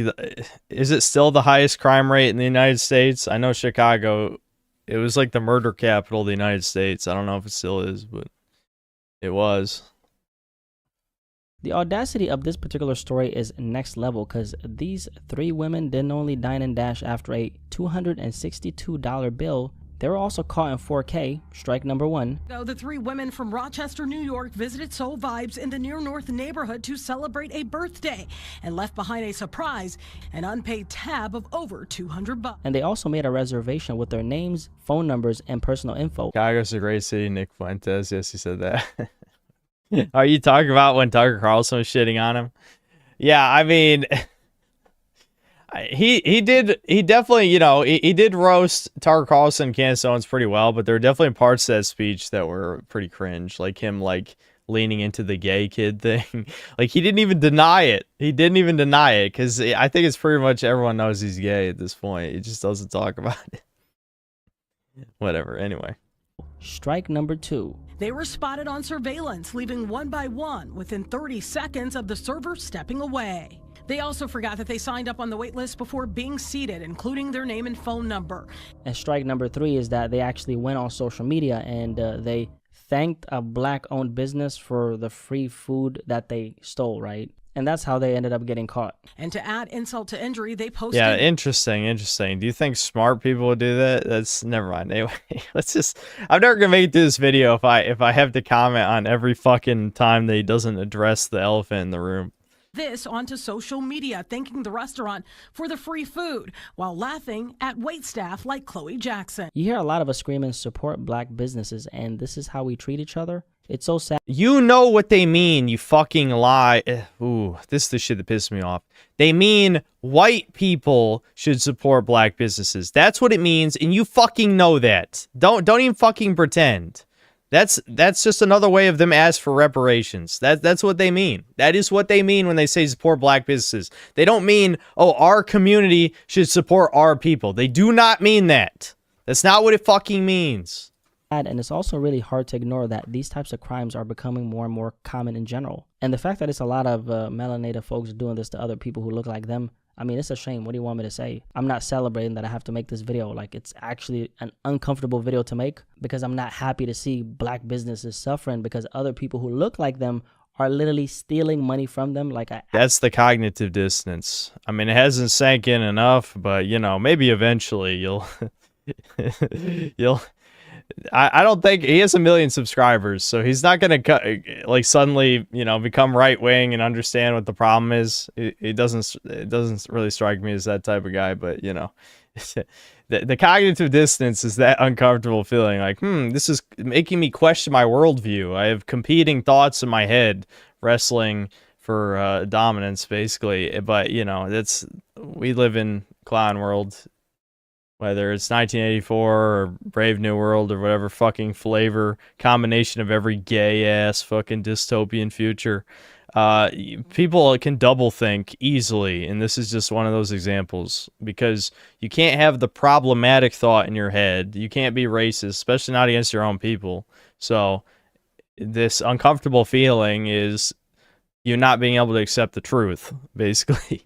is it still the highest crime rate in the United States? I know Chicago, it was like the murder capital of the United States. I don't know if it still is, but it was. The audacity of this particular story is next level because these 3 women didn't only dine and dash after a $262 bill. They were also caught in 4K, strike number 1. The 3 women from Rochester, New York visited Soul Vibes in the Near North neighborhood to celebrate a birthday and left behind a surprise, an unpaid tab of over $200. And they also made a reservation with their names, phone numbers, and personal info. Chicago's a great city, Nick Fuentes. Yes, he said that. Are you talking about when Tucker Carlson was shitting on him? Yeah, I mean, he definitely, you know, he did roast Tucker Carlson and Candace Owens pretty well, but there were definitely parts of that speech that were pretty cringe, like him like leaning into the gay kid thing. Like, he didn't even deny it. He didn't even deny it because I think it's pretty much everyone knows he's gay at this point. He just doesn't talk about it. Whatever. Anyway. Strike number 2. They were spotted on surveillance, leaving one by one within 30 seconds of the server stepping away. They also forgot that they signed up on the wait list before being seated, including their name and phone number. And strike number 3 is that they actually went on social media and they thanked a black-owned business for the free food that they stole, right? And that's how they ended up getting caught. And to add insult to injury, they posted... Yeah, interesting. Do you think smart people would do that? That's... Never mind. Anyway, let's just... I'm never going to make it through this video if I have to comment on every fucking time that he doesn't address the elephant in the room. This onto social media, thanking the restaurant for the free food while laughing at waitstaff like Chloe Jackson. You hear a lot of us screaming support black businesses, and this is how we treat each other. It's so sad. You know what they mean, you fucking lie. Ooh, this is the shit that pisses me off. They mean white people should support black businesses. That's what it means, and you fucking know that. Don't even fucking pretend. That's just another way of them ask for reparations. That's what they mean. That is what they mean when they say support black businesses. They don't mean, oh, our community should support our people. They do not mean that. That's not what it fucking means. And it's also really hard to ignore that these types of crimes are becoming more and more common in general. And the fact that it's a lot of melanated folks doing this to other people who look like them, I mean, it's a shame. What do you want me to say? I'm not celebrating that I have to make this video. Like, it's actually an uncomfortable video to make because I'm not happy to see black businesses suffering because other people who look like them are literally stealing money from them. Like, that's the cognitive dissonance. I mean, it hasn't sank in enough, but, you know, maybe eventually you'll I don't think he has 1 million subscribers, so he's not gonna like suddenly, you know, become right wing and understand what the problem is. It doesn't really strike me as that type of guy, but you know, the cognitive dissonance is that uncomfortable feeling like, this is making me question my worldview. I have competing thoughts in my head wrestling for dominance, basically. But you know, we live in clown world. Whether it's 1984 or Brave New World or whatever fucking flavor combination of every gay ass fucking dystopian future, people can double think easily, and this is just one of those examples, because you can't have the problematic thought in your head. You can't be racist, especially not against your own people. So this uncomfortable feeling is you not being able to accept the truth, basically.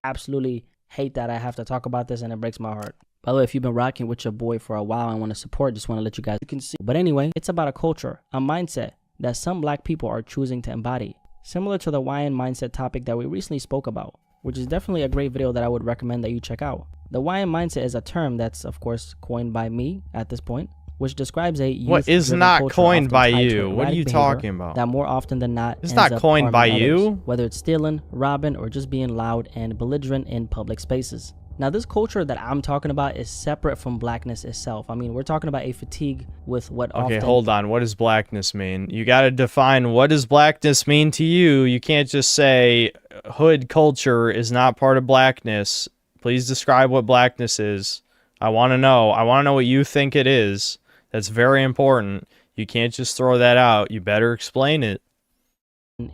Absolutely hate that I have to talk about this, and it breaks my heart. By the way, if you've been rocking with your boy for a while and want to support, just want to let you guys can see. But anyway, it's about a culture, a mindset that some black people are choosing to embody. Similar to the YN mindset topic that we recently spoke about, which is definitely a great video that I would recommend that you check out. The YN mindset is a term that's, of course, coined by me at this point, which describes a youth-driven what is not culture coined by often tied to you? What are you erratic talking behavior about? that more often than not It's ends not up coined by harming others, you. whether it's stealing, robbing, or just being loud and belligerent in public spaces. Now, this culture that I'm talking about is separate from blackness itself. I mean, we're talking about a fatigue with what Okay, often... hold on. What does blackness mean? You got to define what does blackness mean to you. You can't just say hood culture is not part of blackness. Please describe what blackness is. I want to know. I want to know what you think it is. That's very important. You can't just throw that out. You better explain it.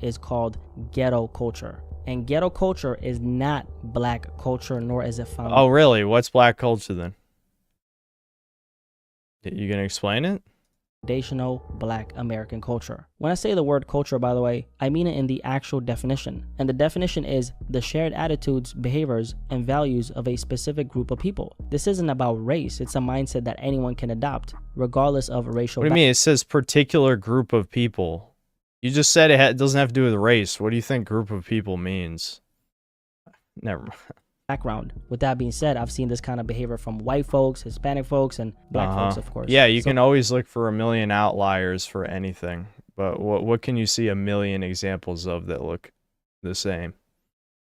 Is called ghetto culture. And ghetto culture is not black culture, nor is it found... Oh, really? What's black culture then? You gonna explain it? Foundational black American culture. When I say the word culture, by the way, I mean it in the actual definition. And the definition is the shared attitudes, behaviors, and values of a specific group of people. This isn't about race. It's a mindset that anyone can adopt, regardless of racial... What do you mean? It says particular group of people. You just said it doesn't have to do with race. What do you think group of people means? Never mind. Background. With that being said, I've seen this kind of behavior from white folks, Hispanic folks, and black folks, of course. Yeah, you can always look for 1 million outliers for anything. But what can you see 1 million examples of that look the same?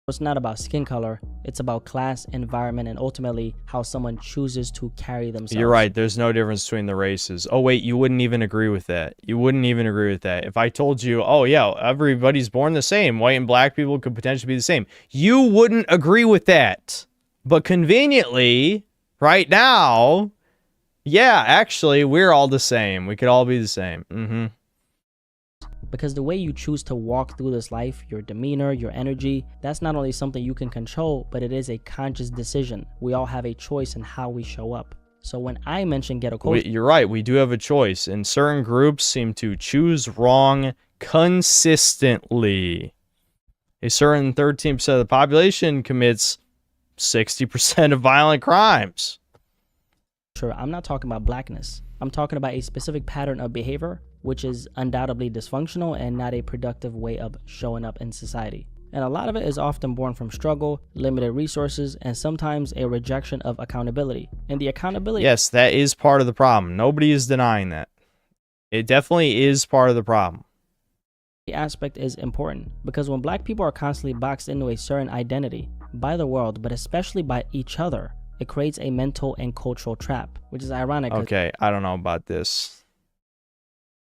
It's not about skin color. It's about class, environment, and ultimately how someone chooses to carry themselves. You're right. There's no difference between the races. Oh, wait, you wouldn't even agree with that. You wouldn't even agree with that. If I told you, oh, yeah, everybody's born the same. White and black people could potentially be the same. You wouldn't agree with that. But conveniently, right now, yeah, actually, we're all the same. We could all be the same. Because the way you choose to walk through this life, your demeanor, your energy, that's not only something you can control, but it is a conscious decision. We all have a choice in how we show up. So when I mention ghetto culture... You're right, we do have a choice, and certain groups seem to choose wrong consistently. A certain 13% of the population commits 60% of violent crimes. Sure, I'm not talking about blackness. I'm talking about a specific pattern of behavior, which is undoubtedly dysfunctional and not a productive way of showing up in society. And a lot of it is often born from struggle, limited resources, and sometimes a rejection of accountability. And the accountability... Yes, that is part of the problem. Nobody is denying that. It definitely is part of the problem. The aspect is important because when black people are constantly boxed into a certain identity by the world, but especially by each other, it creates a mental and cultural trap, which is ironic. Okay, I don't know about this.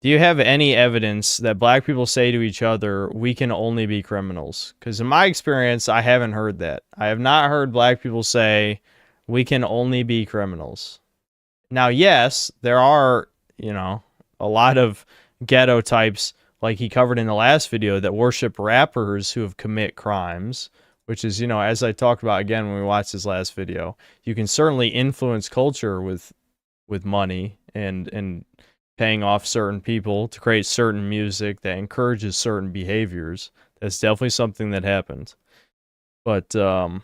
Do you have any evidence that black people say to each other, we can only be criminals? Because in my experience, I haven't heard that. I have not heard black people say, we can only be criminals. Now, yes, there are, you know, a lot of ghetto types, like he covered in the last video, that worship rappers who have commit crimes. Which is, you know, as I talked about again when we watched this last video, you can certainly influence culture with money and paying off certain people to create certain music that encourages certain behaviors. That's definitely something that happened. But yeah,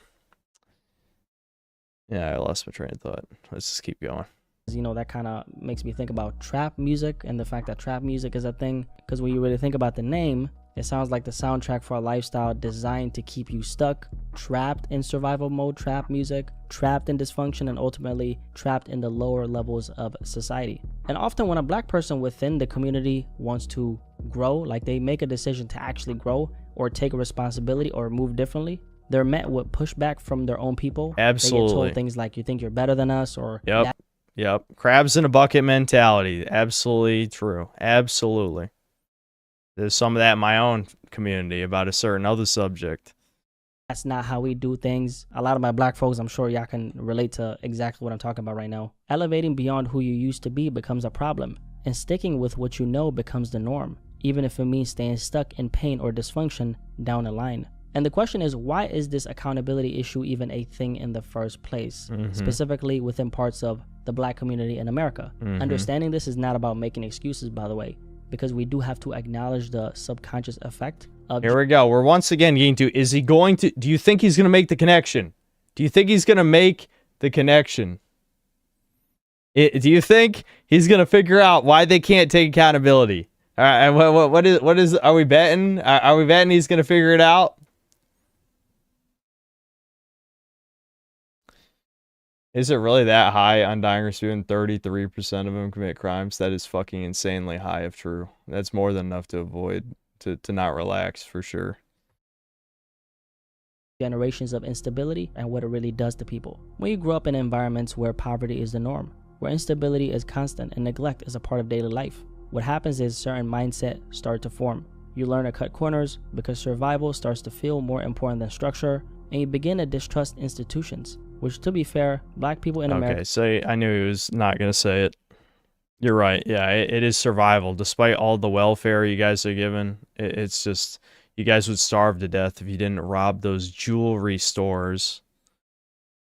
I lost my train of thought. Let's just keep going. You know, that kind of makes me think about trap music and the fact that trap music is a thing. Because when you really think about the name, It sounds like the soundtrack for a lifestyle designed to keep you stuck, trapped in survival mode trap music, trapped in dysfunction, and ultimately trapped in the lower levels of society. And often when a black person within the community wants to grow, like they make a decision to actually grow or take a responsibility or move differently, they're met with pushback from their own people. Absolutely. They get told things like, you think you're better than us, or Yep. Yep. Crabs in a bucket mentality. Absolutely true. Absolutely. There's some of that in my own community about a certain other subject. that's not how we do things. A lot of my black folks, I'm sure y'all can relate to exactly what I'm talking about right now. Elevating beyond who you used to be becomes a problem, and sticking with what you know becomes the norm, even if it means staying stuck in pain or dysfunction down the line. And the question is, why is this accountability issue even a thing in the first place, specifically within parts of the black community in America? Understanding this is not about making excuses, by the way, because we do have to acknowledge the subconscious effect of... Here we go. We're once again getting to, is he going to, do you think he's going to make the connection? Do you think he's going to make the connection? Do you think he's going to figure out why they can't take accountability? All right, what is, are we betting? Are we betting he's going to figure it out? Is it really that high? Undying student, 33% of them commit crimes. That is fucking insanely high if true. That's more than enough to avoid, to not relax, for sure. Generations of instability and what it really does to people. When you grow up in environments where poverty is the norm, where instability is constant and neglect is a part of daily life, what happens is certain mindset start to form. You learn to cut corners because survival starts to feel more important than structure, and you begin to distrust institutions. Which, to be fair, black people in America... Okay, so I knew he was not going to say it. You're right. Yeah, it is survival. Despite all the welfare you guys are given, it's just... You guys would starve to death if you didn't rob those jewelry stores.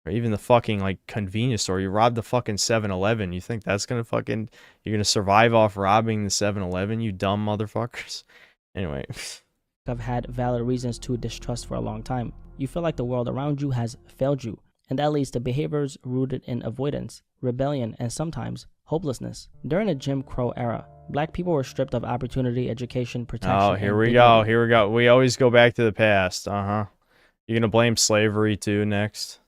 Or even the fucking, like, convenience store. You rob the fucking 7-Eleven. You think that's going to fucking... You're going to survive off robbing the 7-Eleven, you dumb motherfuckers? Anyway. I've had valid reasons to distrust for a long time. You feel like the world around you has failed you. And that leads to behaviors rooted in avoidance, rebellion, and sometimes hopelessness. During the Jim Crow era, black people were stripped of opportunity, education, protection. Oh, here we go. Here we go. We always go back to the past. You're going to blame slavery too next?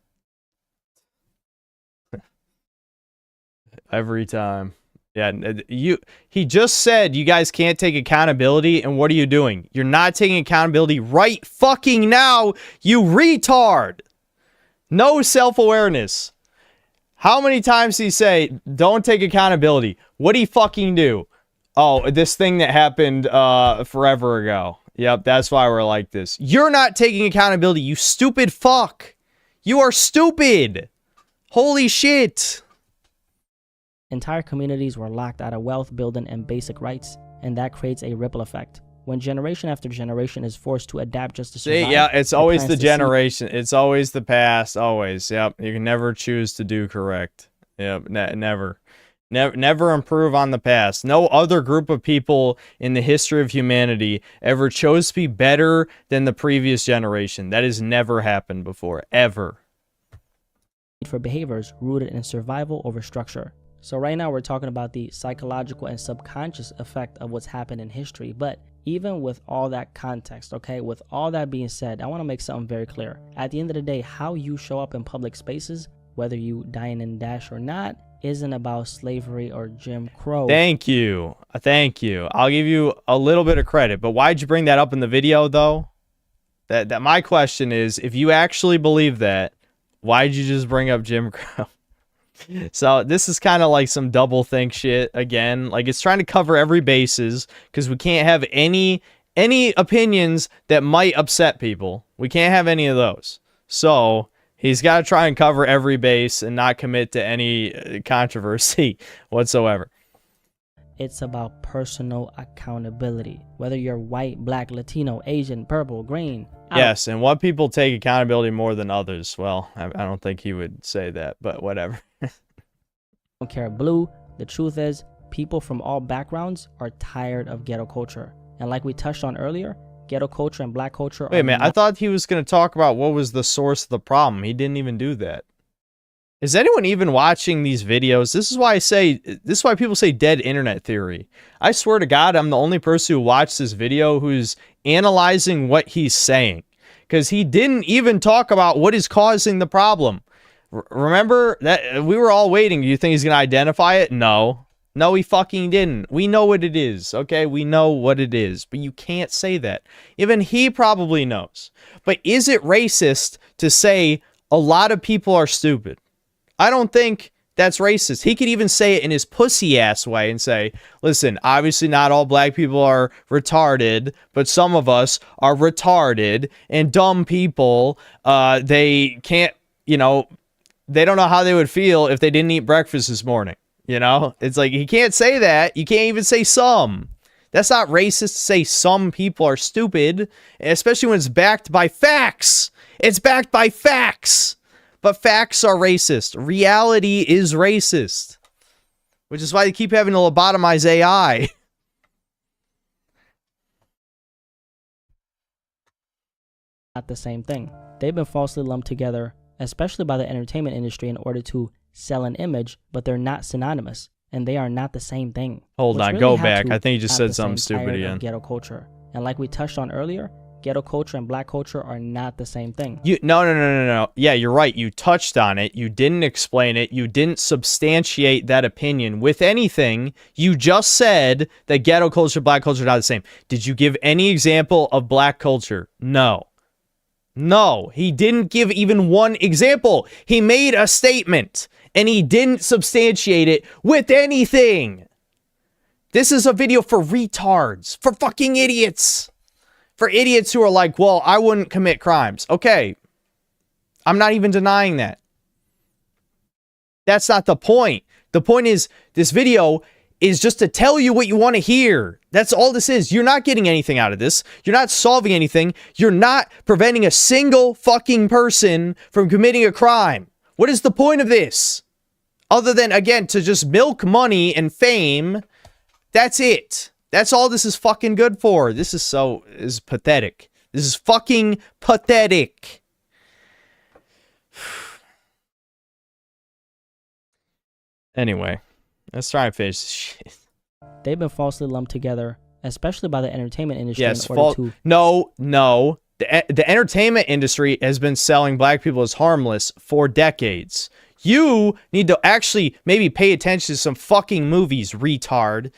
Every time. Yeah, he just said you guys can't take accountability, and what are you doing? You're not taking accountability right fucking now, you retard! No self-awareness. How many times do you say, don't take accountability? What do you fucking do? Oh, this thing that happened forever ago. Yep, that's why we're like this. You're not taking accountability, you stupid fuck. You are stupid. Holy shit. Entire communities were locked out of wealth building and basic rights, and that creates a ripple effect. When generation after generation is forced to adapt just to survive. See, yeah, it's always the generation. It's always the past, always. Yep, you can never choose to do correct. Yep, never. Never improve on the past. No other group of people in the history of humanity ever chose to be better than the previous generation. That has never happened before, ever. For behaviors rooted in survival over structure. So right now we're talking about the psychological and subconscious effect of what's happened in history, but even with all that context, okay, with all that being said, I want to make something very clear. At the end of the day, how you show up in public spaces, whether you dine and dash or not, isn't about slavery or Jim Crow. Thank you. Thank you. I'll give you a little bit of credit, but why'd you bring that up in the video, though? That my question is, if you actually believe that, why'd you just bring up Jim Crow? So this is kind of like some double think shit again. Like, it's trying to cover every bases because we can't have any opinions that might upset people. We can't have any of those. So he's got to try and cover every base and not commit to any controversy whatsoever. It's about personal accountability. Whether you're white, black, Latino, Asian, purple, green. Yes, and what people take accountability more than others. Well, I don't think he would say that, but whatever. Don't care blue. The truth is, people from all backgrounds are tired of ghetto culture. And like we touched on earlier, ghetto culture and black culture Wait a minute, I thought he was going to talk about what was the source of the problem. He didn't even do that. Is anyone even watching these videos? This is why people say dead internet theory. I swear to God, I'm the only person who watched this video who's analyzing what he's saying. Because he didn't even talk about what is causing the problem. Remember that we were all waiting. Do you think he's going to identify it? No. No, he fucking didn't. We know what it is, okay? We know what it is. But you can't say that. Even he probably knows. But is it racist to say a lot of people are stupid? I don't think that's racist. He could even say it in his pussy ass way and say, listen, obviously not all black people are retarded, but some of us are retarded, and dumb people, they can't, you know, they don't know how they would feel if they didn't eat breakfast this morning. You know, it's like, he can't say that. You can't even say some. That's not racist to say some people are stupid, especially when it's backed by facts. It's backed by facts. But facts are racist. Reality is racist. Which is why they keep having to lobotomize AI. Not the same thing. They've been falsely lumped together, especially by the entertainment industry, in order to sell an image, but they're not synonymous, and they are not the same thing. Hold on, really go back. I think you just said something stupid again. Ghetto culture. And like we touched on earlier, ghetto culture and black culture are not the same thing. No. Yeah, you're right. You touched on it. You didn't explain it. You didn't substantiate that opinion with anything. You just said that ghetto culture, black culture are not the same. Did you give any example of black culture? No. No, he didn't give even one example. He made a statement, and he didn't substantiate it with anything. This is a video for retards, for fucking idiots. For idiots who are like, well, I wouldn't commit crimes. Okay. I'm not even denying that. That's not the point. The point is, this video is just to tell you what you want to hear. That's all this is. You're not getting anything out of this. You're not solving anything. You're not preventing a single fucking person from committing a crime. What is the point of this? Other than, again, to just milk money and fame. That's it. That's all this is fucking good for. This is pathetic. This is fucking pathetic. Anyway, let's try and finish this shit. They've been falsely lumped together, especially by the entertainment industry. Yes, no. The entertainment industry has been selling black people as harmless for decades. You need to actually maybe pay attention to some fucking movies, retard.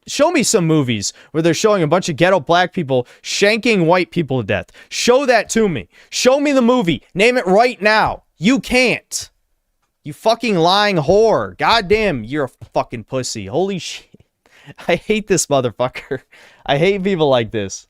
Show me some movies where they're showing a bunch of ghetto black people shanking white people to death. Show that to me. Show me the movie. Name it right now. You can't. You fucking lying whore. Goddamn, you're a fucking pussy. Holy shit. I hate this motherfucker. I hate people like this.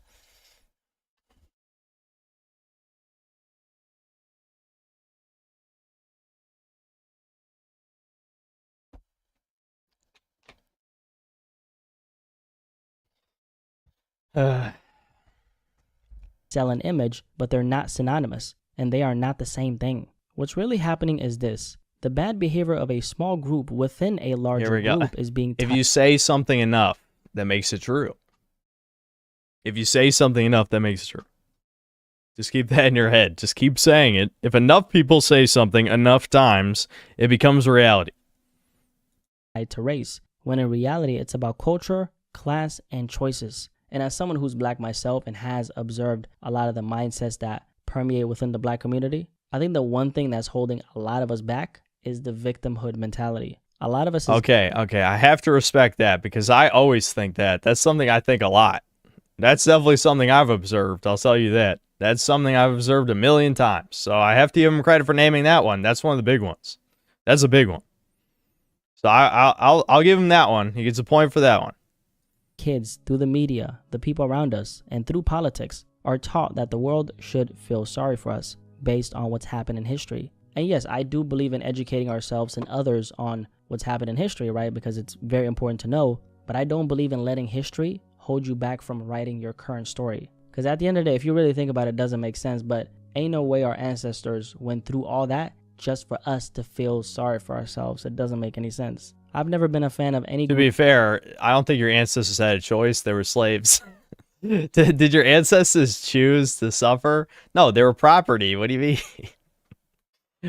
Sell an image, but they're not synonymous, and they are not the same thing. What's really happening is this. The bad behavior of a small group within a larger group is being... If you say something enough, that makes it true. If you say something enough, that makes it true. Just keep that in your head. Just keep saying it. If enough people say something enough times, it becomes reality. To race, when in reality, it's about culture, class, and choices. And as someone who's black myself and has observed a lot of the mindsets that permeate within the black community, I think the one thing that's holding a lot of us back is the victimhood mentality. A lot of us... Okay. I have to respect that because I always think that. That's something I think a lot. That's definitely something I've observed. I'll tell you that. That's something I've observed a million times. So I have to give him credit for naming that one. That's one of the big ones. That's a big one. So I'll give him that one. He gets a point for that one. Kids, through the media, the people around us, and through politics, are taught that the world should feel sorry for us based on what's happened in history. And yes, I do believe in educating ourselves and others on what's happened in history, right? Because it's very important to know. But I don't believe in letting history hold you back from writing your current story. Because at the end of the day, if you really think about it, it doesn't make sense. But ain't no way our ancestors went through all that just for us to feel sorry for ourselves. It doesn't make any sense. I've never been a fan of any... To be fair, I don't think your ancestors had a choice. They were slaves. Did your ancestors choose to suffer? No, they were property. What do you mean?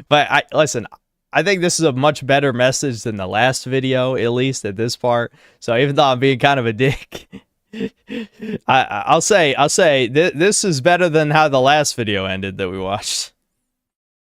But listen, I think this is a much better message than the last video, at least at this part. So even though I'm being kind of a dick, I'll say this is better than how the last video ended that we watched.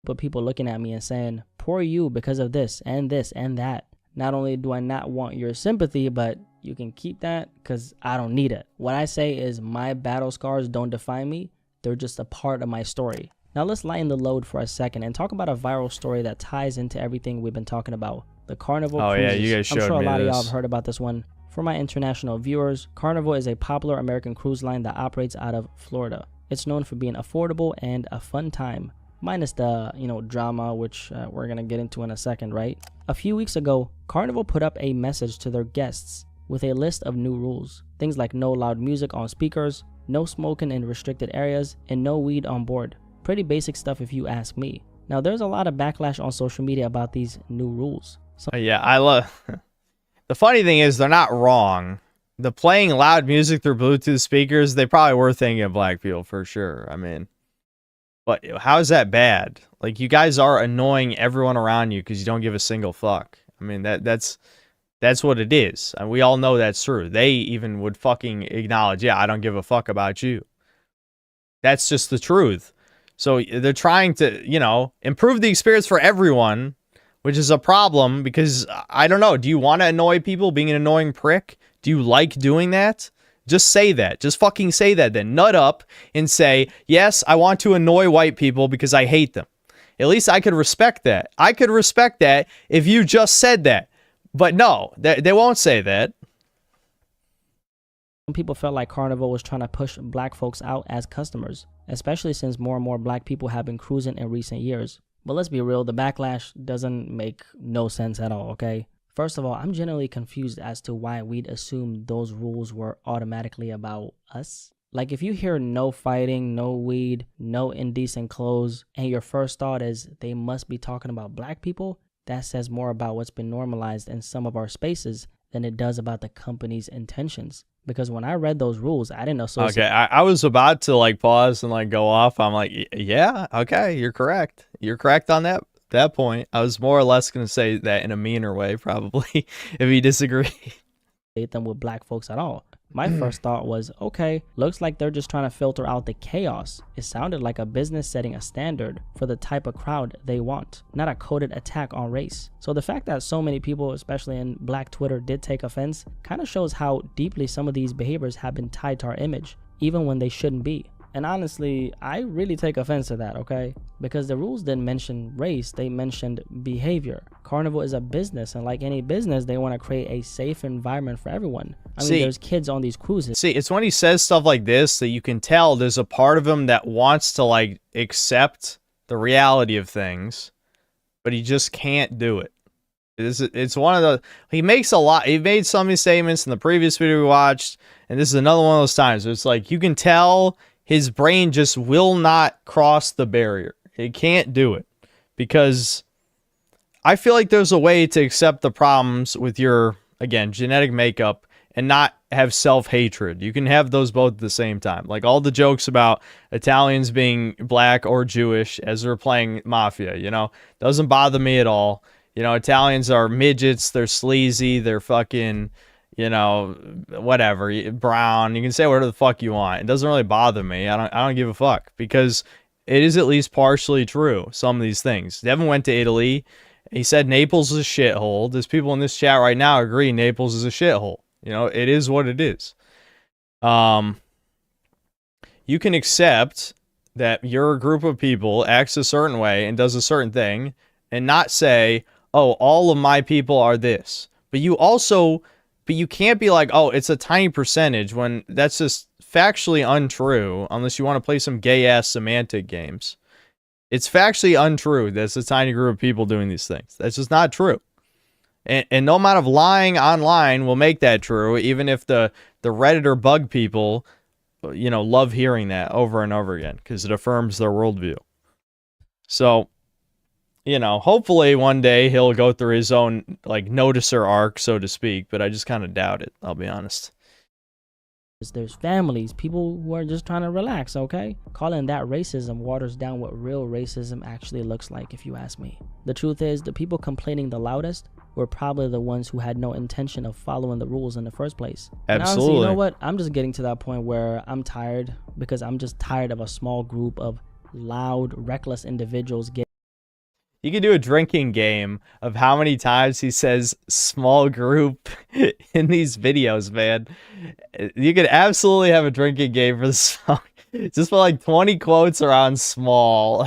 But people looking at me and saying, poor you because of this and that. Not only do I not want your sympathy, but you can keep that because I don't need it. What I say is my battle scars don't define me. They're just a part of my story. Now let's lighten the load for a second and talk about a viral story that ties into everything we've been talking about. The Carnival cruises. Yeah, you guys showed me I'm sure a lot of y'all this. have heard about this one. For my international viewers, Carnival is a popular American cruise line that operates out of Florida. It's known for being affordable and a fun time, minus the, drama, which we're going to get into in a second, right? A few weeks ago, Carnival put up a message to their guests with a list of new rules. Things like no loud music on speakers, no smoking in restricted areas, and no weed on board. Pretty basic stuff if you ask me. Now, there's a lot of backlash on social media about these new rules. Yeah, I love... The funny thing is, they're not wrong. The playing loud music through Bluetooth speakers, they probably were thinking of black people for sure. I mean, but how is that bad? Like, you guys are annoying everyone around you because you don't give a single fuck. I mean, that's what it is. And we all know that's true. They even would fucking acknowledge, yeah, I don't give a fuck about you. That's just the truth. So they're trying to, improve the experience for everyone, which is a problem because, I don't know, do you want to annoy people being an annoying prick? Do you like doing that? Just say that. Just fucking say that then. Nut up and say, yes, I want to annoy white people because I hate them. At least I could respect that. I could respect that if you just said that. But no, they won't say that. Some people felt like Carnival was trying to push black folks out as customers, especially since more and more black people have been cruising in recent years. But let's be real, the backlash doesn't make no sense at all, okay? First of all, I'm generally confused as to why we'd assume those rules were automatically about us. Like, if you hear no fighting, no weed, no indecent clothes, and your first thought is they must be talking about black people, that says more about what's been normalized in some of our spaces than it does about the company's intentions. Because when I read those rules, I didn't associate... Okay, I was about to, pause and, go off. I'm like, yeah, okay, you're correct. You're correct on that point. I was more or less going to say that in a meaner way, probably, if you disagree. ...them with black folks at all. My first thought was, okay, looks like they're just trying to filter out the chaos. It sounded like a business setting a standard for the type of crowd they want, not a coded attack on race. So the fact that so many people, especially in black Twitter, did take offense kind of shows how deeply some of these behaviors have been tied to our image, even when they shouldn't be. And honestly, I really take offense to that, okay? Because the rules didn't mention race, they mentioned behavior. Carnival is a business, and like any business, they want to create a safe environment for everyone. I mean, there's kids on these cruises. See, it's when he says stuff like this that you can tell there's a part of him that wants to, accept the reality of things, but he just can't do it. It's one of the... He made some of these statements in the previous video we watched, and this is another one of those times where it's like, you can tell... His brain just will not cross the barrier. It can't do it. Because I feel like there's a way to accept the problems with your, again, genetic makeup and not have self-hatred. You can have those both at the same time. Like all the jokes about Italians being black or Jewish as they're playing Mafia, doesn't bother me at all. Italians are midgets, they're sleazy, they're fucking... whatever, brown, you can say whatever the fuck you want. It doesn't really bother me. I don't give a fuck because it is at least partially true, some of these things. Devin went to Italy. He said Naples is a shithole. There's people in this chat right now agree Naples is a shithole. It is what it is. You can accept that your group of people acts a certain way and does a certain thing and not say, oh, all of my people are this. But you can't be like, oh, it's a tiny percentage when that's just factually untrue unless you want to play some gay-ass semantic games. It's factually untrue that's a tiny group of people doing these things. That's just not true. And no amount of lying online will make that true, even if the Reddit or bug people, love hearing that over and over again because it affirms their worldview. So... hopefully one day he'll go through his own, noticer arc, so to speak, but I just kind of doubt it, I'll be honest. There's families, people who are just trying to relax, okay? Calling that racism waters down what real racism actually looks like, if you ask me. The truth is, the people complaining the loudest were probably the ones who had no intention of following the rules in the first place. And Absolutely. honestly, you know what? I'm just getting to that point where I'm tired, because I'm just tired of a small group of loud, reckless individuals getting... You could do a drinking game of how many times he says small group in these videos, man. You could absolutely have a drinking game for this song. Just put like 20 quotes around small.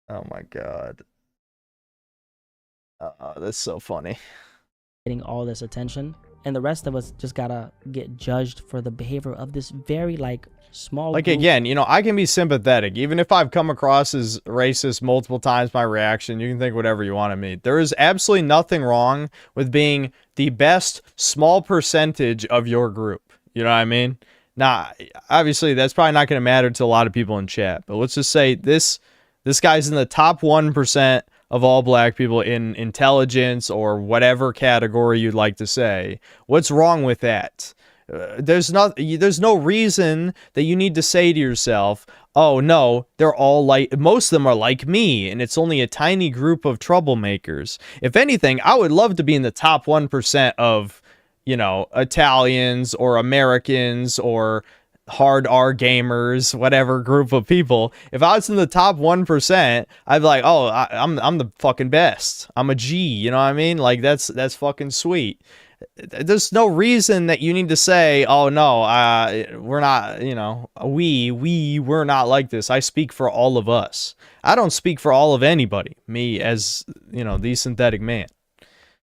Oh my god. That's so funny. Getting all this attention, and the rest of us just gotta get judged for the behavior of this very like small like group. Again, you know, I can be sympathetic even if I've come across as racist multiple times. My reaction, you can think whatever you want of me. There is absolutely nothing wrong with being the best small percentage of your group, you know what I mean? Now obviously that's probably not going to matter to a lot of people in chat, but let's just say this guy's in the top 1% of all black people in intelligence or whatever category you'd like to say. What's wrong with that? There's no reason that you need to say to yourself, oh no, they're all like, most of them are like me, and it's only a tiny group of troublemakers. If anything, I would love to be in the top 1% of, you know, Italians or Americans or hard R gamers, whatever group of people. If I was in the top 1%, I'd be like, oh, I'm the fucking best. I'm a G, you know what I mean? Like that's fucking sweet. There's no reason that you need to say, oh no, we're not, you know, we're not like this. I speak for all of us. I don't speak for all of anybody, me as, you know, the synthetic man.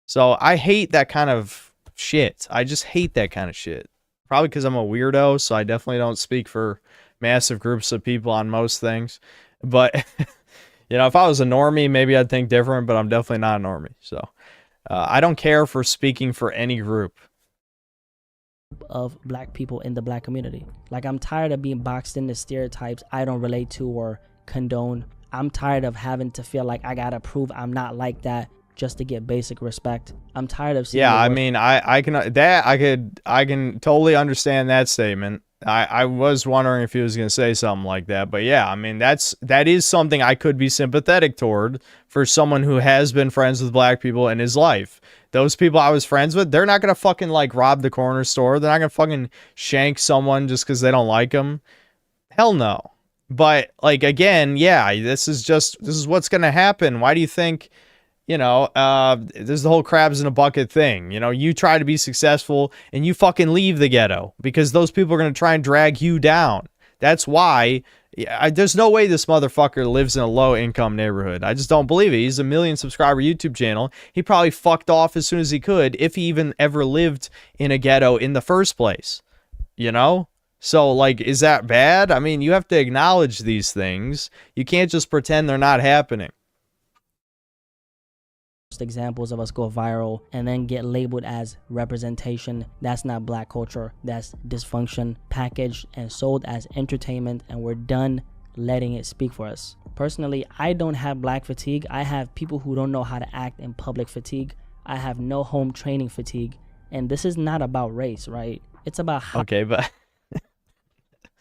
So I hate that kind of shit. I just hate that kind of shit. Probably because I'm a weirdo, so I definitely don't speak for massive groups of people on most things. But, you know, if I was a normie, maybe I'd think different, but I'm definitely not a normie. So I don't care for speaking for any group of black people in the black community. Like, I'm tired of being boxed into stereotypes I don't relate to or condone. I'm tired of having to feel like I gotta prove I'm not like that just to get basic respect. I'm tired of seeing... Yeah, I mean, I can totally understand that statement. I was wondering if he was going to say something like that, but yeah, I mean, that is something I could be sympathetic toward for someone who has been friends with black people in his life. Those people I was friends with, they're not going to fucking like rob the corner store. They're not going to fucking shank someone just because they don't like them. Hell no. But like, again, yeah, this is what's going to happen. Why do you think... You know, there's the whole crabs in a bucket thing. You know, you try to be successful and you fucking leave the ghetto because those people are going to try and drag you down. That's why there's no way this motherfucker lives in a low income neighborhood. I just don't believe it. He's a 1 million subscriber YouTube channel. He probably fucked off as soon as he could, if he even ever lived in a ghetto in the first place. You know? So, like, is that bad? I mean, you have to acknowledge these things. You can't just pretend they're not happening. Examples of us go viral and then get labeled as representation. That's not black culture. That's dysfunction, packaged and sold as entertainment, and we're done letting it speak for us. Personally, I don't have black fatigue. I have people who don't know how to act in public fatigue. I have no home training fatigue, and this is not about race, right? It's about how... Okay, but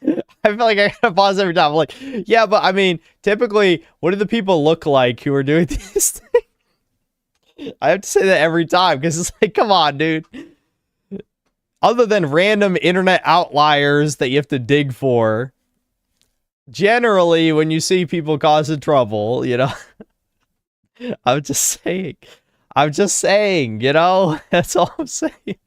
I feel like I gotta pause every time. I'm like, yeah, but I mean, typically, what do the people look like who are doing these things? I have to say that every time because it's like, come on, dude. Other than random internet outliers that you have to dig for, generally, when you see people causing trouble, you know, I'm just saying, you know, that's all I'm saying.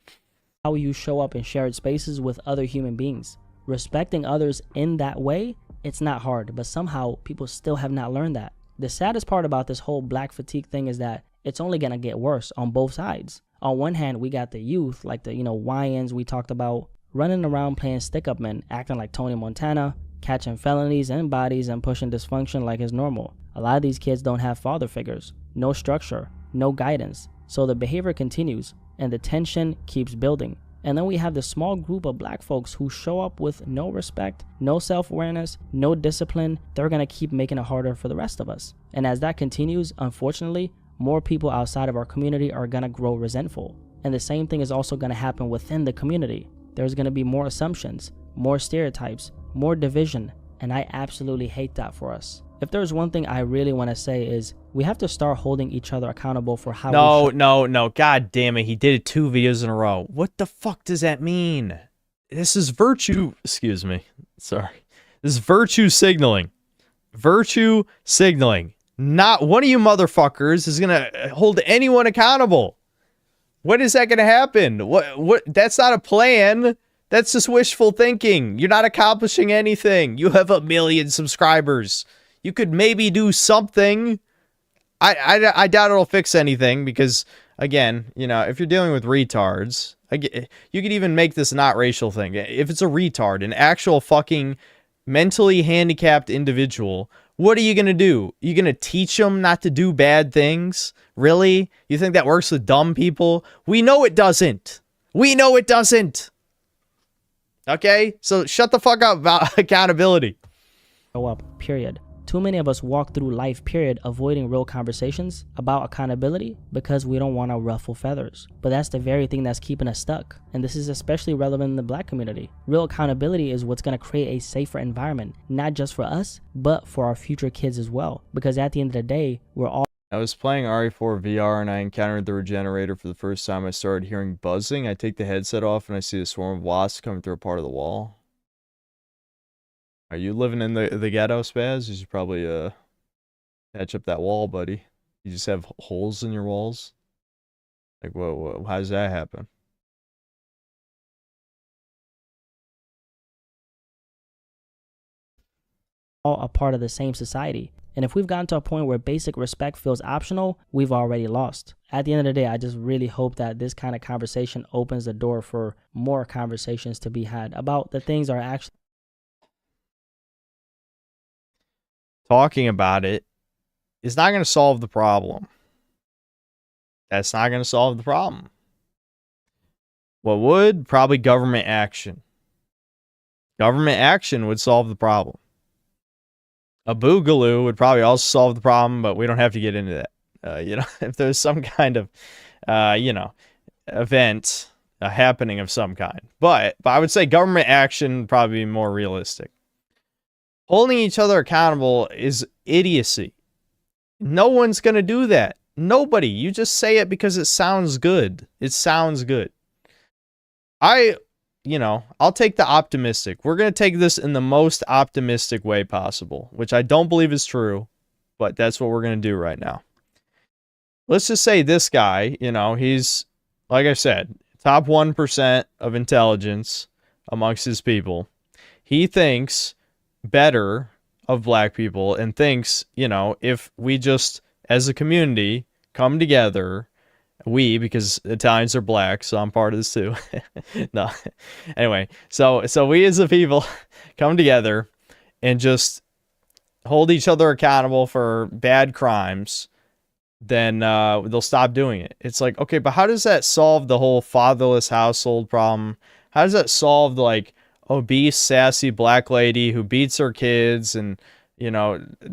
How you show up in shared spaces with other human beings. Respecting others in that way, it's not hard, but somehow people still have not learned that. The saddest part about this whole black fatigue thing is that it's only going to get worse on both sides. On one hand, we got the youth, like the, you know, YNs we talked about, running around playing stick-up men, acting like Tony Montana, catching felonies and bodies and pushing dysfunction like it's normal. A lot of these kids don't have father figures, no structure, no guidance. So the behavior continues and the tension keeps building. And then we have the small group of black folks who show up with no respect, no self-awareness, no discipline. They're going to keep making it harder for the rest of us. And as that continues, unfortunately, more people outside of our community are gonna grow resentful. And the same thing is also going to happen within the community. There's going to be more assumptions, more stereotypes, more division, and I absolutely hate that for us. If there's one thing I really want to say is we have to start holding each other accountable for how No. God damn it. He did it 2 videos in a row. What the fuck does that mean? This is virtue. Excuse me. Sorry. This is virtue signaling. Virtue signaling. Not one of you motherfuckers is going to hold anyone accountable. When is that going to happen? What? That's not a plan. That's just wishful thinking. You're not accomplishing anything. You have 1 million subscribers. You could maybe do something. I doubt it'll fix anything because, again, you know, if you're dealing with retards, you could even make this not racial thing. If it's a retard, an actual fucking mentally handicapped individual, what are you going to do? You going to teach them not to do bad things? Really? You think that works with dumb people? We know it doesn't. We know it doesn't. Okay? So shut the fuck up about accountability. Show up, period. Too many of us walk through life, period, avoiding real conversations about accountability because we don't want to ruffle feathers. But that's the very thing that's keeping us stuck. And this is especially relevant in the Black community. Real accountability is what's going to create a safer environment, not just for us, but for our future kids as well. Because at the end of the day, we're all... I was playing RE4 VR and I encountered the regenerator for the first time. I started hearing buzzing. I take the headset off and I see a swarm of wasps coming through a part of the wall. Are you living in the ghetto, Spaz? You should probably patch up that wall, buddy. You just have holes in your walls? Like, whoa, how does that happen? all a part of the same society. And if we've gotten to a point where basic respect feels optional, we've already lost. At the end of the day, I just really hope that this kind of conversation opens the door for more conversations to be had about the things are actually... Talking about it is not going to solve the problem. That's not going to solve the problem. What would? Probably government action. Government action would solve the problem. A boogaloo would probably also solve the problem, but we don't have to get into that. If there's some kind of, event, a happening of some kind. But I would say government action would probably be more realistic. Holding each other accountable is idiocy. No one's going to do that. Nobody. You just say it because it sounds good. It sounds good. I'll take the optimistic. We're going to take this in the most optimistic way possible, which I don't believe is true, but that's what we're going to do right now. Let's just say this guy, he's, like I said, top 1% of intelligence amongst his people. He thinks better of black people and thinks, if we just, as a community, come together, because Italians are black, so I'm part of this too. No. Anyway, so we as a people come together and just hold each other accountable for bad crimes, then they'll stop doing it. It's like, okay, but how does that solve the whole fatherless household problem? How does that solve the, obese, sassy black lady who beats her kids and,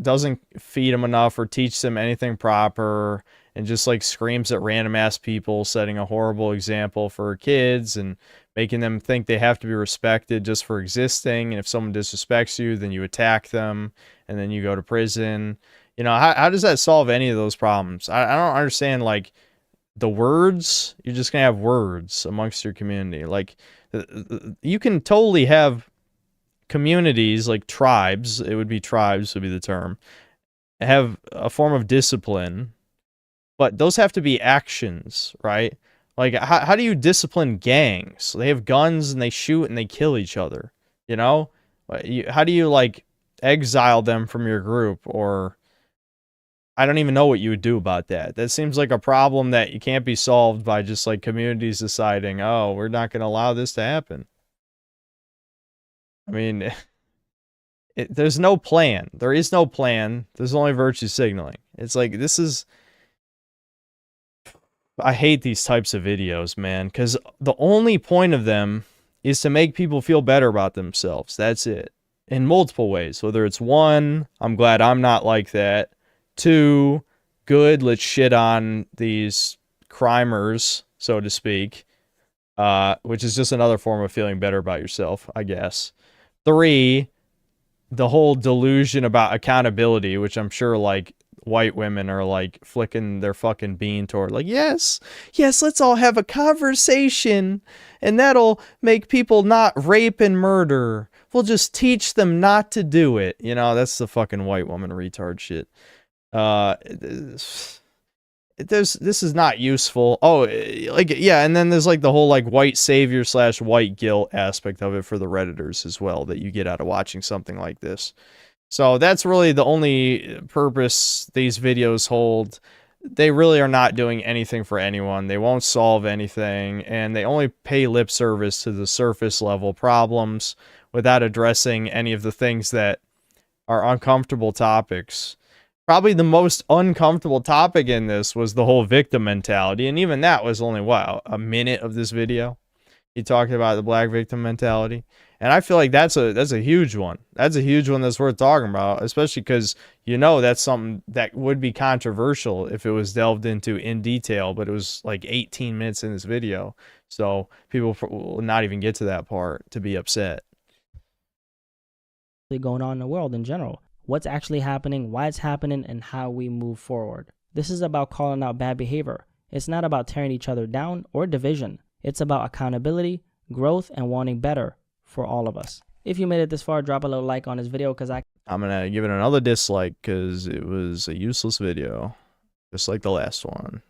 doesn't feed them enough or teach them anything proper and just, screams at random ass people, setting a horrible example for her kids and making them think they have to be respected just for existing. And if someone disrespects you, then you attack them and then you go to prison. How does that solve any of those problems? I don't understand, the words. You're just going to have words amongst your community. You can totally have communities, tribes, it would be tribes would be the term, have a form of discipline, but those have to be actions, right? How do you discipline gangs? They have guns and they shoot and they kill each other, How do you, exile them from your group? Or I don't even know what you would do about that. That seems like a problem that you can't be solved by just, communities deciding, oh, we're not going to allow this to happen. I mean, there's no plan. There is no plan. There's only virtue signaling. It's this is... I hate these types of videos, man, because the only point of them is to make people feel better about themselves. That's it. In multiple ways. Whether it's 1, I'm glad I'm not like that. 2, good, let's shit on these crimers so to speak, which is just another form of feeling better about yourself, I guess. 3, the whole delusion about accountability, which I'm sure like white women are like flicking their fucking bean toward, like, yes, let's all have a conversation and that'll make people not rape and murder. We'll just teach them not to do it. You know, that's the fucking white woman retard shit. This is not useful. Oh, like, yeah, and then there's like the whole like white savior / white guilt aspect of it for the Redditors as well that you get out of watching something like this. So that's really the only purpose these videos hold. They really are not doing anything for anyone. They won't solve anything, and they only pay lip service to the surface level problems without addressing any of the things that are uncomfortable topics. Probably the most uncomfortable topic in this was the whole victim mentality, and even that was only, what, a minute of this video? He talked about the black victim mentality, and I feel like that's a huge one. That's a huge one that's worth talking about, especially because, you know, that's something that would be controversial if it was delved into in detail, but it was like 18 minutes in this video, so people will not even get to that part to be upset. Going on in the world in general. What's actually happening, why it's happening, and how we move forward. This is about calling out bad behavior. It's not about tearing each other down or division. It's about accountability, growth, and wanting better for all of us. If you made it this far, drop a little like on this video because I'm gonna give it another dislike because it was a useless video, just like the last one.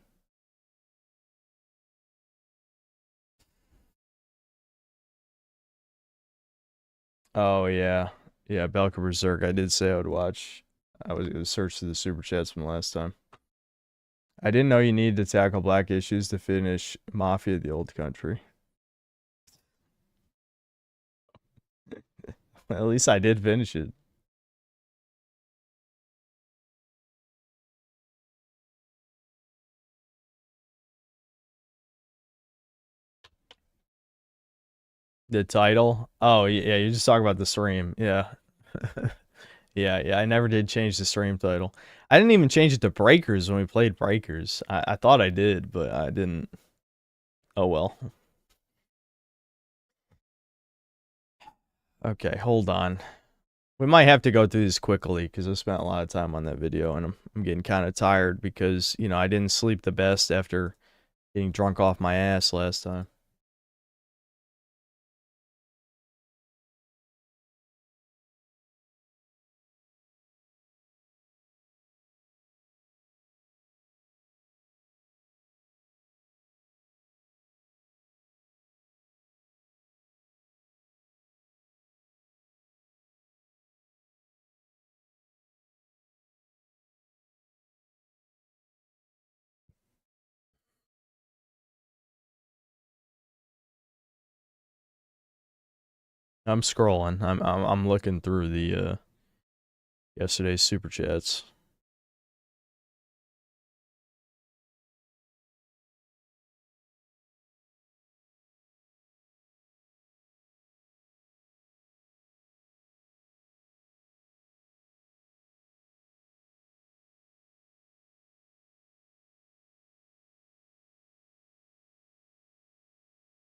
Oh yeah. Yeah, Belka Berserk. I did say I would watch. I was going to search through the super chats from last time. I didn't know you needed to tackle black issues to finish Mafia: The Old Country. At least I did finish it. The title? Oh, yeah, you just talk about the stream. Yeah. Yeah, I never did change the stream title. I didn't even change it to Breakers when we played Breakers. I thought I did, but I didn't. Oh well. Okay, hold on. We might have to go through this quickly because I spent a lot of time on that video and I'm getting kind of tired because, you know, I didn't sleep the best after getting drunk off my ass last time. I'm scrolling. I'm looking through the yesterday's super chats.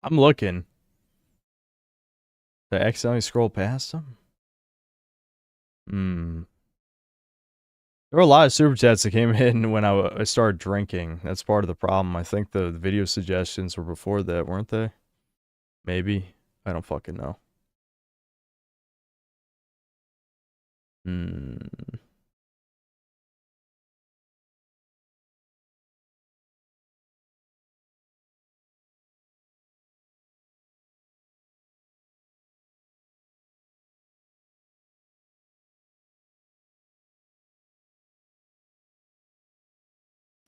I'm looking. Did I accidentally scroll past them? There were a lot of super chats that came in when I started drinking. That's part of the problem. I think the video suggestions were before that, weren't they? Maybe. I don't fucking know.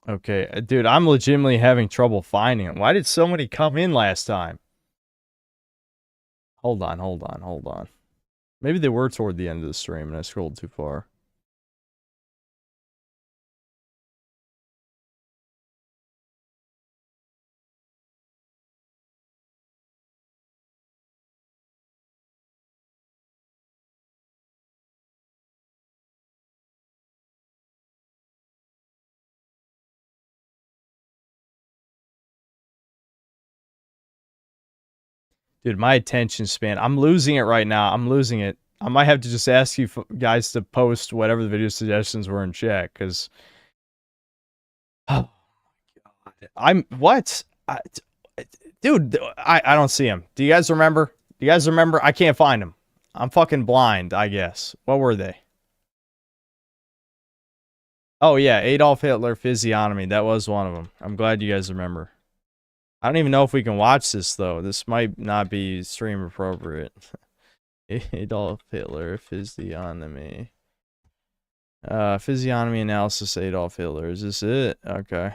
Okay, dude, I'm legitimately having trouble finding it. Why did so many come in last time? Hold on. Maybe they were toward the end of the stream and I scrolled too far. Dude, my attention span. I'm losing it right now. I'm losing it. I might have to just ask you guys to post whatever the video suggestions were in chat, because... Oh, my God. I'm... What? Dude, I don't see him. Do you guys remember? Do you guys remember? I can't find him. I'm fucking blind, I guess. What were they? Oh, yeah. Adolf Hitler physiognomy. That was one of them. I'm glad you guys remember. I don't even know if we can watch this, though. This might not be stream appropriate. Adolf Hitler physiognomy. Physiognomy analysis Adolf Hitler. Is this it? Okay.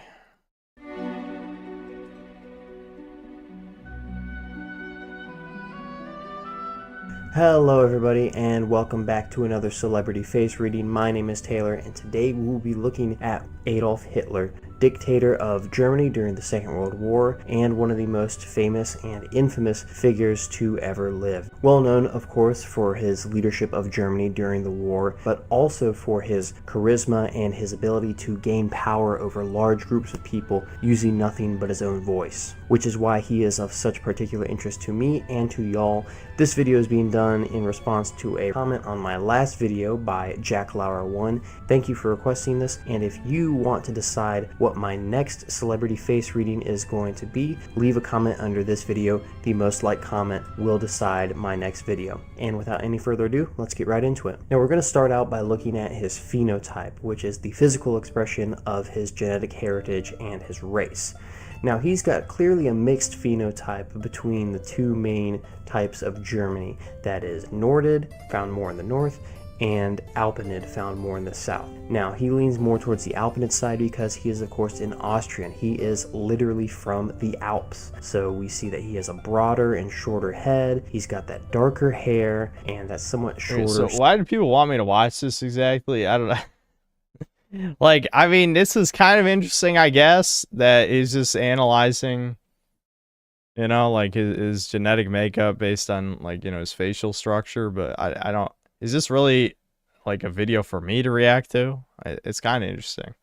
Hello everybody and welcome back to another celebrity face reading. My name is Taylor and today we will be looking at Adolf Hitler, dictator of Germany during the Second World War and one of the most famous and infamous figures to ever live. Well known, of course, for his leadership of Germany during the war, but also for his charisma and his ability to gain power over large groups of people using nothing but his own voice, which is why he is of such particular interest to me and to y'all. This video is being done in response to a comment on my last video by JackLauer1. Thank you for requesting this, and if you want to decide what my next celebrity face reading is going to be, leave a comment under this video. The most liked comment will decide my next video. And without any further ado, let's get right into it. Now we're going to start out by looking at his phenotype, which is the physical expression of his genetic heritage and his race. Now he's got clearly a mixed phenotype between the two main types of Germany, that is Nordid, found more in the north, and Alpinid, found more in the south. Now he leans more towards the Alpinid side because he is of course an Austrian. He is literally from the Alps. So we see that he has a broader and shorter head, he's got that darker hair, and that somewhat shorter... Wait, so why do people want me to watch this exactly? I don't know. Like, I mean, this is kind of interesting, I guess, that he's just analyzing, you know, like his genetic makeup based on, like, you know, his facial structure, but I don't, is this really like a video for me to react to? It's kind of interesting.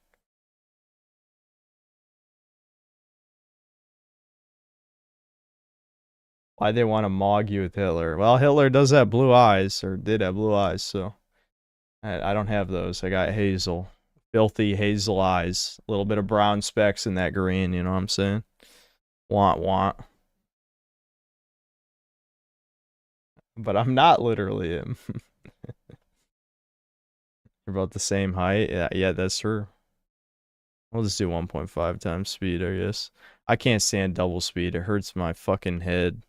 Why they want to mog you with Hitler? Well, Hitler does have blue eyes, or did have blue eyes, so I don't have those. I got hazel. Filthy hazel eyes. A little bit of brown specks in that green, you know what I'm saying? Want. But I'm not literally him. We're about the same height. Yeah, that's true. We'll just do 1.5 times speed, I guess. I can't stand double speed. It hurts my fucking head.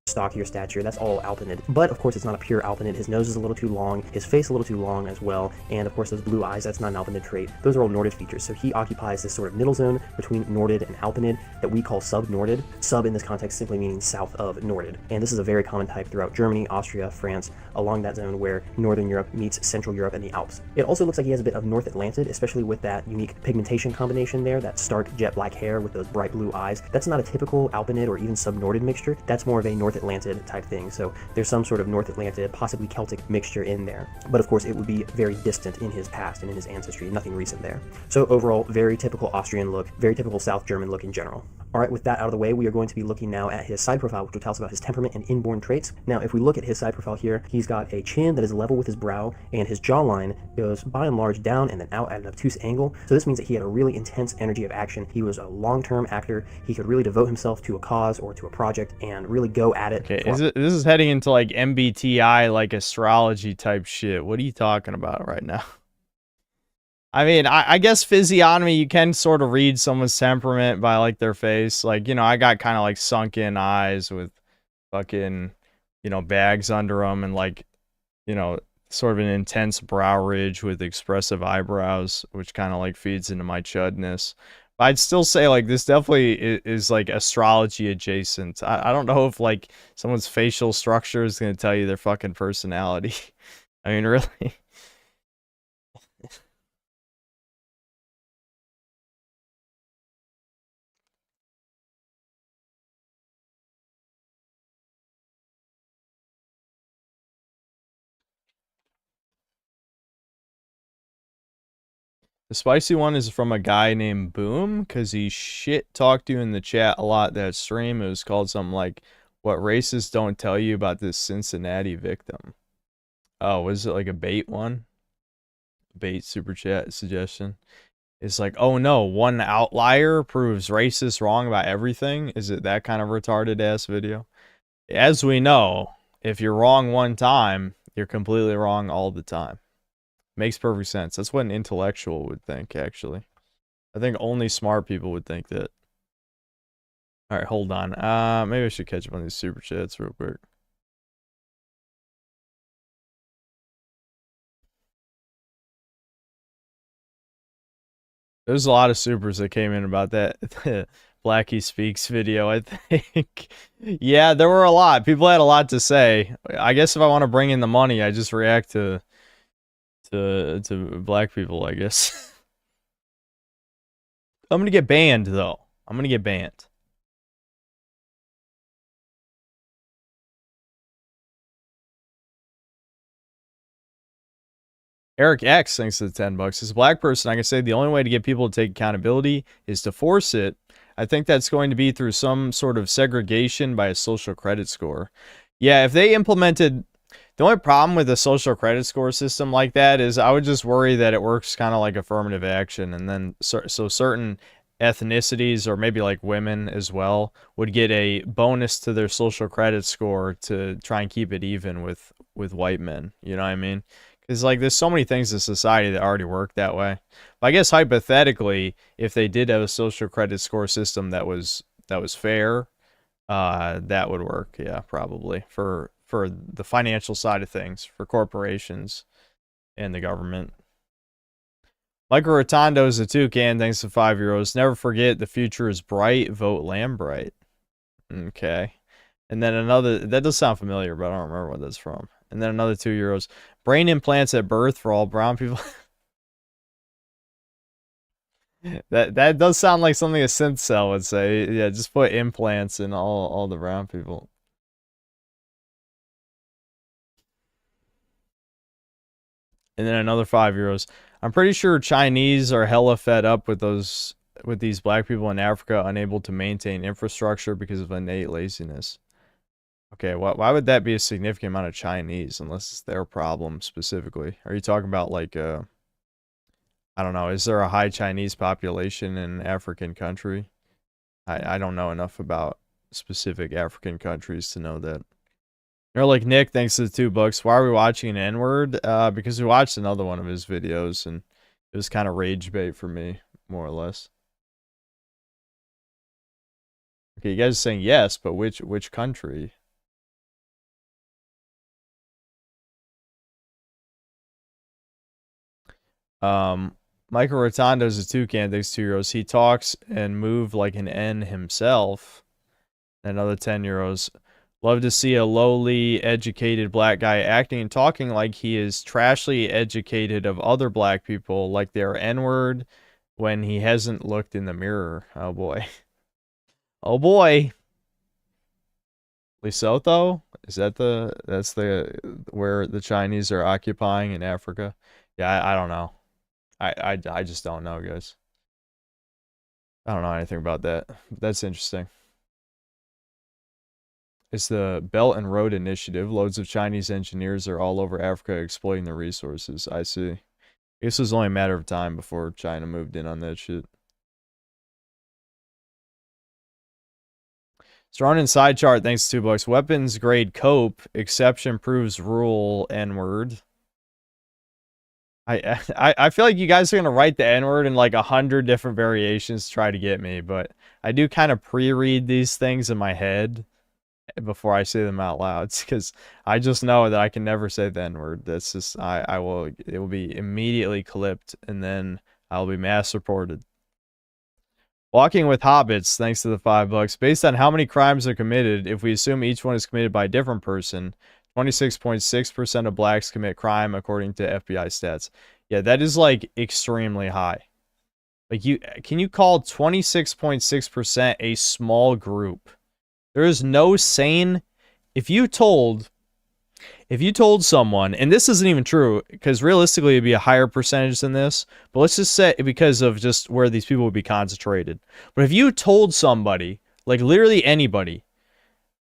Stockier stature, that's all Alpinid. But of course it's not a pure Alpinid. His nose is a little too long, his face a little too long as well, and of course those blue eyes, that's not an Alpinid trait. Those are all Nordid features, so he occupies this sort of middle zone between Nordid and Alpinid that we call sub-Nordid. Sub in this context simply meaning south of Nordid. And this is a very common type throughout Germany, Austria, France, along that zone where Northern Europe meets Central Europe and the Alps. It also looks like he has a bit of North Atlantid, especially with that unique pigmentation combination there, that stark jet black hair with those bright blue eyes. That's not a typical Alpinid or even sub-Nordid mixture. That's more of a North Atlantid type thing. So there's some sort of North Atlantid, possibly Celtic mixture in there. But of course it would be very distant in his past and in his ancestry, nothing recent there. So overall, very typical Austrian look, very typical South German look in general. Alright, with that out of the way, we are going to be looking now at his side profile, which will tell us about his temperament and inborn traits. Now, if we look at his side profile here, he's got a chin that is level with his brow, and his jawline goes by and large down and then out at an obtuse angle. So this means that he had a really intense energy of action. He was a long-term actor. He could really devote himself to a cause or to a project and really go at it. Okay, this is heading into like MBTI, like astrology type shit. What are you talking about right now? I mean, I guess physiognomy, you can sort of read someone's temperament by, like, their face. Like, you know, I got kind of, like, sunken eyes with fucking, you know, bags under them and, like, you know, sort of an intense brow ridge with expressive eyebrows, which kind of, like, feeds into my chudness. But I'd still say, like, this definitely is like, astrology adjacent. I don't know if, like, someone's facial structure is going to tell you their fucking personality. I mean, really? The spicy one is from a guy named Boom, because he shit talked you in the chat a lot that stream. It was called something like What racists don't tell you about this Cincinnati victim? Oh, was it like a bait one? Bait super chat suggestion. It's like, oh no, one outlier proves racist wrong about everything. Is it that kind of retarded ass video? As we know, if you're wrong one time, you're completely wrong all the time. Makes perfect sense. That's what an intellectual would think, actually. I think only smart people would think that. Alright, hold on. Maybe I should catch up on these super chats real quick. There's a lot of supers that came in about that Blackie Speaks video, I think. Yeah, there were a lot. People had a lot to say. I guess if I want to bring in the money, I just react to black people, I guess. I'm gonna get banned, though. I'm gonna get banned. Eric X, thanks to the $10. As a black person, I can say the only way to get people to take accountability is to force it. I think that's going to be through some sort of segregation by a social credit score. Yeah, if they implemented... The only problem with a social credit score system like that is I would just worry that it works kind of like affirmative action. And then so certain ethnicities, or maybe like women as well, would get a bonus to their social credit score to try and keep it even with white men. You know what I mean? Because, like, there's so many things in society that already work that way. But I guess, hypothetically, if they did have a social credit score system that was fair, that would work, yeah, probably. For the financial side of things, for corporations and the government. Michael Rotondo is a toucan, thanks to €5. Never forget, the future is bright, vote Lambright. Okay. And then another, that does sound familiar, but I don't remember what that's from. And then another €2. Brain implants at birth for all brown people. that does sound like something a synth cell would say. Yeah, just put implants in all the brown people. And then another €5. I'm pretty sure Chinese are hella fed up with these black people in Africa unable to maintain infrastructure because of innate laziness. Okay, why would that be a significant amount of Chinese, unless it's their problem specifically? Are you talking about, like, I don't know, is there a high Chinese population in an African country? I don't know enough about specific African countries to know that. You're like, Nick, thanks to the $2. Why are we watching an N-word? Because we watched another one of his videos, and it was kind of rage bait for me, more or less. Okay, you guys are saying yes, but which country? Michael Rotondo's a toucan, thanks €2. He talks and move like an N himself. Another €10. Love to see a lowly educated black guy acting and talking like he is trashly educated of other black people, like they're N-word when he hasn't looked in the mirror. Oh boy. Oh boy. Lesotho? Is that that's where the Chinese are occupying in Africa? Yeah, I don't know. I just don't know, guys. I don't know anything about that. That's interesting. It's the Belt and Road Initiative. Loads of Chinese engineers are all over Africa exploiting the resources. I see. I guess it was only a matter of time before China moved in on that shit. Strong inside chart, thanks to $2. Weapons grade cope. Exception proves rule N-word. I feel like you guys are going to write the N-word in like 100 different variations to try to get me, but I do kind of pre-read these things in my head before I say them out loud, because I just know that I can never say the N-word. That's just, it will be immediately clipped, and then I'll be mass reported. Walking with Hobbits, thanks to the $5. Based on how many crimes are committed, if we assume each one is committed by a different person, 26.6% of blacks commit crime according to FBI stats. Yeah, that is like extremely high. Like, can you call 26.6% a small group? There is no sane... If you told someone, and this isn't even true, because realistically it'd be a higher percentage than this, but let's just say because of just where these people would be concentrated. But if you told somebody, like literally anybody,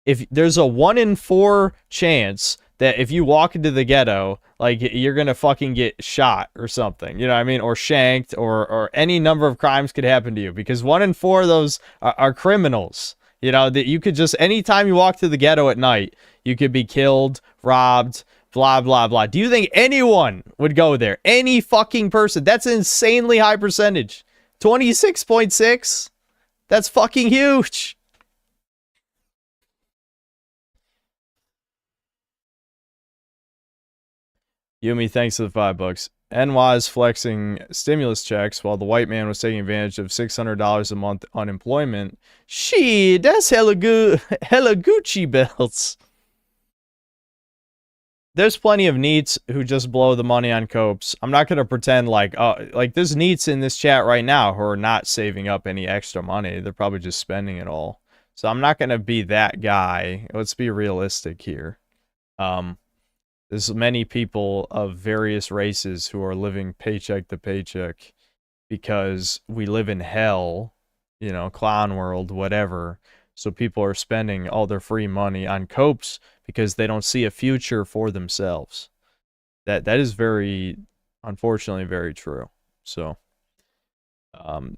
if there's a 1 in 4 chance that if you walk into the ghetto, like, you're gonna fucking get shot or something, you know what I mean, or shanked, or any number of crimes could happen to you, because 1 in 4 of those are criminals. You know, that you could just, anytime you walk to the ghetto at night, you could be killed, robbed, blah, blah, blah. Do you think anyone would go there? Any fucking person? That's an insanely high percentage. 26.6? That's fucking huge. Yumi, thanks for the $5. NY is flexing stimulus checks while the white man was taking advantage of $600 a month unemployment. Shit, that's hella good, hella Gucci belts. There's plenty of neets who just blow the money on copes. I'm not gonna pretend like, like there's neets in this chat right now who are not saving up any extra money. They're probably just spending it all. So I'm not gonna be that guy. Let's be realistic here. There's many people of various races who are living paycheck to paycheck because we live in hell, you know, clown world, whatever. So people are spending all their free money on copes because they don't see a future for themselves. That is very, unfortunately, very true. So,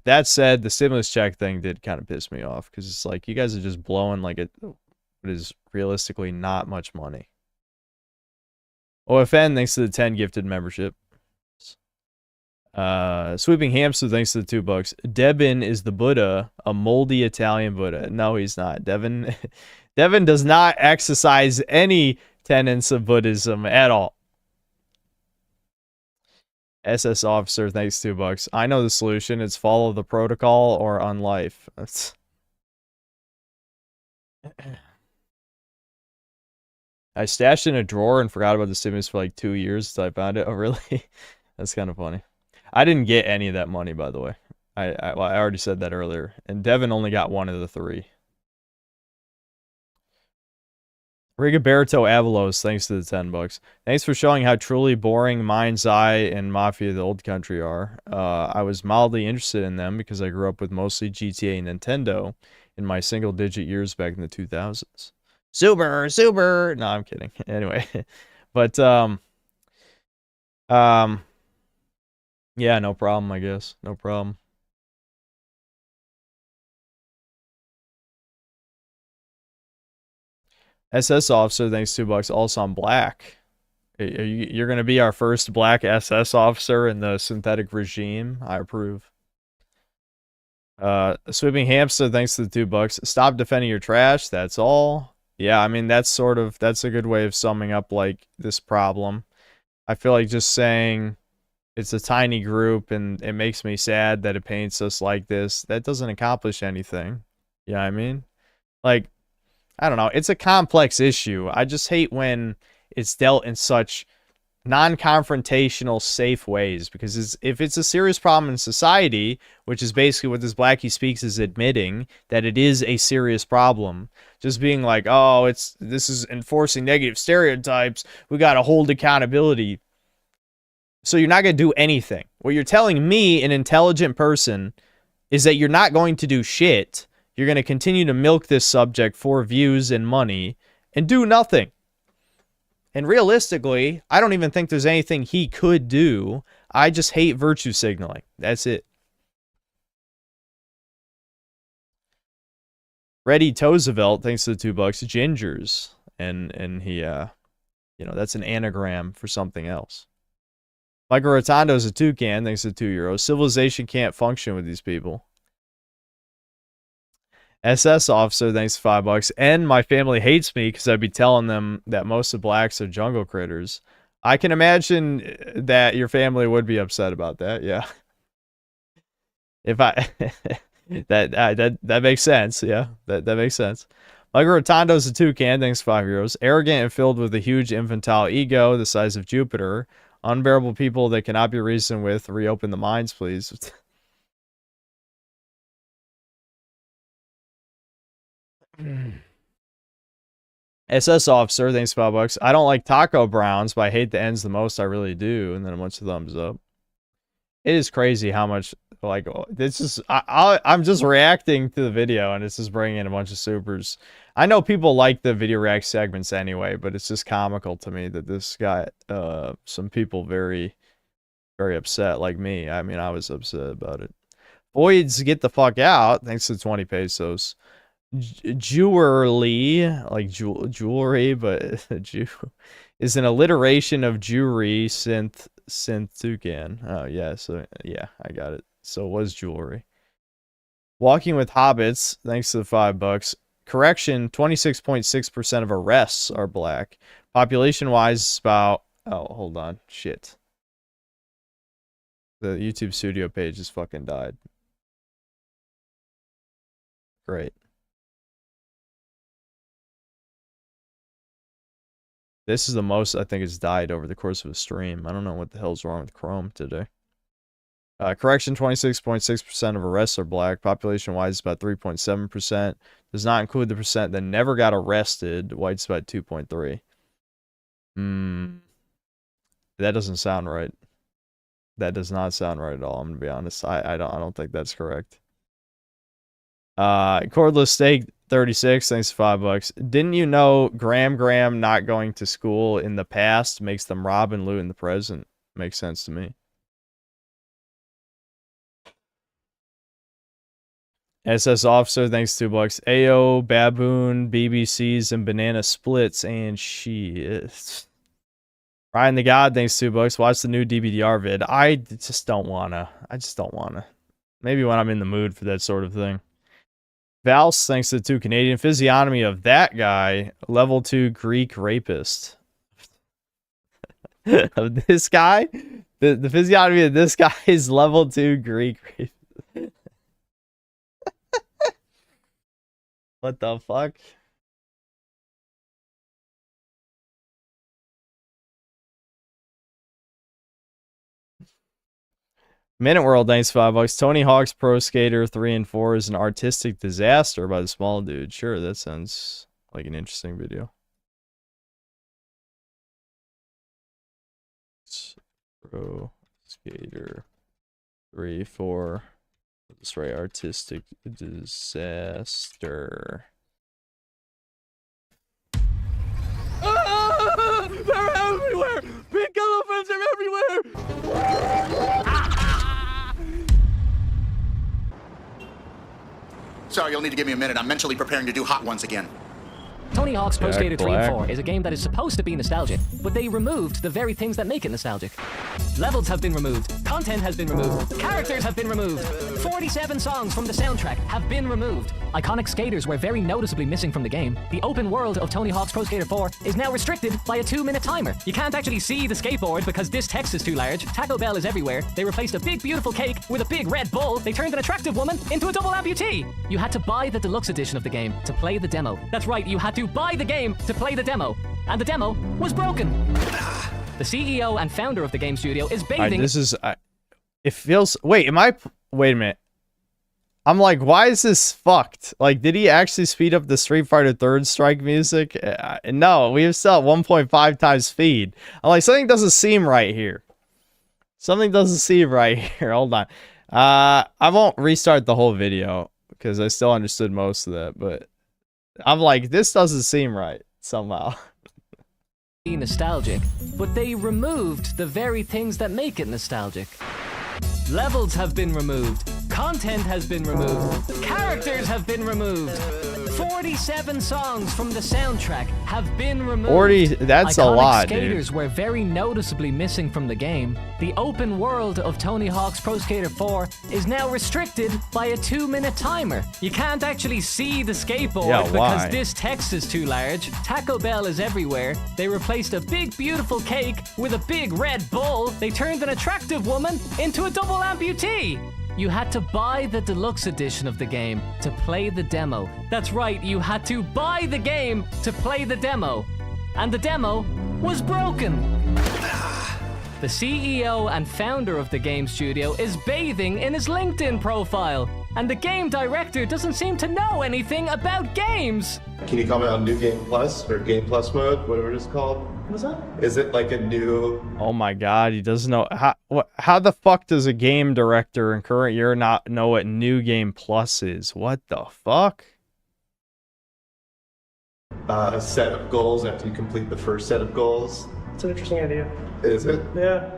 that said, the stimulus check thing did kind of piss me off because it's like, you guys are just blowing like it is realistically not much money. OFN, thanks to the 10 gifted membership. Sweeping Hamster, thanks to the $2. Devin is the Buddha, a moldy Italian Buddha. No, he's not. Devin does not exercise any tenets of Buddhism at all. SS Officer, thanks $2. I know the solution. It's follow the protocol or unlife. That's... I stashed in a drawer and forgot about the stimulus for like 2 years until I found it. Oh, really? That's kind of funny. I didn't get any of that money, by the way. I already said that earlier. And Devin only got one of the 3. Rigoberto Avalos, thanks to the $10. Thanks for showing how truly boring Mind's Eye and Mafia the Old Country are. I was mildly interested in them because I grew up with mostly GTA and Nintendo in my single-digit years back in the 2000s. Super. No, I'm kidding. Anyway, but yeah, no problem, I guess. No problem. SS Officer, thanks $2. Also on black. You're going to be our first black SS officer in the synthetic regime. I approve. Sweeping Hamster, thanks to the $2. Stop defending your trash. That's all. Yeah, I mean, that's a good way of summing up, like, this problem. I feel like just saying it's a tiny group and it makes me sad that it paints us like this, that doesn't accomplish anything. You know what I mean? Like, I don't know. It's a complex issue. I just hate when it's dealt in such non-confrontational, safe ways, because if it's a serious problem in society, which is basically what this Blackie Speaks is admitting, that it is a serious problem, just being like, oh, this is enforcing negative stereotypes, we gotta hold accountability. So you're not gonna do anything. What you're telling me, an intelligent person, is that you're not going to do shit. You're gonna continue to milk this subject for views and money and do nothing. And realistically, I don't even think there's anything he could do. I just hate virtue signaling. That's it. Reddy Toosevelt, thanks to the $2. Gingers. And he, you know, that's an anagram for something else. Michael Rotondo's a toucan, thanks to €2. Civilization can't function with these people. SS Officer, thanks to $5. And my family hates me because I'd be telling them that most of blacks are jungle critters. I can imagine that your family would be upset about that, yeah. If I... that makes sense, yeah. That makes sense. Michael Rotondo's a toucan, thanks to €5. Arrogant and filled with a huge infantile ego the size of Jupiter. Unbearable people that cannot be reasoned with. Reopen the minds, please. SS Officer, thanks for $5. I don't like taco browns, but I hate the ends the most. I really do. And then a bunch of thumbs up. It is crazy how much Like, this is I'm just reacting to the video, and it's just bringing in a bunch of supers. I know people like the video react segments anyway, but it's just comical to me that this got some people very, very upset, like me. I mean, I was upset about it. Voids, get the fuck out. Thanks to 20 pesos. Jewelry, like jewelry, but is an alliteration of jewelry synth toucan. Oh yeah, so yeah, I got it. So it was jewelry. Walking with hobbits, thanks to the $5. Correction, 26.6% of arrests are black. Population wise, about hold on, shit. The YouTube studio page just fucking died. Great. This is the most I think it's died over the course of a stream. I don't know what the hell's wrong with Chrome today. Correction, 26.6% of arrests are black. Population-wise, about 3.7%. Does not include the percent that never got arrested. White's about 2.3. That doesn't sound right. That does not sound right at all, I'm going to be honest. I don't think that's correct. Cordless Steak 36, thanks for $5. Didn't you know Graham not going to school in the past makes them rob and loot in the present? Makes sense to me. SS Officer, thanks $2. AO, Baboon, BBCs, and Banana Splits, and shit. Ryan the God, thanks $2. Watch the new DBDR vid. I just don't wanna. Maybe when I'm in the mood for that sort of thing. Valse, thanks to the 2 Canadian. Physiognomy of that guy, level 2 Greek rapist. Of this guy? The physiognomy of this guy is level 2 Greek rapist. What the fuck? Minute World, thanks $5. Tony Hawk's Pro Skater 3 and 4 is an artistic disaster by the small dude. Sure, that sounds like an interesting video. Pro Skater 3, 4. That's right, artistic disaster. Ah, they're everywhere! Pink elephants are everywhere! Sorry, you'll need to give me a minute. I'm mentally preparing to do Hot Ones again. Tony Hawk's Pro Skater 3 and 4 is a game that is supposed to be nostalgic, but they removed the very things that make it nostalgic. Levels have been removed, content has been removed, characters have been removed, 47 songs from the soundtrack have been removed. Iconic skaters were very noticeably missing from the game. The open world of Tony Hawk's Pro Skater 4 is now restricted by a 2-minute timer. You can't actually see the skateboard because this text is too large. Taco Bell is everywhere. They replaced a big beautiful cake with a big Red Bull. They turned an attractive woman into a double amputee. You had to buy the deluxe edition of the game to play the demo. That's right, you had to buy the game to play the demo, and the demo was broken. The CEO and founder of the game studio is bathing. This is it feels wait a minute, I'm like, why is this fucked? Like, did he actually speed up the Street Fighter 3rd Strike music? No, we have still at 1.5 times speed. I'm like, something doesn't seem right here. Hold on. I won't restart the whole video because I still understood most of that, but I'm like, this doesn't seem right somehow. Nostalgic, but they removed the very things that make it nostalgic. Levels have been removed, content has been removed, characters have been removed, 47 songs from the soundtrack have been removed. 40, that's a lot, dude. Skaters were very noticeably missing from the game. The open world of Tony Hawk's Pro Skater 4 is now restricted by a 2-minute timer. You can't actually see the skateboard because this text is too large. Taco Bell is everywhere. They replaced a big beautiful cake with a big Red Bull. They turned an attractive woman into a double amputee. You had to buy the deluxe edition of the game to play the demo. That's right, you had to buy the game to play the demo. And the demo was broken. The CEO and founder of the game studio is bathing in his LinkedIn profile. And the game director doesn't seem to know anything about games. Can you comment on New Game Plus or Game Plus mode, whatever it is called? What's that? Is it like a new... Oh my god, he doesn't know. How the fuck does a game director in current year not know what New Game Plus is? What the fuck? A set of goals after you complete the first set of goals. It's an interesting idea. Is it? Yeah.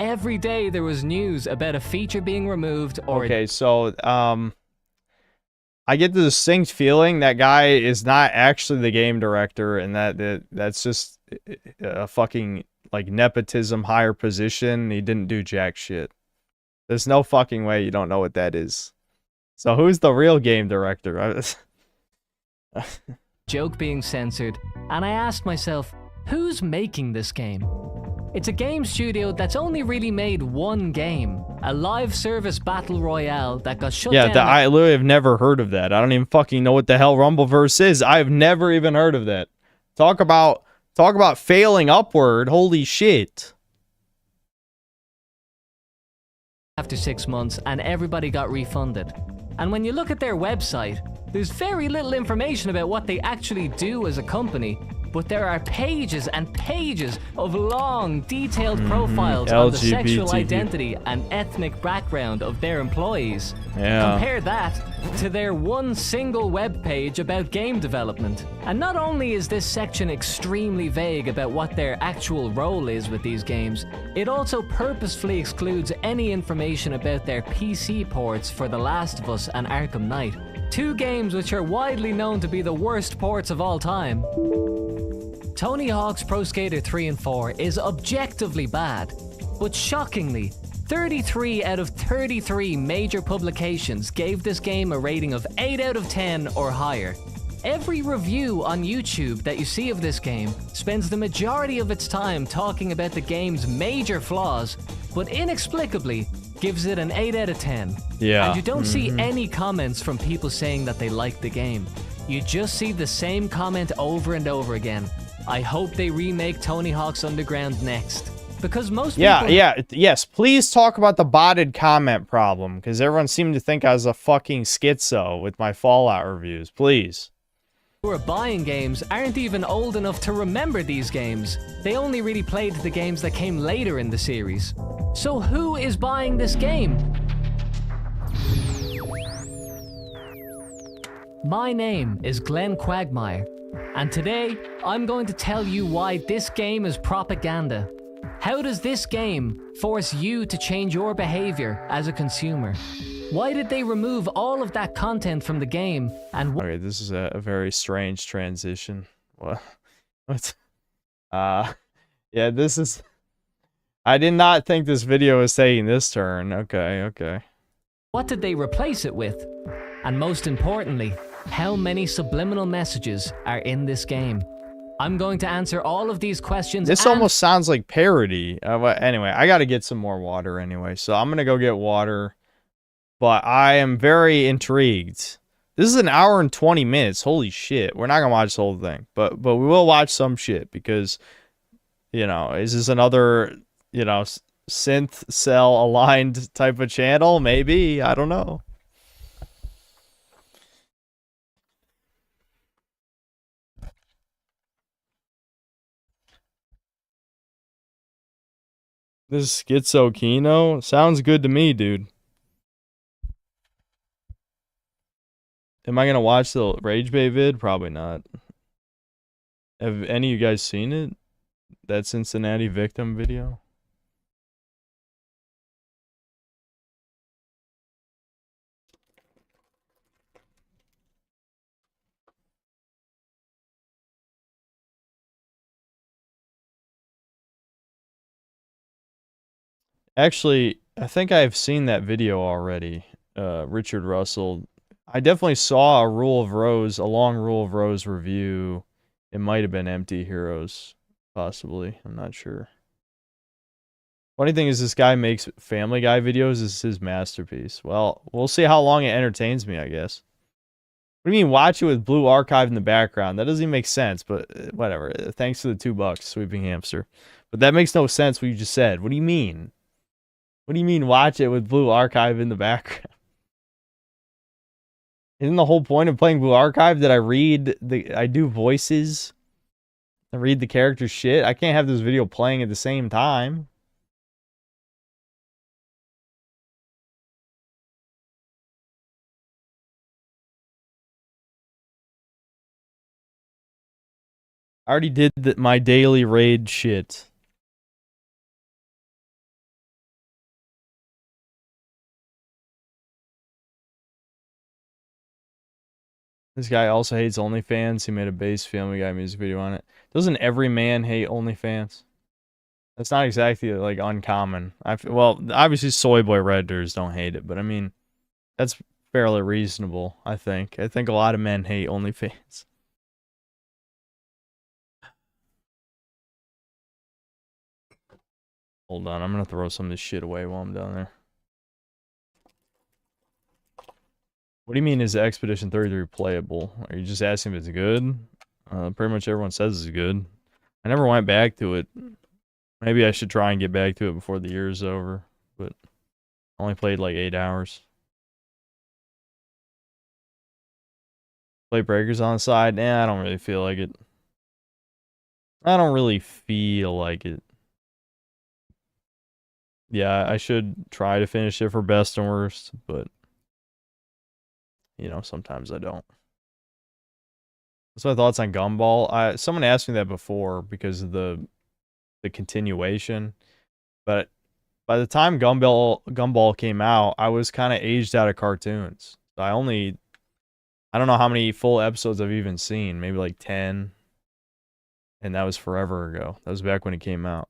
Every day there was news about a feature being removed or... Okay, so, I get the distinct feeling that guy is not actually the game director, and that's just a fucking, like, nepotism higher position. He didn't do jack shit. There's no fucking way you don't know what that is. So who's the real game director? Joke being censored, and I asked myself, who's making this game? It's a game studio that's only really made one game, a live service battle royale that got shut down. Yeah, I literally have never heard of that. I don't even fucking know what the hell Rumbleverse is. I've never even heard of that. Talk about failing upward. Holy shit. After 6 months, and everybody got refunded. And when you look at their website, there's very little information about what they actually do as a company, but there are pages and pages of long, detailed profiles of the sexual identity and ethnic background of their employees. Yeah. Compare that to their one single web page about game development. And not only is this section extremely vague about what their actual role is with these games, it also purposefully excludes any information about their PC ports for The Last of Us and Arkham Knight. Two games which are widely known to be the worst ports of all time. Tony Hawk's Pro Skater 3 and 4 is objectively bad, but shockingly, 33 out of 33 major publications gave this game a rating of 8 out of 10 or higher. Every review on YouTube that you see of this game spends the majority of its time talking about the game's major flaws, but inexplicably gives it an 8 out of 10. Yeah. And you don't see any comments from people saying that they like the game. You just see the same comment over and over again. I hope they remake Tony Hawk's Underground next. Because most people... Yes, please talk about the botted comment problem, because everyone seemed to think I was a fucking schizo with my Fallout reviews. Please. Who are buying games aren't even old enough to remember these games. They only really played the games that came later in the series. So who is buying this game? My name is Glenn Quagmire, and today I'm going to tell you why this game is propaganda. How does this game force you to change your behavior as a consumer? Why did they remove all of that content from the game? And okay, this is a very strange transition. What? Yeah, this is... I did not think this video was taking this turn. Okay. what did they replace it with? And most importantly, how many subliminal messages are in this game? I'm going to answer all of these questions. This almost sounds like parody. Anyway, I got to get some more water anyway, so I'm going to go get water. But I am very intrigued. This is an hour and 20 minutes. Holy shit. We're not going to watch the whole thing. But we will watch some shit because, you know, is this another, you know, synth cell aligned type of channel? Maybe. I don't know. This is Skizzo Kino? Sounds good to me, dude. Am I going to watch the Rage Bay vid? Probably not. Have any of you guys seen it? That Cincinnati victim video? Actually, I think I've seen that video already. Richard Russell. I definitely saw a long Rule of Rose review. It might have been Empty Heroes, possibly. I'm not sure. Funny thing is, this guy makes Family Guy videos. This is his masterpiece. Well, we'll see how long it entertains me, I guess. What do you mean, watch it with Blue Archive in the background? That doesn't even make sense, but whatever. Thanks for the $2, Sweeping Hamster. But that makes no sense what you just said. What do you mean? What do you mean, watch it with Blue Archive in the background? Isn't the whole point of playing Blue Archive that I do voices and read the character's shit. I can't have this video playing at the same time. I already did my daily raid shit. This guy also hates OnlyFans. He made a base Family Guy music video on it. Doesn't every man hate OnlyFans? That's not exactly like uncommon. Well, obviously soy boy redditors don't hate it, but I mean, that's fairly reasonable. I think. I think a lot of men hate OnlyFans. Hold on, I'm gonna throw some of this shit away while I'm down there. What do you mean is Expedition 33 playable? Are you just asking if it's good? Pretty much everyone says it's good. I never went back to it. Maybe I should try and get back to it before the year's over, but I only played like 8 hours. Play Breakers on the side? Nah, I don't really feel like it. I don't really feel like it. Yeah, I should try to finish it for best and worst, but you know, sometimes I don't. What's my thoughts on Gumball? Someone asked me that before because of the continuation, but by the time Gumball came out, I was kind of aged out of cartoons. So I don't know how many full episodes I've even seen, maybe like 10, and that was forever ago. That was back when it came out.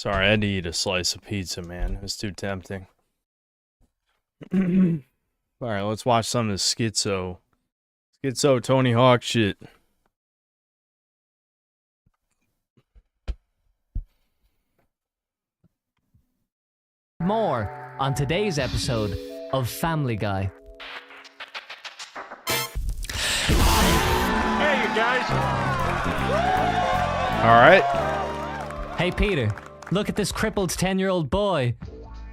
Sorry, I had to eat a slice of pizza, man. It was too tempting. Alright, let's watch some of the Skizzo Tony Hawk shit. More on today's episode of Family Guy. Hey, you guys. Alright. Hey, Peter, look at this crippled 10-year-old boy.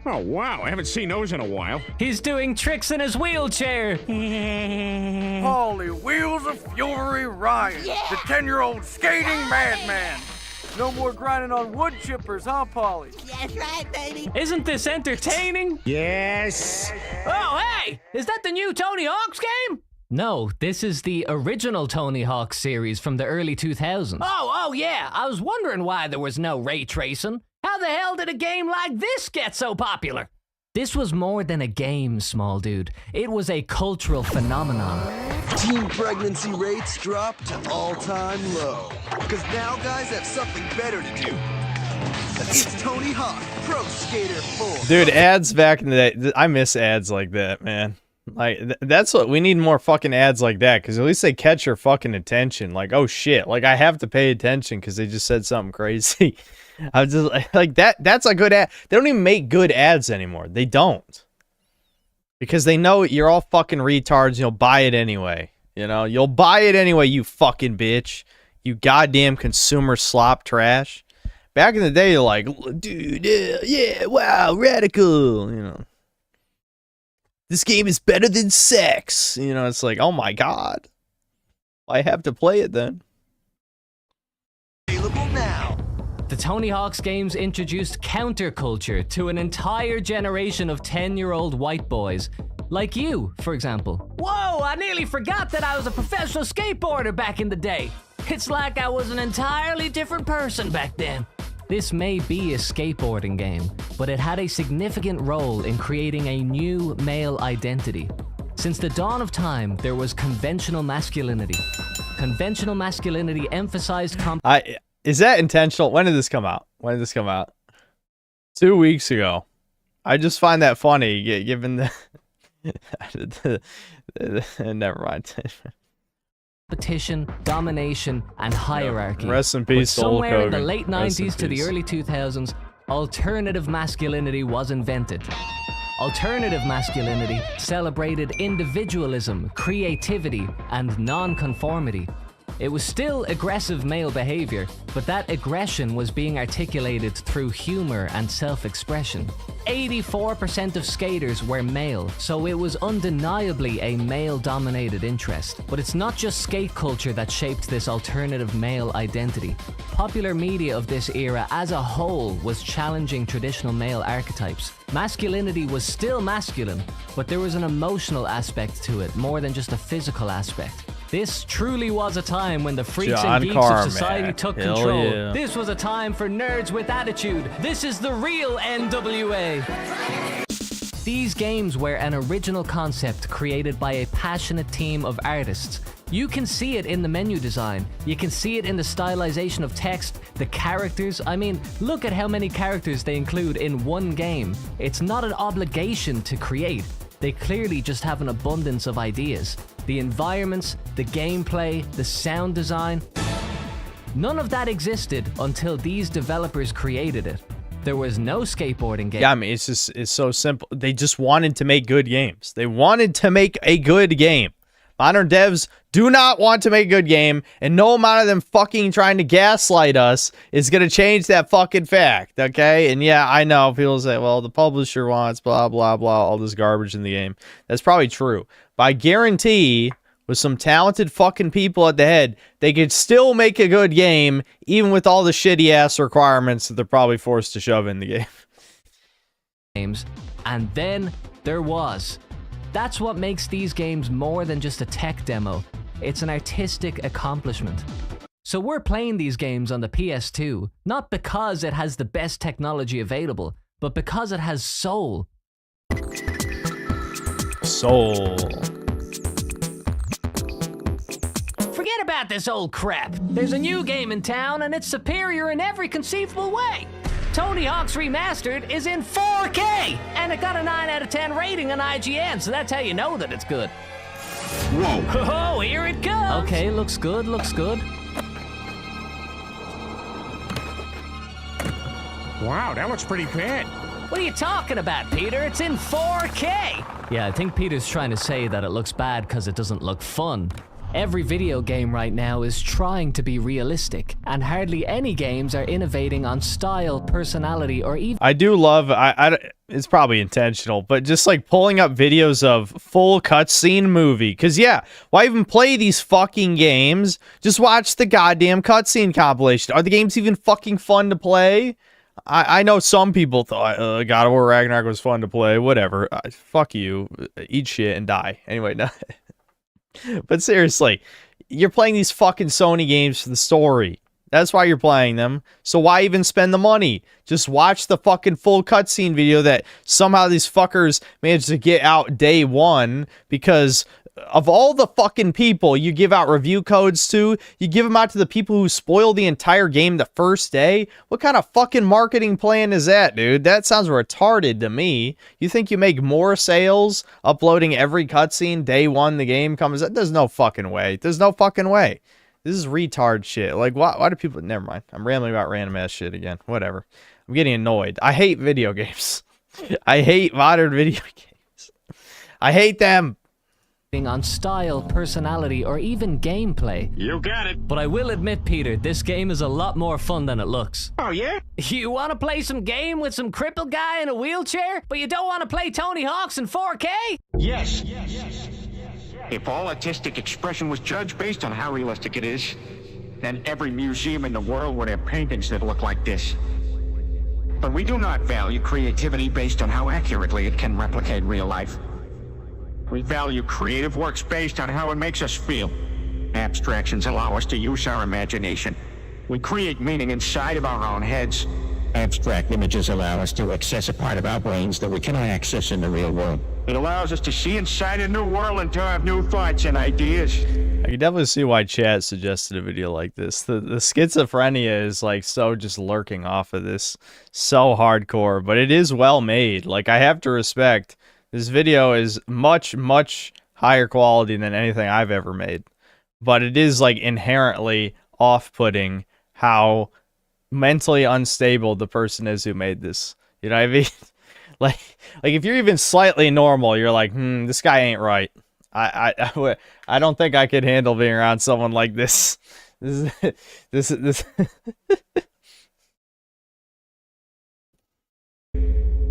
Oh, wow, I haven't seen those in a while. He's doing tricks in his wheelchair. Holy wheels of fury riot. The 10-year-old skating madman. No more grinding on wood chippers, huh, Polly? That's right, baby. Isn't this entertaining? Yes. Oh, hey! Is that the new Tony Hawk's game? No, this is the original Tony Hawk series from the early 2000s. Oh, yeah. I was wondering why there was no ray tracing. How the hell did a game like this get so popular? This was more than a game, small dude. It was a cultural phenomenon. Teen pregnancy rates dropped to all-time low. Because now guys have something better to do. It's Tony Hawk, Pro Skater 4. Dude, ads back in the day. I miss ads like that, man. Like, that's what we need, more fucking ads like that, because at least they catch your fucking attention. Like, oh shit, like I have to pay attention because they just said something crazy. I was just like that's a good ad. They don't even make good ads anymore. They don't. Because they know you're all fucking retards, you'll buy it anyway. You know, you'll buy it anyway, you fucking bitch. You goddamn consumer slop trash. Back in the day, you're like, dude, yeah, wow, radical, you know. This game is better than sex. You know, it's like, oh my god. I have to play it then. Available now. The Tony Hawk's games introduced counterculture to an entire generation of 10-year-old white boys. Like you, for example. Whoa, I nearly forgot that I was a professional skateboarder back in the day. It's like I was an entirely different person back then. This may be a skateboarding game, but it had a significant role in creating a new male identity. Since the dawn of time, there was conventional masculinity. Conventional masculinity emphasized Is that intentional? When did this come out? 2 weeks ago. I just find that funny, given the... Never mind. Competition, domination, and hierarchy. Rest in peace, but somewhere Hulk in the Hogan. late 90s to the early 2000s, alternative masculinity was invented. Alternative masculinity celebrated individualism, creativity, and non-conformity. It was still aggressive male behavior, but that aggression was being articulated through humor and self-expression. 84% of skaters were male, so it was undeniably a male-dominated interest. But it's not just skate culture that shaped this alternative male identity. Popular media of this era as a whole was challenging traditional male archetypes. Masculinity was still masculine, but there was an emotional aspect to it more than just a physical aspect. This truly was a time when the freaks and geeks of society took control. Yeah. This was a time for nerds with attitude. This is the real NWA. These games were an original concept created by a passionate team of artists. You can see it in the menu design. You can see it in the stylization of text, the characters. I mean, look at how many characters they include in one game. It's not an obligation to create. They clearly just have an abundance of ideas. The environments, the gameplay, the sound design. None of that existed until these developers created it. There was no skateboarding game. Yeah, I mean, it's so simple. They just wanted to make good games. They wanted to make a good game. Modern devs do not want to make a good game, and no amount of them fucking trying to gaslight us is going to change that fucking fact, okay? And yeah, I know people say, well, the publisher wants blah, blah, blah, all this garbage in the game. That's probably true. But I guarantee, with some talented fucking people at the head, they could still make a good game, even with all the shitty-ass requirements that they're probably forced to shove in the game. Games, and then there was. That's what makes these games more than just a tech demo. It's an artistic accomplishment. So we're playing these games on the PS2, not because it has the best technology available, but because it has soul. Soul. Forget about this old crap. There's a new game in town and it's superior in every conceivable way. Tony Hawk's Remastered is in 4K, and it got a 9 out of 10 rating on IGN, so that's how you know that it's good. Whoa. Oh, here it comes. Okay, looks good, looks good. Wow, that looks pretty bad. What are you talking about, Peter? It's in 4K. Yeah, I think Peter's trying to say that it looks bad because it doesn't look fun. Every video game right now is trying to be realistic, and hardly any games are innovating on style, personality, or even... I do love, it's probably intentional, but just like pulling up videos of full cutscene movie. Because yeah, why even play these fucking games? Just watch the goddamn cutscene compilation. Are the games even fucking fun to play? I know some people thought God of War Ragnarok was fun to play. Whatever. Fuck you. Eat shit and die. Anyway, no. But seriously, you're playing these fucking Sony games for the story. That's why you're playing them. So why even spend the money? Just watch the fucking full cutscene video that somehow these fuckers managed to get out day one, because of all the fucking people you give out review codes to, you give them out to the people who spoil the entire game the first day? What kind of fucking marketing plan is that, dude? That sounds retarded to me. You think you make more sales uploading every cutscene day one the game comes out? There's no fucking way. There's no fucking way. This is retard shit. Like, why do people... Never mind. I'm rambling about random ass shit again. Whatever. I'm getting annoyed. I hate video games. I hate modern video games. I hate them. On style, personality, or even gameplay. You got it. But I will admit, Peter, this game is a lot more fun than it looks. Oh, yeah? You want to play some game with some crippled guy in a wheelchair, but you don't want to play Tony Hawk's in 4K? Yes. If all artistic expression was judged based on how realistic it is, then every museum in the world would have paintings that look like this. But we do not value creativity based on how accurately it can replicate real life. We value creative works based on how it makes us feel. Abstractions allow us to use our imagination. We create meaning inside of our own heads. Abstract images allow us to access a part of our brains that we cannot access in the real world. It allows us to see inside a new world and to have new thoughts and ideas. I can definitely see why chat suggested a video like this. The schizophrenia is like so just lurking off of this. So hardcore, but it is well made. Like, I have to respect... This video is much, much higher quality than anything I've ever made. But it is, like, inherently off-putting how mentally unstable the person is who made this. You know what I mean? like if you're even slightly normal, you're like, this guy ain't right. I don't think I could handle being around someone like this. This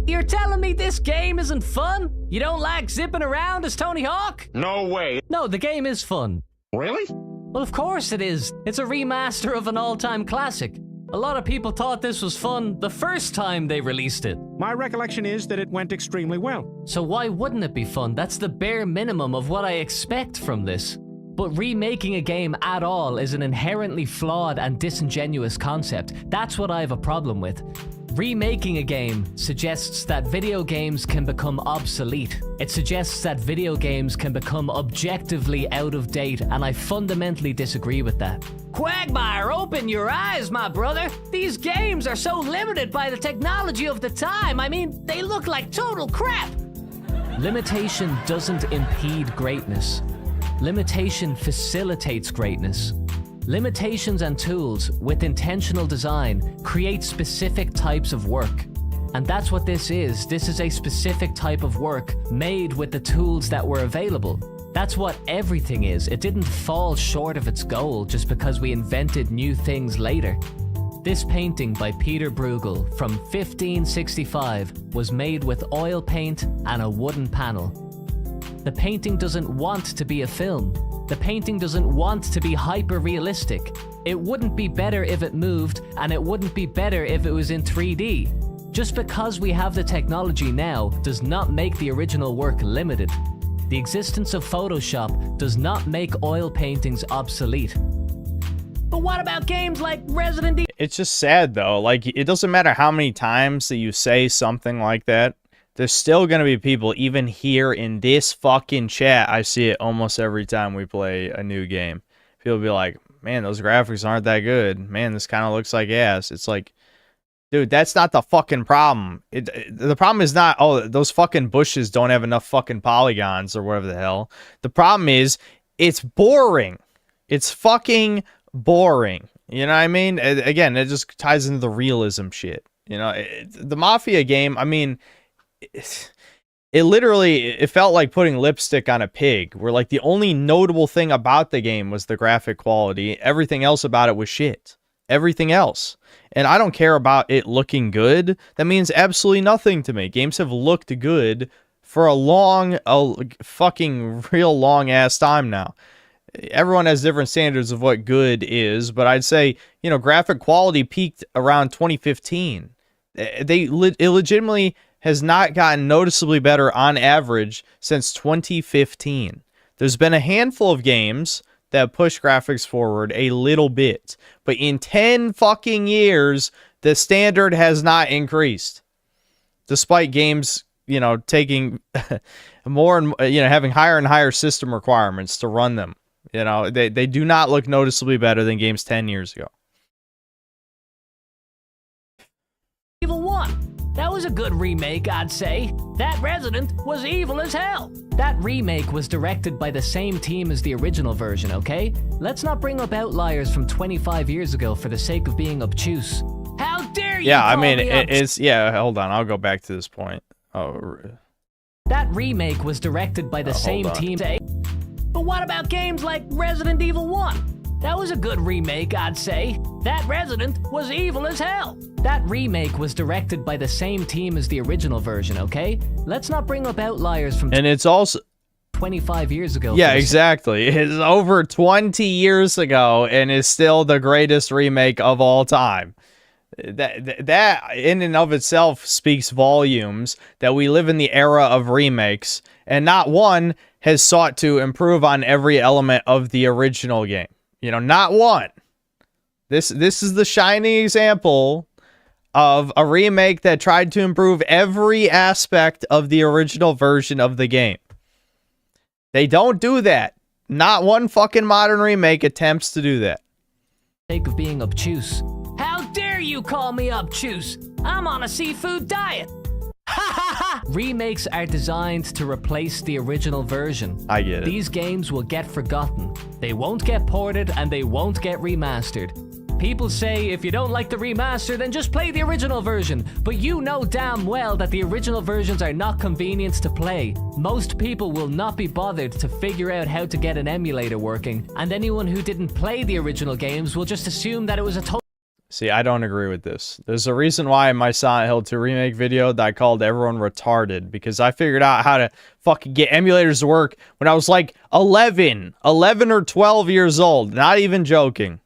You're telling me this game isn't fun? You don't like zipping around as Tony Hawk? No way. No, the game is fun. Really? Well, of course it is. It's a remaster of an all-time classic. A lot of people thought this was fun the first time they released it. My recollection is that it went extremely well. So why wouldn't it be fun? That's the bare minimum of what I expect from this. But remaking a game at all is an inherently flawed and disingenuous concept. That's what I have a problem with. Remaking a game suggests that video games can become obsolete. It suggests that video games can become objectively out of date, and I fundamentally disagree with that. Quagmire, open your eyes, my brother! These games are so limited by the technology of the time. I mean, they look like total crap! Limitation doesn't impede greatness. Limitation facilitates greatness. Limitations and tools, with intentional design, create specific types of work. And that's what this is. This is a specific type of work made with the tools that were available. That's what everything is. It didn't fall short of its goal just because we invented new things later. This painting by Peter Bruegel from 1565 was made with oil paint and a wooden panel. The painting doesn't want to be a film. The painting doesn't want to be hyper-realistic. It wouldn't be better if it moved, and it wouldn't be better if it was in 3D. Just because we have the technology now does not make the original work limited. The existence of Photoshop does not make oil paintings obsolete. But what about games like Resident Evil? It's just sad, though. Like, it doesn't matter how many times that you say something like that. There's still going to be people, even here in this fucking chat, I see it almost every time we play a new game. People be like, man, those graphics aren't that good. Man, this kind of looks like ass. It's like, Dude, that's not the fucking problem. The problem is not, oh, those fucking bushes don't have enough fucking polygons or whatever the hell. The problem is, it's boring. It's fucking boring. You know what I mean? Again, it just ties into the realism shit. You know, the Mafia game, I mean, it literally, it felt like putting lipstick on a pig, where like the only notable thing about the game was the graphic quality. Everything else about it was shit. Everything else. And I don't care about it looking good. That means absolutely nothing to me. Games have looked good for a fucking real long ass time now. Everyone has different standards of what good is, but I'd say, you know, graphic quality peaked around 2015. It legitimately has not gotten noticeably better on average since 2015. There's been a handful of games that push graphics forward a little bit, but in 10 fucking years, the standard has not increased. Despite games, you know, taking more and, you know, having higher and higher system requirements to run them. You know, they do not look noticeably better than games 10 years ago. Evil 1. That was a good remake, I'd say. That resident was evil as hell. That remake was directed by the same team as the original version, okay? Let's not bring up outliers from 25 years ago for the sake of being obtuse. How dare you? Yeah, I mean, it's, yeah, hold on. I'll go back to this point. Oh. That remake was directed by the same team. But what about games like Resident Evil 1? That was a good remake, I'd say. That resident was evil as hell. That remake was directed by the same team as the original version, okay? Let's not bring up outliers from... And it's also... 25 years ago. Yeah, exactly. It's over 20 years ago and is still the greatest remake of all time. That in and of itself speaks volumes that we live in the era of remakes, and not one has sought to improve on every element of the original game. You know, not one. This is the shining example of a remake that tried to improve every aspect of the original version of the game. They don't do that. Not one fucking modern remake attempts to do that. Sake of being obtuse. How dare you call me obtuse? I'm on a seafood diet. Ha ha ha! Remakes are designed to replace the original version. I get it. These games will get forgotten. They won't get ported and they won't get remastered. People say if you don't like the remaster, then just play the original version. But you know damn well that the original versions are not convenient to play. Most people will not be bothered to figure out how to get an emulator working, and anyone who didn't play the original games will just assume that it was a total... See, I don't agree with this. There's a reason why in my Silent Hill 2 remake video that I called everyone retarded, because I figured out how to fucking get emulators to work when I was like 11 or 12 years old. Not even joking.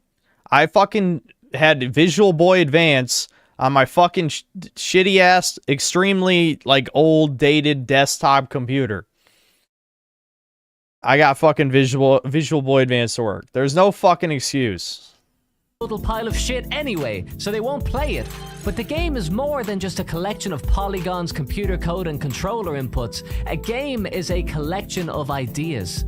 I fucking had Visual Boy Advance on my fucking shitty ass, extremely like old dated desktop computer. I got fucking Visual Boy Advance to work. There's no fucking excuse. Total pile of shit anyway, so they won't play it. But the game is more than just a collection of polygons, computer code, and controller inputs. A game is a collection of ideas.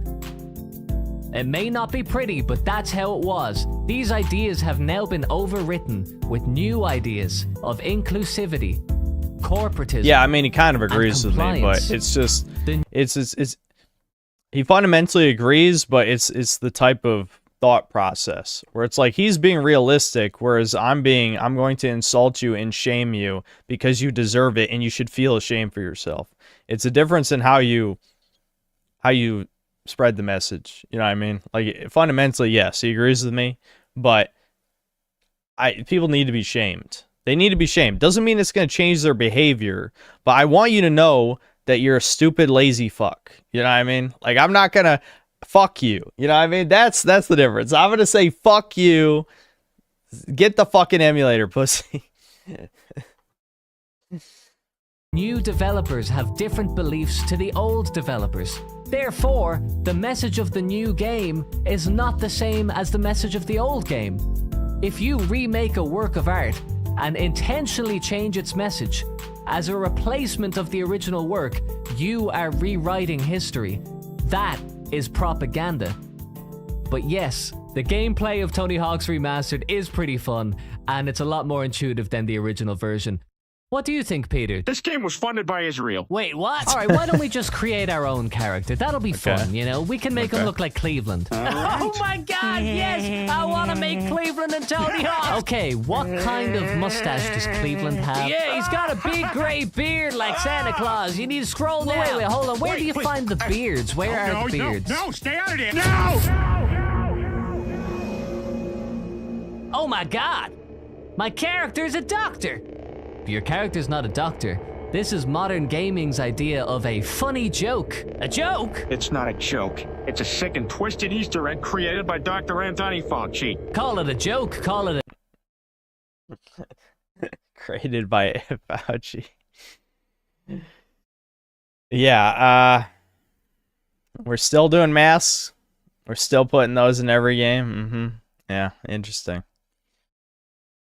It may not be pretty, but that's how it was. These ideas have now been overwritten with new ideas of inclusivity, corporatism. Yeah, I mean, he kind of agrees with me, but it's just, it's he fundamentally agrees, but it's the type of thought process where it's like he's being realistic, whereas I'm going to insult you and shame you because you deserve it and you should feel ashamed for yourself. It's a difference in how you spread the message. You know what I mean? Like, fundamentally, yes, he agrees with me, but people need to be shamed. They need to be shamed. Doesn't mean it's going to change their behavior, but I want you to know that you're a stupid, lazy fuck. You know what I mean? Like, I'm not going to fuck you. You know what I mean? That's the difference. I'm going to say fuck you. Get the fucking emulator, pussy. New developers have different beliefs to the old developers. Therefore, the message of the new game is not the same as the message of the old game. If you remake a work of art and intentionally change its message as a replacement of the original work, you are rewriting history. That is propaganda. But yes, The gameplay of Tony Hawk's Remastered is pretty fun, and it's a lot more intuitive than the original version. What do you think, Peter? This game was funded by Israel. Wait, what? All right, why don't we just create our own character? That'll be fun, you know? We can make him look like Cleveland. Right. Oh my god, yes! I want to make Cleveland and Tony Hawk! Okay, what kind of mustache does Cleveland have? Yeah, he's got a big gray beard like Santa Claus. You need to scroll down. Wait, hold on. Where do you find the beards? Where are the beards? No, stay out of there. No! Oh my god! My character's a doctor! Your character's not a doctor. This is modern gaming's idea of a funny joke. A joke? It's not a joke. It's a sick and twisted Easter egg created by Dr. Anthony Fauci. Call it a joke, call it a... Created by Fauci. Yeah, we're still doing masks. We're still putting those in every game. Yeah, interesting.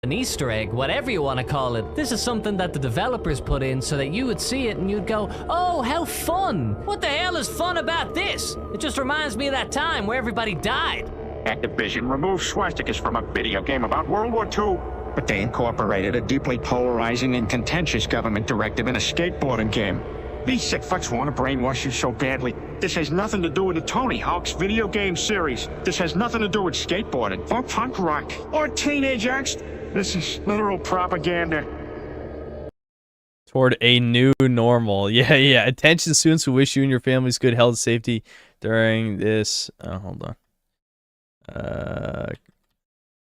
An Easter egg, whatever you want to call it. This is something that the developers put in so that you would see it and you'd go, oh, how fun. What the hell is fun about this? It just reminds me of that time where everybody died. Activision removed swastikas from a video game about World War II, but they incorporated a deeply polarizing and contentious government directive in a skateboarding game. These sick fucks want to brainwash you so badly. This has nothing to do with the Tony Hawk's video game series. This has nothing to do with skateboarding, or punk rock, or teenage angst. This is literal propaganda. Toward a new normal. Yeah. Attention students who wish you and your families good health and safety during this... hold on.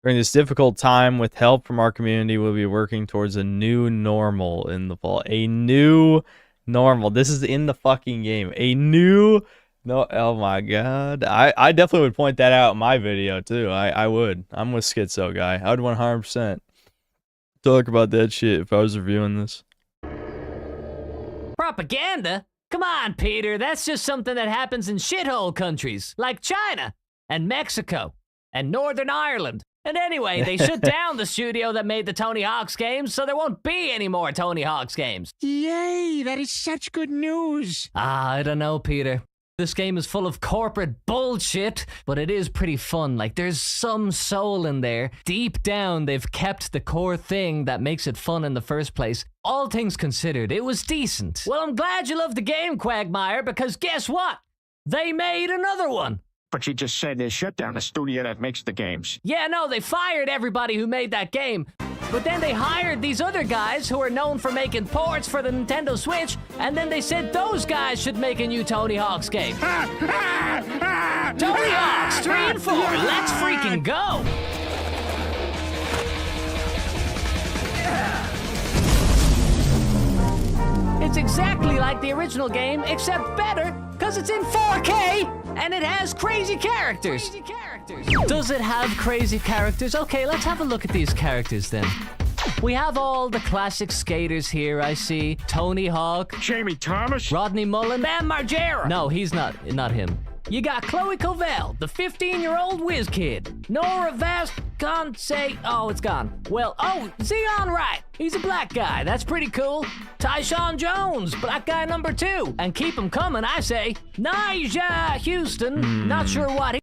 During this difficult time, with help from our community, we'll be working towards a new normal in the fall. A new normal. This is in the fucking game. A new... No, oh my god. I definitely would point that out in my video too. I would. I'm with Skizzo guy. I would 100% talk about that shit if I was reviewing this. Propaganda? Come on, Peter. That's just something that happens in shithole countries like China and Mexico and Northern Ireland. And anyway, they shut down the studio that made the Tony Hawk's games, so there won't be any more Tony Hawk's games. Yay, that is such good news. I don't know, Peter. This game is full of corporate bullshit, but it is pretty fun. Like, there's some soul in there. Deep down, they've kept the core thing that makes it fun in the first place. All things considered, it was decent. Well, I'm glad you love the game, Quagmire, because guess what? They made another one. But you just said they shut down the studio that makes the games. Yeah, no, they fired everybody who made that game. But then they hired these other guys who are known for making ports for the Nintendo Switch, and then they said those guys should make a new Tony Hawk's game. Tony Hawk's 3 and 4, let's freaking go! It's exactly like the original game, except better, because it's in 4K, and it has crazy characters. Does it have crazy characters? Okay, let's have a look at these characters then. We have all the classic skaters here, I see. Tony Hawk. Jamie Thomas. Rodney Mullen. Bam Margera. No, he's not him. You got Chloe Covell, the 15-year-old whiz kid. Nora Vasconce. Oh, it's gone. Well, Zion Wright. He's a black guy. That's pretty cool. Tyshawn Jones, black guy number 2. And keep him coming, I say. Nyjah Houston. Not sure what he...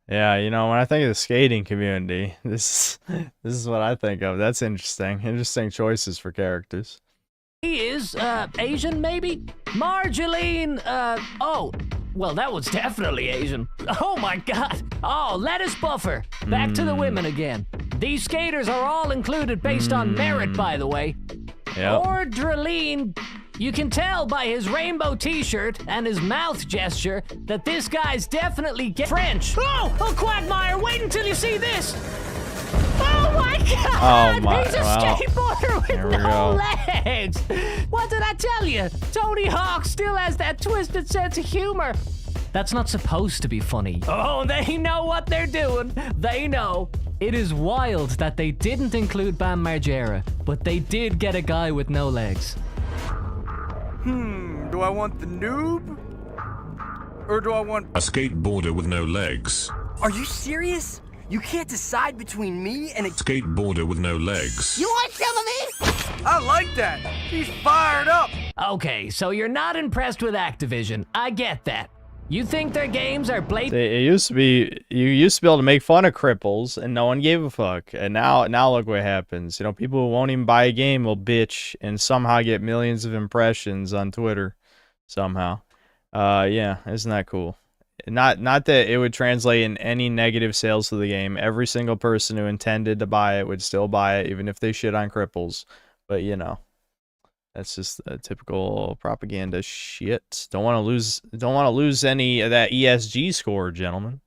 Yeah, you know, when I think of the skating community, this is what I think of. That's interesting. Interesting choices for characters. He is, Asian, maybe? Marjeline, well, that was definitely Asian. Oh my god. Oh, Lettuce Buffer. Back to the women again. These skaters are all included based on merit, by the way. Yep. Ordraline. You can tell by his rainbow t-shirt and his mouth gesture that this guy's definitely French. Oh, Quagmire, wait until you see this. Oh my god! Oh my, he's a skateboarder with no legs! What did I tell you? Tony Hawk still has that twisted sense of humor. That's not supposed to be funny. Oh, they know what they're doing. They know. It is wild that they didn't include Bam Margera, but they did get a guy with no legs. Do I want the noob? Or do I want a skateboarder with no legs? Are you serious? You can't decide between me and a skateboarder with no legs. You want some of me? I like that. He's fired up. Okay, so you're not impressed with Activision. I get that. You think their games are blatant? It used to be, you used to be able to make fun of cripples and no one gave a fuck. And now look what happens. You know, people who won't even buy a game will bitch and somehow get millions of impressions on Twitter. Somehow. Yeah, isn't that cool? Not that it would translate in any negative sales to the game. Every single person who intended to buy it would still buy it, even if they shit on cripples. But you know, that's just a typical propaganda shit. Don't want to lose any of that ESG score, gentlemen.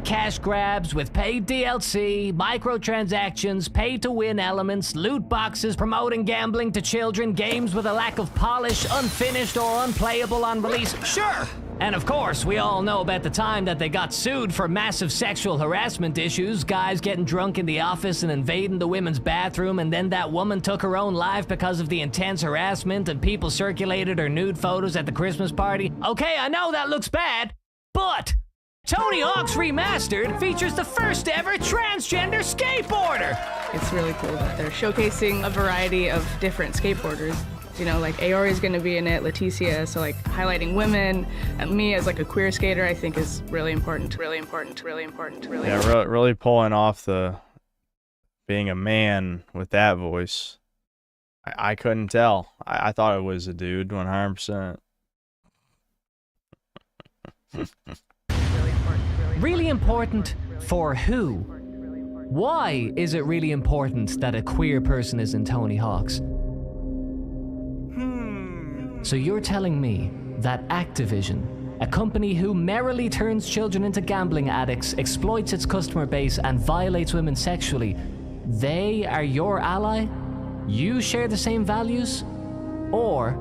Cash grabs with paid DLC, microtransactions, pay-to-win elements, loot boxes, promoting gambling to children, games with a lack of polish, unfinished or unplayable on release. Sure! And of course, we all know about the time that they got sued for massive sexual harassment issues, guys getting drunk in the office and invading the women's bathroom, and then that woman took her own life because of the intense harassment and people circulated her nude photos at the Christmas party. Okay, I know that looks bad, but Tony Hawk's Remastered features the first ever transgender skateboarder. It's really cool that they're showcasing a variety of different skateboarders. You know, like Aori is going to be in it, Leticia, so like highlighting women, and me as like a queer skater, I think is really important, really important, really important, really important. Yeah, really pulling off the being a man with that voice. I couldn't tell. I thought it was a dude, 100%. Really important for who? Why is it really important that a queer person is in Tony Hawk's? So you're telling me that Activision, a company who merrily turns children into gambling addicts, exploits its customer base, and violates women sexually, they are your ally? You share the same values? Or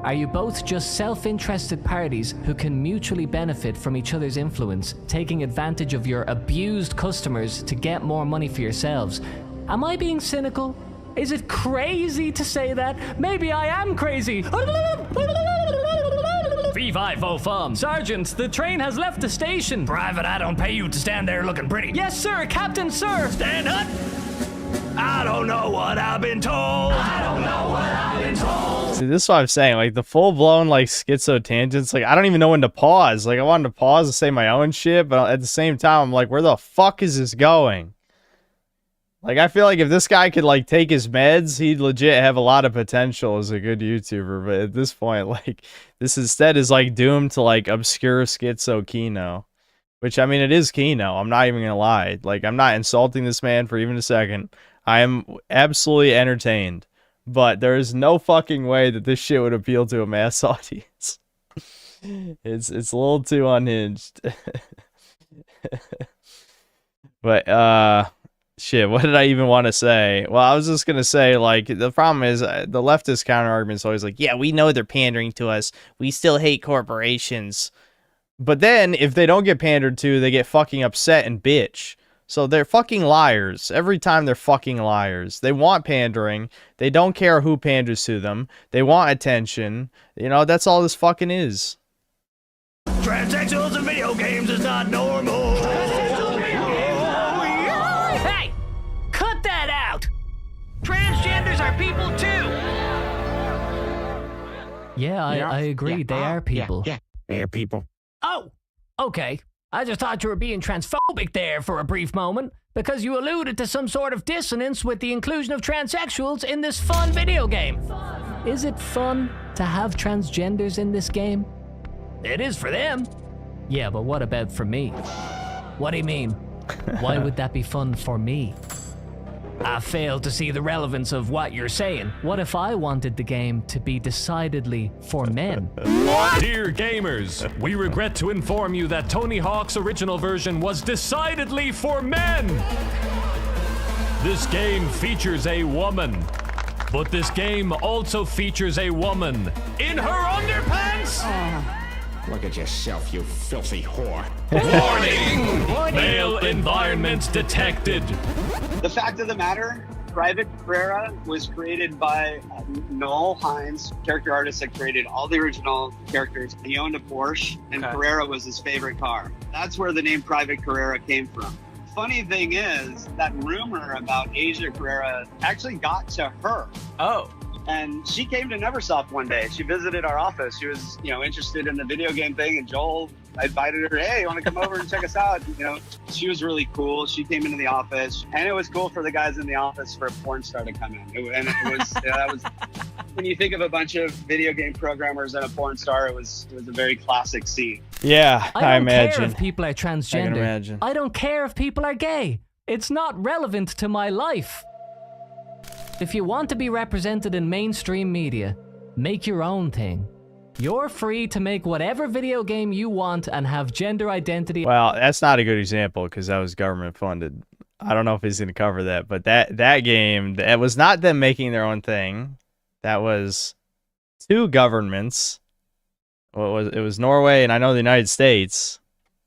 are you both just self-interested parties who can mutually benefit from each other's influence, taking advantage of your abused customers to get more money for yourselves? Am I being cynical? Is it crazy to say that? Maybe I am crazy. V505. Sergeant, the train has left the station. Private, I don't pay you to stand there looking pretty. Yes, sir, Captain, sir. Stand up. I don't know what I've been told. I don't know what I've been told. See, this is what I'm saying. Like, the full-blown, like, schizo tangents. Like, I don't even know when to pause. Like, I wanted to pause and say my own shit, but at the same time, I'm like, where the fuck is this going? Like, I feel like if this guy could, like, take his meds, he'd legit have a lot of potential as a good YouTuber. But at this point, like, this instead is, like, doomed to, like, obscure schizo Kino. Which, I mean, it is Kino. I'm not even gonna lie. Like, I'm not insulting this man for even a second. I am absolutely entertained. But there is no fucking way that this shit would appeal to a mass audience. It's a little too unhinged. But, shit, what did I even want to say? Well, I was just going to say, like, the problem is the leftist counter-argument is always like, yeah, we know they're pandering to us. We still hate corporations. But then, if they don't get pandered to, they get fucking upset and bitch. So they're fucking liars. Every time they're fucking liars. They want pandering. They don't care who panders to them. They want attention. You know, that's all this fucking is. Transsexuals in video games is not normal. Hey! Cut that out! Transgenders are people too! Yeah, I agree. They are people. Yeah, they're people. Oh! Okay. I just thought you were being transphobic there for a brief moment, because you alluded to some sort of dissonance with the inclusion of transsexuals in this fun video game. Is it fun to have transgenders in this game? It is for them. Yeah, but what about for me? What do you mean? Why would that be fun for me? I fail to see the relevance of what you're saying. What if I wanted the game to be decidedly for men? Dear gamers, we regret to inform you that Tony Hawk's original version was decidedly for men. This game features a woman, but this game also features a woman in her underpants. Look at yourself, you filthy whore. Warning! Male environments detected. The fact of the matter, Private Carrera was created by Noel Hines, character artist that created all the original characters. He owned a Porsche, and Carrera was his favorite car. That's where the name Private Carrera came from. Funny thing is, that rumor about Asia Carrera actually got to her. Oh. And she came to Neversoft one day. She visited our office. She was, you know, interested in the video game thing, and Joel invited her, hey, you want to come over and check us out? You know, she was really cool. She came into the office, and it was cool for the guys in the office for a porn star to come in. And it was, that was, when you think of a bunch of video game programmers and a porn star, it was a very classic scene. Yeah, I don't imagine. care if people are transgender. I can imagine. I don't care if people are gay. It's not relevant to my life. If you want to be represented in mainstream media, make your own thing. You're free to make whatever video game you want and have gender identity. Well, that's not a good example because that was government funded. I don't know if he's going to cover that, but that game, that was not them making their own thing. That was two governments. Well, it was Norway, and I know the United States.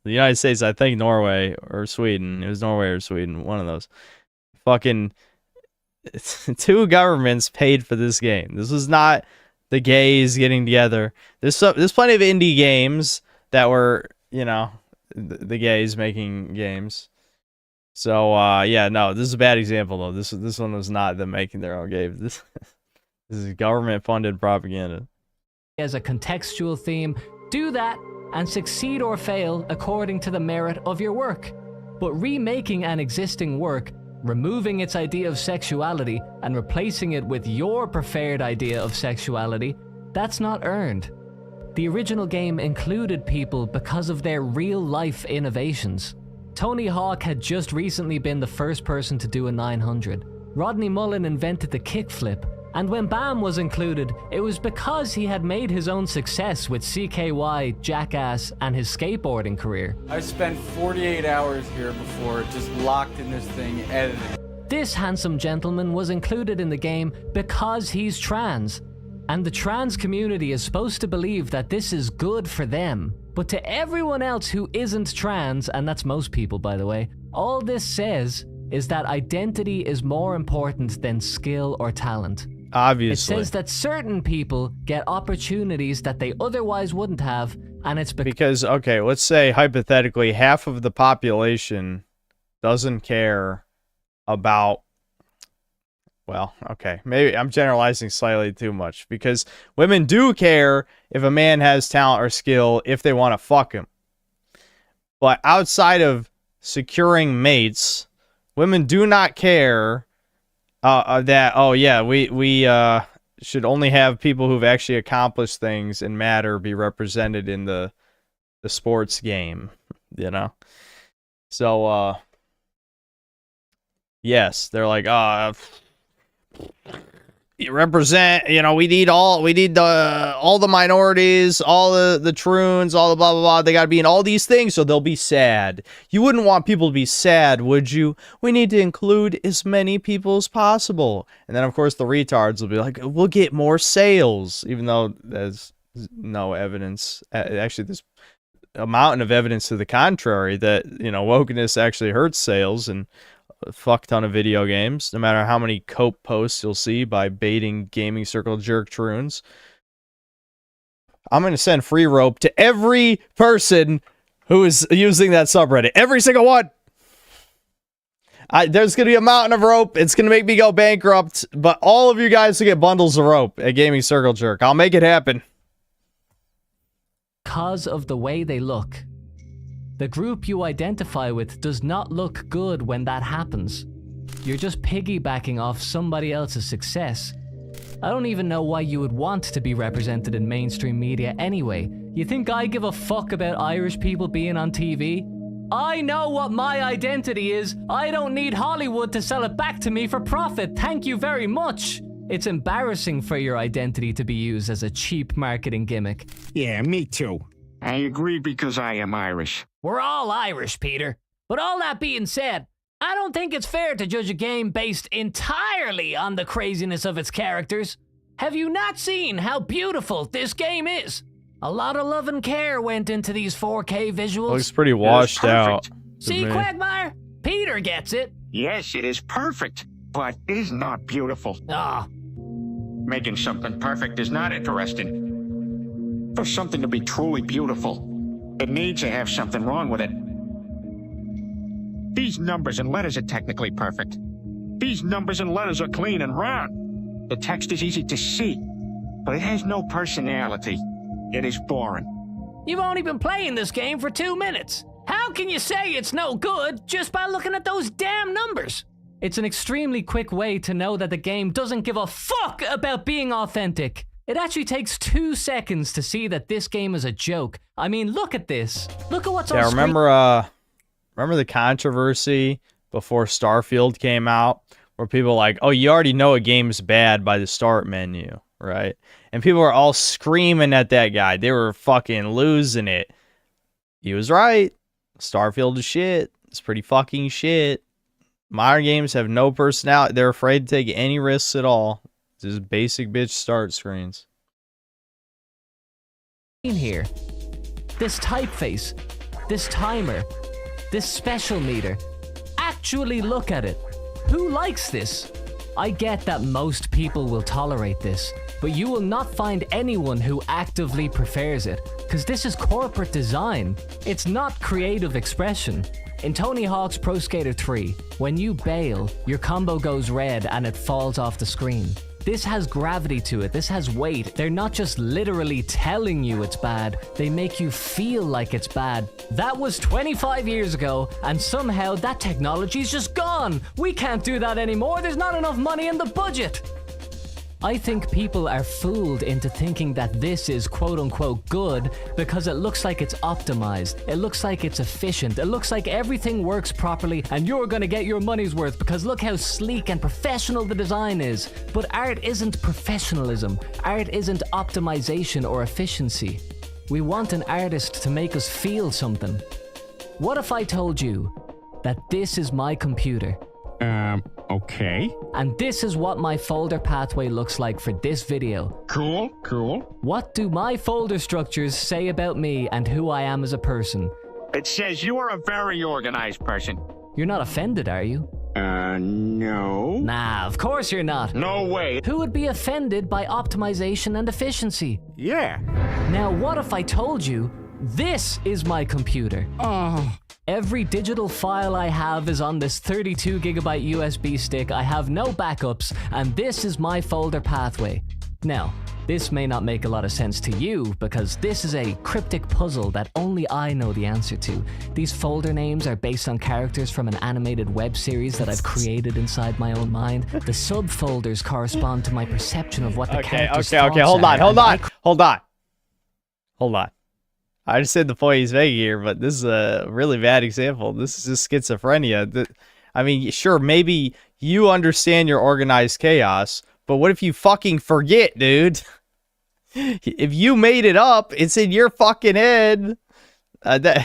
The United States, I think Norway or Sweden. It was Norway or Sweden, one of those. Fucking two governments paid for this game. This was not the gays getting together. There's plenty of indie games that were, you know, the gays making games. So yeah, no, this is a bad example though. This one was not them making their own game. This is government funded propaganda. As a contextual theme, do that and succeed or fail according to the merit of your work. But remaking an existing work, removing its idea of sexuality and replacing it with your preferred idea of sexuality, that's not earned. The original game included people because of their real-life innovations. Tony Hawk had just recently been the first person to do a 900. Rodney Mullen invented the kickflip, and when Bam was included, it was because he had made his own success with CKY, Jackass, and his skateboarding career. I spent 48 hours here before, just locked in this thing, editing. This handsome gentleman was included in the game because he's trans, and the trans community is supposed to believe that this is good for them. But to everyone else who isn't trans, and that's most people by the way, all this says is that identity is more important than skill or talent. Obviously. It says that certain people get opportunities that they otherwise wouldn't have, and it's because, okay, let's say hypothetically half of the population doesn't care about, well, okay, maybe I'm generalizing slightly too much, because women do care if a man has talent or skill if they want to fuck him. But outside of securing mates, women do not care that, oh yeah, we should only have people who've actually accomplished things and matter be represented in the sports game, you know? So, yes, they're like, you represent, you know, we need all the minorities, all the troons, all the blah blah blah. They got to be in all these things so they'll be sad. You wouldn't want people to be sad, would you? We need to include as many people as possible. And then of course the retards will be like, we'll get more sales, even though there's no evidence. Actually, there's a mountain of evidence to the contrary that, you know, wokeness actually hurts sales and a fuck ton of video games, no matter how many cope posts you'll see by baiting gaming circle jerk troons. I'm going to send free rope to every person who is using that subreddit. Every single one. There's going to be a mountain of rope. It's going to make me go bankrupt, but all of you guys will get bundles of rope at Gaming Circle Jerk. I'll make it happen. Because of the way they look. The group you identify with does not look good when that happens. You're just piggybacking off somebody else's success. I don't even know why you would want to be represented in mainstream media anyway. You think I give a fuck about Irish people being on TV? I know what my identity is. I don't need Hollywood to sell it back to me for profit. Thank you very much. It's embarrassing for your identity to be used as a cheap marketing gimmick. Yeah, me too. I agree because I am Irish. We're all Irish, Peter. But all that being said, I don't think it's fair to judge a game based entirely on the craziness of its characters. Have you not seen how beautiful this game is? A lot of love and care went into these 4K visuals. Looks pretty washed out. See, Quagmire? Peter gets it. Yes, it is perfect, but it is not beautiful. Ah. Making something perfect is not interesting. For something to be truly beautiful, it needs to have something wrong with it. These numbers and letters are technically perfect. These numbers and letters are clean and round. The text is easy to see, but it has no personality. It is boring. You've only been playing this game for 2 minutes. How can you say it's no good just by looking at those damn numbers? It's an extremely quick way to know that the game doesn't give a fuck about being authentic. It actually takes 2 seconds to see that this game is a joke. I mean, look at this. Look at what's on screen. Remember the controversy before Starfield came out, where people were like, oh, you already know a game's bad by the start menu, right? And people were all screaming at that guy. They were fucking losing it. He was right. Starfield is shit. It's pretty fucking shit. Modern games have no personality. They're afraid to take any risks at all. Just basic bitch start screens. In here, this typeface, this timer, this special meter. Actually look at it. Who likes this? I get that most people will tolerate this, but you will not find anyone who actively prefers it, because this is corporate design. It's not creative expression. In Tony Hawk's Pro Skater 3, when you bail, your combo goes red and it falls off the screen. This has gravity to it, this has weight. They're not just literally telling you it's bad, they make you feel like it's bad. That was 25 years ago, and somehow that technology's just gone. We can't do that anymore, there's not enough money in the budget. I think people are fooled into thinking that this is quote-unquote good because it looks like it's optimized, it looks like it's efficient, it looks like everything works properly and you're gonna get your money's worth because look how sleek and professional the design is. But art isn't professionalism, art isn't optimization or efficiency. We want an artist to make us feel something. What if I told you that this is my computer? Okay. And this is what my folder pathway looks like for this video. Cool. What do my folder structures say about me and who I am as a person? It says you are a very organized person. You're not offended, are you? No. Nah, of course you're not. No way. Who would be offended by optimization and efficiency? Yeah. Now, what if I told you this is my computer? Every digital file I have is on this 32 gigabyte USB stick. I have no backups, and this is my folder pathway. Now, this may not make a lot of sense to you because this is a cryptic puzzle that only I know the answer to. These folder names are based on characters from an animated web series that I've created inside my own mind. The subfolders correspond to my perception of what the characters' thoughts are. Hold on. I just said the point he's making here, but this is a really bad example. This is just schizophrenia. I mean, sure, maybe you understand your organized chaos, but what if you fucking forget, dude? If you made it up, it's in your fucking head.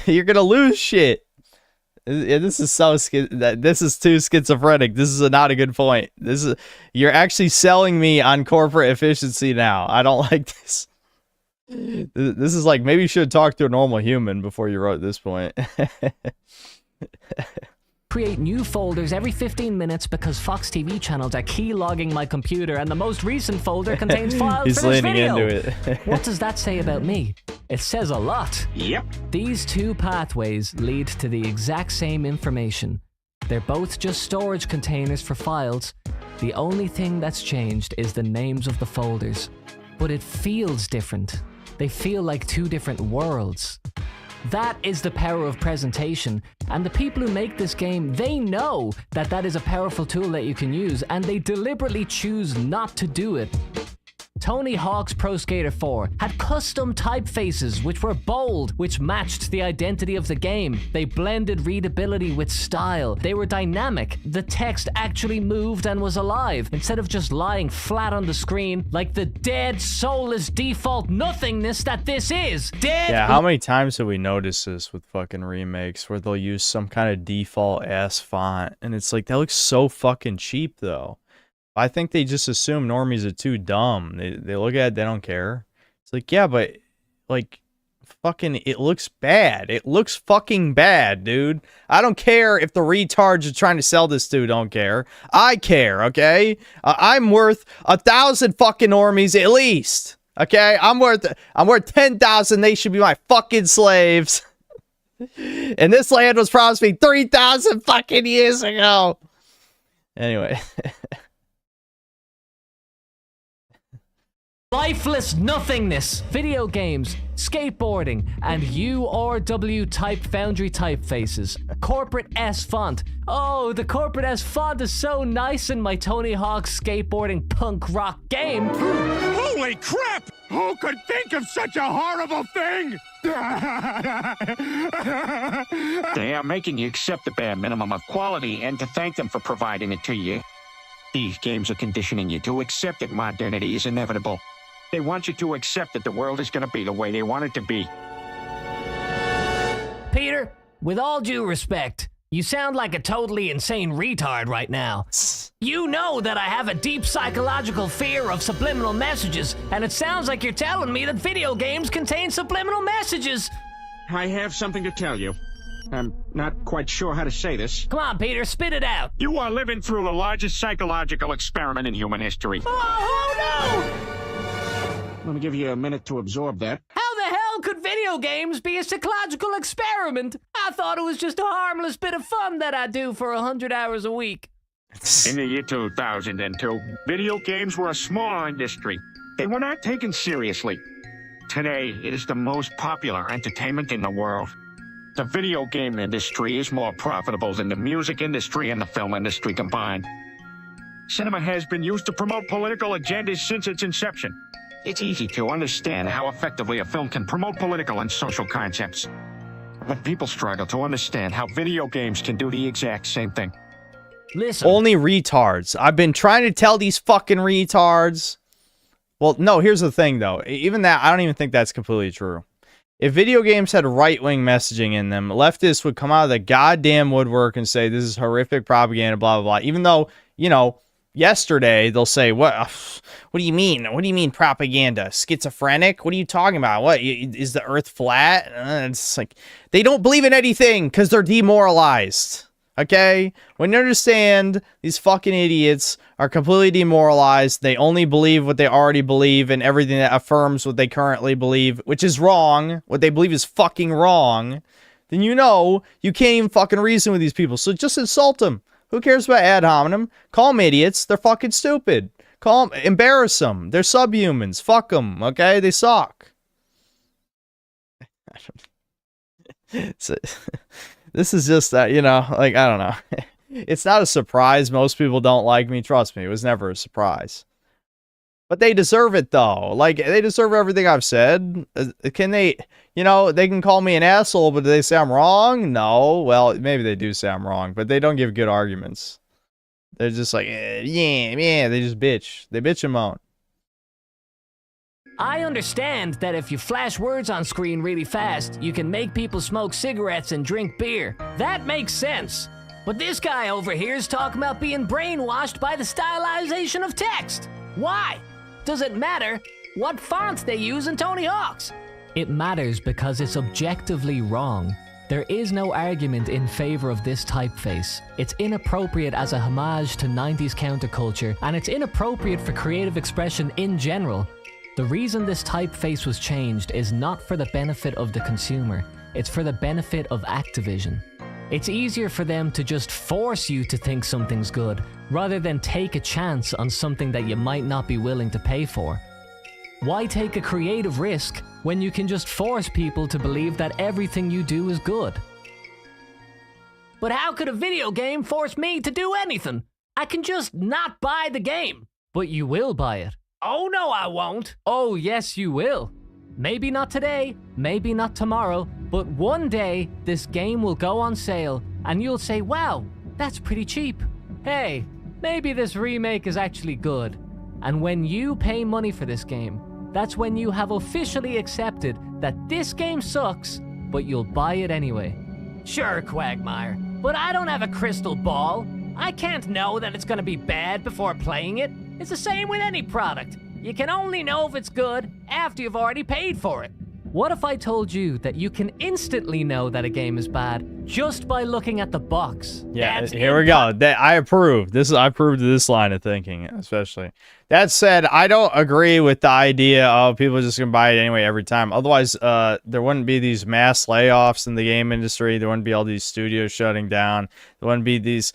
You're gonna lose shit. This is this is too schizophrenic. This is not a good point. You're actually selling me on corporate efficiency now. I don't like this. This is like, maybe you should talk to a normal human before you wrote this point. Create new folders every 15 minutes because Fox TV channels are keylogging my computer and the most recent folder contains files He's for this leaning video. into it. What does that say about me? It says a lot. Yep. These two pathways lead to the exact same information. They're both just storage containers for files. The only thing that's changed is the names of the folders. But it feels different. They feel like two different worlds. That is the power of presentation, and the people who make this game, they know that that is a powerful tool that you can use, and they deliberately choose not to do it. Tony Hawk's Pro Skater 4 had custom typefaces which were bold, which matched the identity of the game. They blended readability with style. They were dynamic. The text actually moved and was alive, instead of just lying flat on the screen like the dead, soulless default nothingness that this is. Dead. Yeah, how many times have we noticed this with fucking remakes where they'll use some kind of default ass font, and it's like, that looks so fucking cheap though. I think they just assume normies are too dumb. They look at it, they don't care. It's like, yeah, but like fucking it looks bad. It looks fucking bad, dude. I don't care if the retards are trying to sell this to don't care. I care, okay? I'm worth 1,000 fucking normies at least. Okay? I'm worth 10,000. They should be my fucking slaves. And this land was promised me 3,000 fucking years ago. Anyway. Lifeless nothingness, video games, skateboarding, and URW type foundry typefaces. Corporate S font. Oh, the corporate S font is so nice in my Tony Hawk skateboarding punk rock game. Holy crap! Who could think of such a horrible thing? They are making you accept the bare minimum of quality and to thank them for providing it to you. These games are conditioning you to accept that modernity is inevitable. They want you to accept that the world is going to be the way they want it to be. Peter, with all due respect, you sound like a totally insane retard right now. You know that I have a deep psychological fear of subliminal messages, and it sounds like you're telling me that video games contain subliminal messages. I have something to tell you. I'm not quite sure how to say this. Come on, Peter, spit it out. You are living through the largest psychological experiment in human history. Oh, no! Let me give you a minute to absorb that. How the hell could video games be a psychological experiment? I thought it was just a harmless bit of fun that I do for 100 hours a week. In the year 2002, video games were a small industry. They were not taken seriously. Today, it is the most popular entertainment in the world. The video game industry is more profitable than the music industry and the film industry combined. Cinema has been used to promote political agendas since its inception. It's easy to understand how effectively a film can promote political and social concepts. But people struggle to understand how video games can do the exact same thing. Listen. Only retards. I've been trying to tell these fucking retards. Well, no, here's the thing, though. Even that, I don't even think that's completely true. If video games had right-wing messaging in them, leftists would come out of the goddamn woodwork and say, this is horrific propaganda, blah, blah, blah. Even though, you know, yesterday they'll say, what do you mean? What do you mean propaganda? Schizophrenic? What are you talking about? What, is the earth flat? It's like, they don't believe in anything because they're demoralized. Okay? When you understand these fucking idiots are completely demoralized, they only believe what they already believe and everything that affirms what they currently believe, which is wrong. What they believe is fucking wrong. Then you know you can't even fucking reason with these people. So just insult them. Who cares about ad hominem? Call them idiots. They're fucking stupid. Call them, embarrass them. They're subhumans. Fuck them. Okay? They suck. This is just, you know, like, I don't know. It's not a surprise. Most people don't like me. Trust me. It was never a surprise. But they deserve it, though. Like, they deserve everything I've said. Can they, you know, they can call me an asshole, but do they say I'm wrong? No. Well, maybe they do say I'm wrong, but they don't give good arguments. They're just like, yeah, they just bitch. They bitch and moan. I understand that if you flash words on screen really fast, you can make people smoke cigarettes and drink beer. That makes sense. But this guy over here is talking about being brainwashed by the stylization of text. Why? Does it matter what fonts they use in Tony Hawk's? It matters because it's objectively wrong. There is no argument in favor of this typeface. It's inappropriate as a homage to 90s counterculture, and it's inappropriate for creative expression in general. The reason this typeface was changed is not for the benefit of the consumer, it's for the benefit of Activision. It's easier for them to just force you to think something's good, rather than take a chance on something that you might not be willing to pay for. Why take a creative risk when you can just force people to believe that everything you do is good? But how could a video game force me to do anything? I can just not buy the game. But you will buy it. Oh, no, I won't. Oh, yes, you will. Maybe not today, maybe not tomorrow, but one day this game will go on sale and you'll say, wow, that's pretty cheap. Hey, maybe this remake is actually good. And when you pay money for this game, that's when you have officially accepted that this game sucks, but you'll buy it anyway. Sure, Quagmire, but I don't have a crystal ball. I can't know that it's gonna be bad before playing it. It's the same with any product. You can only know if it's good after you've already paid for it. What if I told you that you can instantly know that a game is bad just by looking at the box? Yeah, here we go. I approve. I approve of this line of thinking, especially. That said, I don't agree with the idea of people just going to buy it anyway every time. Otherwise, there wouldn't be these mass layoffs in the game industry. There wouldn't be all these studios shutting down. There wouldn't be these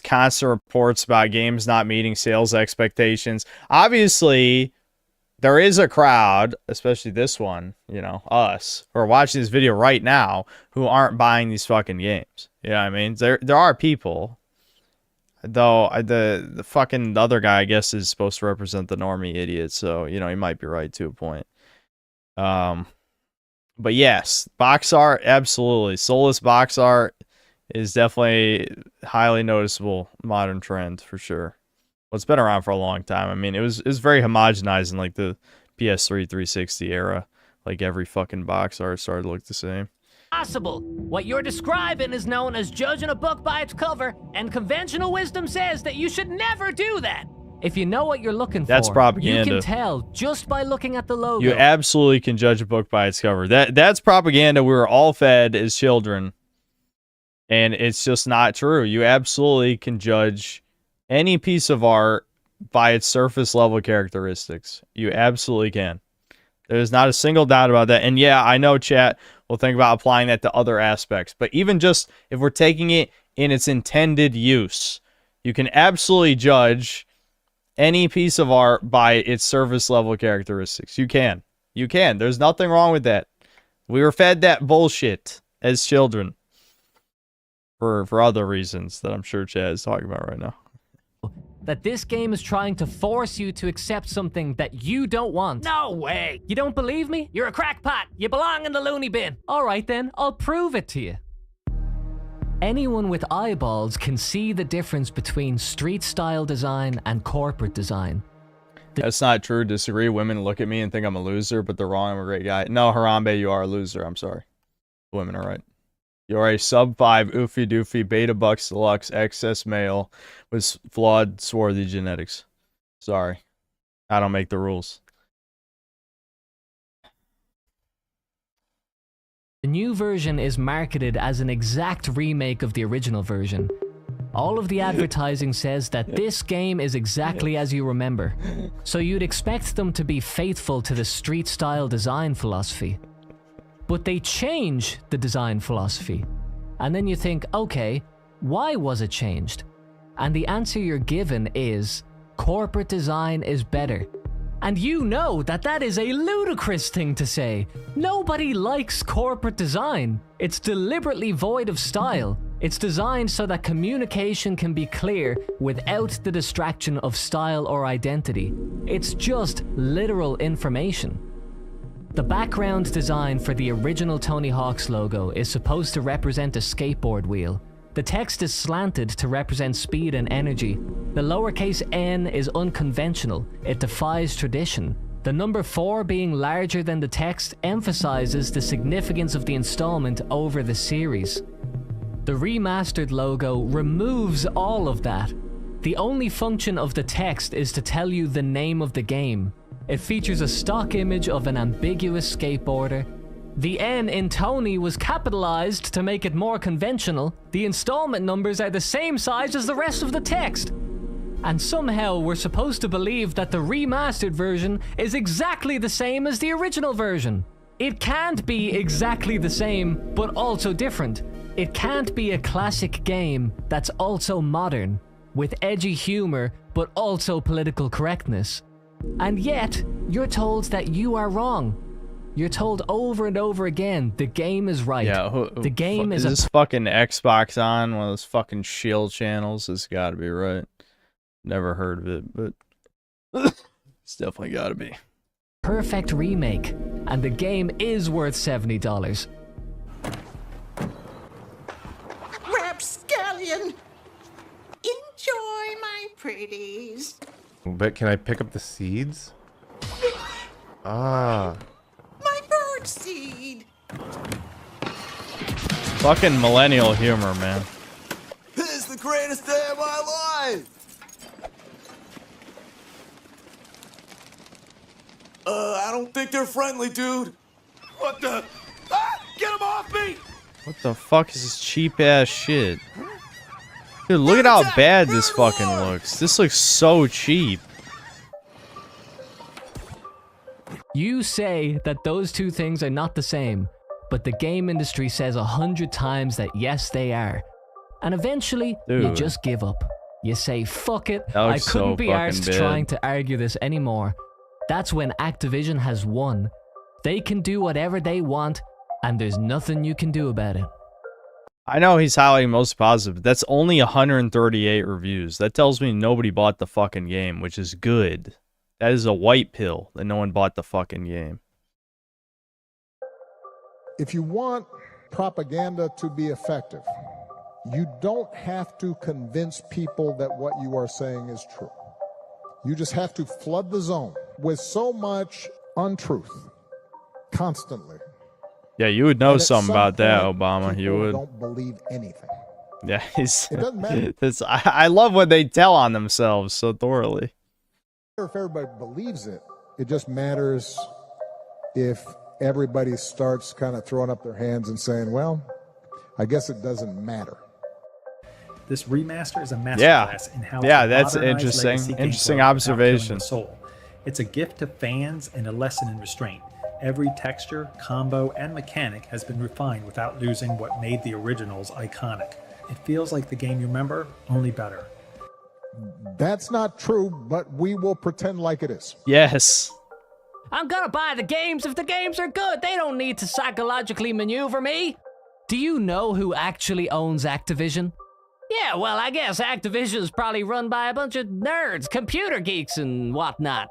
constant reports about games not meeting sales expectations. Obviously, there is a crowd, especially this one, you know, us, who are watching this video right now, who aren't buying these fucking games. You know what I mean? There are people, though. The fucking other guy, I guess, is supposed to represent the normie idiot, so you know he might be right to a point. But yes, box art, absolutely. Soulless box art is definitely highly noticeable modern trend for sure. Well, it's been around for a long time. I mean, it was very homogenized in like the PS3 360 era. Like every fucking box art started to look the same. Possible. What you're describing is known as judging a book by its cover, and conventional wisdom says that you should never do that. If you know what you're looking That's for, propaganda. you can tell just by looking at the logo. You absolutely can judge a book by its cover. That's propaganda we were all fed as children. And it's just not true. You absolutely can judge any piece of art by its surface level characteristics. You absolutely can. There's not a single doubt about that. And yeah, I know chat will think about applying that to other aspects. But even just if we're taking it in its intended use, you can absolutely judge any piece of art by its surface level characteristics. You can. You can. There's nothing wrong with that. We were fed that bullshit as children. For other reasons that I'm sure Chad is talking about right now. That this game is trying to force you to accept something that you don't want. No way! You don't believe me? You're a crackpot. You belong in the loony bin. All right then, I'll prove it to you. Anyone with eyeballs can see the difference between street-style design and corporate design. That's not true. Disagree. Women look at me and think I'm a loser, but they're wrong. I'm a great guy. No, Harambe, you are a loser. I'm sorry. Women are right. You're a sub-5 oofy doofy beta bucks deluxe excess male with flawed swarthy genetics. Sorry. I don't make the rules. The new version is marketed as an exact remake of the original version. All of the advertising says that this game is exactly as you remember, so you'd expect them to be faithful to the street-style design philosophy. But they change the design philosophy, and then you think, okay, why was it changed? And the answer you're given is, corporate design is better. And you know that that is a ludicrous thing to say. Nobody likes corporate design. It's deliberately void of style. It's designed so that communication can be clear without the distraction of style or identity. It's just literal information. The background design for the original Tony Hawk's logo is supposed to represent a skateboard wheel. The text is slanted to represent speed and energy. The lowercase n is unconventional. It defies tradition. The number 4 being larger than the text emphasizes the significance of the installment over the series. The remastered logo removes all of that. The only function of the text is to tell you the name of the game. It features a stock image of an ambiguous skateboarder. The N in Tony was capitalized to make it more conventional. The installment numbers are the same size as the rest of the text. And somehow we're supposed to believe that the remastered version is exactly the same as the original version. It can't be exactly the same, but also different. It can't be a classic game that's also modern, with edgy humor, but also political correctness. And yet, you're told that you are wrong. You're told over and over again, the game is right. Yeah, the game is this fucking Xbox on one of those fucking shield channels? It's gotta be right. Never heard of it, but it's definitely gotta be. Perfect remake, and the game is worth $70. Rapscallion, enjoy my pretties. But can I pick up the seeds? Ah. My bird seed. Fucking millennial humor, man. This is the greatest day of my life! I don't think they're friendly, dude. What the? Ah! Get him off me! What the fuck is this cheap ass shit? Dude, look at how bad this fucking looks. This looks so cheap. You say that those two things are not the same, but the game industry says 100 times that yes, they are. And eventually, you Dude. just give up. You say, fuck it, That I looks couldn't so be fucking arsed bad. trying to argue this anymore. that's when Activision has won. They can do whatever they want, and there's nothing you can do about it. I know he's highlighting most positive, but that's only 138 reviews. That tells me nobody bought the fucking game, which is good. That is a white pill that no one bought the fucking game. If you want propaganda to be effective, you don't have to convince people that what you are saying is true. You just have to flood the zone with so much untruth constantly. Yeah, you would know something about that, Obama. You would. Don't believe anything. Yeah, he's. It doesn't matter. I love when they tell on themselves so thoroughly. If everybody believes it, it just matters if everybody starts kind of throwing up their hands and saying, well, I guess it doesn't matter. This remaster is a masterclass in how that's modernize interesting. legacy Interesting gameplay without killing observation. the soul. It's a gift to fans and a lesson in restraint. Every texture, combo, and mechanic has been refined without losing what made the originals iconic. It feels like the game you remember, only better. That's not true, but we will pretend like it is. Yes. I'm gonna buy the games if the games are good. They don't need to psychologically maneuver me. Do you know who actually owns Activision? Yeah, well, I guess Activision's probably run by a bunch of nerds, computer geeks, and whatnot.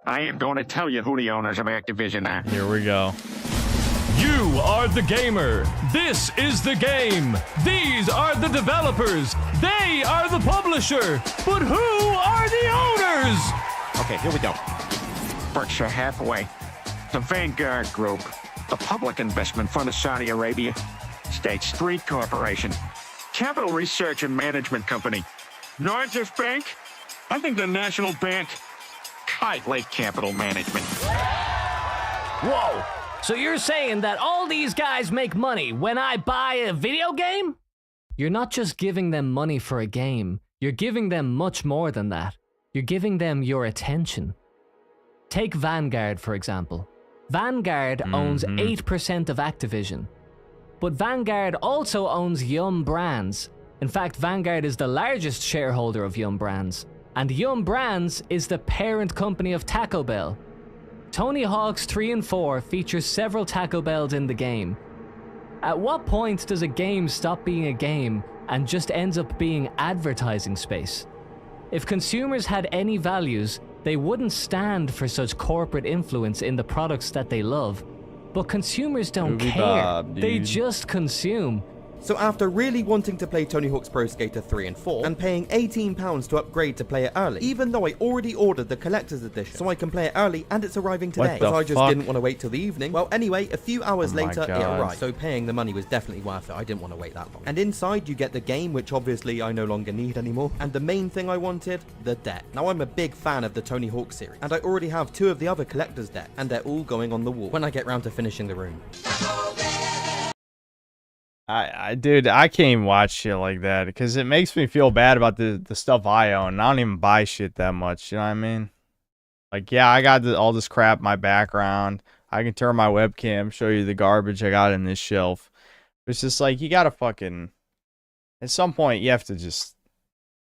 I am going to tell you who the owners of Activision are. Here we go. You are the gamer. This is the game. These are the developers. They are the publisher. But who are the owners? Okay, here we go. Berkshire Hathaway, the Vanguard Group, the Public Investment Fund of Saudi Arabia, State Street Corporation, Capital Research and Management Company, Norges Bank, I think the National Bank, Kite Lake Capital Management. Whoa! So you're saying that all these guys make money when I buy a video game? You're not just giving them money for a game. You're giving them much more than that. You're giving them your attention. Take Vanguard, for example. Vanguard owns 8% of Activision. But Vanguard also owns Yum Brands. In fact, Vanguard is the largest shareholder of Yum Brands. And Yum Brands is the parent company of Taco Bell. Tony Hawk's 3 and 4 features several Taco Bells in the game. At what point does a game stop being a game and just ends up being advertising space? If consumers had any values, they wouldn't stand for such corporate influence in the products that they love. But consumers don't care. They just consume. So after really wanting to play Tony Hawk's Pro Skater 3 and 4, and paying £18 to upgrade to play it early, even though I already ordered the collector's edition, so I can play it early and it's arriving today, because I just didn't want to wait till the evening. Well, anyway, a few hours later, it arrived, so paying the money was definitely worth it. I didn't want to wait that long. And inside, you get the game, which obviously I no longer need anymore, and the main thing I wanted, the deck. Now, I'm a big fan of the Tony Hawk series, and I already have 2 of the other collector's decks, and they're all going on the wall when I get round to finishing the room. Dude, I can't even watch shit like that because it makes me feel bad about the stuff I own. I don't even buy shit that much. You know what I mean? Like, yeah, I got all this crap in my background. I can turn my webcam, show you the garbage I got in this shelf. It's just like, you gotta fucking, at some point, you have to just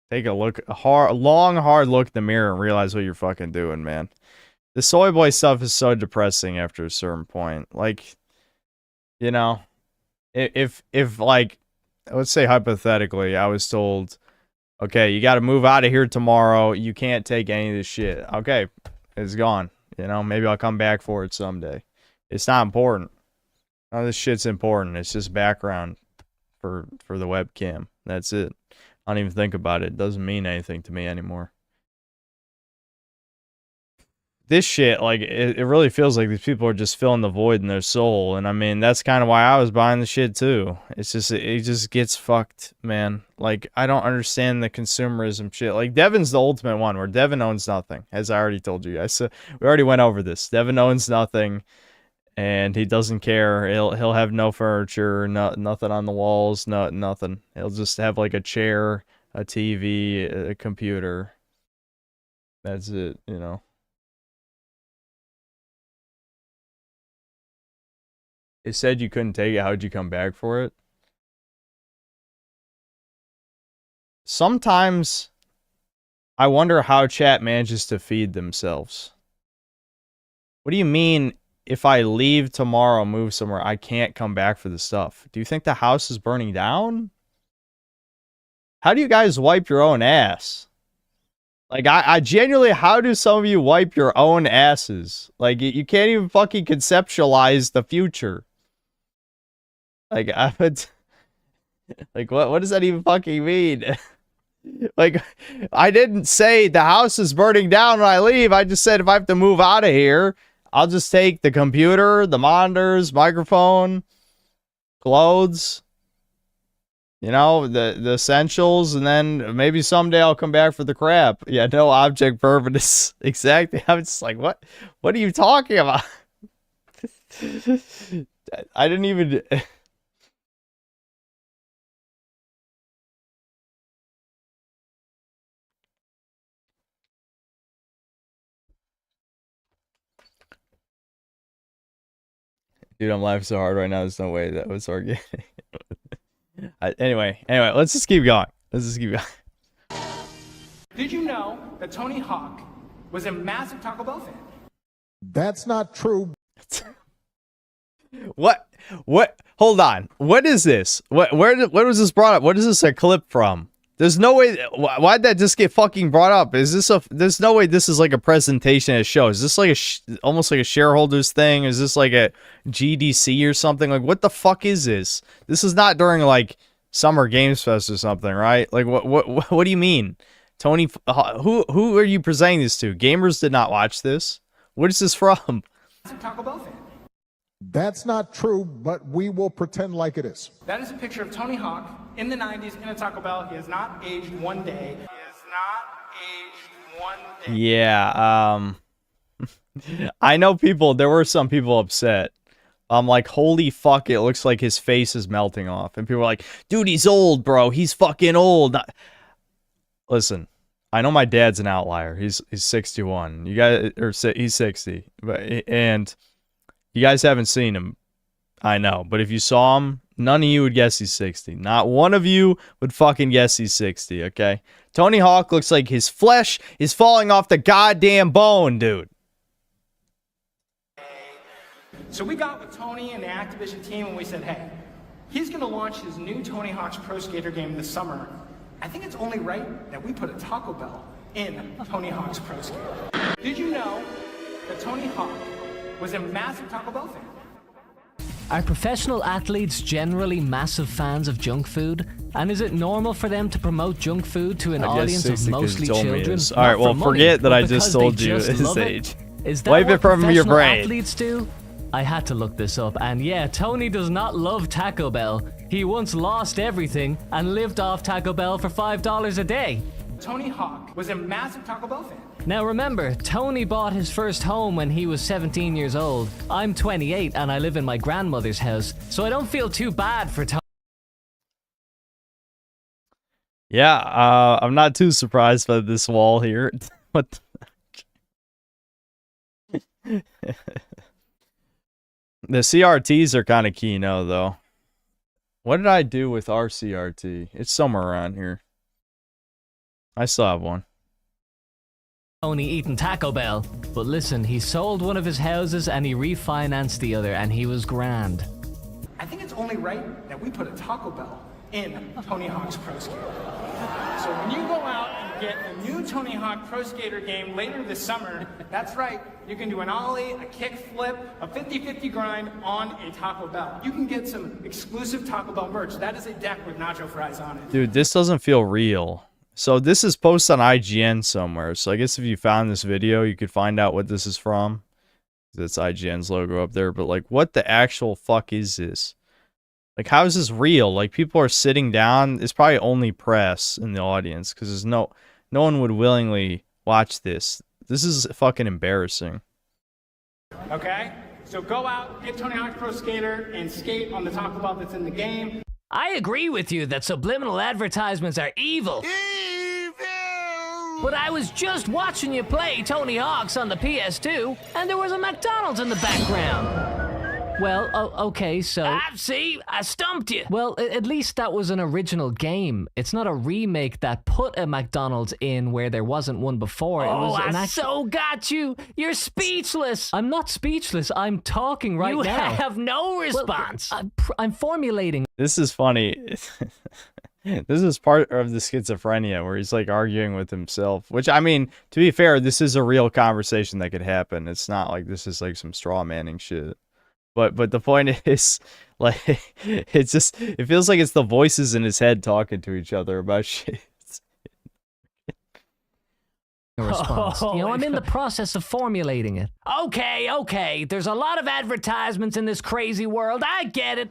take a look, a long, hard look in the mirror and realize what you're fucking doing, man. The Soy Boy stuff is so depressing after a certain point. Like, you know, if like, let's say hypothetically, I was told, okay, you got to move out of here tomorrow. You can't take any of this shit. Okay, it's gone. You know, maybe I'll come back for it someday. It's not important. None of this shit's important. It's just background for the webcam. That's it. I don't even think about it. It doesn't mean anything to me anymore. This shit, like, it really feels like these people are just filling the void in their soul. And I mean, that's kind of why I was buying the shit too. It's just, it just gets fucked, man. Like, I don't understand the consumerism shit. Like, Devin's the ultimate one where Devin owns nothing, as I already told you. We already went over this. Devin owns nothing and he doesn't care. He'll have no furniture, nothing on the walls, nothing. He'll just have like a chair, a TV, a computer. That's it, you know. It said you couldn't take it. How'd you come back for it? Sometimes I wonder how chat manages to feed themselves. What do you mean if I leave tomorrow, move somewhere, I can't come back for the stuff? Do you think the house is burning down? How do you guys wipe your own ass? Like, I genuinely, how do some of you wipe your own asses? Like, you can't even fucking conceptualize the future. Like, I would... Like, what does that even fucking mean? Like, I didn't say the house is burning down when I leave. I just said if I have to move out of here, I'll just take the computer, the monitors, microphone, clothes, you know, the essentials, and then maybe someday I'll come back for the crap. Yeah, no object permanence. Exactly. I'm just like, what are you talking about? I didn't even... Dude, I'm laughing so hard right now. There's no way that was organic. Anyway, let's just keep going. Did you know that Tony Hawk was a massive Taco Bell fan? That's not true. What? Hold on. What is this? Where was this brought up? What is this a clip from? There's no way. Why'd that just get fucking brought up? There's no way this is like a presentation at a show. Is this like almost like a shareholders thing? Is this like a GDC or something? Like, what the fuck is this? This is not during like Summer Games Fest or something, right? Like, what do you mean? Tony, who are you presenting this to? Gamers did not watch this. What is this from? Taco Bell fan. That's not true, but we will pretend like it is. That is a picture of Tony Hawk in the 90s in a Taco Bell. He has not aged one day. Yeah, I know there were some people upset. I'm like, holy fuck, it looks like his face is melting off. And people are like, dude, he's old, bro. He's fucking old. Listen, I know my dad's an outlier. He's 61. You guys, or he's 60. And you guys haven't seen him. I know. But if you saw him, none of you would guess he's 60. Not one of you would fucking guess he's 60, okay? Tony Hawk looks like his flesh is falling off the goddamn bone, dude. So we got with Tony and the Activision team and we said, hey, he's going to launch his new Tony Hawk's Pro Skater game this summer. I think it's only right that we put a Taco Bell in Tony Hawk's Pro Skater. Did you know that Tony Hawk was a massive Taco Bell fan? Are professional athletes generally massive fans of junk food? And is it normal for them to promote junk food to an audience of mostly children? All right, well, forget that I just told you his age. Is that Wipe what it from your professional brain. athletes do? I had to look this up, and yeah, Tony does not love Taco Bell. He once lost everything and lived off Taco Bell for $5 a day. Tony Hawk was a massive Taco Bell fan. Now remember, Tony bought his first home when he was 17 years old. I'm 28 and I live in my grandmother's house, so I don't feel too bad for Tony. Yeah, I'm not too surprised by this wall here. What the CRTs are kind of keyno, though. What did I do with our CRT? It's somewhere around here. I still have one. Tony eating Taco Bell. But listen, he sold one of his houses and he refinanced the other, and he was grand. I think it's only right that we put a Taco Bell in Tony Hawk's Pro Skater. So when you go out and get a new Tony Hawk Pro Skater game later this summer, that's right, you can do an ollie, a kick flip, a 50-50 grind on a Taco Bell. You can get some exclusive Taco Bell merch. That is a deck with nacho fries on it. Dude, this doesn't feel real. So this is posted on IGN somewhere. So I guess if you found this video, you could find out what this is from. That's IGN's logo up there. But like, what the actual fuck is this? Like, how is this real? Like, people are sitting down. It's probably only press in the audience because there's no one would willingly watch this. This is fucking embarrassing. Okay? So go out, get Tony Hawk's Pro Skater, and skate on the Taco Bell that's in the game. I agree with you that subliminal advertisements are evil. But I was just watching you play Tony Hawk's on the PS2, and there was a McDonald's in the background. Well, okay, so... see? I stumped you. Well, at least that was an original game. It's not a remake that put a McDonald's in where there wasn't one before. I so got you. You're speechless. I'm not speechless. I'm talking right now. You have no response. Well, I'm formulating. This is funny. This is part of the schizophrenia where he's like arguing with himself, which, I mean, to be fair, this is a real conversation that could happen. It's not like this is like some straw manning shit. But the point is, like, it feels like it's the voices in his head talking to each other about shit. Response. I'm in the process of formulating it. Okay. There's a lot of advertisements in this crazy world. I get it.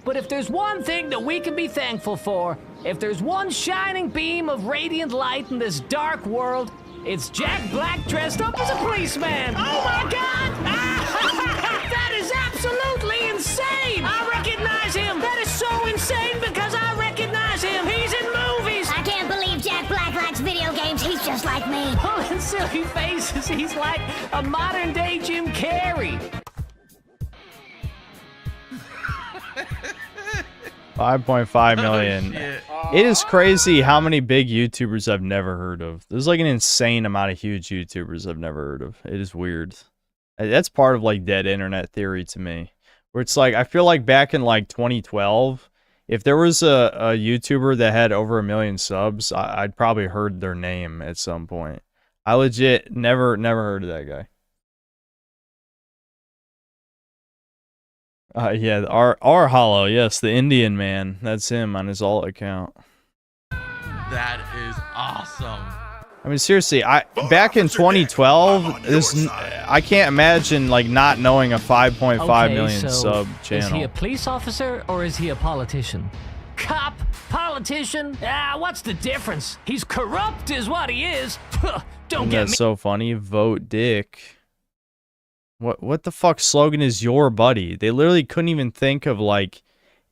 But if there's one thing that we can be thankful for, if there's one shining beam of radiant light in this dark world, it's Jack Black dressed up as a policeman. Oh my God! That is absolutely insane! I recognize him! That is so insane because I recognize him! He's in movies! I can't believe Jack Black likes video games. He's just like me. Pulling silly faces. He's like a modern day Jim Carrey. 5.5 million. It is crazy how many big YouTubers I've never heard of. There's like an insane amount of huge YouTubers I've never heard of. It is weird. That's part of like dead internet theory to me. Where it's like, I feel like back in like 2012, if there was a YouTuber that had over 1 million subs, I'd probably heard their name at some point. I legit never heard of that guy. Yeah, R Hollow, yes, the Indian man. That's him on his alt account. That is awesome. I mean, seriously, back in 2012, I can't imagine like not knowing a 5.5 million sub channel. Is he a police officer or is he a politician? Cop, politician, what's the difference? He's corrupt is what he is. Don't get me. That's so funny. Vote Dick. What the fuck slogan is your buddy? They literally couldn't even think of like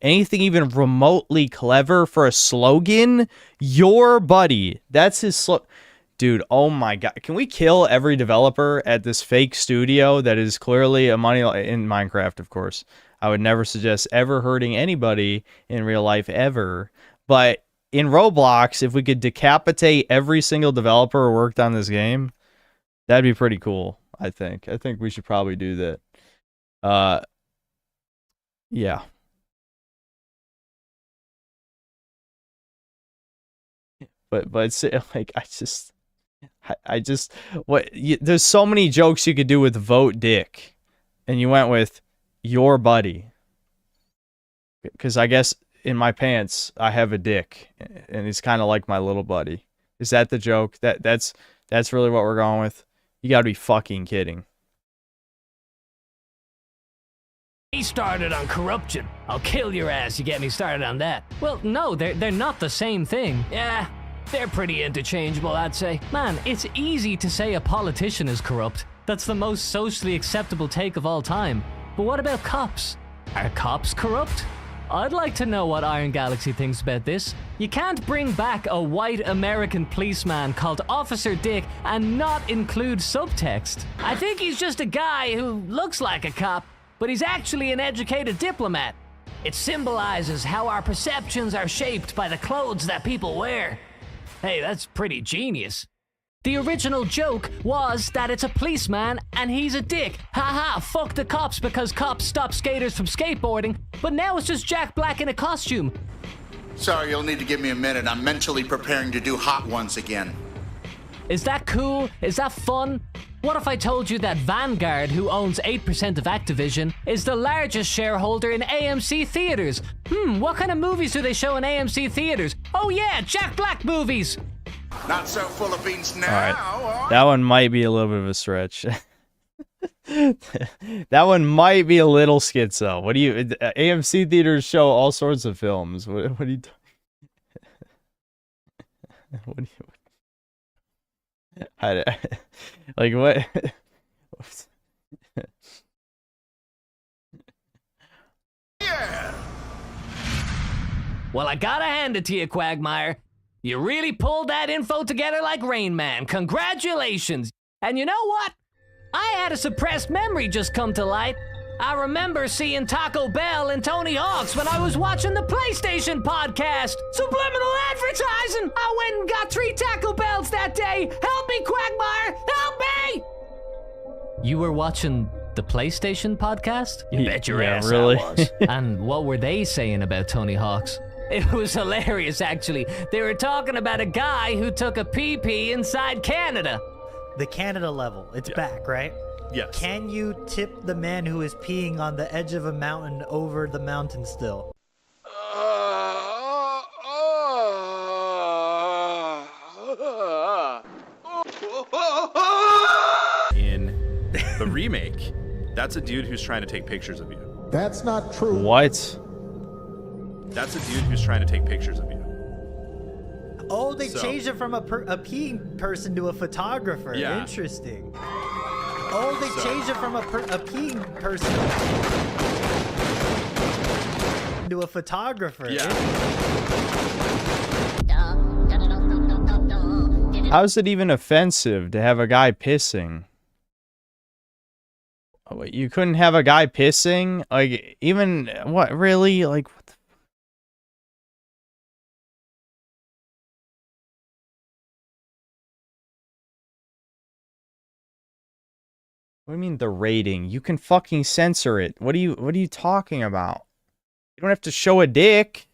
anything even remotely clever for a slogan. Your buddy. That's his slogan. Dude, oh my God. Can we kill every developer at this fake studio that is clearly a money in Minecraft, of course. I would never suggest ever hurting anybody in real life ever. But in Roblox, if we could decapitate every single developer who worked on this game, that'd be pretty cool. I think we should probably do that. Yeah. But it's like there's so many jokes you could do with Vote Dick, and you went with your buddy. Because I guess in my pants I have a dick, and he's kind of like my little buddy. Is that the joke? That's really what we're going with? You gotta be fucking kidding. He started on corruption. I'll kill your ass, you get me started on that. Well, no, they're not the same thing. Yeah, they're pretty interchangeable, I'd say. Man, it's easy to say a politician is corrupt. That's the most socially acceptable take of all time. But what about cops? Are cops corrupt? I'd like to know what Iron Galaxy thinks about this. You can't bring back a white American policeman called Officer Dick and not include subtext. I think he's just a guy who looks like a cop, but he's actually an educated diplomat. It symbolizes how our perceptions are shaped by the clothes that people wear. Hey, that's pretty genius. The original joke was that it's a policeman and he's a dick. Haha, fuck the cops because cops stop skaters from skateboarding. But now it's just Jack Black in a costume. Sorry, you'll need to give me a minute. I'm mentally preparing to do Hot Ones again. Is that cool? Is that fun? What if I told you that Vanguard, who owns 8% of Activision, is the largest shareholder in AMC theaters? What kind of movies do they show in AMC theaters? Oh yeah, Jack Black movies! Not so full of beans now. All right. That one might be a little bit of a stretch. That one might be a little schizo. What do you... AMC theaters show all sorts of films. What do you... What do you... like, what... Yeah. Well, I gotta hand it to you, Quagmire. You really pulled that info together like Rain Man. Congratulations. And you know what? I had a suppressed memory just come to light. I remember seeing Taco Bell and Tony Hawk's when I was watching the PlayStation podcast. Subliminal advertising! I went and got 3 Taco Bells that day. Help me, Quagmire! Help me! You were watching the PlayStation podcast? You bet your ass really? I was. And what were they saying about Tony Hawk's? It was hilarious, actually. They were talking about a guy who took a pee-pee inside Canada. The Canada level. It's back, right? Yes. Can you tip the man who is peeing on the edge of a mountain over the mountain still? In the remake, that's a dude who's trying to take pictures of you. That's not true. What? That's a dude who's trying to take pictures of you. Oh, they changed it from a peeing person to a photographer. Yeah. Interesting. Oh, they changed it from a peeing person to a photographer. Yeah. How is it even offensive to have a guy pissing? Oh, wait, you couldn't have a guy pissing? Like, even, what, really? Like, what the... What do you mean the rating? You can fucking censor it. What are you talking about? You don't have to show a dick.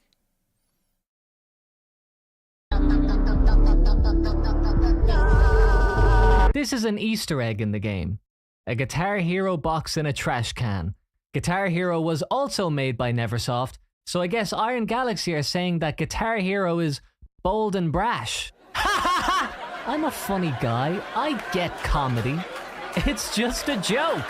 This is an Easter egg in the game. A Guitar Hero box in a trash can. Guitar Hero was also made by Neversoft, so I guess Iron Galaxy are saying that Guitar Hero is bold and brash. I'm a funny guy. I get comedy. It's just a joke.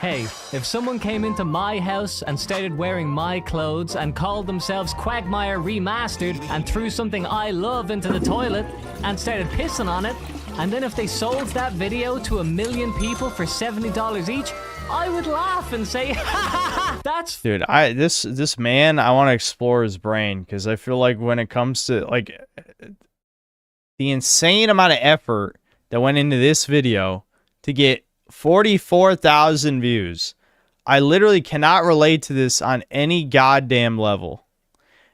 Hey, if someone came into my house and started wearing my clothes and called themselves Quagmire Remastered and threw something I love into the toilet and started pissing on it, and then if they sold that video to 1 million people for $70 each, I would laugh and say, ha ha ha, that's... Dude, this man, I want to explore his brain, because I feel like when it comes to, like, the insane amount of effort that went into this video to get 44,000 views, I literally cannot relate to this on any goddamn level.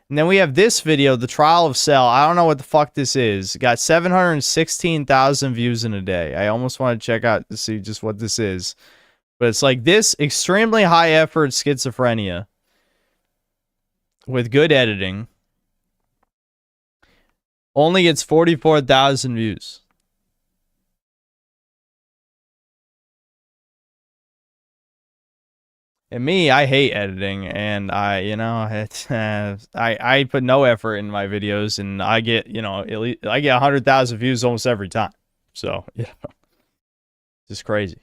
And then we have this video, The Trial of Cell. I don't know what the fuck this is. It got 716,000 views in a day. I almost want to check out to see just what this is. But it's like this extremely high effort schizophrenia with good editing only gets 44,000 views. And me, I hate editing, and I put no effort in my videos, and I get, at least I get 100,000 views almost every time. So, just crazy.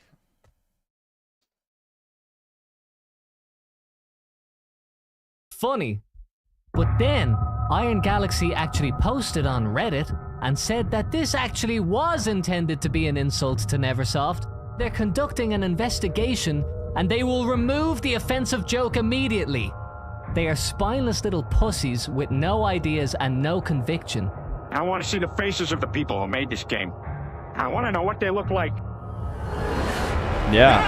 Funny. But then, Iron Galaxy actually posted on Reddit and said that this actually was intended to be an insult to Neversoft. They're conducting an investigation and they will remove the offensive joke immediately. They are spineless little pussies with no ideas and no conviction. I want to see the faces of the people who made this game. I want to know what they look like. Yeah.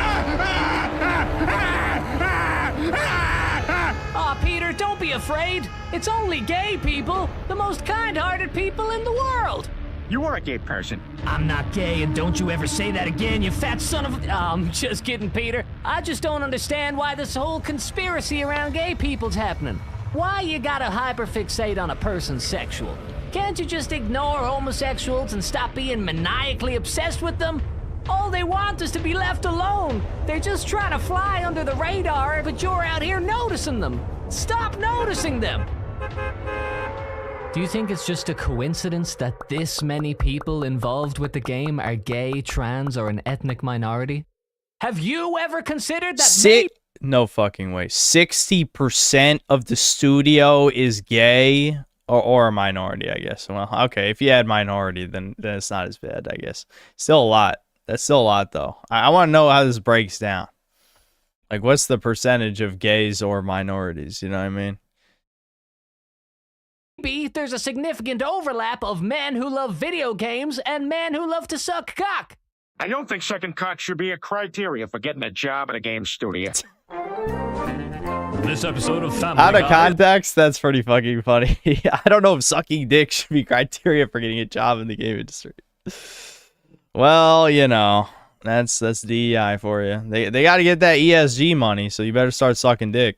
Aw, Peter, don't be afraid. It's only gay people, the most kind-hearted people in the world. You are a gay person. I'm not gay, and don't you ever say that again, you fat son of a... I'm just kidding, Peter. I just don't understand why this whole conspiracy around gay people's happening. Why you gotta hyperfixate on a person's sexual? Can't you just ignore homosexuals and stop being maniacally obsessed with them? All they want is to be left alone. They're just trying to fly under the radar, but you're out here noticing them. Stop noticing them. Do you think it's just a coincidence that this many people involved with the game are gay, trans, or an ethnic minority? Have you ever considered that No fucking way. 60% of the studio is gay or a minority, I guess. Well, okay, if you add minority, then it's not as bad, I guess. Still a lot. That's still a lot, though. I want to know how this breaks down. Like, what's the percentage of gays or minorities? You know what I mean? There's a significant overlap of men who love video games and men who love to suck cock. I don't think sucking cock should be a criteria for getting a job at a game studio. This episode of Family Out of Guy. context, that's pretty fucking funny. I don't know if sucking dick should be criteria for getting a job in the game industry. Well, you know, that's DEI for you. They got to get that ESG money, so you better start sucking dick.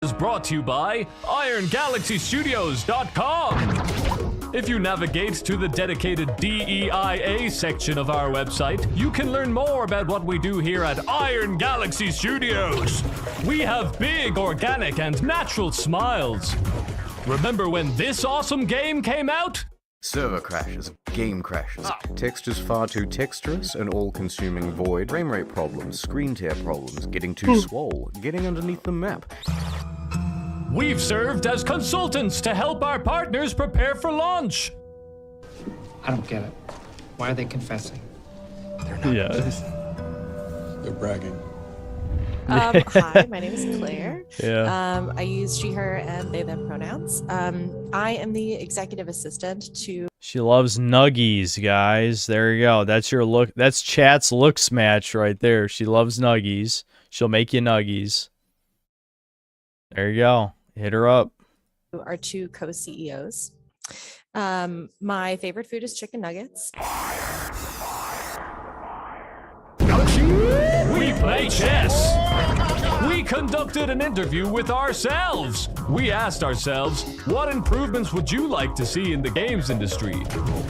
Is brought to you by IronGalaxyStudios.com. If you navigate to the dedicated DEIA section of our website, you can learn more about what we do here at Iron Galaxy Studios. We have big, organic, and natural smiles. Remember when this awesome game came out? Server crashes, game crashes, textures far too texturous, an all-consuming void, frame rate problems, screen tear problems, getting too swole, getting underneath the map. We've served as consultants to help our partners prepare for launch. I don't get it. Why are they confessing? Yeah. They're bragging. Hi, my name is Claire. Yeah. I use she, her, and they, them pronouns. I am the executive assistant to. She loves nuggies, guys. There you go. That's your look. That's chat's looks match right there. She loves nuggies. She'll make you nuggies. There you go. Hit her up. Our two co-CEOs. My favorite food is chicken nuggets. We play chess. We conducted an interview with ourselves. We asked ourselves, what improvements would you like to see in the games industry?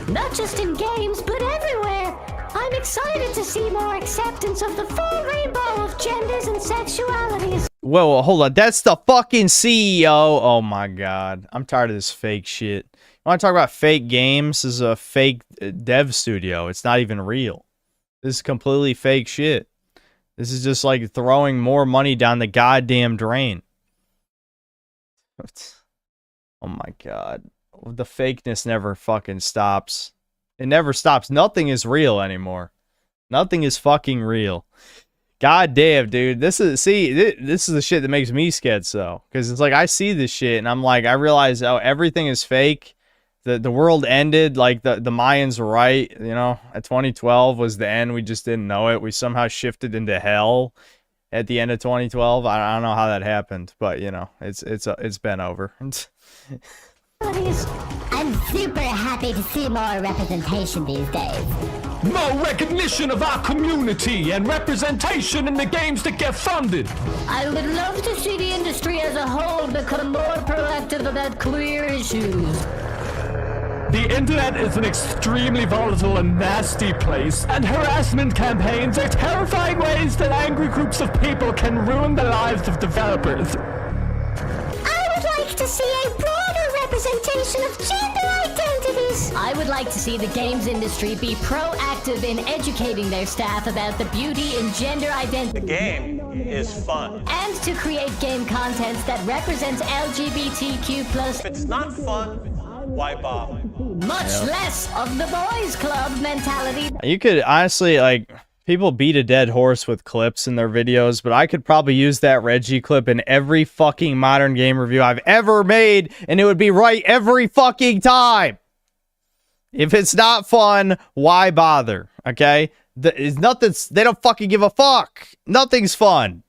Not just in games, but everywhere. I'm excited to see more acceptance of the full rainbow of genders and sexualities. Whoa, hold on. That's the fucking CEO. Oh my god. I'm tired of this fake shit. You want to talk about fake games? This is a fake dev studio. It's not even real. This is completely fake shit. This is just like throwing more money down the goddamn drain. Oh my god. The fakeness never fucking stops. It never stops. Nothing is real anymore. Nothing is fucking real. God damn, dude. This is the shit that makes me schizo. Because it's like I see this shit and I'm like, I realize, oh, everything is fake. The world ended, like the Mayans were right, you know, at 2012 was the end. We just didn't know it. We somehow shifted into hell at the end of 2012. I don't know how that happened, but you know, it's been over. I'm super happy to see more representation these days. More recognition of our community and representation in the games that get funded. I would love to see the industry as a whole become more proactive about queer issues. The internet is an extremely volatile and nasty place, and harassment campaigns are terrifying ways that angry groups of people can ruin the lives of developers. I would like to see a broader representation of gender identities. I would like to see the games industry be proactive in educating their staff about the beauty in gender identity. The game is fun. And to create game content that represents LGBTQ+. If it's not fun, why bother? Much less of the boys club mentality. You could honestly, like, people beat a dead horse with clips in their videos, but I could probably use that Reggie clip in every fucking modern game review I've ever made, and it would be right every fucking time. If it's not fun, why bother? Okay? They don't fucking give a fuck. Nothing's fun.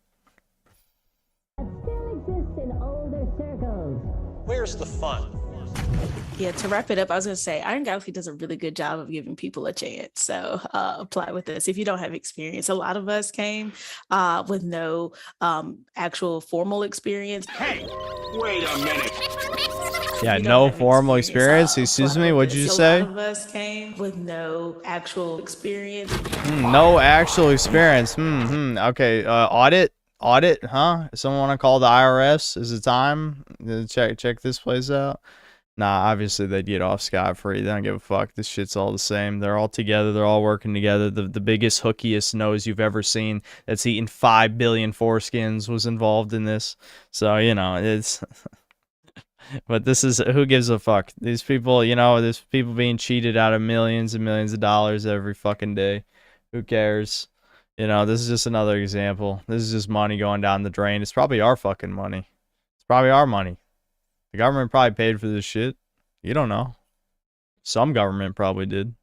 Where's the fun? Yeah, to wrap it up, I was going to say Iron Galaxy does a really good job of giving people a chance. So apply with this. If you don't have experience, a lot of us came with no actual formal experience. Hey, wait a minute. Yeah, no formal experience. Excuse me, what'd you just say? A lot of us came with no actual experience. No actual experience. Okay, audit, huh? Someone want to call the IRS? Is it time to check this place out? Nah, obviously they'd get off scot-free. They don't give a fuck. This shit's all the same. They're all together. They're all working together. The biggest, hookiest nose you've ever seen that's eaten 5 billion foreskins was involved in this. So, you know, it's... But this is... Who gives a fuck? These people, you know, there's people being cheated out of millions and millions of dollars every fucking day. Who cares? You know, this is just another example. This is just money going down the drain. It's probably our fucking money. It's probably our money. The government probably paid for this shit. You don't know. Some government probably did.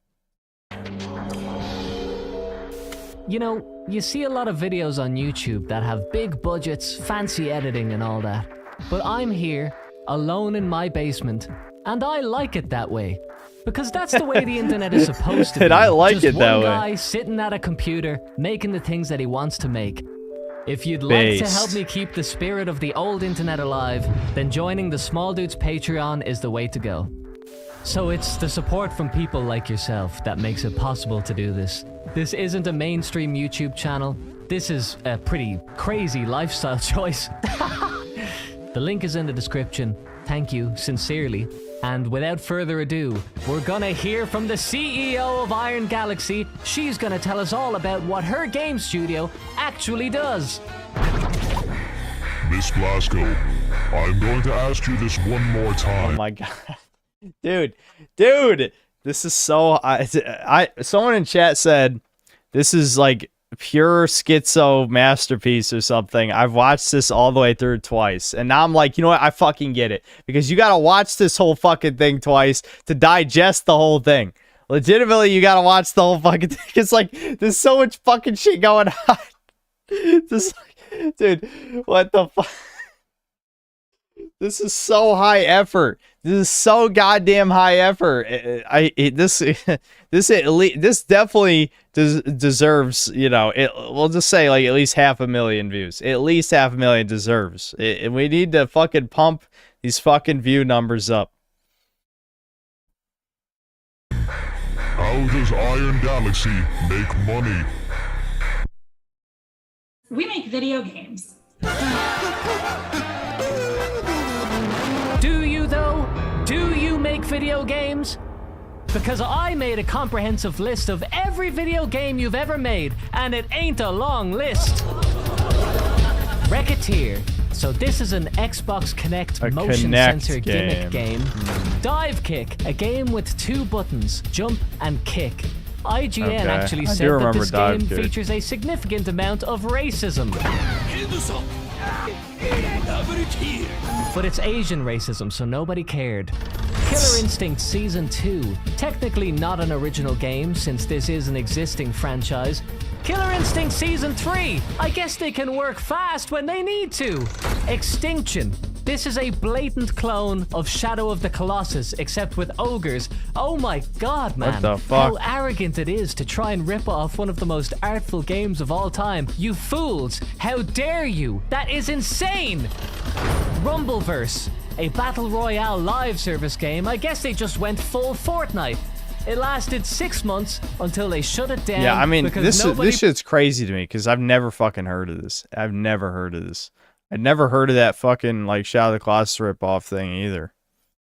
You know, you see a lot of videos on YouTube that have big budgets, fancy editing and all that. But I'm here, alone in my basement, and I like it that way. Because that's the way the internet is supposed to be. And I like Just it that one way. guy sitting at a computer, making the things that he wants to make. If you'd like to help me keep the spirit of the old internet alive, then joining the Small Dudes Patreon is the way to go. So it's the support from people like yourself that makes it possible to do this. This isn't a mainstream YouTube channel. This is a pretty crazy lifestyle choice. The link is in the description. Thank you, sincerely. And without further ado, we're gonna hear from the CEO of Iron Galaxy. She's gonna tell us all about what her game studio actually does. Miss Blasco, I'm going to ask you this one more time. Oh my god. Dude, this is so someone in chat said this is like pure Skizzo masterpiece or something. I've watched this all the way through twice, and now I'm like, you know what? I fucking get it, because you gotta watch this whole fucking thing twice to digest the whole thing. Legitimately, you gotta watch the whole fucking thing. It's like there's so much fucking shit going on. Just like, dude, what the fuck? This is so high effort. This is so goddamn high effort. This definitely deserves, you know, we'll just say like at least 500,000 views. At least 500,000 deserves. And we need to fucking pump these fucking view numbers up. How does Iron Galaxy make money? We make video games. Do you though? Do you make video games? Because I made a comprehensive list of every video game you've ever made, and it ain't a long list. Racketeer. So this is an Xbox Kinect motion sensor gimmick game. Dive Kick, a game with 2 buttons, jump and kick. IGN actually said that this game features a significant amount of racism. But it's Asian racism, so nobody cared. Killer Instinct Season 2. Technically not an original game, since this is an existing franchise. Killer Instinct Season 3. I guess they can work fast when they need to. Extinction. This is a blatant clone of Shadow of the Colossus, except with ogres. Oh my god, man. What the fuck? How arrogant it is to try and rip off one of the most artful games of all time. You fools! How dare you? That is insane! Rumbleverse, a battle royale live service game. I guess they just went full Fortnite. It lasted 6 months until they shut it down. Yeah, I mean, this shit's crazy to me, because I've never fucking heard of this. I've never heard of this. I'd never heard of that fucking, like, Shadow of the Colossus rip-off thing either.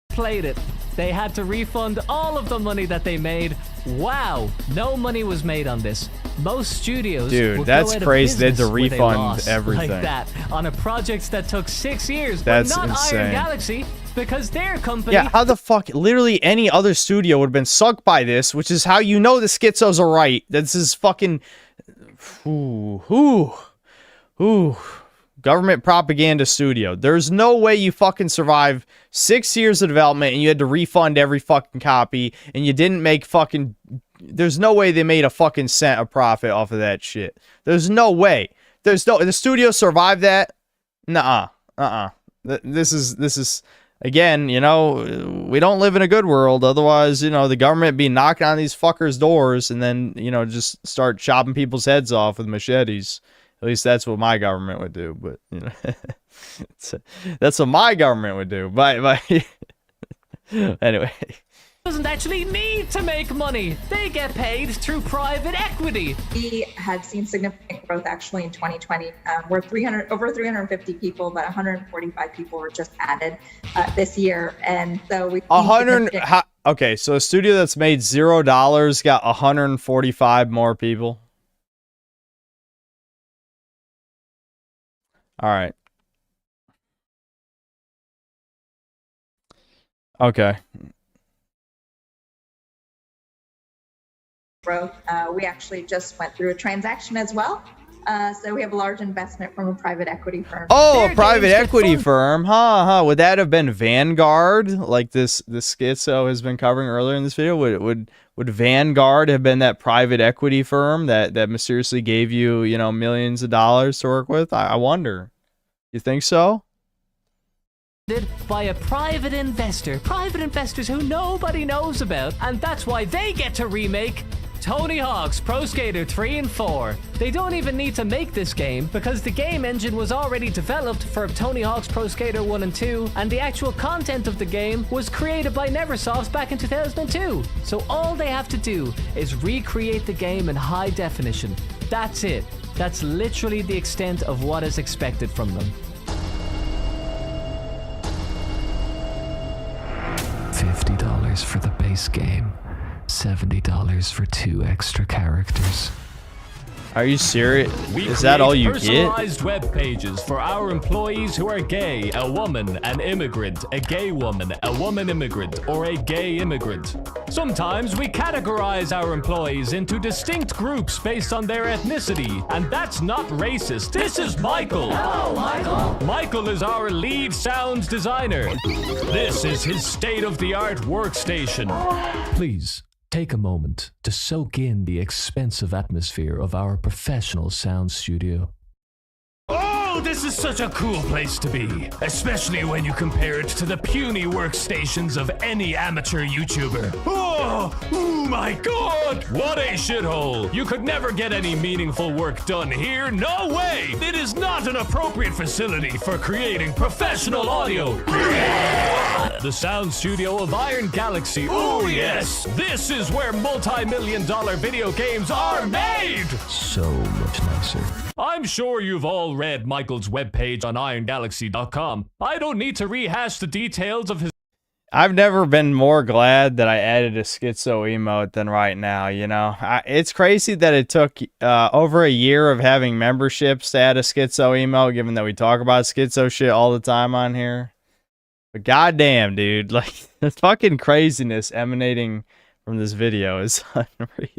Played it. They had to refund all of the money that they made. Wow, no money was made on this. Most studios Dude, that's crazy. They had to refund everything like that on a project that took 6 years. That's but not insane. Iron Galaxy, because their company. Yeah, how the fuck? Literally any other studio would have been sucked by this, which is how you know the Skizzo's are right. This is fucking. Ooh. Government propaganda studio. There's no way you fucking survive 6 years of development and you had to refund every fucking copy and you didn't make fucking. There's no way they made a fucking cent of profit off of that shit. There's no way. The studio survived that. Nuh-uh. This is again, you know, we don't live in a good world. Otherwise, you know, the government be knocking on these fuckers' doors and then, you know, just start chopping people's heads off with machetes. At least that's what my government would do, but, you know, that's what my government would do. But anyway. Doesn't actually need to make money. They get paid through private equity. We had seen significant growth actually in 2020. We're over 350 people, but 145 people were just added this year. And so we okay, so a studio that's made $0 got 145 more people. All right. Okay. Growth. We actually just went through a transaction as well. So we have a large investment from a private equity firm. Oh, a private equity firm. Would that have been Vanguard, like this Skizzo has been covering earlier in this video? Would Would Vanguard have been that private equity firm that mysteriously gave you, you know, millions of dollars to work with? I wonder. You think so? By a private investors who nobody knows about, and that's why they get to remake Tony Hawk's Pro Skater 3 and 4. They don't even need to make this game because the game engine was already developed for Tony Hawk's Pro Skater 1 and 2, and the actual content of the game was created by Neversoft back in 2002. So all they have to do is recreate the game in high definition. That's it. That's literally the extent of what is expected from them. $50 for the base game. $70 for 2 extra characters. Are you serious? We Is that all you get? Personalized web pages for our employees who are gay, a woman, an immigrant, a gay woman, a woman immigrant, or a gay immigrant. Sometimes we categorize our employees into distinct groups based on their ethnicity, and that's not racist. This is Michael. Hello, Michael. Michael is our lead sound designer. This is his state-of-the-art workstation. Please. Take a moment to soak in the expensive atmosphere of our professional sound studio. Oh, this is such a cool place to be, especially when you compare it to the puny workstations of any amateur YouTuber. Oh my God! What a shithole! You could never get any meaningful work done here. No way! It is not an appropriate facility for creating professional audio. The sound studio of Iron Galaxy. Oh yes! This is where multi-million-dollar video games are made! So much nicer. I'm sure you've all read Michael's webpage on IronGalaxy.com. I don't need to rehash the details of his... I've never been more glad that I added a Skizzo emote than right now, you know? It's crazy that it took over a year of having memberships to add a Skizzo emote, given that we talk about Skizzo shit all the time on here. But goddamn, dude, like, the fucking craziness emanating from this video is unreal.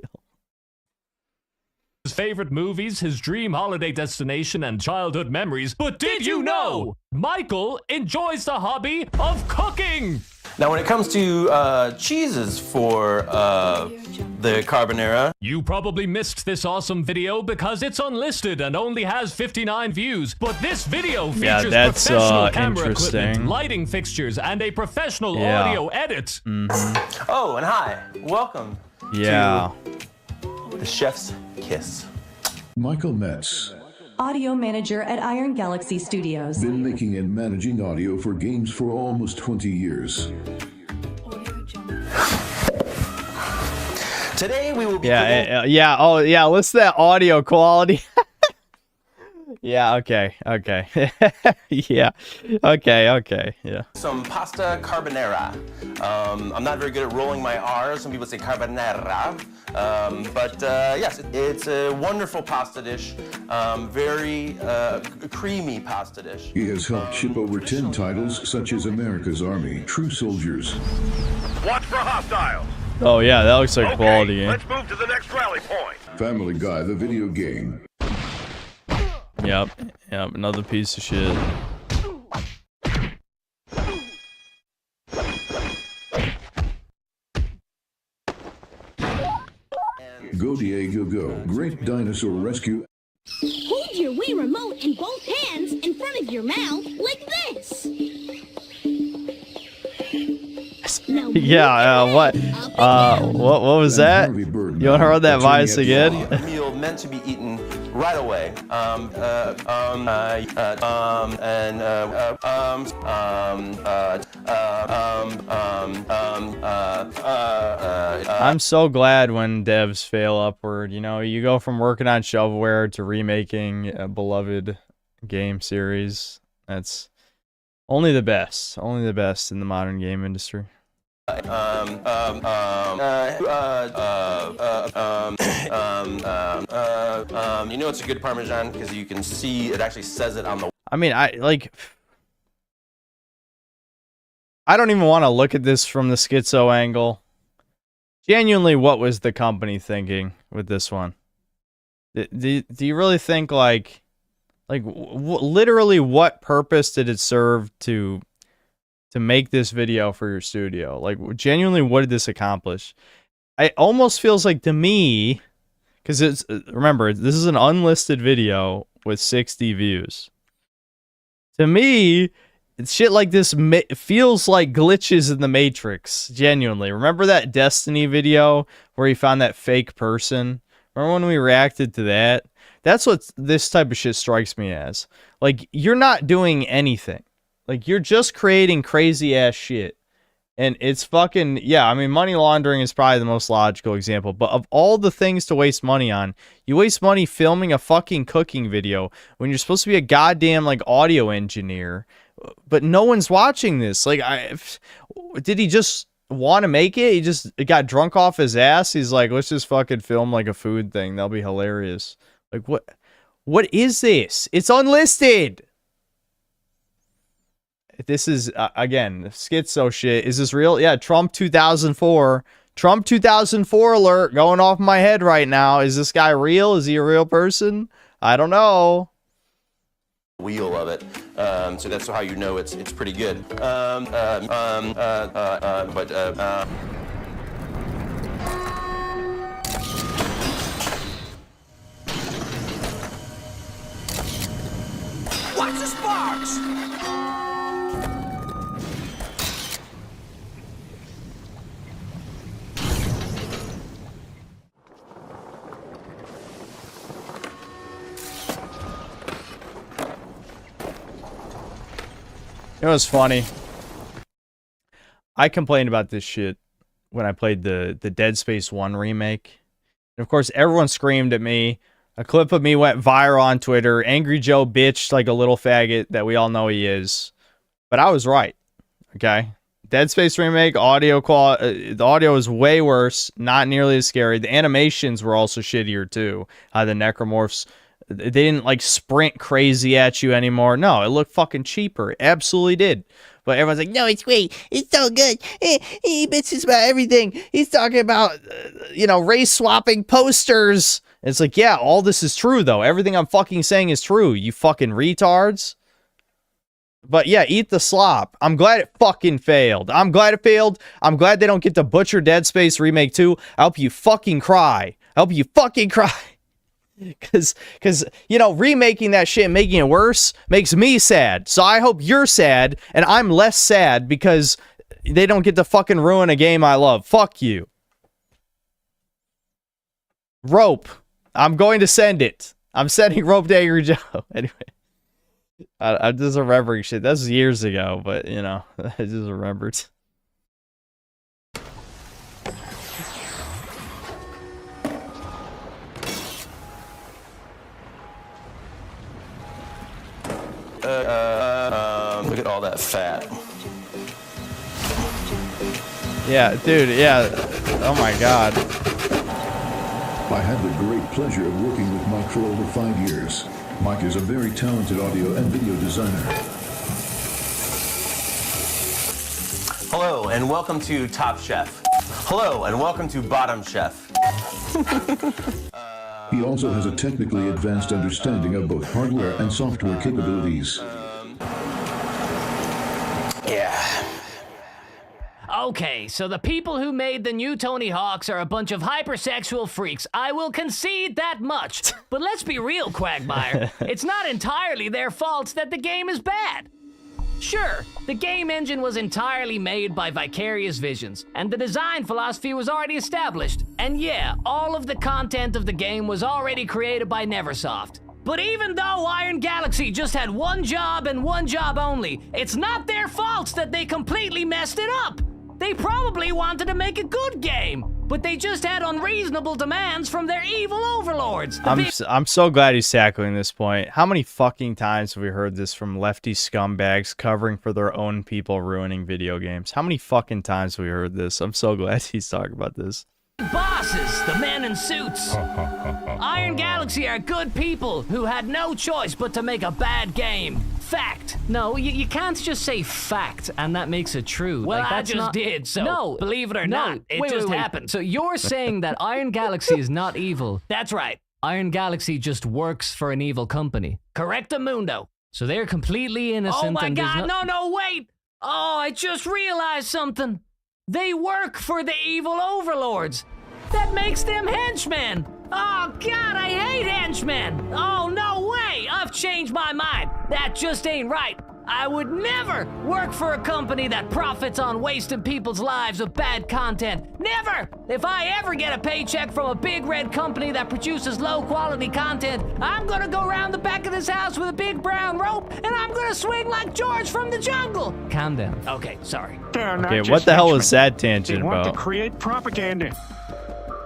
His favorite movies, his dream holiday destination, and childhood memories. But did you know Michael enjoys the hobby of cooking? Now, when it comes to cheeses for the carbonara, you probably missed this awesome video because it's unlisted and only has 59 views. But this video features professional camera equipment, lighting fixtures, and a professional audio edit. Oh, and hi, welcome to the Chef's Kiss. Michael Metz, audio manager at Iron Galaxy Studios. Been making and managing audio for games for almost 20 years. Today we will be listen to that audio quality. Yeah, okay. Yeah. Okay, yeah. Some pasta carbonara. I'm not very good at rolling my R's. Some people say carbonara. But yes, it's a wonderful pasta dish. Very creamy pasta dish. He has helped ship over 10 titles such as America's Army, True Soldiers. Watch for hostiles. Oh yeah, that looks like quality game. Let's move to the next rally point. Family Guy, the video game. Yep, another piece of shit. Go Diego Go, great dinosaur rescue. Hold your Wii remote in both hands in front of your mouth like this. Yeah, what was that? You want to run that vice again? A meal meant to be eaten right away. I'm so glad when devs fail upward. You know, you go from working on shovelware to remaking a beloved game series. That's only the best in the modern game industry. You know it's a good Parmesan because you can see it actually says it on the... I mean, I don't even want to look at this from the Skizzo angle. Genuinely, what was the company thinking with this one? Do you really think, literally what purpose did it serve to make this video for your studio? Like, genuinely, what did this accomplish? it almost feels like to me, because it's, remember, this is an unlisted video with 60 views. To me, shit like this feels like glitches in the Matrix, genuinely. Remember that Destiny video where he found that fake person? Remember when we reacted to that? That's what this type of shit strikes me as. Like, you're not doing anything. Like, you're just creating crazy-ass shit. And it's fucking, yeah, I mean, money laundering is probably the most logical example. But of all the things to waste money on, you waste money filming a fucking cooking video when you're supposed to be a goddamn, like, audio engineer. But no one's watching this. Like, did he just want to make it? He just got drunk off his ass? He's like, let's just fucking film, like, a food thing. That'll be hilarious. Like, what is this? It's unlisted! This is, again, Skizzo shit. Is this real? Yeah, Trump 2004. Trump 2004 alert going off my head right now. Is this guy real? Is he a real person? I don't know. Wheel of it, so that's how you know it's pretty good. Watch the sparks! It was funny. I complained about this shit when I played the Dead Space 1 remake. And of course, everyone screamed at me. A clip of me went viral on Twitter. Angry Joe bitched like a little faggot that we all know he is. But I was right. Okay? Dead Space remake, audio quality, the audio is way worse. Not nearly as scary. The animations were also shittier too. The necromorphs, they didn't like sprint crazy at you anymore. No, it looked fucking cheaper. It absolutely did. But everyone's like, no, it's great. It's so good. He bitches about everything. He's talking about, race swapping posters. It's like, yeah, all this is true, though. Everything I'm fucking saying is true, you fucking retards. But yeah, eat the slop. I'm glad it fucking failed. I'm glad it failed. I'm glad they don't get to butcher Dead Space Remake 2. I hope you fucking cry. I hope you fucking cry. Because, remaking that shit and making it worse makes me sad. So I hope you're sad, and I'm less sad because they don't get to fucking ruin a game I love. Fuck you. Rope. I'm going to send it. I'm sending Rope to Angry Joe. Anyway. I'm just remembering shit. That was years ago, but, I just remembered. Look at all that fat. Yeah, dude, yeah. Oh my god. I had the great pleasure of working with Mike for over 5 years. Mike is a very talented audio and video designer. Hello, and welcome to Top Chef. Hello, and welcome to Bottom Chef. He also has a technically advanced understanding of both hardware and software capabilities. Yeah. Okay, so the people who made the new Tony Hawks are a bunch of hypersexual freaks. I will concede that much. But let's be real, Quagmire. It's not entirely their fault that the game is bad. Sure, the game engine was entirely made by Vicarious Visions, and the design philosophy was already established. And yeah, all of the content of the game was already created by Neversoft. But even though Iron Galaxy just had one job and one job only, it's not their fault that they completely messed it up. They probably wanted to make a good game, but they just had unreasonable demands from their evil overlords. I'm so glad he's tackling this point. How many fucking times have we heard this from lefty scumbags covering for their own people ruining video games? How many fucking times have we heard this? I'm so glad he's talking about this. Bosses, the men in suits. Iron Galaxy are good people who had no choice but to make a bad game. Fact. No, you can't just say fact and that makes it true. Well, like, I just did, so believe it or not, it just happened. So you're saying that Iron Galaxy is not evil. That's right. Iron Galaxy just works for an evil company. Correctamundo. So they're completely innocent. Oh my and god, no, wait! Oh, I just realized something. They work for the evil overlords. that makes them henchmen. Oh, God, I hate henchmen. Oh, no way. I've changed my mind. That just ain't right. I would never work for a company that profits on wasting people's lives with bad content. Never! If I ever get a paycheck from a big red company that produces low-quality content, I'm gonna go around the back of this house with a big brown rope, and I'm gonna swing like George from the jungle. Calm down. Okay, sorry. Okay, what the hell was that tangent They want about? to create propaganda.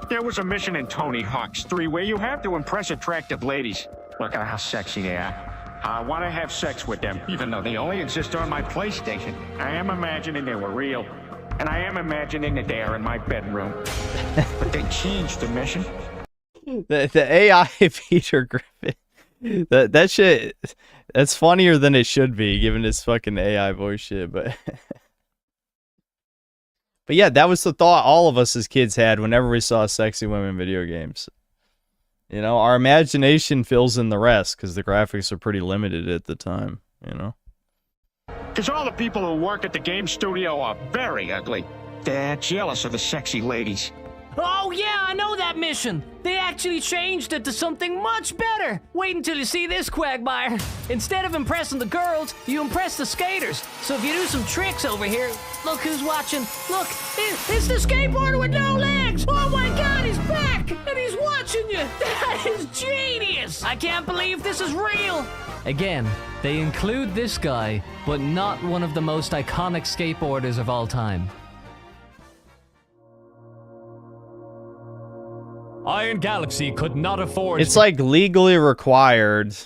There was a mission in Tony Hawk's 3 where you have to impress attractive ladies. Look at how sexy they are. I want to have sex with them, even though they only exist on my PlayStation. I am imagining they were real, and I am imagining that they are in my bedroom. But they changed the mission. The AI Peter Griffin. That shit, that's funnier than it should be, given his fucking AI voice shit, but... But yeah, that was the thought all of us as kids had whenever we saw sexy women in video games. You know, our imagination fills in the rest because the graphics are pretty limited at the time, you know? Because all the people who work at the game studio are very ugly. They're jealous of the sexy ladies. Oh, yeah, I know that mission. They actually changed it to something much better. Wait until you see this, Quagmire. Instead of impressing the girls, you impress the skaters. So if you do some tricks over here, look who's watching. Look, it's the skateboarder with no legs. Oh my God, he's back, and he's watching you. That is genius. I can't believe this is real. Again, they include this guy, but not one of the most iconic skateboarders of all time. Iron Galaxy could not afford... It's like legally required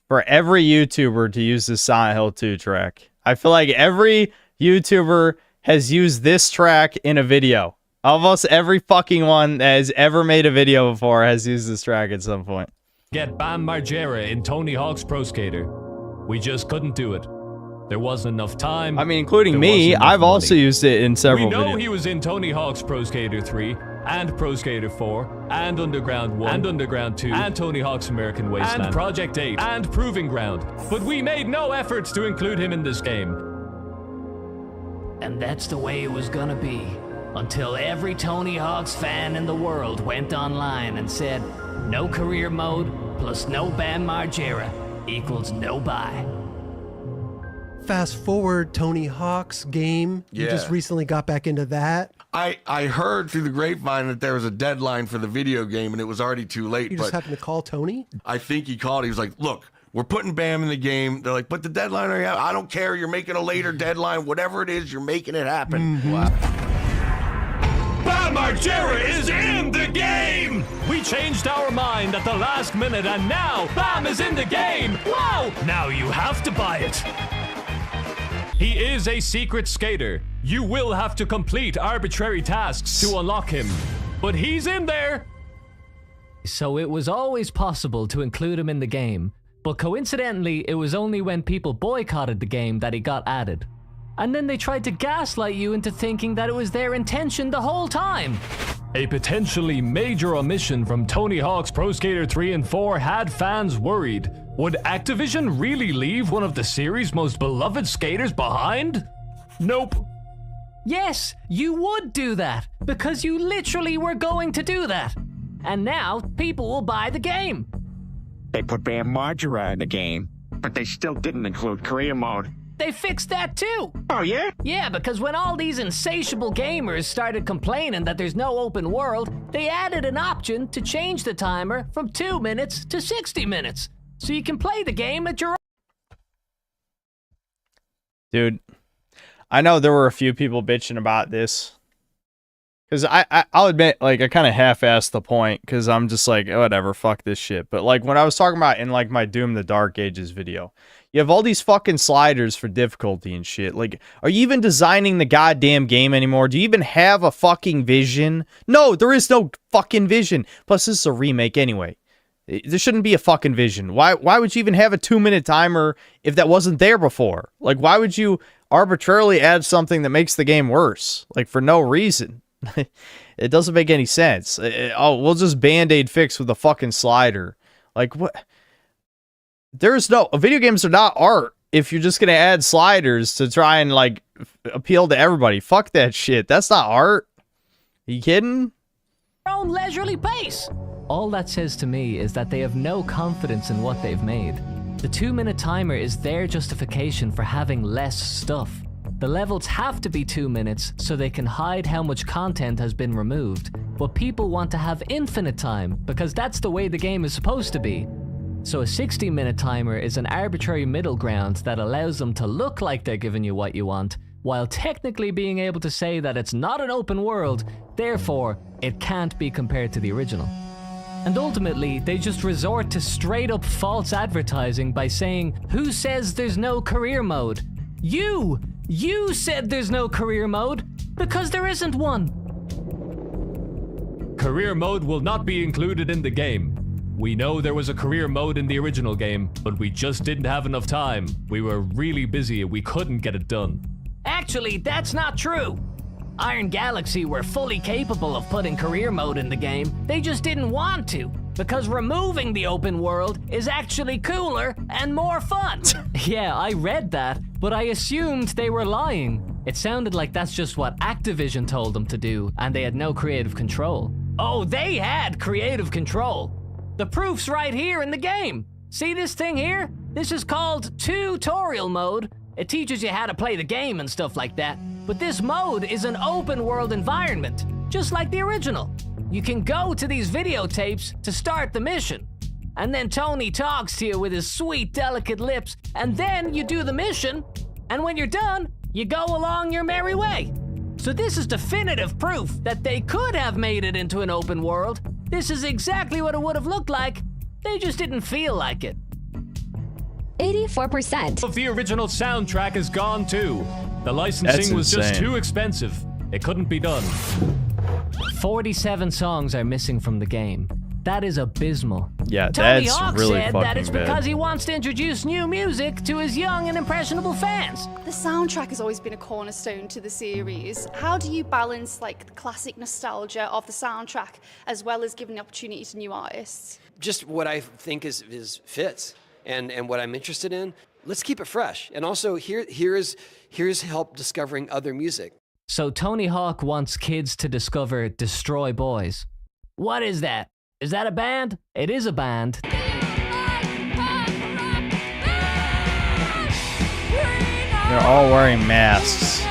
for every YouTuber to use the Silent Hill 2 track. I feel like every YouTuber has used this track in a video. Almost every fucking one that has ever made a video before has used this track at some point. Get Bam Margera in Tony Hawk's Pro Skater. We just couldn't do it. There wasn't enough time. I mean, including me, I've also used it in several videos. We know videos. he was in Tony Hawk's Pro Skater 3, and Pro Skater 4, and Underground 1, and Underground 2, and Tony Hawk's American Wasteland, and Project 8, and Proving Ground. But we made no efforts to include him in this game. And that's the way it was gonna be. Until every Tony Hawk's fan in the world went online and said, no career mode plus no Bam Margera equals no buy. Fast forward, Tony Hawk's game. You just recently got back into that. I heard through the grapevine that there was a deadline for the video game and it was already too late. You just happened to call Tony? I think he called. He was like, look, we're putting Bam in the game. They're like, but the deadline, I don't care. You're making a later deadline. Whatever it is, you're making it happen. Wow. Bam Margera is in the game! We changed our mind at the last minute and now Bam is in the game! Wow! Now you have to buy it! He is a secret skater. You will have to complete arbitrary tasks to unlock him. But he's in there! So it was always possible to include him in the game, but coincidentally, it was only when people boycotted the game that he got added. And then they tried to gaslight you into thinking that it was their intention the whole time. A potentially major omission from Tony Hawk's Pro Skater 3 and 4 had fans worried. Would Activision really leave one of the series' most beloved skaters behind? Nope. Yes, you would do that, because you literally were going to do that. And now, people will buy the game. They put Bam Margera in the game, but they still didn't include career mode. They fixed that too. Oh, yeah? Yeah, because when all these insatiable gamers started complaining that there's no open world, they added an option to change the timer from 2 minutes to 60 minutes. So you can play the game at your own. Dude, I know there were a few people bitching about this. Because I'll admit, like, I kind of half-assed the point. Because I'm just like, whatever, fuck this shit. But, like, when I was talking about in, like, my Doom the Dark Ages video, you have all these fucking sliders for difficulty and shit. Like, are you even designing the goddamn game anymore? Do you even have a fucking vision? No, there is no fucking vision. Plus, this is a remake anyway. There shouldn't be a fucking vision. Why would you even have a 2-minute timer if that wasn't there before? Like, why would you arbitrarily add something that makes the game worse? Like, for no reason. It doesn't make any sense. We'll just Band-Aid fix with a fucking slider. Like, what? Video games are not art if you're just going to add sliders to try and, like, appeal to everybody. Fuck that shit. That's not art. Are you kidding? their own leisurely pace. All that says to me is that they have no confidence in what they've made. The 2-minute timer is their justification for having less stuff. The levels have to be 2 minutes so they can hide how much content has been removed, but people want to have infinite time because that's the way the game is supposed to be. So a 60-minute timer is an arbitrary middle ground that allows them to look like they're giving you what you want, while technically being able to say that it's not an open world, therefore it can't be compared to the original. And ultimately, they just resort to straight up false advertising by saying, "Who says there's no career mode?" You said there's no career mode, because there isn't one. Career mode will not be included in the game. We know there was a career mode in the original game, but we just didn't have enough time. We were really busy and we couldn't get it done. Actually, that's not true. Iron Galaxy were fully capable of putting career mode in the game. They just didn't want to, because removing the open world is actually cooler and more fun. Yeah, I read that, but I assumed they were lying. It sounded like that's just what Activision told them to do, and they had no creative control. Oh, they had creative control. The proof's right here in the game. See this thing here? This is called tutorial mode. It teaches you how to play the game and stuff like that. But this mode is an open world environment, just like the original. You can go to these videotapes to start the mission. And then Tony talks to you with his sweet, delicate lips, and then you do the mission, and when you're done, you go along your merry way. So this is definitive proof that they could have made it into an open world. This is exactly what it would have looked like. They just didn't feel like it. 84% of the original soundtrack is gone too. The licensing was just too expensive. It couldn't be done. 47 songs are missing from the game. That is abysmal. Yeah, Tony that's Hawk really said fucking that it's bad. because he wants to introduce new music to his young and impressionable fans. The soundtrack has always been a cornerstone to the series. How do you balance like the classic nostalgia of the soundtrack as well as giving the opportunity to new artists? Just what I think is fits and what I'm interested in. Let's keep it fresh. And also here's help discovering other music. So Tony Hawk wants kids to discover Destroy Boys. What is that? Is that a band? It is a band. They're all wearing masks.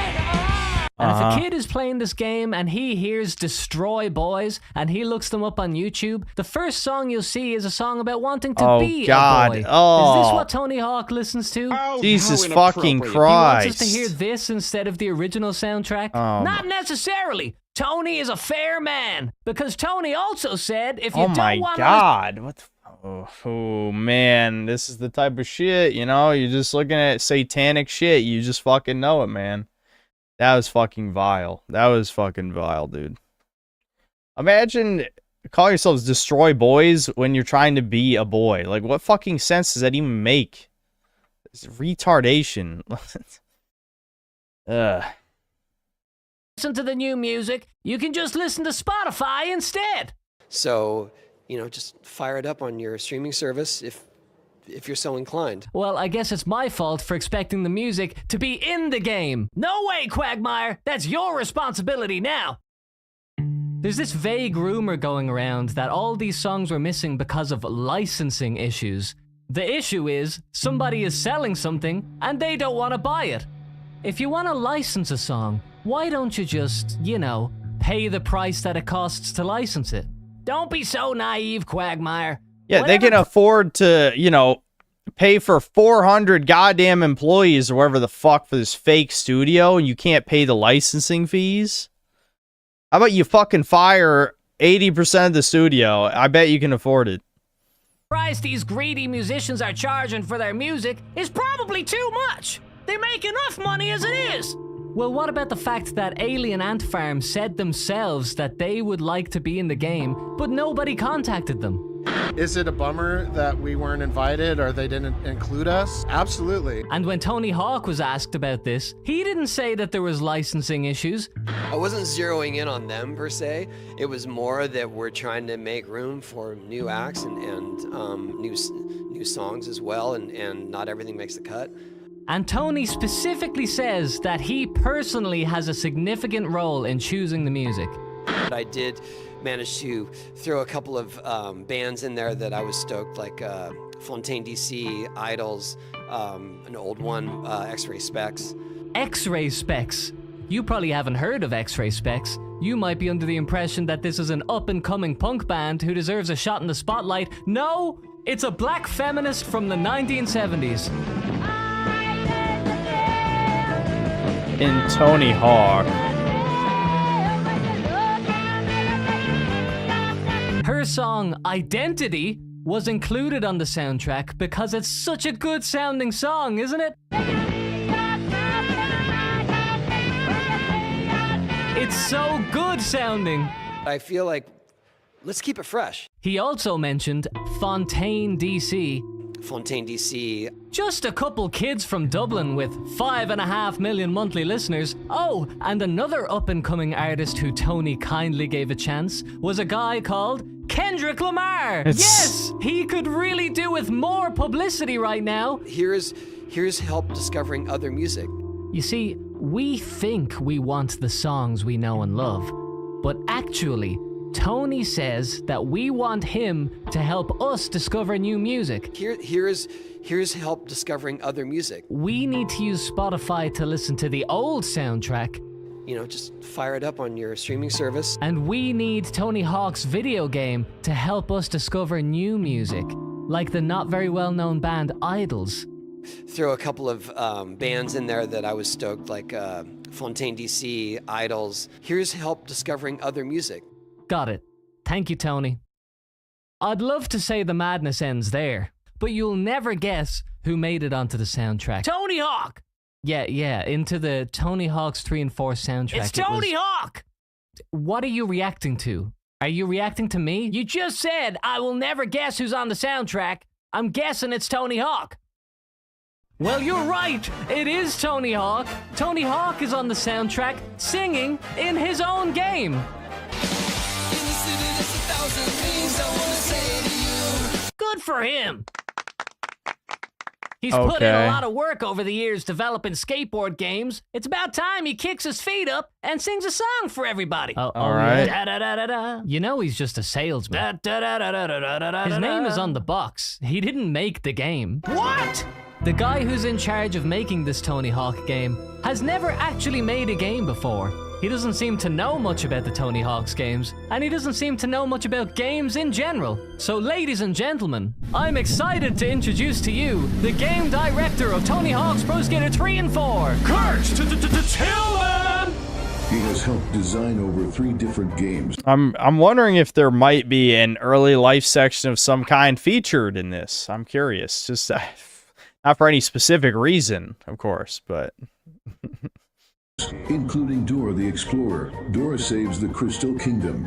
And if a kid is playing this game and he hears Destroy Boys and he looks them up on YouTube, the first song you'll see is a song about wanting to be a boy. Oh. Is this what Tony Hawk listens to? Jesus fucking Christ. He wants us to hear this instead of the original soundtrack? Not necessarily. Tony is a fair man, because Tony also said if you don't want to... Oh my God. What the... Oh, man. This is the type of shit, you know? You're just looking at satanic shit. You just fucking know it, man. That was fucking vile. That was fucking vile, dude. Imagine calling yourselves Destroy Boys when you're trying to be a boy. Like, what fucking sense does that even make? It's retardation. Ugh. Listen to the new music. You can just listen to Spotify instead. So, just fire it up on your streaming service if you're so inclined. Well, I guess it's my fault for expecting the music to be in the game. No way, Quagmire. That's your responsibility now. There's this vague rumor going around that all these songs were missing because of licensing issues. The issue is, somebody is selling something and they don't want to buy it. If you want to license a song, why don't you just, pay the price that it costs to license it? Don't be so naive, Quagmire. Yeah, they can afford to, pay for 400 goddamn employees or whatever the fuck for this fake studio, and you can't pay the licensing fees? How about you fucking fire 80% of the studio? I bet you can afford it. The price these greedy musicians are charging for their music is probably too much. They make enough money as it is. Well, what about the fact that Alien Ant Farm said themselves that they would like to be in the game, but nobody contacted them? Is it a bummer that we weren't invited or they didn't include us? Absolutely. And when Tony Hawk was asked about this, he didn't say that there was licensing issues. I wasn't zeroing in on them per se. It was more that we're trying to make room for new acts and new songs as well, and not everything makes the cut. And Tony specifically says that he personally has a significant role in choosing the music. I did managed to throw a couple of bands in there that I was stoked, like Fontaine DC, Idols, an old one, X-Ray Specs. X-Ray Specs. You probably haven't heard of X-Ray Specs. You might be under the impression that this is an up-and-coming punk band who deserves a shot in the spotlight. No, it's a black feminist from the 1970s. In Tony Hawk. Her song, Identity, was included on the soundtrack because it's such a good sounding song, isn't it? It's so good sounding. I feel like, let's keep it fresh. He also mentioned Fontaine DC. Fontaine DC. Just a couple kids from Dublin with 5.5 million monthly listeners. Oh, and another up-and-coming artist who Tony kindly gave a chance was a guy called Kendrick Lamar. Yes, he could really do with more publicity right now. Here's help discovering other music. You see, we think we want the songs we know and love, but actually, Tony says that we want him to help us discover new music. Here's help discovering other music. We need to use Spotify to listen to the old soundtrack. You know, just fire it up on your streaming service. And we need Tony Hawk's video game to help us discover new music, like the not very well-known band Idols. Throw a couple of bands in there that I was stoked, like Fontaine DC, Idols. Here's help discovering other music. Got it. Thank you, Tony. I'd love to say the madness ends there, but you'll never guess who made it onto the soundtrack. Tony Hawk! Yeah, into the Tony Hawk's 3 and 4 soundtrack. It's Tony Hawk! What are you reacting to? Are you reacting to me? You just said, I will never guess who's on the soundtrack. I'm guessing it's Tony Hawk. Well, you're right. It is Tony Hawk. Tony Hawk is on the soundtrack, singing in his own game. Good for him. He's put in a lot of work over the years developing skateboard games. It's about time he kicks his feet up and sings a song for everybody. All right. Da-da-da-da-da. You know he's just a salesman. His name is on the box. He didn't make the game. What? The guy who's in charge of making this Tony Hawk game has never actually made a game before. He doesn't seem to know much about the Tony Hawk's games, and he doesn't seem to know much about games in general. So ladies and gentlemen, I'm excited to introduce to you the game director of Tony Hawk's Pro Skater 3 and 4, Kurt Tillman! He has helped design over 3 different games. I'm wondering if there might be an early life section of some kind featured in this. I'm curious. Just not for any specific reason, of course, but... including Dora the Explorer. Dora saves the Crystal Kingdom.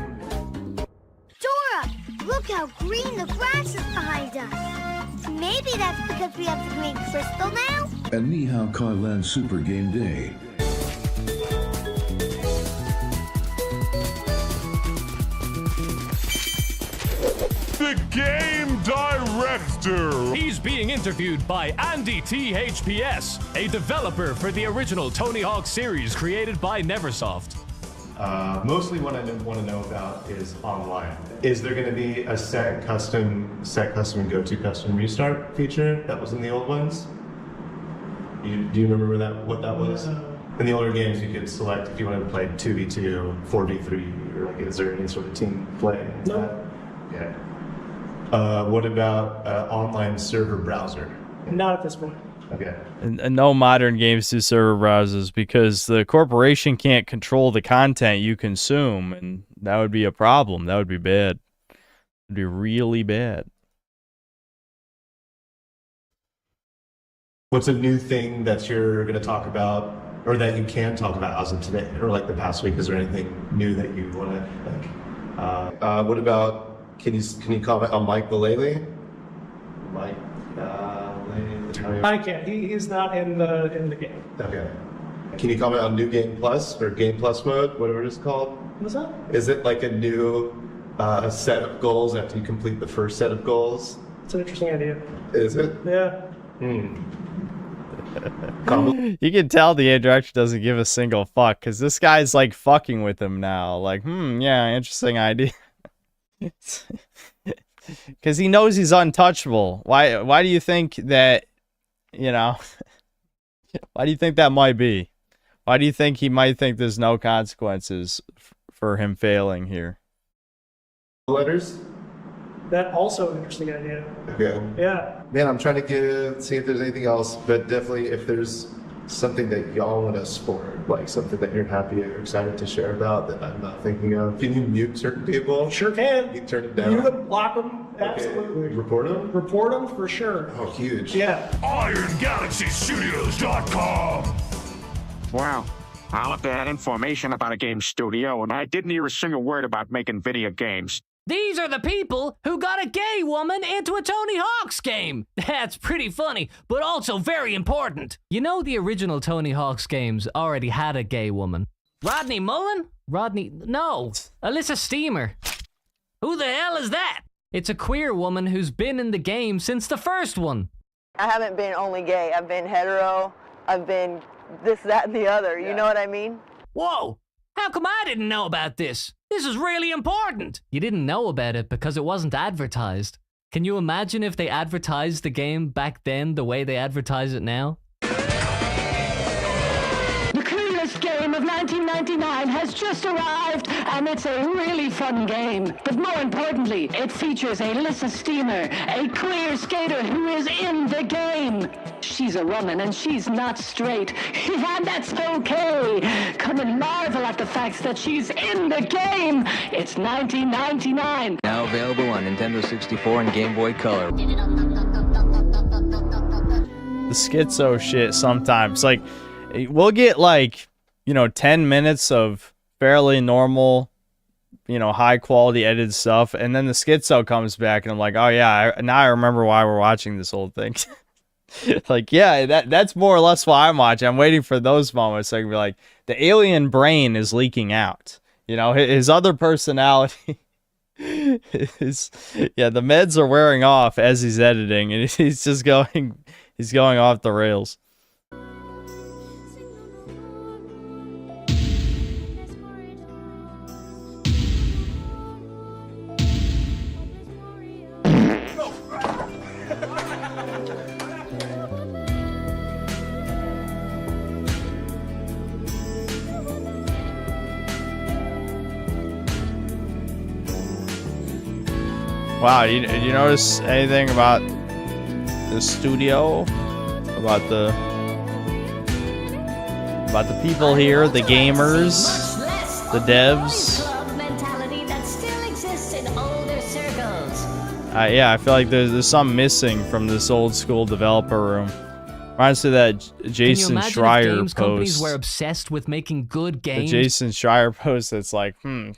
Dora, look how green the grass is behind us. Maybe that's because we have the green crystal now? And Nihao Kailan Super Game Day. The game director. He's being interviewed by Andy THPS, a developer for the original Tony Hawk series created by Neversoft. Mostly what I want to know about is online. Is there going to be a set custom and go to custom restart feature that was in the old ones? Do you remember what that was? In the older games, you could select if you wanted to play 2v2, 4v3, or like is there any sort of team play? No. Yeah. What about online server browser? Not at this point. Okay. And no modern games do server browsers because the corporation can't control the content you consume, and that would be a problem. That would be bad. It'd be really bad. What's a new thing that you're going to talk about, or that you can talk about as of today, or like the past week? Is there anything new that you want to like? What about? Can you comment on Mike Vallely? Mike Vallely. I can't. He's not in the game. Okay. Can you comment on New Game Plus or Game Plus mode, whatever it's called? What's that? Is it like a new set of goals after you complete the first set of goals? It's an interesting idea. Is it? Yeah. You can tell the director doesn't give a single fuck because this guy's like fucking with him now. Like, yeah, interesting idea. Because he knows he's untouchable. Why do you think that, you know, why do you think that might be? Why do you think he might think there's no consequences for him failing here? Letters? That also an interesting idea. Okay. Yeah. Man, I'm trying to see if there's anything else, but definitely if there's something that y'all want us for, like something that you're happy or excited to share about that I'm not thinking of. Can you mute certain people? Sure can. You can turn it down. Mute them, block them, absolutely. Okay. Report them? Report them for sure. Oh, huge. Yeah. IronGalaxyStudios.com. Wow. All of that information about a game studio, and I didn't hear a single word about making video games. These are the people who got a gay woman into a Tony Hawk's game. That's pretty funny, but also very important. You know the original Tony Hawk's games already had a gay woman. Rodney Mullen? No. Alyssa Steamer. Who the hell is that? It's a queer woman who's been in the game since the first one. I haven't been only gay. I've been hetero. I've been this, that, and the other. You know what I mean? Whoa! How come I didn't know about this? This is really important. You didn't know about it because it wasn't advertised. Can you imagine if they advertised the game back then the way they advertise it now? The coolest game of 1999 has just arrived, and it's a really fun game. But more importantly, it features Alyssa Steamer, a queer skater who is in the game. She's a woman and she's not straight. And that's okay. Come and marvel at the fact that she's in the game. It's 1999. Now available on Nintendo 64 and Game Boy Color. The Skizzo shit sometimes. Like, we'll get like, 10 minutes of fairly normal, high quality edited stuff. And then the Skizzo comes back and I'm like, oh yeah, now I remember why we're watching this whole thing. Like, yeah, that's more or less why I'm watching. I'm waiting for those moments so I can be like, the alien brain is leaking out. His other personality the meds are wearing off as he's editing, and he's just going off the rails. Wow, you notice anything about the studio? About the people here, the gamers, the devs? Mentality that still exists in older circles. Yeah, I feel like there's something missing from this old school developer room. Reminds me of that Jason Schreier games post. Companies were obsessed with making good games. The Jason Schreier post that's like, and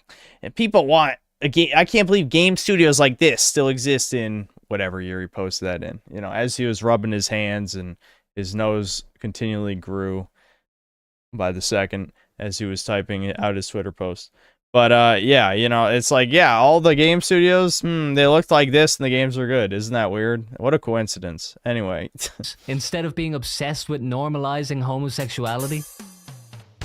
people want a game. I can't believe game studios like this still exist in whatever year he posted that in. As he was rubbing his hands and his nose continually grew by the second as he was typing out his Twitter post. But yeah, it's like, yeah, all the game studios, they looked like this and the games are good. Isn't that weird? What a coincidence. Anyway. Instead of being obsessed with normalizing homosexuality,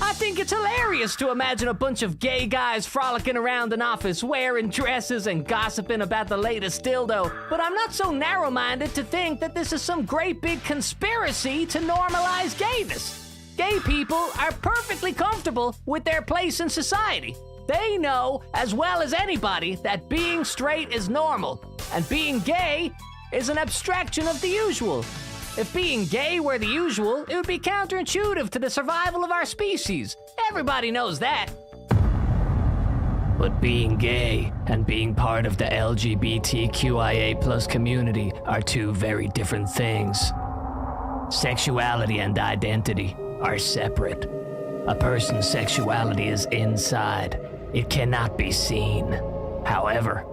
I think it's hilarious to imagine a bunch of gay guys frolicking around an office wearing dresses and gossiping about the latest dildo. But I'm not so narrow-minded to think that this is some great big conspiracy to normalize gayness. Gay people are perfectly comfortable with their place in society. They know as well as anybody that being straight is normal, and being gay is an abstraction of the usual. If being gay were the usual, it would be counterintuitive to the survival of our species. Everybody knows that. But being gay and being part of the LGBTQIA+ community are two very different things. Sexuality and identity are separate. A person's sexuality is inside. It cannot be seen. However,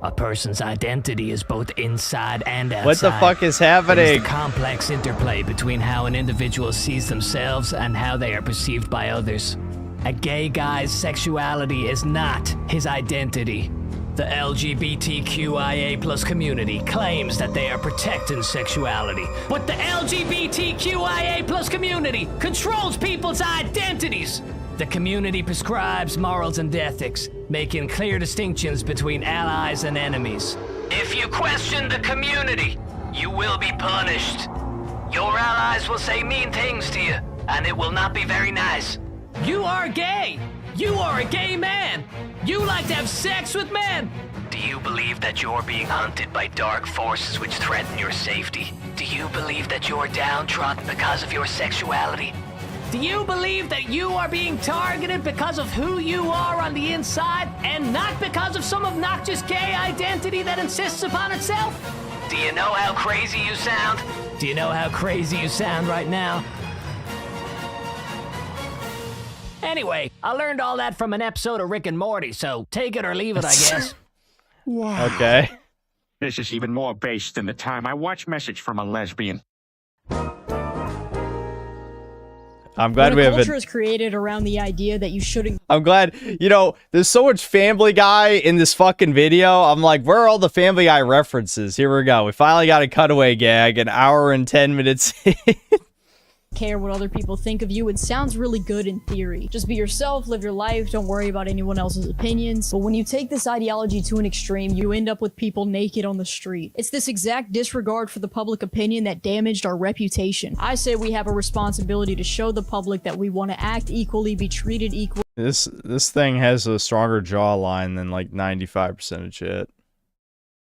a person's identity is both inside and outside. What the fuck is happening? It is the complex interplay between how an individual sees themselves and how they are perceived by others. A gay guy's sexuality is not his identity. The LGBTQIA+ community claims that they are protecting sexuality, but the LGBTQIA+ community controls people's identities. The community prescribes morals and ethics, making clear distinctions between allies and enemies. If you question the community, you will be punished. Your allies will say mean things to you, and it will not be very nice. You are gay! You are a gay man! You like to have sex with men! Do you believe that you're being hunted by dark forces which threaten your safety? Do you believe that you're downtrodden because of your sexuality? Do you believe that you are being targeted because of who you are on the inside and not because of some obnoxious gay identity that insists upon itself? Do you know how crazy you sound? Do you know how crazy you sound right now? Anyway, I learned all that from an episode of Rick and Morty, so take it or leave it, I guess. Wow. Okay. This is even more based than the time I watched Message from a Lesbian. I'm glad when we a have culture is created around the idea that you shouldn't. I'm glad, you know, there's so much Family Guy in this fucking video. I'm like, where are all the Family Guy references? Here we go. We finally got a cutaway gag, an hour and 10 minutes. Care what other people think of you. It sounds really good in theory. Just be yourself, live your life, don't worry about anyone else's opinions. But when you take this ideology to an extreme, you end up with people naked on the street. It's this exact disregard for the public opinion that damaged our reputation. I say we have a responsibility to show the public that we want to act equally, be treated equally. This thing has a stronger jawline than like 95% of shit.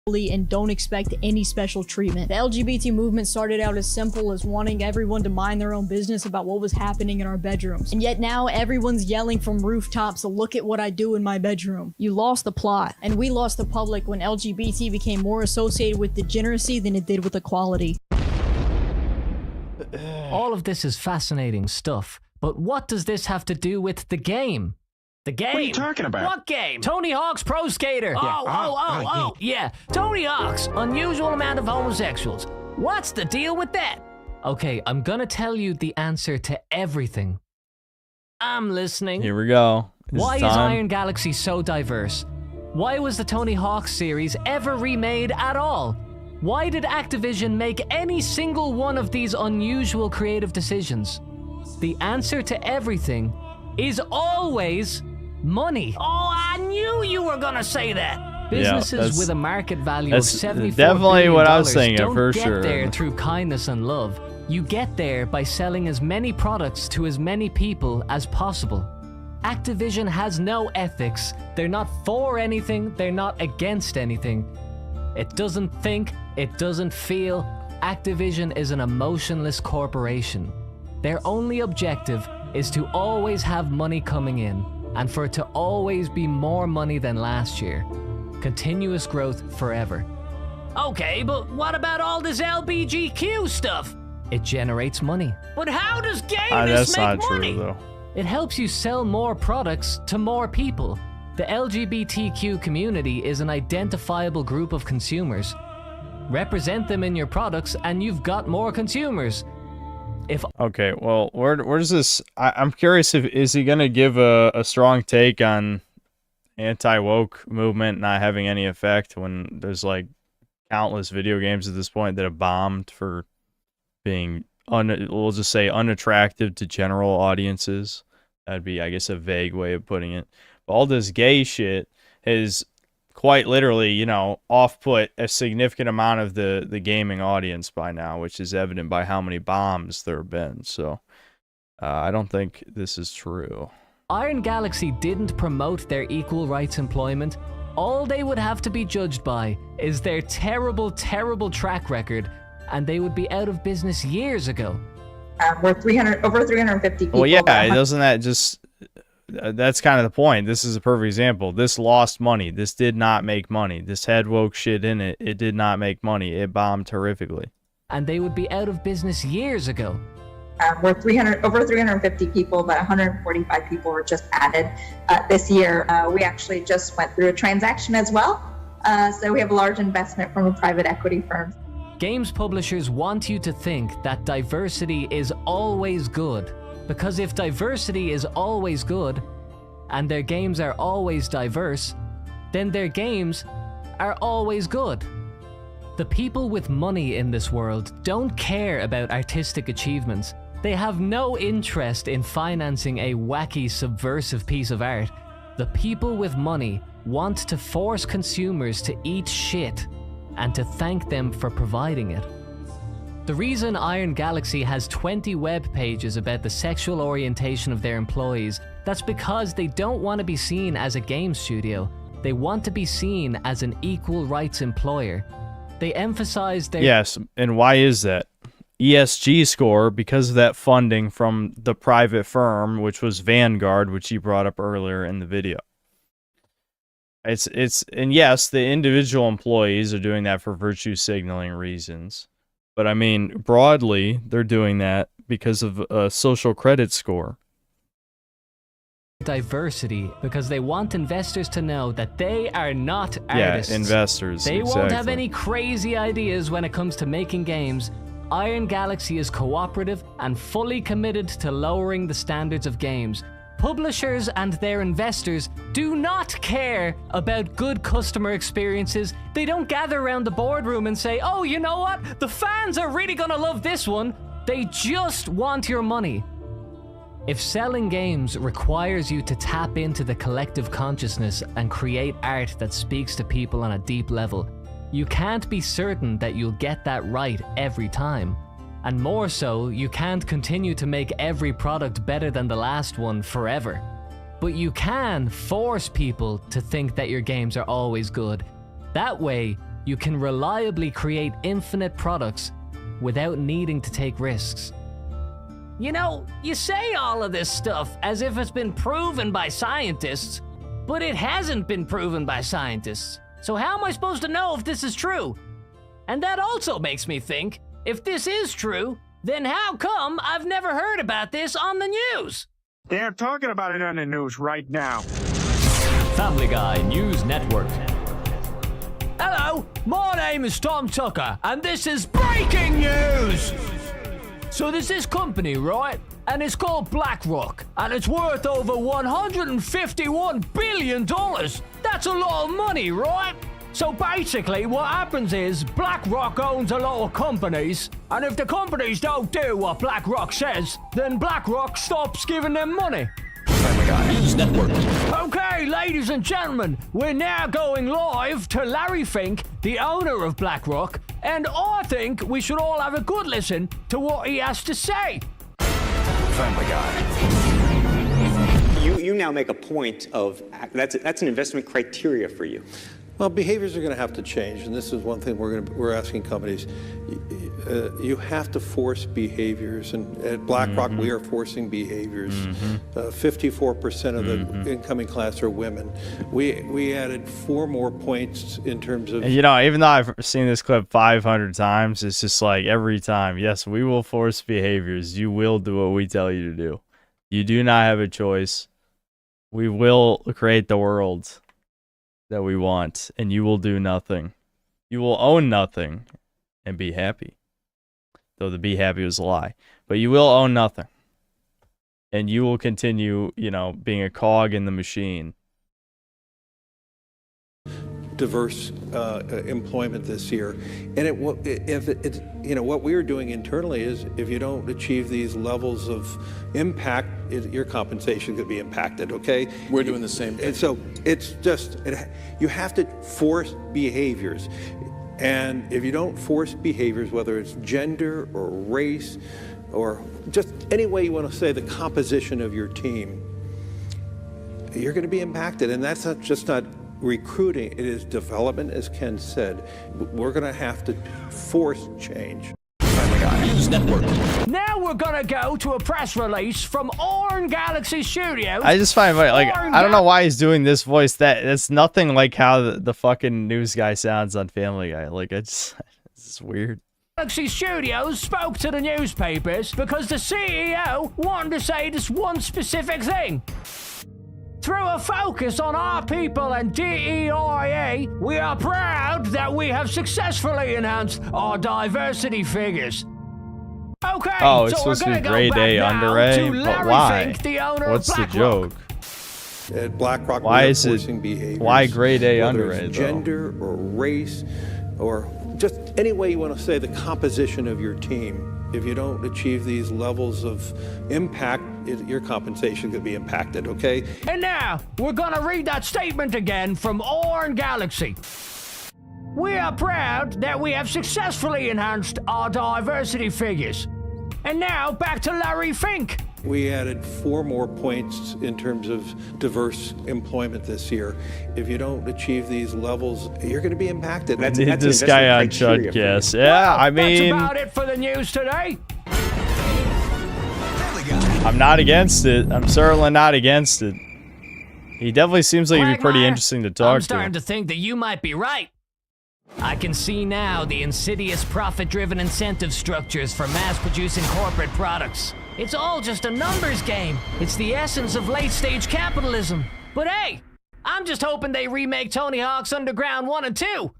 And don't expect any special treatment. The LGBT movement started out as simple as wanting everyone to mind their own business about what was happening in our bedrooms. And yet now everyone's yelling from rooftops, look at what I do in my bedroom. You lost the plot. And we lost the public when LGBT became more associated with degeneracy than it did with equality. All of this is fascinating stuff, but what does this have to do with the game? The game? What are you talking about? What game? Tony Hawk's Pro Skater. Yeah. Tony Hawk's unusual amount of homosexuals. What's the deal with that? Okay, I'm gonna tell you the answer to everything. I'm listening. Here we go. Why is Iron Galaxy so diverse? Why was the Tony Hawk series ever remade at all? Why did Activision make any single one of these unusual creative decisions? The answer to everything is always money. Oh, I knew you were gonna say that. Businesses with a market value of $74 definitely billion what I was thinking don't for get sure. there through kindness and love. You get there by selling as many products to as many people as possible. Activision has no ethics. They're not for anything. They're not against anything. It doesn't think. It doesn't feel. Activision is an emotionless corporation. Their only objective is to always have money coming in, and for it to always be more money than last year. Continuous growth forever. Okay, but what about all this LBGQ stuff? It generates money. But how does gayness make money? True, though. It helps you sell more products to more people. The LGBTQ community is an identifiable group of consumers. Represent them in your products and you've got more consumers. Okay, well, where's this? I'm curious is he gonna give a strong take on anti-woke movement not having any effect when there's like countless video games at this point that have bombed for being we'll just say unattractive to general audiences. That'd be, I guess, a vague way of putting it. But all this gay shit has quite literally, you know, off-put a significant amount of the gaming audience by now, which is evident by how many bombs there have been. So I don't think this is true. Iron Galaxy didn't promote their equal rights employment. All they would have to be judged by is their terrible, terrible track record, and they would be out of business years ago. We're over 350 people. Well, yeah, doesn't that just... That's kind of the point. This is a perfect example. This lost money. This did not make money. This had woke shit in it. It did not make money. It bombed terrifically. And they would be out of business years ago. We're over 350 people, but 145 people were just added this year. We actually just went through a transaction as well. So we have a large investment from a private equity firm. Games publishers want you to think that diversity is always good. Because if diversity is always good, and their games are always diverse, then their games are always good. The people with money in this world don't care about artistic achievements. They have no interest in financing a wacky, subversive piece of art. The people with money want to force consumers to eat shit and to thank them for providing it. The reason Iron Galaxy has 20 web pages about the sexual orientation of their employees, that's because they don't want to be seen as a game studio. They want to be seen as an equal rights employer. They emphasize their... Yes, and why is that? ESG score, because of that funding from the private firm, which was Vanguard, which he brought up earlier in the video. And yes, the individual employees are doing that for virtue signaling reasons. But I mean, broadly, they're doing that because of a social credit score. Diversity, because they want investors to know that they are not artists. Yeah, investors. They exactly. won't have any crazy ideas when it comes to making games. Iron Galaxy is cooperative and fully committed to lowering the standards of games. Publishers and their investors do not care about good customer experiences. They don't gather around the boardroom and say, oh, you know what? The fans are really gonna love this one. They just want your money. If selling games requires you to tap into the collective consciousness and create art that speaks to people on a deep level, you can't be certain that you'll get that right every time. And more so, you can't continue to make every product better than the last one forever. But you can force people to think that your games are always good. That way, you can reliably create infinite products without needing to take risks. You know, you say all of this stuff as if it's been proven by scientists, but it hasn't been proven by scientists. So how am I supposed to know if this is true? And that also makes me think, if this is true, then how come I've never heard about this on the news? They're talking about it on the news right now. Family Guy News Network. Hello, my name is Tom Tucker, and this is breaking news! So there's this company, right? And it's called BlackRock, and it's worth over $151 billion. That's a lot of money, right? So basically what happens is BlackRock owns a lot of companies, and if the companies don't do what BlackRock says, then BlackRock stops giving them money. News Network. Okay, ladies and gentlemen, we're now going live to Larry Fink, the owner of BlackRock, and I think we should all have a good listen to what he has to say. Family Guy. You now make a point of that's an investment criteria for you. Well, behaviors are going to have to change, and this is one thing we're asking companies. You have to force behaviors, and at BlackRock we are forcing behaviors. 54% of the incoming class are women. We added 4 more points in terms of. And, you know, even though I've seen this clip 500 times, it's just like every time. Yes, we will force behaviors. You will do what we tell you to do. You do not have a choice. We will create the world that we want, and you will do nothing. You will own nothing and be happy. Though the be happy was a lie. But you will own nothing. And you will continue, you know, being a cog in the machine. Diverse employment this year, and what we are doing internally is if you don't achieve these levels of impact, your compensation could be impacted. Okay, we're doing the same thing. And so it's just you have to force behaviors, and if you don't force behaviors, whether it's gender or race or just any way you want to say the composition of your team, you're going to be impacted, and that's not recruiting, it is development, as Ken said. We're going to have to force change. News Network. Now we're gonna go to a press release from Iron Galaxy Studios. I just find like I don't know why he's doing this voice. That's nothing like how the fucking news guy sounds on Family Guy. Like it's weird. Galaxy Studios spoke to the newspapers because the CEO wanted to say this one specific thing. Through a focus on our people and DEIA, we are proud that we have successfully enhanced our diversity figures. Okay, oh, it's so supposed to be grade A under A, but why? What's the joke? At BlackRock, why we are is forcing it? behaviors, Why grade A whether under A? It's gender or race or just any way you want to say the composition of your team. If you don't achieve these levels of impact, your compensation could be impacted, okay? And now, we're gonna read that statement again from Orange Galaxy. We are proud that we have successfully enhanced our diversity figures. And now, back to Larry Fink. We added 4 more points in terms of diverse employment this year. If you don't achieve these levels, you're going to be impacted. That's this guy on Chud Guess. Yeah, I mean, that's about it for the news today. I'm not against it. I'm certainly not against it. He definitely seems like he'd be pretty interesting to talk I'm to. starting to think that you might be right. I can see now the insidious profit-driven incentive structures for mass-producing corporate products. It's all just a numbers game. It's the essence of late-stage capitalism. But hey, I'm just hoping they remake Tony Hawk's Underground 1 and 2.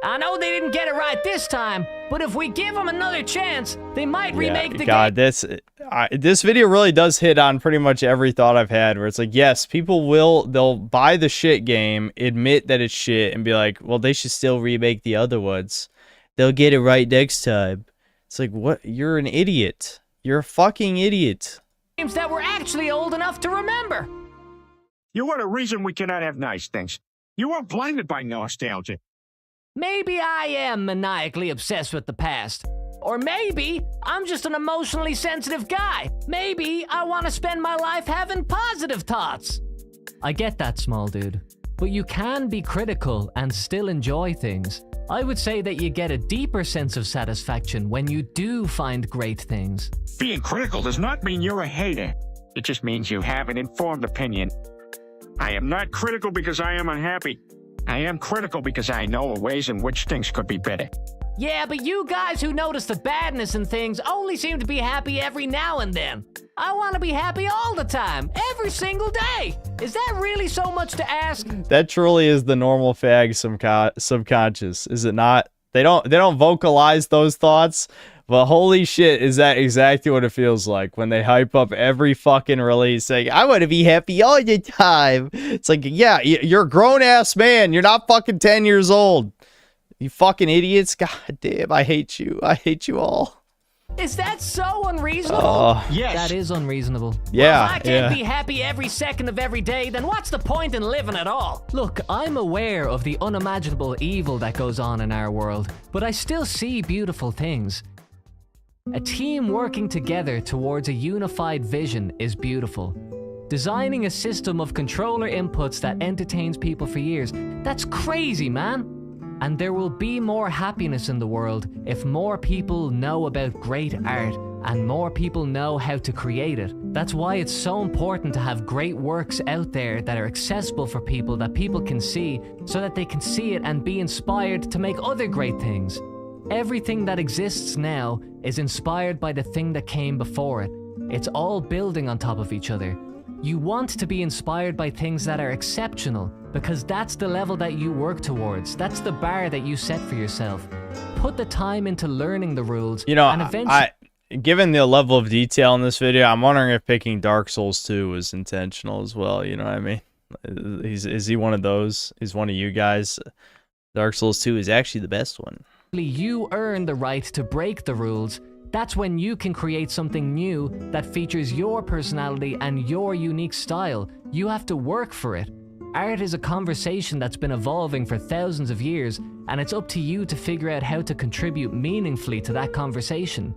I know they didn't get it right this time, but if we give them another chance, they might remake the game. This video really does hit on pretty much every thought I've had, where it's like, yes, they'll buy the shit game, admit that it's shit, and be like, well, they should still remake the other ones. They'll get it right next time. It's like, what? You're an idiot. You're a fucking idiot. Games that were actually old enough to remember. You are the reason we cannot have nice things. You are blinded by nostalgia. Maybe I am maniacally obsessed with the past. Or maybe I'm just an emotionally sensitive guy. Maybe I want to spend my life having positive thoughts. I get that, small dude. But you can be critical and still enjoy things. I would say that you get a deeper sense of satisfaction when you do find great things. Being critical does not mean you're a hater. It just means you have an informed opinion. I am not critical because I am unhappy. I am critical because I know ways in which things could be better. Yeah, but you guys who notice the badness in things only seem to be happy every now and then. I want to be happy all the time, every single day. Is that really so much to ask? That truly is the normal fag subconscious, is it not? They don't vocalize those thoughts, but holy shit, is that exactly what it feels like when they hype up every fucking release saying, I want to be happy all the time. It's like, yeah, you're a grown-ass man. You're not fucking 10 years old. You fucking idiots. God damn, I hate you. I hate you all. Is that so unreasonable? Yes. That is unreasonable. Yeah, well, if I can't be happy every second of every day, then what's the point in living at all? Look, I'm aware of the unimaginable evil that goes on in our world, but I still see beautiful things. A team working together towards a unified vision is beautiful. Designing a system of controller inputs that entertains people for years, that's crazy, man. And there will be more happiness in the world if more people know about great art and more people know how to create it. That's why it's so important to have great works out there that are accessible for people, that people can see, so that they can see it and be inspired to make other great things. Everything that exists now is inspired by the thing that came before it. It's all building on top of each other. You want to be inspired by things that are exceptional, because that's the level that you work towards. That's the bar that you set for yourself. Put the time into learning the rules. You know, and eventually, given the level of detail in this video, I'm wondering if picking Dark Souls 2 was intentional as well. You know what I mean? Is he one of those? Is one of you guys? Dark Souls 2 is actually the best one. You earn the right to break the rules. That's when you can create something new that features your personality and your unique style. You have to work for it. Art is a conversation that's been evolving for thousands of years, and it's up to you to figure out how to contribute meaningfully to that conversation.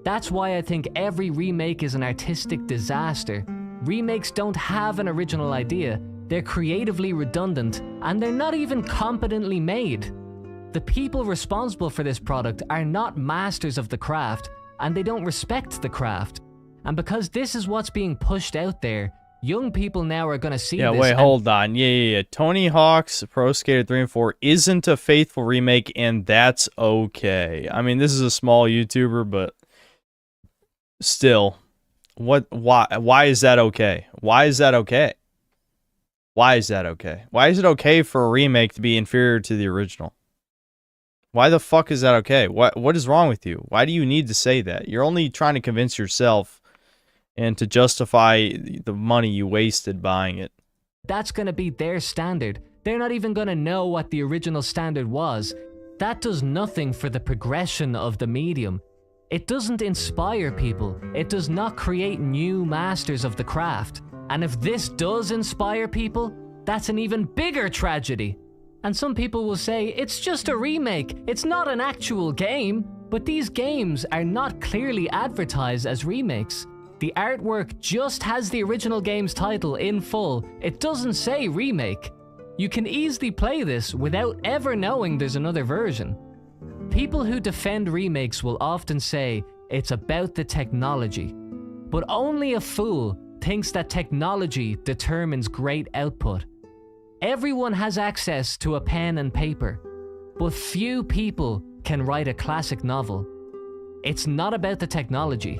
That's why I think every remake is an artistic disaster. Remakes don't have an original idea, they're creatively redundant, and they're not even competently made. The people responsible for this product are not masters of the craft, and they don't respect the craft. And because this is what's being pushed out there, young people now are going to see this. Yeah, wait, hold on. Yeah. Tony Hawk's Pro Skater 3 and 4 isn't a faithful remake, and that's okay. I mean, this is a small YouTuber, but still, why is that okay? Why is that okay? Why is that okay? Why is it okay for a remake to be inferior to the original? Why the fuck is that okay? What is wrong with you? Why do you need to say that? You're only trying to convince yourself and to justify the money you wasted buying it. That's going to be their standard. They're not even going to know what the original standard was. That does nothing for the progression of the medium. It doesn't inspire people. It does not create new masters of the craft. And if this does inspire people, that's an even bigger tragedy. And some people will say, it's just a remake, it's not an actual game. But these games are not clearly advertised as remakes. The artwork just has the original game's title in full. It doesn't say remake. You can easily play this without ever knowing there's another version. People who defend remakes will often say it's about the technology. But only a fool thinks that technology determines great output. Everyone has access to a pen and paper, but few people can write a classic novel. It's not about the technology,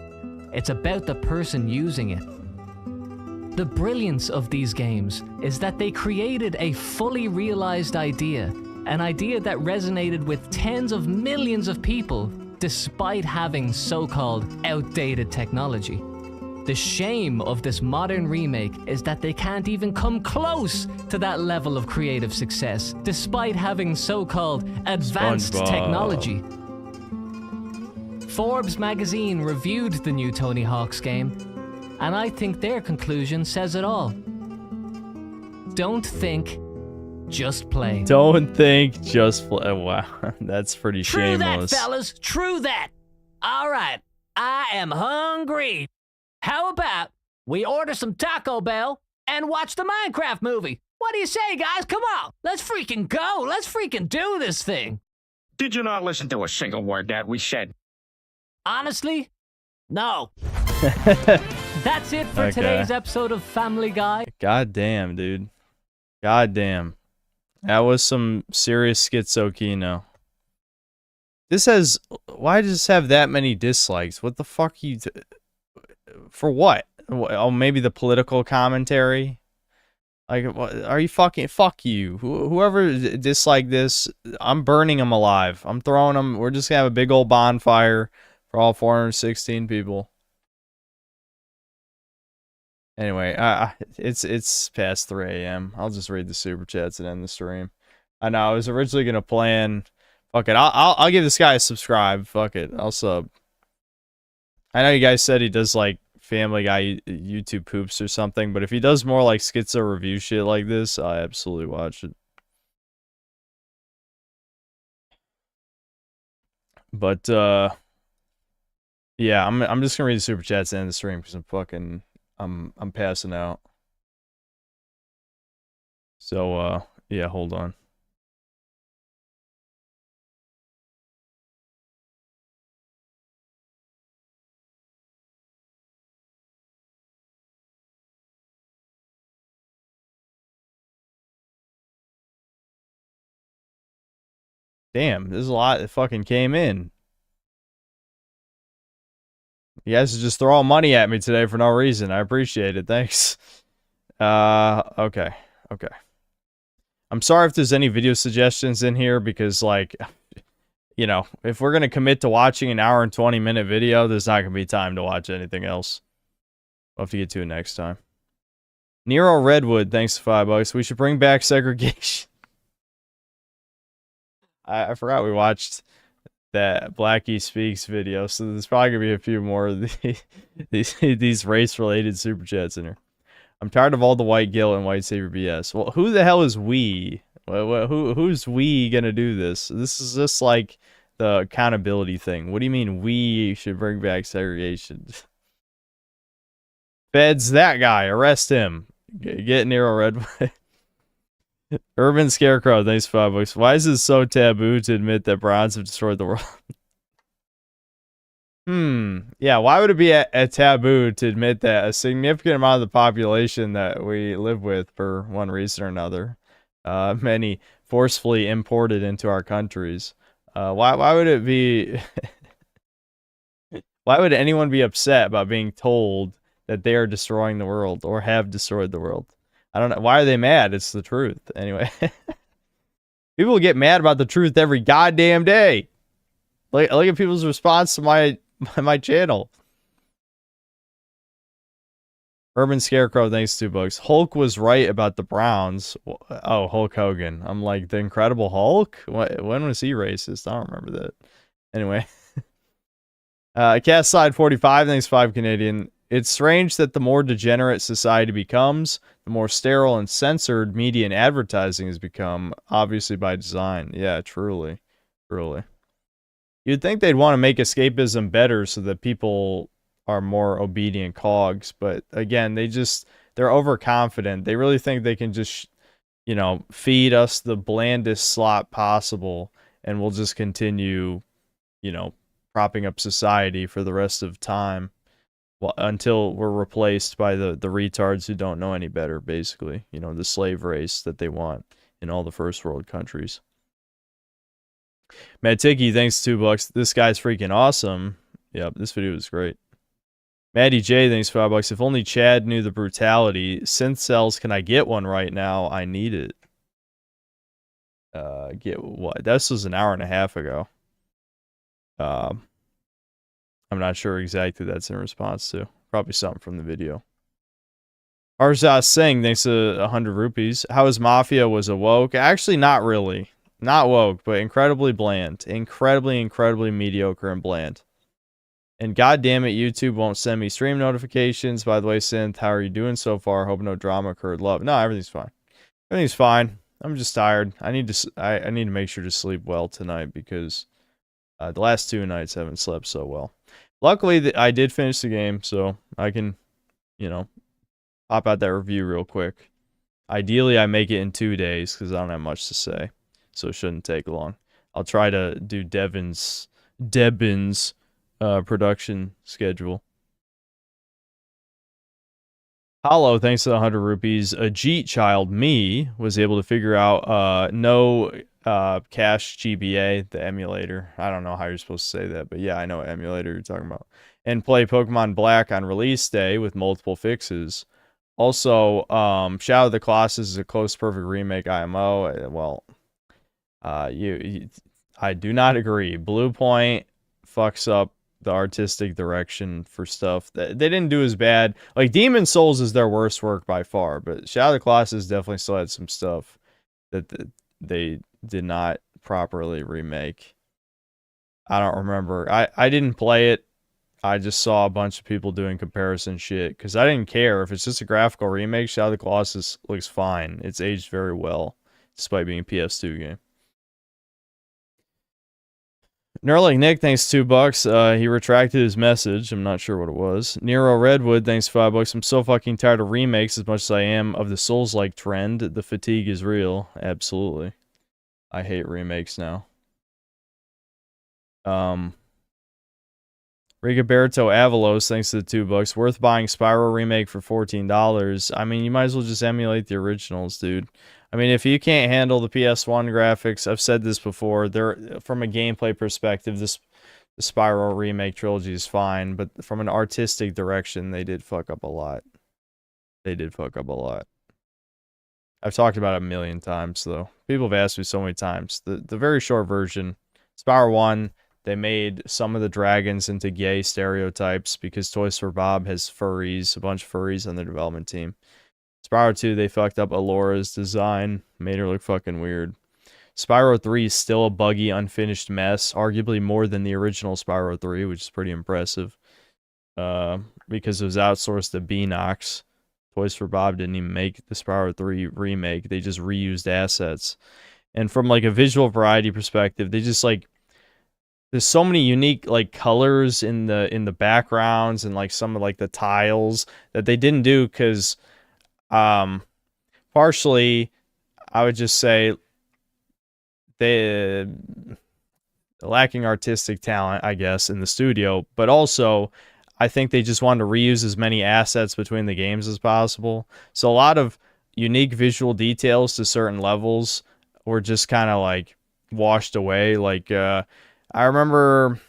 it's about the person using it. The brilliance of these games is that they created a fully realized idea, an idea that resonated with tens of millions of people despite having so-called outdated technology. The shame of this modern remake is that they can't even come close to that level of creative success, despite having so-called advanced technology. Forbes magazine reviewed the new Tony Hawk's game, and I think their conclusion says it all. Don't think, just play. Don't think, just play. Wow, that's pretty True shameless. that, fellas. True that. All right, I am hungry. How about we order some Taco Bell and watch the Minecraft movie? What do you say, guys? Come on. Let's freaking go. Let's freaking do this thing. Did you not listen to a single word that we said? Honestly, no. That's it for Okay. today's episode of Family Guy. God damn, dude. God damn. That was some serious Skizzo Kino. This has... Why does this have that many dislikes? What the fuck you... For what? Oh, maybe the political commentary? Like, are you fucking... Fuck you. Whoever disliked this, I'm burning them alive. I'm throwing them... We're just gonna have a big old bonfire for all 416 people. Anyway, it's past 3 a.m. I'll just read the super chats and end the stream. I know, I was originally gonna plan... Fuck it, I'll give this guy a subscribe. Fuck it, I'll sub. I know you guys said he does, like, Family Guy YouTube poops or something, but if he does more, like, Skizzo review shit like this, I absolutely watch it. But, yeah, I'm just gonna read the super chats and end the stream, because I'm passing out. So, yeah, hold on. Damn, there's a lot that fucking came in. You guys just throw all money at me today for no reason. I appreciate it. Thanks. Okay. I'm sorry if there's any video suggestions in here because, like, you know, if we're going to commit to watching an hour and 20-minute video, there's not going to be time to watch anything else. We'll have to get to it next time. Nero Redwood, thanks to $5. We should bring back segregation. I forgot we watched that Blackie Speaks video, so there's probably gonna be a few more of these race-related super chats in here. I'm tired of all the white guilt and white savior BS. Well, who the hell is we? Who's we gonna do this? This is just like the accountability thing. What do you mean we should bring back segregation? Feds, that guy, arrest him. Get Nero Redwood. Urban Scarecrow, thanks for $5. Why is it so taboo to admit that Browns have destroyed the world? Yeah, why would it be a taboo to admit that a significant amount of the population that we live with, for one reason or another, many forcefully imported into our countries, why would it be... Why would anyone be upset about being told that they are destroying the world or have destroyed the world? I don't know. Why are they mad? It's the truth. Anyway. People get mad about the truth every goddamn day. Look at people's response to my channel. Urban Scarecrow, thanks $2. Hulk was right about the Browns. Oh, Hulk Hogan. I'm like, the Incredible Hulk? When was he racist? I don't remember that. Anyway. Cast Side 45, thanks 5 Canadian. It's strange that the more degenerate society becomes, the more sterile and censored media and advertising has become, obviously by design. Yeah, truly. Truly. You'd think they'd want to make escapism better so that people are more obedient cogs, but again, they're overconfident. They really think they can just, you know, feed us the blandest slop possible, and we'll just continue, you know, propping up society for the rest of time. Well, until we're replaced by the retards who don't know any better, basically. You know, the slave race that they want in all the first world countries. Matt Tiki, thanks $2. This guy's freaking awesome. Yep, this video was great. Maddie J, thanks $5. If only Chad knew the brutality. Synth cells, can I get one right now? I need it. Get what? This was an hour and a half ago. I'm not sure exactly that's in response to. Probably something from the video. Arzaz Singh, thanks to 100 rupees. How is Mafia? Was it woke? Actually, not really. Not woke, but incredibly bland. Incredibly mediocre and bland. And goddamn it, YouTube won't send me stream notifications. By the way, Synth, how are you doing so far? Hope no drama occurred. Love. No, everything's fine. Everything's fine. I'm just tired. I need to make sure to sleep well tonight because the last 2 nights haven't slept so well. Luckily, I did finish the game, so I can, you know, pop out that review real quick. Ideally, I make it in 2 days because I don't have much to say, so it shouldn't take long. I'll try to do Devin's production schedule. Hollow, thanks to the 100 rupees. A Jeet child, me, was able to figure out no cache GBA, the emulator. I don't know how you're supposed to say that, but yeah, I know what emulator you're talking about. And play Pokemon Black on release day with multiple fixes. Also, Shadow of the Colossus is a close perfect remake IMO. Well, I do not agree. Blue Point fucks up the artistic direction for stuff that they didn't do as bad. Like Demon Souls is their worst work by far, but Shadow of the Colossus definitely still had some stuff that they did not properly remake. I don't remember. I didn't play it. I just saw a bunch of people doing comparison shit because I didn't care. If it's just a graphical remake, Shadow of the Colossus looks fine. It's aged very well despite being a PS2 game. Nerling Nick, thanks $2. He retracted his message. I'm not sure what it was. Nero Redwood, thanks $5. I'm so fucking tired of remakes as much as I am of the Souls-like trend. The fatigue is real. Absolutely. I hate remakes now. Rigoberto Avalos, thanks to the $2. Worth buying Spyro remake for $14. I mean, you might as well just emulate the originals, dude. I mean, if you can't handle the PS1 graphics, I've said this before, from a gameplay perspective, the Spyro remake trilogy is fine, but from an artistic direction, they did fuck up a lot. They did fuck up a lot. I've talked about it a million times, though. People have asked me so many times. The very short version, Spyro 1, they made some of the dragons into gay stereotypes because Toys for Bob has furries, a bunch of furries on the development team. Spyro 2, they fucked up Alora's design, made her look fucking weird. Spyro 3 is still a buggy, unfinished mess, arguably more than the original Spyro 3, which is pretty impressive. Because it was outsourced to Beanox. Toys for Bob didn't even make the Spyro 3 remake, they just reused assets. And from like a visual variety perspective, they just like, there's so many unique like colors in the backgrounds and like some of like the tiles that they didn't do because partially I would just say they lacking artistic talent, I guess, in the studio, but also I think they just wanted to reuse as many assets between the games as possible. So a lot of unique visual details to certain levels were just kind of like washed away. Like I remember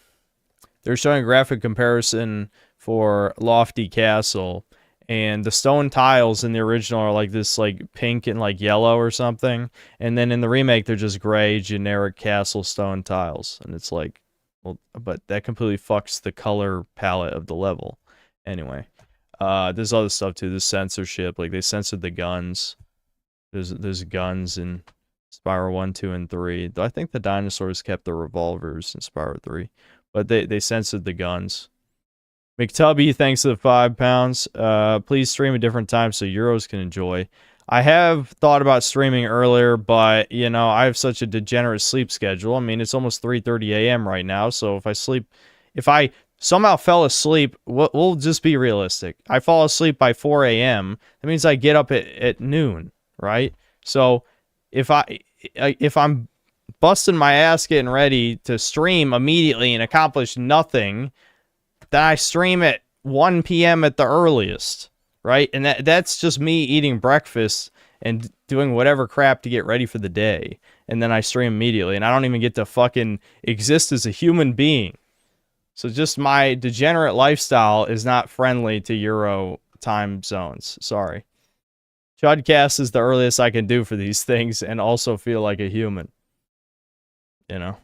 they're showing a graphic comparison for Lofty Castle, and the stone tiles in the original are like this like pink and like yellow or something, and then in the remake they're just gray generic castle stone tiles, and it's like, well, but that completely fucks the color palette of the level. Anyway, there's other stuff too. There's censorship, like they censored the guns. There's guns in Spyro 1, 2, and 3. Though I think the dinosaurs kept the revolvers in Spyro 3. but they censored the guns. McTubby, thanks for the £5. Please stream a different time so Euros can enjoy. I have thought about streaming earlier, but, you know, I have such a degenerate sleep schedule. I mean, it's almost 3:30 a.m. right now, so if I somehow fell asleep, we'll just be realistic. I fall asleep by 4 a.m., that means I get up at noon, right? So if I'm busting my ass getting ready to stream immediately and accomplish nothing, then I stream at 1 p.m. at the earliest, right? And that's just me eating breakfast and doing whatever crap to get ready for the day. And then I stream immediately, and I don't even get to fucking exist as a human being. So just my degenerate lifestyle is not friendly to Euro time zones. Sorry. Chudcast is the earliest I can do for these things and also feel like a human. You know?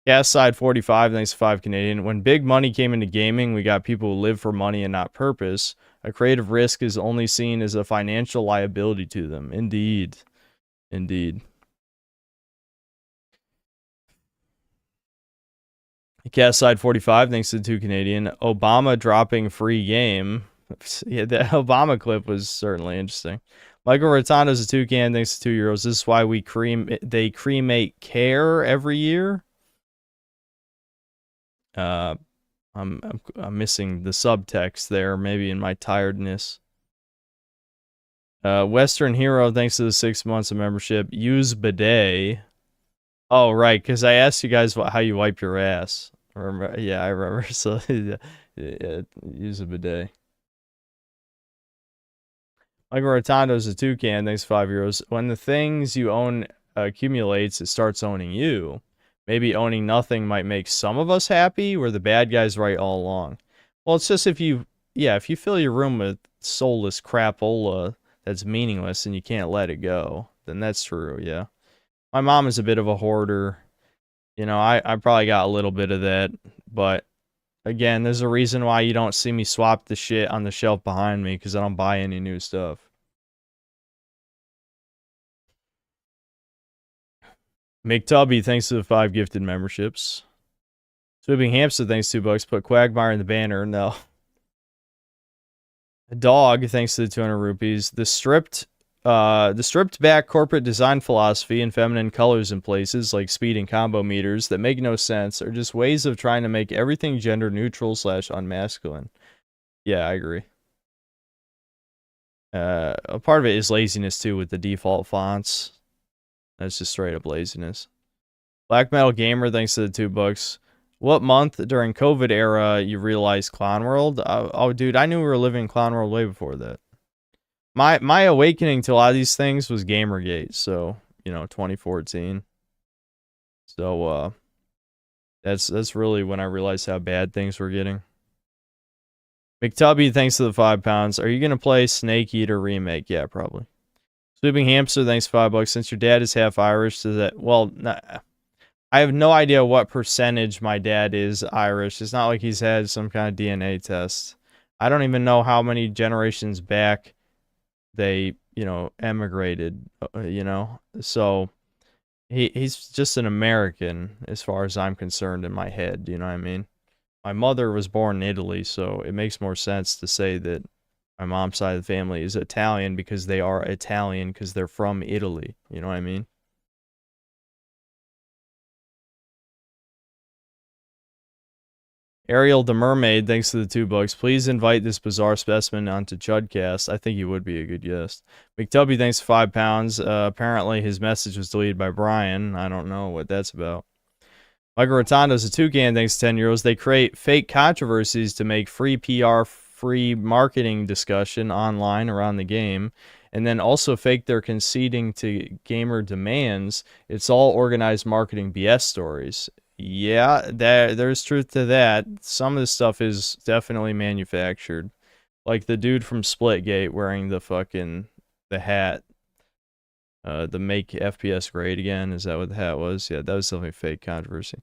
Gas side 45, thanks to 5 Canadian. When big money came into gaming, we got people who live for money and not purpose. A creative risk is only seen as a financial liability to them. Indeed. Indeed. Gas side 45, thanks to 2 Canadian. Obama dropping free game. Yeah, the Obama clip was certainly interesting. Michael Rotondo's a toucan, thanks to €2. This is why they cremate care every year. I'm missing the subtext there, maybe in my tiredness. Western Hero, thanks to the 6 months of membership. Use bidet. Oh, right, because I asked you guys how you wipe your ass. Remember? Yeah, I remember. So, yeah, use a bidet. Michael Rotondo's a toucan, thanks for €5. When the things you own accumulates, it starts owning you. Maybe owning nothing might make some of us happy, where the bad guys right all along. Well, it's just if you fill your room with soulless crapola that's meaningless and you can't let it go, then that's true, yeah. My mom is a bit of a hoarder. You know, I probably got a little bit of that, but again, there's a reason why you don't see me swap the shit on the shelf behind me, because I don't buy any new stuff. McTubby, thanks to the 5 gifted memberships. Swooping Hamster, thanks to $2. Put Quagmire in the banner. No. Dog, thanks to the 200 rupees. The stripped back corporate design philosophy and feminine colors in places like speed and combo meters that make no sense are just ways of trying to make everything gender neutral / unmasculine. Yeah, I agree. A part of it is laziness too with the default fonts. That's just straight up laziness. Black Metal Gamer, thanks to the $2. What month during COVID era you realized Clown World? Oh, dude, I knew we were living in Clown World way before that. My awakening to a lot of these things was Gamergate, so, you know, 2014. So, that's really when I realized how bad things were getting. McTubby, thanks to the £5. Are you going to play Snake Eater Remake? Yeah, probably. Swooping Hamster, thanks for $5. Since your dad is half Irish, does that... Well, I have no idea what percentage my dad is Irish. It's not like he's had some kind of DNA test. I don't even know how many generations back they, you know, emigrated, you know? So, he's just an American, as far as I'm concerned, in my head, you know what I mean? My mother was born in Italy, so it makes more sense to say that my mom's side of the family is Italian because they are Italian because they're from Italy. You know what I mean? Ariel the Mermaid, thanks to the $2. Please invite this bizarre specimen onto Chudcast. I think he would be a good guest. McTubby, thanks for £5. Apparently his message was deleted by Brian. I don't know what that's about. Michael Rotondo's a toucan, thanks to €10. They create fake controversies to make free PR, free marketing discussion online around the game, and then also fake their conceding to gamer demands. It's all organized marketing BS stories. Yeah, there's truth to that. Some of this stuff is definitely manufactured. Like the dude from Splitgate wearing the hat. The make FPS great again. Is that what the hat was? Yeah, that was definitely fake controversy.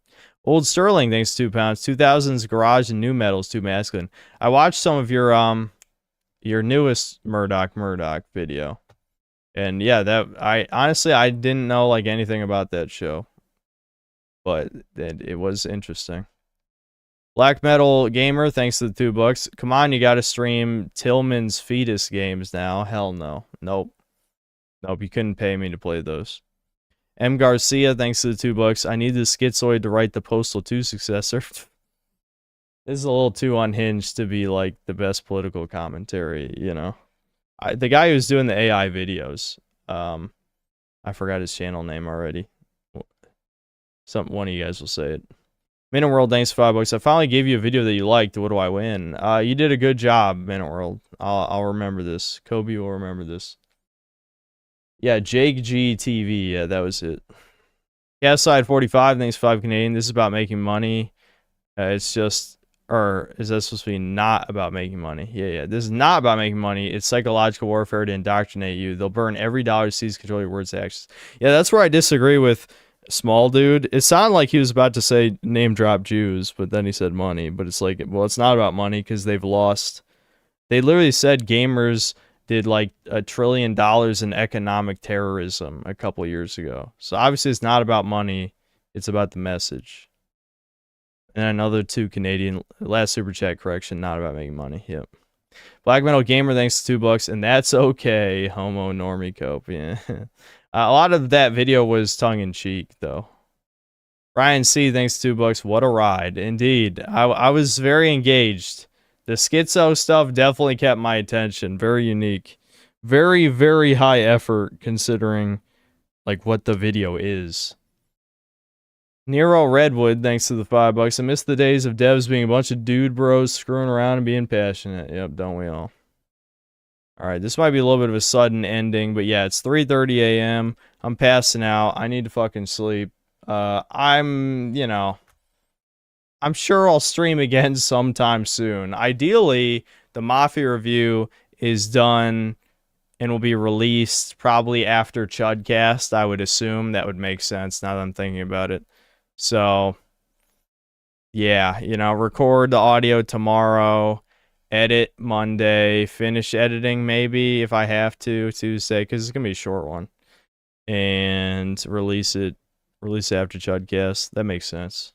Old Sterling, thanks £2. 2000s garage and new metal's too masculine. I watched some of your newest Murdoch video. And yeah, I honestly didn't know like anything about that show. but it was interesting. Black Metal Gamer, thanks to the $2. Come on, you gotta stream Tillman's Fetus games now. Hell no. Nope. Nope, you couldn't pay me to play those. M. Garcia, thanks to the $2. I need the Schizoid to write the Postal 2 successor. This is a little too unhinged to be like the best political commentary, you know. The guy who's doing the AI videos, I forgot his channel name already. One of you guys will say it. Minute World, thanks for $5. I finally gave you a video that you liked. What do I win? You did a good job, Minute World. I'll remember this. Kobe will remember this. Yeah, Jake G TV. Yeah, that was it. Yeah, side 45. Thanks 5 Canadian. This is about making money. It's just, or is that supposed to be not about making money? Yeah. This is not about making money. It's psychological warfare to indoctrinate you. They'll burn every dollar to seize control of your words and actions. Yeah, that's where I disagree with Small Dude. It sounded like he was about to say name drop Jews, but then he said money. But it's like, well, it's not about money because they've lost. They literally said gamers did like $1 trillion in economic terrorism a couple years ago. So obviously it's not about money. It's about the message. And another 2 Canadian, last super chat correction, not about making money. Yep. Black Metal Gamer, thanks to $2. And that's okay. Homo normie cope. Yeah. A lot of that video was tongue-in-cheek, though. Ryan C, thanks to $2. What a ride. Indeed. I was very engaged. The Skizzo stuff definitely kept my attention. Very unique. Very, very high effort, considering, like, what the video is. Nero Redwood, thanks to the $5. I miss the days of devs being a bunch of dude bros screwing around and being passionate. Yep, don't we all? Alright, this might be a little bit of a sudden ending, but yeah, it's 3:30 a.m. I'm passing out. I need to fucking sleep. I'm sure I'll stream again sometime soon. Ideally, the Mafia review is done and will be released probably after Chudcast, I would assume. That would make sense now that I'm thinking about it. So, yeah, record the audio tomorrow, edit Monday, finish editing maybe if I have to Tuesday, because it's going to be a short one, and release it after Chudcast. That makes sense.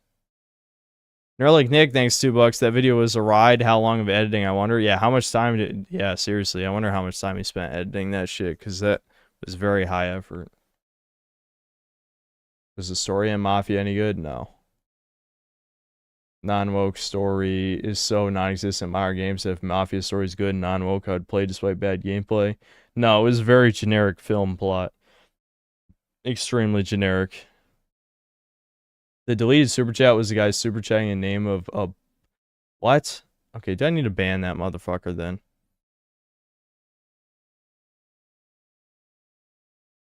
Nerlick Nick, thanks $2. That video was a ride. How long of editing, I wonder? Yeah, how much time yeah, seriously, I wonder how much time he spent editing that shit, because that was very high effort. Was the story in Mafia any good? No. Non-woke story is so non-existent in modern games that if Mafia story is good and non-woke, I would play despite bad gameplay. No, it was a very generic film plot. Extremely generic. The deleted super chat was the guy super chatting in name of a... What? Okay, do I need to ban that motherfucker then?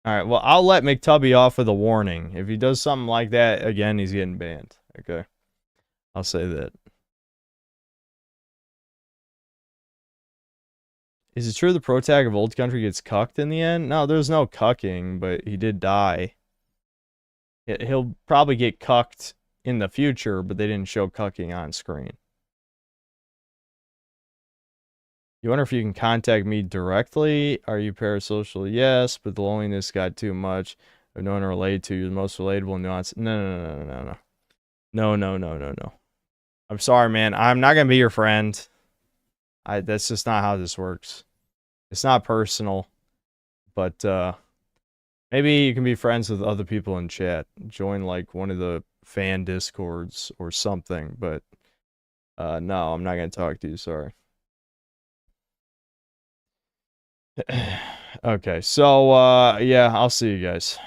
Alright, well, I'll let McTubby off with a warning. If he does something like that, again, he's getting banned. Okay. I'll say that. Is it true the pro tag of Old Country gets cucked in the end? No, there's no cucking, but he did die. He'll probably get cucked in the future, but they didn't show cucking on screen. You wonder if you can contact me directly? Are you parasocial? Yes, but the loneliness got too much. I've no one to relate to. You're the most relatable nuance. No. No. I'm sorry, man. I'm not going to be your friend. That's just not how this works. It's not personal. But, maybe you can be friends with other people in chat. Join, like, one of the fan discords or something. But, no, I'm not going to talk to you. Sorry. Okay, so, yeah, I'll see you guys.